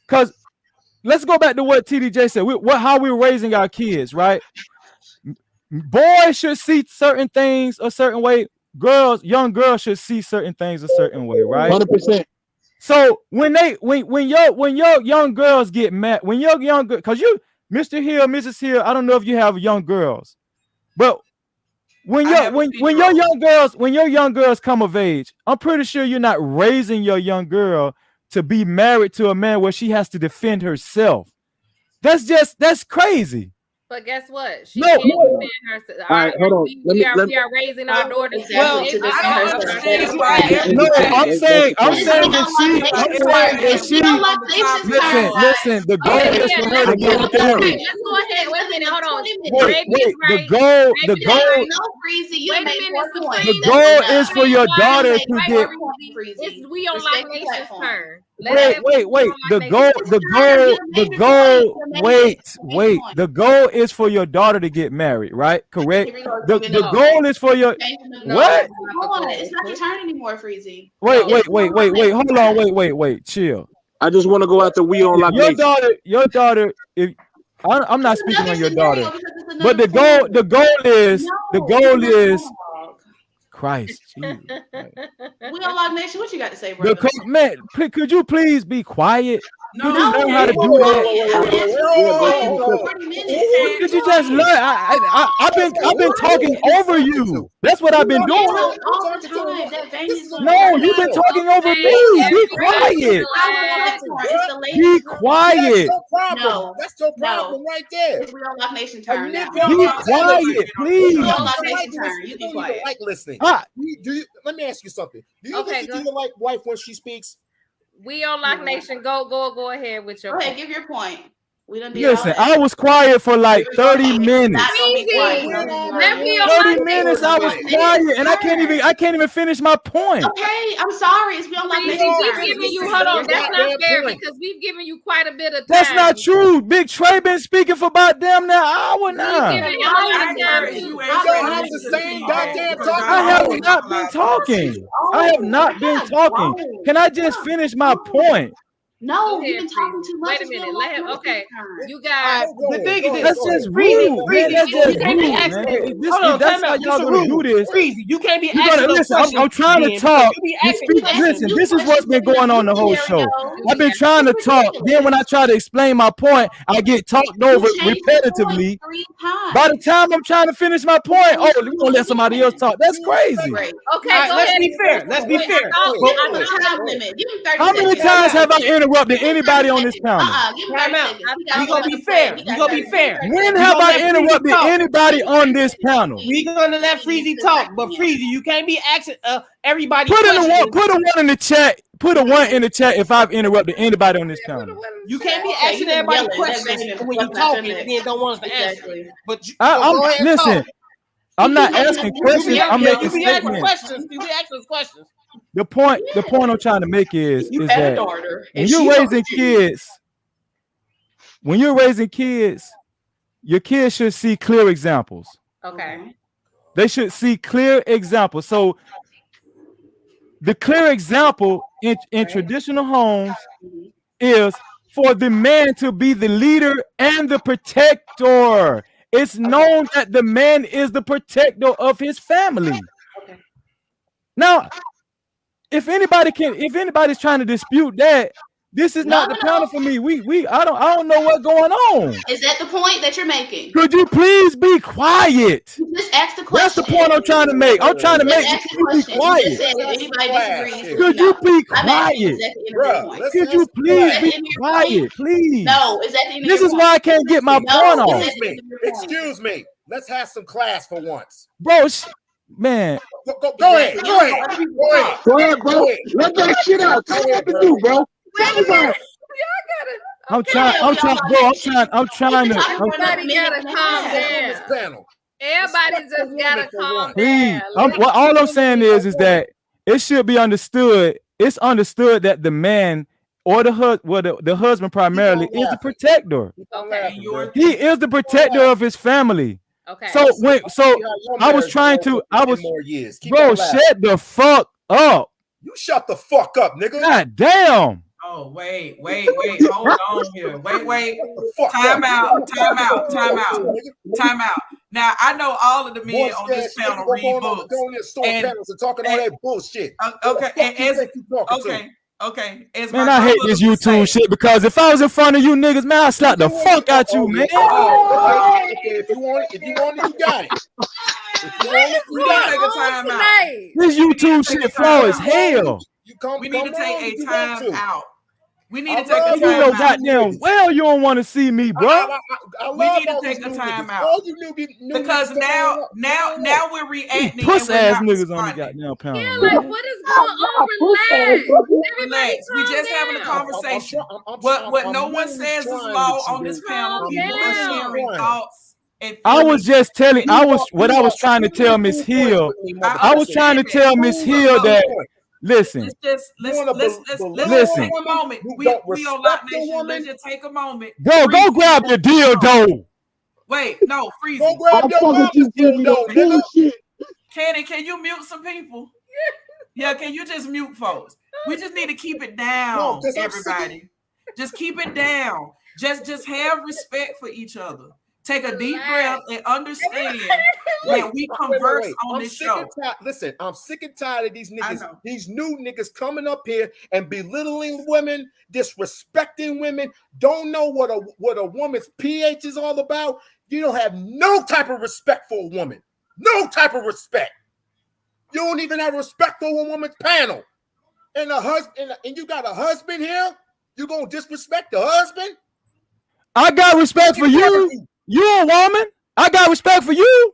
because let's go back to what TDJ said, how we're raising our kids, right? Boys should see certain things a certain way. Young girls should see certain things a certain way, right? 100%. So when your young girls get mad, because you, Mr. Hill, Mrs. Hill, I don't know if you have young girls, but when your young girls come of age, I'm pretty sure you're not raising your young girl to be married to a man where she has to defend herself. That's crazy. But guess what? She can't defend herself. All right, hold on. We are raising our daughters. No, I'm saying that she. Listen. The goal is for her to get married. Let's go ahead. Wait a minute. Hold on. The goal is for your daughter to get. We on Lock Nation's turn. Wait. The goal is for your daughter to get married, right? Correct. The goal is for your what? Hold on, it's not your turn anymore, Freezy. Wait. Hold on. Wait. Chill. I just want to go out the We on Lock Nation. Your daughter. If I'm not speaking on your daughter, but the goal is. Christ, Jesus. We on Lock Nation. What you got to say, brother? Man, could you please be quiet? No, you know how to do that. Did you just learn? I've been talking over you. That's what I've been doing. No, you've been talking over me. Be quiet. Be quiet. No, that's your problem right there. It's Real Lock Nation turn now. Be quiet, please. Real Lock Nation turn. You be quiet. Like listening. Let me ask you something. Do you listen to your wife when she speaks? We on Lock Nation. Go ahead with your. Go ahead, give your point. We done did. Listen, I was quiet for like 30 minutes. 30 minutes I was quiet, and I can't even finish my point. Okay, I'm sorry. It's beyond Lock Nation. Hold on, that's not fair because we've given you quite a bit of time. That's not true. Big Trey been speaking for about damn near an hour now. You don't have the same goddamn talking. I have not been talking. I have not been talking. Can I just finish my point? No, you've been talking too much. Wait a minute. Let him. Okay, you guys. The thing is, that's just rude. That's just rude, man. That's how y'all gonna do this. You can't be asking those questions. I'm trying to talk. Listen, this is what's been going on the whole show. I've been trying to talk. Then when I try to explain my point, I get talked over repetitively. By the time I'm trying to finish my point, we're gonna let somebody else talk. That's crazy. Okay, let's be fair. Let's be fair. How many times have I interrupted anybody on this panel? Time out. We gonna be fair. When have I interrupted anybody on this panel? We gonna let Freezy talk, but Freezy, you can't be asking everybody. Put a one in the chat. Put a 1 in the chat if I've interrupted anybody on this panel. You can't be asking everybody questions when you talking and then don't want us to answer. But listen. I'm not asking questions. I'm making statements. You be asking questions. The point I'm trying to make is that when you're raising kids, your kids should see clear examples. Okay. They should see clear examples. So the clear example in traditional homes is for the man to be the leader and the protector. It's known that the man is the protector of his family. Okay. Now, if anybody's trying to dispute that, this is not the panel for me. I don't know what's going on. Is that the point that you're making? Could you please be quiet? You just ask the question. That's the point I'm trying to make. I'm trying to make you be quiet. Could you be quiet? Could you please be quiet, please? No, is that the end of This is why I can't get my point off. Excuse me. Let's have some class for once. Bro, man. Go ahead, bro. Let that shit out. Tell me what to do, bro. I'm trying to. Everybody gotta calm down. Everybody just gotta calm down. All I'm saying is that it should be understood. It's understood that the man or the husband primarily is the protector. Okay. He is the protector of his family. Okay. So I was shut the fuck up. You shut the fuck up, nigga. God damn. Oh, wait. Hold on here. Wait. Time out. Now, I know all of the men on this panel read books. And talking all that bullshit. Okay. Man, I hate this YouTube shit because if I was in front of you niggas, man, I'd slap the fuck out you, man. Okay, if you want it, you got it. We gotta take a time out. This YouTube shit flow as hell. We need to take a time out. We need to take a time out. out. Goddamn well, you don't want to see me, bro. We need to take a time out because now we're reacting. Puss ass niggas on the goddamn panel. Yeah, like what is going on? Relax. We just having a conversation. What no one says is law on this panel. People are sharing thoughts. I was trying to tell Miss Hill. I was trying to tell Miss Hill that Listen. Let's listen. take a moment. We on Lock Nation. Let's just take a moment. Bro, go grab your dildo. Wait, no, Freezy. Go grab your mama's dildo, nigga. Can you mute some people? Yeah, can you just mute folks? We just need to keep it down, everybody. Just keep it down. Just have respect for each other. Take a deep breath and understand that we converse on this show. Listen, I'm sick and tired of these niggas, these new niggas coming up here and belittling women, disrespecting women, don't know what a woman's pH is all about. You don't have no type of respect for a woman. No type of respect. You don't even have respect for a woman's panel. And a husband, and you got a husband here? You gonna disrespect the husband? I got respect for you. You a woman. I got respect for you.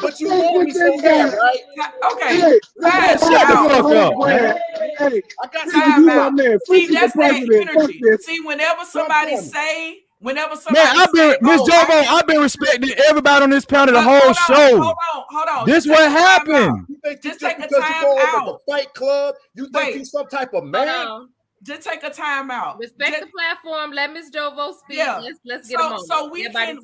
But you want me so bad, right? Okay. Hey, shut the fuck up, man. Hey, I got time out. See, that's that energy. Fuck See, whenever somebody say, Man, Miss Jovo, I've been respecting everybody on this panel the whole show. Hold on. This what happened. Just take a time out. Fight club. You think he's some type of man? Just take a time out. Respect the platform. Let Miss Jovo speak. Yeah. Let's get a moment. So we can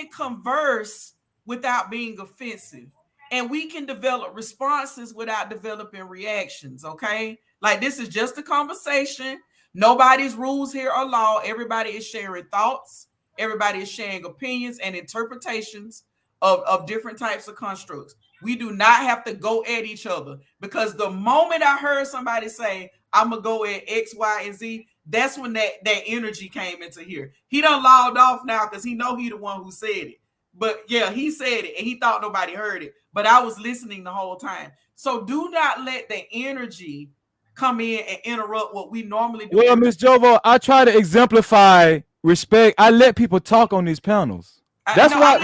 converse without being offensive, and we can develop responses without developing reactions. Okay, like this is just a conversation. Nobody's rules here are law. Everybody is sharing thoughts. Everybody is sharing opinions and interpretations of different types of constructs. We do not have to go at each other, because the moment I heard somebody say, I'm going to go at X, Y, and Z, that's when that energy came into here. He done logged off now because he know he the one who said it. But yeah, he said it and he thought nobody heard it. But I was listening the whole time. So do not let the energy come in and interrupt what we normally do. Well, Miss Jovo, I try to exemplify respect. I let people talk on these panels. That's why.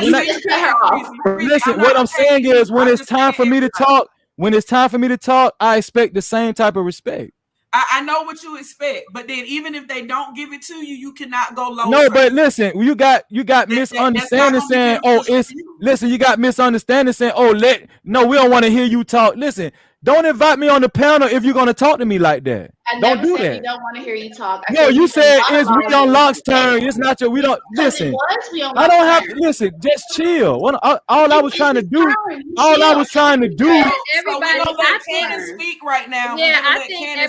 Listen, what I'm saying is, when it's time for me to talk, I expect the same type of respect. I know what you expect, but then even if they don't give it to you, you cannot go low. No, but listen, you got misunderstanding saying, oh, it's listen, you got misunderstanding saying, oh, no, we don't want to hear you talk. Listen, don't invite me on the panel if you're gonna talk to me like that. Don't do that. We don't want to hear you talk. No, you said it's we on Locke's turn. It's not your. We don't listen. I don't have to listen. Just chill. All I was trying to do. Everybody, I think speak right now. Yeah, I think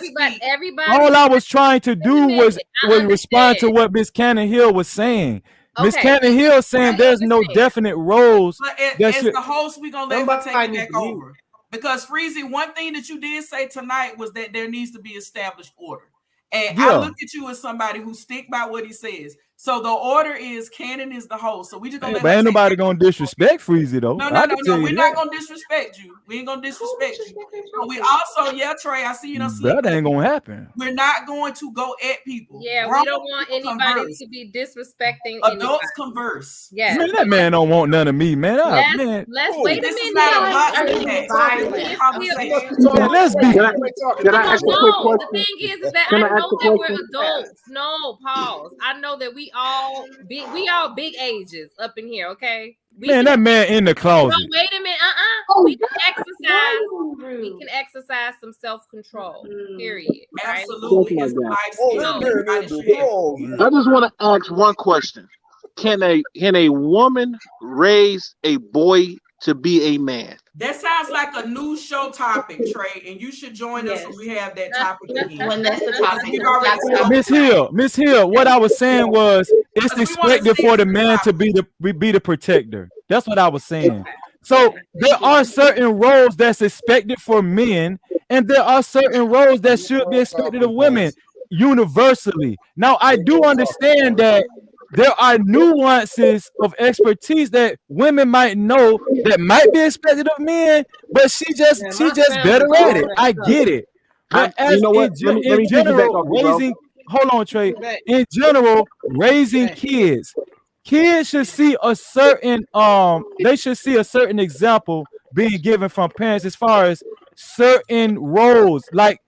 everybody. All I was trying to do was respond to what Miss Cannon Hill was saying. Miss Cannon Hill saying there's no definite roles. But as the host, we're gonna let her take it back over. Because Freezy, one thing that you did say tonight was that there needs to be established order. And I look at you as somebody who stick by what he says. So the order is Cannon is the host. So we just gonna let ain't nobody gonna disrespect Freezy though. No. We're not gonna disrespect you. We ain't gonna disrespect you. But we also, Trey, I see you don't see that ain't gonna happen. We're not going to go at people. Yeah, we don't want anybody to be disrespecting adults converse. Yeah. Man, that man don't want none of me, man. Let's wait a minute. Let's be. Can I ask a quick question? The thing is that I know that we're adults. No, pause. I know that we all big ages up in here, okay? That man in the closet. No, wait a minute. We can exercise some self-control. Period. Absolutely. I just want to ask one question. Can a woman raise a boy to be a man? That sounds like a new show topic, Trey, and you should join us when we have that topic again. When that's the topic. Miss Hill, what I was saying was it's expected for the man to be the protector. That's what I was saying. So there are certain roles that's expected for men, and there are certain roles that should be expected of women universally. Now, I do understand that there are nuances of expertise that women might know that might be expected of men, but she just better at it. I get it. But in general, raising kids should see a certain example being given from parents as far as certain roles. Like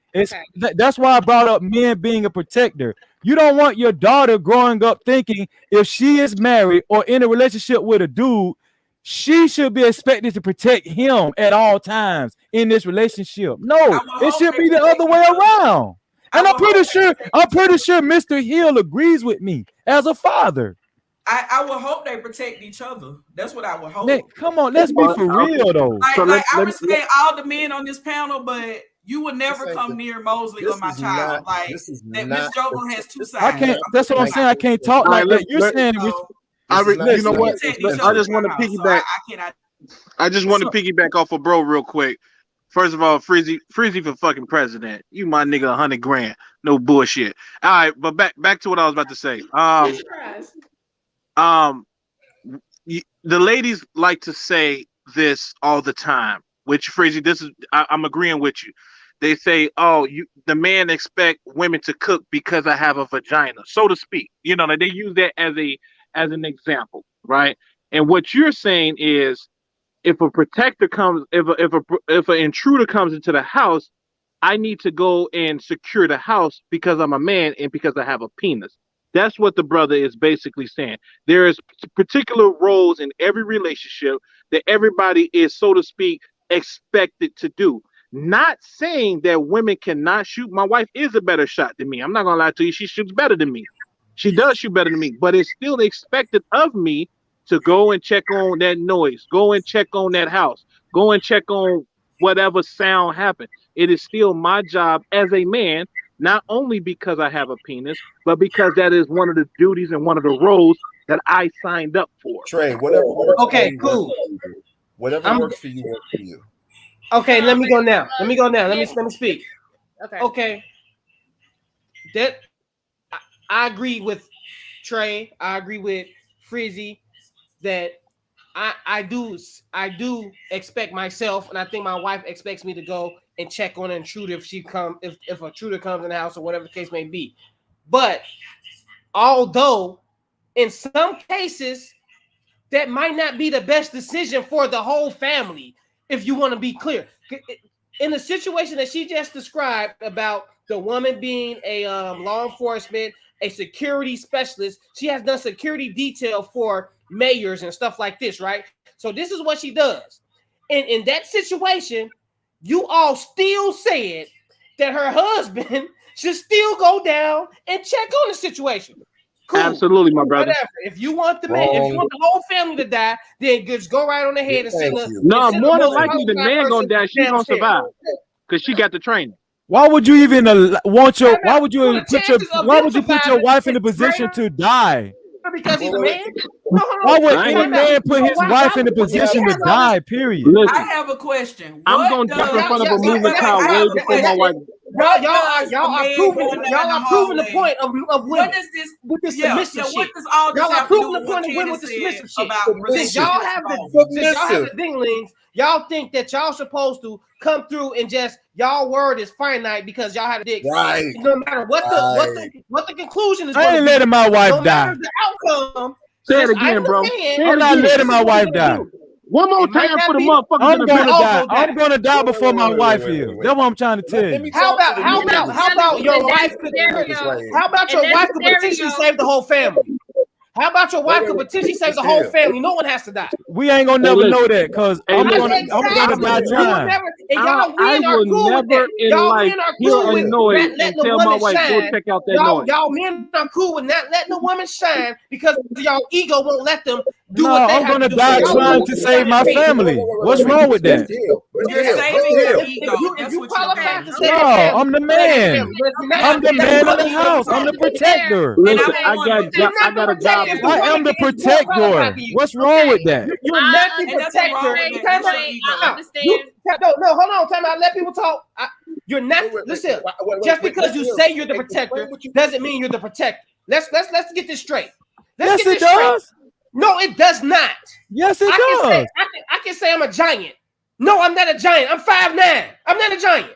that's why I brought up men being a protector. You don't want your daughter growing up thinking if she is married or in a relationship with a dude, she should be expected to protect him at all times in this relationship. No, it should be the other way around. And I'm pretty sure Mr. Hill agrees with me as a father. I would hope they protect each other. That's what I would hope. Nick, come on, let's be for real though. I respect all the men on this panel, but you would never come near Mosley or my child. Miss Jogo has two sides. I can't. That's what I'm saying. I can't talk like that. You're saying. You know what? I just want to piggyback. I just want to piggyback off of bro real quick. First of all, Freezy for fucking president. You my nigga 100 grand. No bullshit. All right, but back to what I was about to say. The ladies like to say this all the time. Which Freezy, I'm agreeing with you. They say, "Oh, the man expect women to cook because I have a vagina," so to speak. You know, they use that as an example, right? And what you're saying is, if a protector comes, if an intruder comes into the house, I need to go and secure the house because I'm a man and because I have a penis. That's what the brother is basically saying. There is particular roles in every relationship that everybody is, so to speak, expected to do. Not saying that women cannot shoot. My wife is a better shot than me. I'm not gonna lie to you. She shoots better than me. She does shoot better than me, but it's still expected of me to go and check on that noise, go and check on that house, go and check on whatever sound happened. It is still my job as a man, not only because I have a penis, but because that is one of the duties and one of the roles that I signed up for. Trey, whatever works. Okay, cool. Whatever works for you, works for you. Okay, let me go now. Let me speak. Okay. That I agree with Trey. I agree with Frizzy that I do expect myself, and I think my wife expects me to go and check on an intruder if a intruder comes in the house or whatever the case may be. But although in some cases that might not be the best decision for the whole family, if you want to be clear. In the situation that she just described about the woman being a law enforcement, a security specialist, she has done security detail for mayors and stuff like this, right? So this is what she does. And in that situation, you all still said that her husband should still go down and check on the situation. Cool. Absolutely, my brother. Whatever. If you want the whole family to die, then just go right on ahead and send No, more than likely the man gonna die. She's gonna survive because she got the training. Why would you even want your? Why would you put your wife in a position to die? Because he's a man. Why would any man put his wife in a position to die? Period. I have a question. I'm gonna jump in front of a moving car way before my wife. Y'all are proving the point of women. What does this with this submissive shit? What does all this y'all are proving the point of women with the submissive shit. Since y'all have the dinglings, y'all think that y'all supposed to come through and just y'all word is finite because y'all have a dick. Right. No matter what the conclusion is. I ain't letting my wife die. The outcome. Say it again, bro. I'm not letting my wife die. One more time for the motherfuckers. I'm gonna die. I'm gonna die before my wife is. That's what I'm trying to tell you. How about your wife could potentially save the whole family? How about your wife could potentially save the whole family? No one has to die. We ain't gonna never know that because I'm gonna die trying. I will never in life hear a noise and tell my wife go check out that noise. Y'all men are cool with not letting a woman shine because y'all ego won't let them do what they have to do. I'm gonna die trying to save my family. What's wrong with that? You're saving your ego. If you qualify to save no, I'm the man. I'm the man of the house. I'm the protector. Listen, I got a job. I am the protector. What's wrong with that? You're not the protector. No, hold on. Time out. Let people talk. You're not. Listen. Just because you say you're the protector doesn't mean you're the protector. Let's get this straight. Yes, it does. No, it does not. Yes, it does. I can say I'm a giant. No, I'm not a giant. I'm 5'9". I'm not a giant.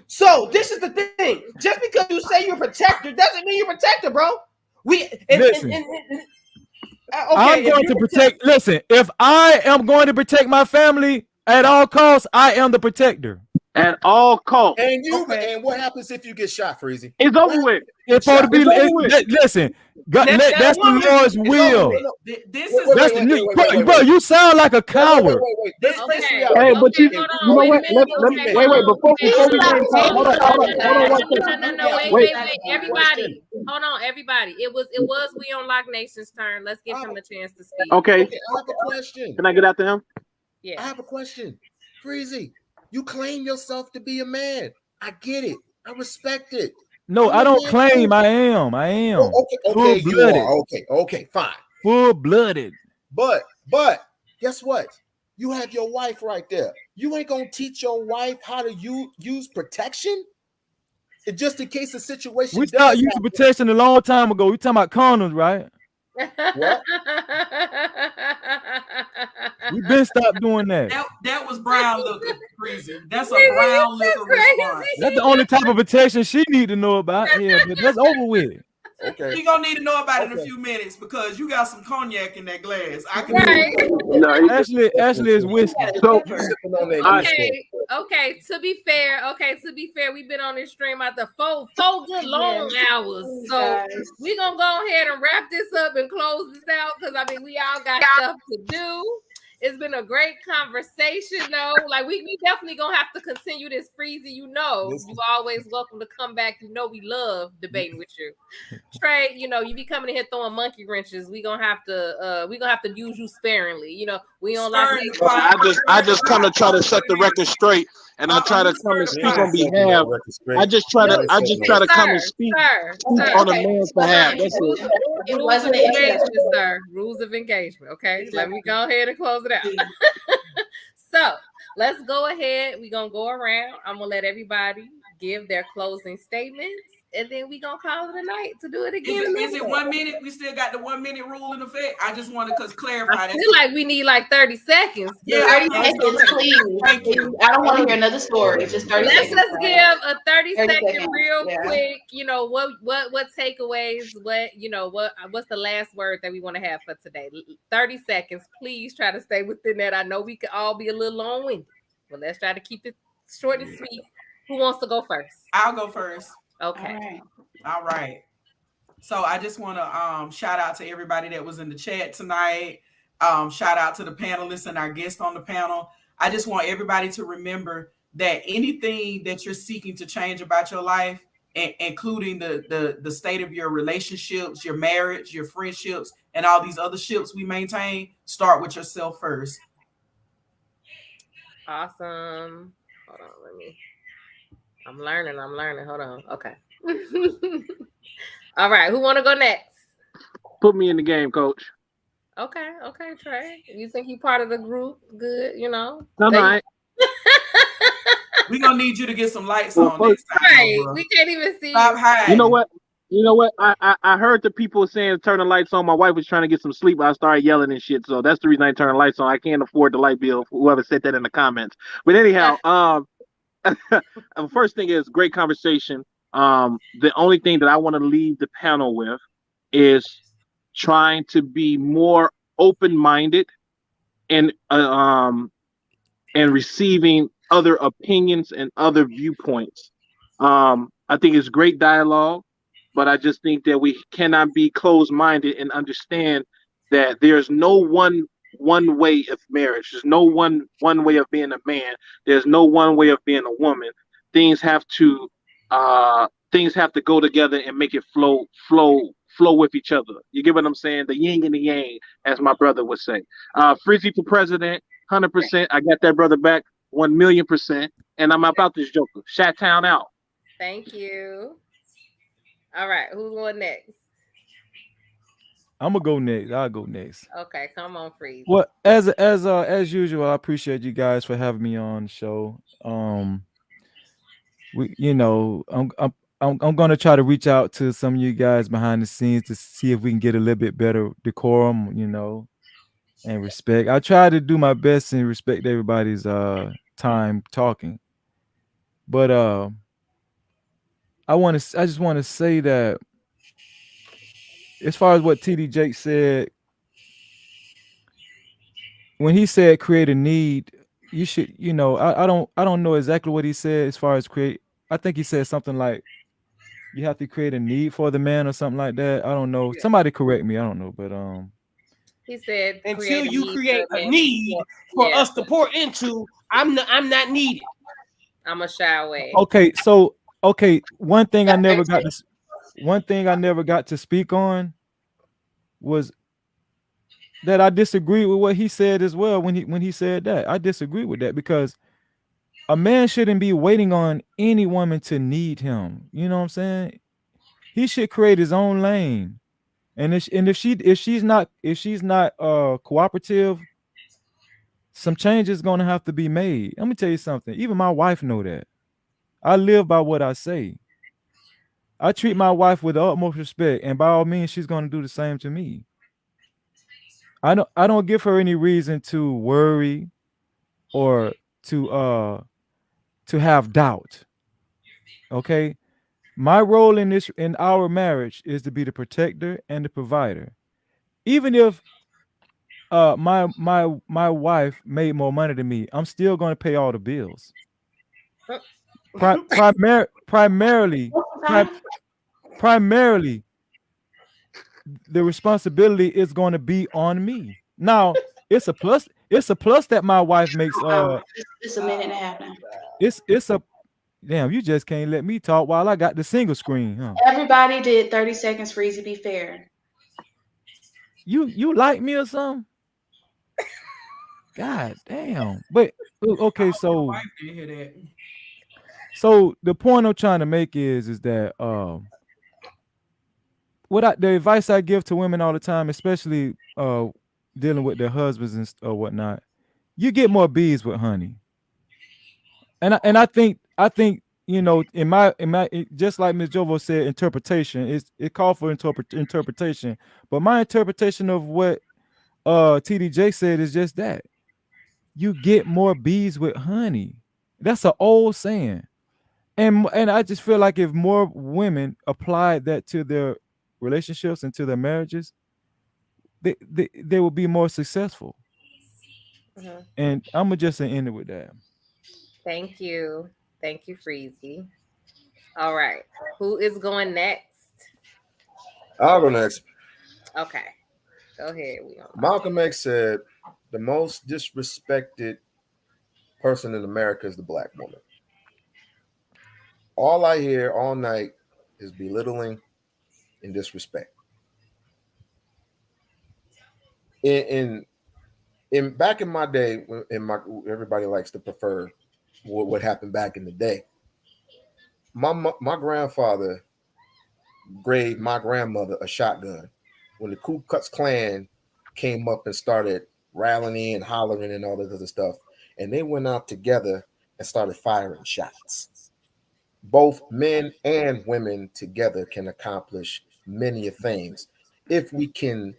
So this is the thing. Just because you say you're a protector doesn't mean you're a protector, bro. I'm going to protect. Listen, if I am going to protect my family at all costs, I am the protector. at all costs. And and what happens if you get shot, Freezy? It's over with. Listen, that's the Lord's will. This is bro. You sound like a coward. Hey, but you know what? Wait. Before we hold on. Wait. Everybody, hold on. Everybody, it was We on Lock Nation's turn. Let's give him a chance to speak. Okay. I have a question. Can I get after him? Yeah. I have a question. Freezy, you claim yourself to be a man. I get it. I respect it. No, I don't claim. I am. Oh, okay, you are. Okay, fine. Full-blooded. But guess what? You have your wife right there. You ain't gonna teach your wife how to use protection? It just in case the situation. We stopped using protection a long time ago. We talking about condoms, right? What? We've been stopped doing that. That was brown liquor, Freezy. That's a brown liquor response. That's the only type of protection she need to know about. Yeah, but that's over with. Okay. She gonna need to know about it in a few minutes because you got some cognac in that glass. I can Ashley is whiskey. So, okay. To be fair, we've been on this stream after four good long hours. So we're gonna go ahead and wrap this up and close this out because we all got stuff to do. It's been a great conversation, though. Like we definitely gonna have to continue this, Freezy. You always welcome to come back. We love debating with you. Trey, you be coming in here throwing monkey wrenches. We gonna have to use you sparingly. We don't like. I just come to try to set the record straight, and I try to come and speak on behalf. I just try to come and speak on a man's behalf. That's it. It wasn't an engagement, sir. Rules of engagement. Okay, let me go ahead and close it out. So let's go ahead. We're gonna go around. I'm gonna let everybody give their closing statements, and then we're gonna call it a night to do it again. Is it 1 minute? We still got the 1 minute rule in effect. I just want to clarify that. I feel like we need like 30 seconds. Yeah, 30 seconds, please. Thank you. I don't want to hear another story. It's just 30 seconds. Let's give a 30-second real quick. What takeaways? What's the last word that we want to have for today? 30 seconds. Please try to stay within that. I know we could all be a little long-winded, but let's try to keep it short and sweet. Who wants to go first? I'll go first. Okay. All right. So I just want to shout out to everybody that was in the chat tonight. Shout out to the panelists and our guests on the panel. I just want everybody to remember that anything that you're seeking to change about your life, including the state of your relationships, your marriage, your friendships, and all these other ships we maintain, start with yourself first. Awesome. Hold on, I'm learning. Hold on. Okay. All right. Who want to go next? Put me in the game, Coach. Okay, Trey. You think you part of the group? Good, All right. We're gonna need you to get some lights on next time. Right. We can't even see. Stop hiding. You know what? I heard the people saying turn the lights on. My wife was trying to get some sleep. I started yelling and shit. So that's the reason I turned the lights on. I can't afford the light bill. Whoever said that in the comments. But anyhow, first thing is great conversation. The only thing that I want to leave the panel with is trying to be more open-minded and receiving other opinions and other viewpoints. I think it's great dialogue, but I just think that we cannot be closed-minded and understand that there's no one way of marriage. There's no one way of being a man. There's no one way of being a woman. Things have to go together and make it flow with each other. You get what I'm saying? The yin and the yang, as my brother would say. Freezy for president, 100%. I got that brother back 1,000,000%. And I'm about this joker. Shat-town out. Thank you. All right, who's going next? I'm gonna go next. I'll go next. Okay, come on, Freeze. Well, as usual, I appreciate you guys for having me on the show. I'm gonna try to reach out to some of you guys behind the scenes to see if we can get a little bit better decorum, and respect. I try to do my best and respect everybody's time talking. But I just want to say that as far as what TD Jake said, when he said create a need, you should, I don't know exactly what he said as far as create. I think he said something like you have to create a need for the man or something like that. I don't know. Somebody correct me. I don't know, but he said until you create a need for us to pour into, I'm not needed. I'm a shy away. Okay, so one thing I never got to speak on was that I disagree with what he said as well. When he said that, I disagree with that, because a man shouldn't be waiting on any woman to need him. You know what I'm saying? He should create his own lane. And if she's not cooperative, some change is gonna have to be made. Let me tell you something. Even my wife know that. I live by what I say. I treat my wife with the utmost respect, and by all means, she's gonna do the same to me. I don't give her any reason to worry or to have doubt. Okay? My role in our marriage is to be the protector and the provider. Even if my wife made more money than me, I'm still going to pay all the bills. Primarily, the responsibility is going to be on me. Now, it's a plus that my wife makes it's a minute and a half now. It's a damn, you just can't let me talk while I got the single screen, huh? Everybody did 30 seconds for easy, be fair. You like me or something? God damn. But okay, so the point I'm trying to make is that the advice I give to women all the time, especially dealing with their husbands and whatnot, you get more bees with honey. And I think in my just like Ms. Jovo said, interpretation it called for interpretation, but my interpretation of what TDJ said is just that you get more bees with honey. That's an old saying, and I just feel like if more women applied that to their relationships and to their marriages, they will be more successful. Mm-hmm. And I'm gonna just end it with that. Thank you, Freezy. All right, who is going next? I'll go next. Okay, go ahead. Malcolm X said, "The most disrespected person in America is the black woman." All I hear all night is belittling and disrespect. In back in my day, everybody likes to prefer what happened back in the day. My grandfather gave my grandmother a shotgun when the Ku Klux Klan came up and started rallying and hollering and all this other stuff, and they went out together and started firing shots. Both men and women together can accomplish many things if we can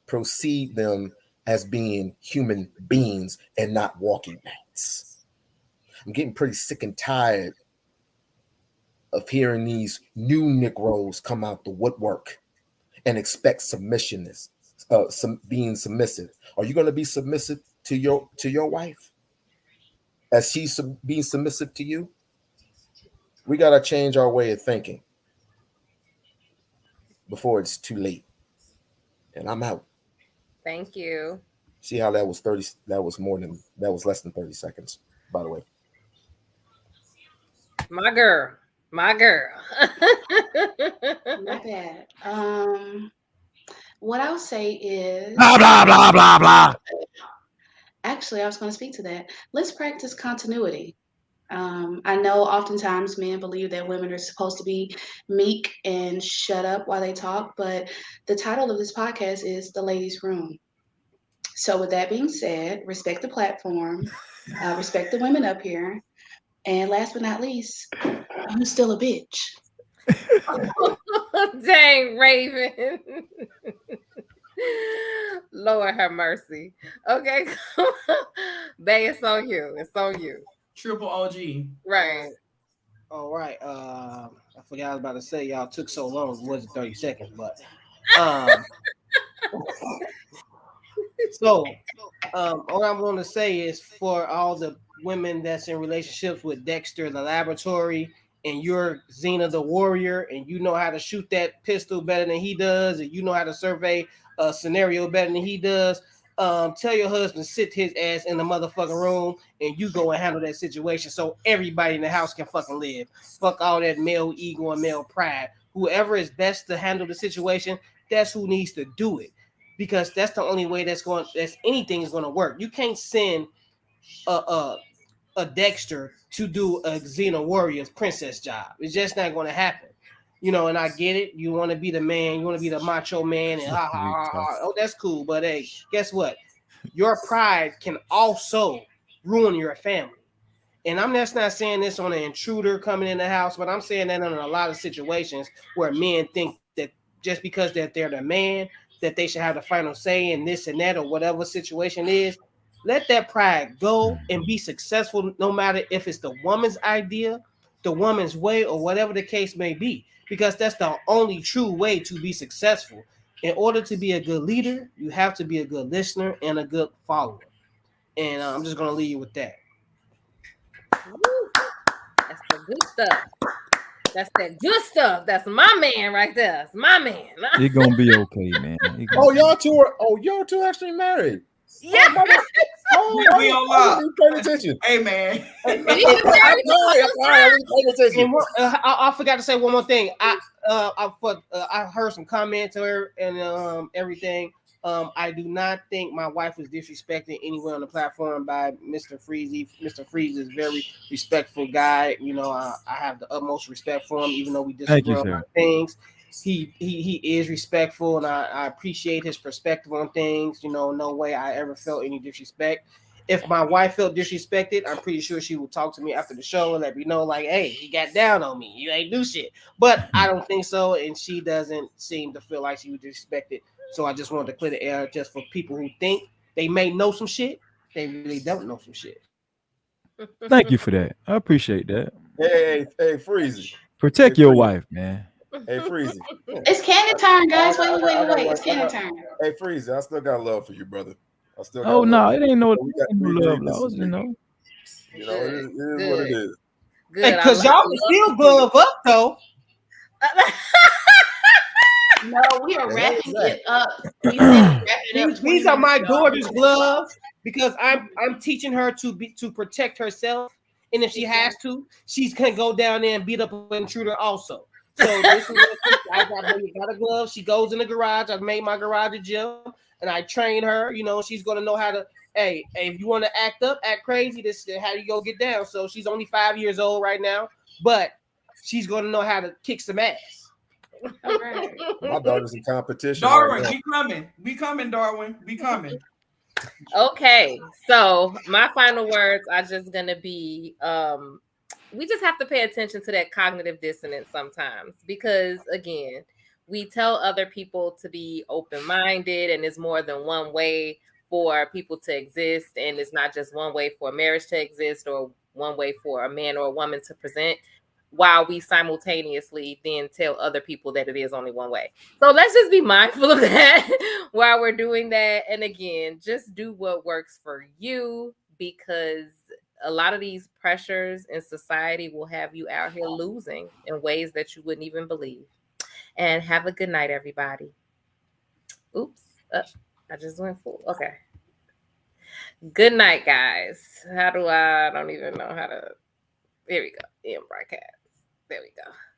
proceed them as being human beings and not walking bats. I'm getting pretty sick and tired of hearing these new Negroes come out the woodwork and expect submissionness, being submissive. Are you going to be submissive to your wife as she's being submissive to you? We got to change our way of thinking before it's too late. And I'm out. Thank you. See how that was 30? That was less than 30 seconds, by the way. My girl. Not bad. What I'll say is blah blah blah blah blah. Actually, I was going to speak to that. Let's practice continuity. I know oftentimes men believe that women are supposed to be meek and shut up while they talk, but the title of this podcast is The Ladies' Room. So with that being said, respect the platform, respect the women up here, and last but not least, I'm still a bitch. Dang, Raven. Lord have mercy. Okay. Bae, it's on you. It's on you. Triple OG. Right. All right. I forgot I was about to say y'all took so long. It wasn't 30 seconds, but so All I'm going to say is for all the women that's in relationships with Dexter the laboratory, and you're Xena the warrior, and you know how to shoot that pistol better than he does, and you know how to survey a scenario better than he does, tell your husband sit his ass in the motherfucking room, and you go and handle that situation so everybody in the house can fucking live. Fuck all that male ego and male pride. Whoever is best to handle the situation, that's who needs to do it, because that's the only way that's anything is going to work. You can't send a Dexter to do a Xena Warrior's princess job. It's just not going to happen. You know, and I get it. You want to be the man. You want to be the macho man, and ha ha ha ha. Oh, that's cool. But hey, guess what? Your pride can also ruin your family. And I'm just not saying this on an intruder coming in the house, but I'm saying that in a lot of situations where men think that just because that they're the man, that they should have the final say in this and that or whatever situation is. Let that pride go and be successful, no matter if it's the woman's idea, the woman's way, or whatever the case may be, because that's the only true way to be successful. In order to be a good leader, you have to be a good listener and a good follower. And I'm just going to leave you with that. Woo. That's the good stuff. That's that good stuff. That's my man right there. That's my man. It's gonna be okay, man. Y'all two actually married. Yeah. We on love. Paying attention. Hey, man. I forgot to say one more thing. I heard some comments and everything. I do not think my wife was disrespected anywhere on the platform by Mr. Freezy. Mr. Freeze is a very respectful guy. You know, I have the utmost respect for him, even though we disagree on a lot of things. He is respectful, and I appreciate his perspective on things. You know, no way I ever felt any disrespect. If my wife felt disrespected, I'm pretty sure she would talk to me after the show and let me know, like, hey, he got down on me. You ain't do shit. But I don't think so, and she doesn't seem to feel like she was disrespected. So I just wanted to clear the air just for people who think they may know some shit. They really don't know some shit. Thank you for that. I appreciate that. Hey, Freezy. Protect your wife, man. Hey, Freezy. It's cannon time, guys. Wait. It's cannon time. Hey, Freezy, I still got love for you, brother. I still got love. No, it ain't no love laws, you know. You know, it is what it is. Because y'all can still glove up, though. No, we are wrapping it up. These are my daughter's gloves because I'm teaching her to protect herself, and if she has to, she's gonna go down there and beat up an intruder also. So this is I got a glove. She goes in the garage. I've made my garage a gym, and I train her. You know, she's gonna know how to. Hey, if you want to act crazy, this is how you go get down. So she's only 5 years old right now, but she's gonna know how to kick some ass. All right. My daughter's in competition. Darwin, we coming, Darwin. We coming. Okay, so my final words are just gonna be we just have to pay attention to that cognitive dissonance sometimes, because again, we tell other people to be open-minded, and it's more than one way for people to exist, and it's not just one way for a marriage to exist or one way for a man or a woman to present, while we simultaneously then tell other people that it is only one way. So let's just be mindful of that while we're doing that. And again, just do what works for you, because a lot of these pressures in society will have you out here losing in ways that you wouldn't even believe. And have a good night, everybody. Oops. I just went full. Okay. Good night, guys. I don't even know how to. Here we go. End broadcast. There we go.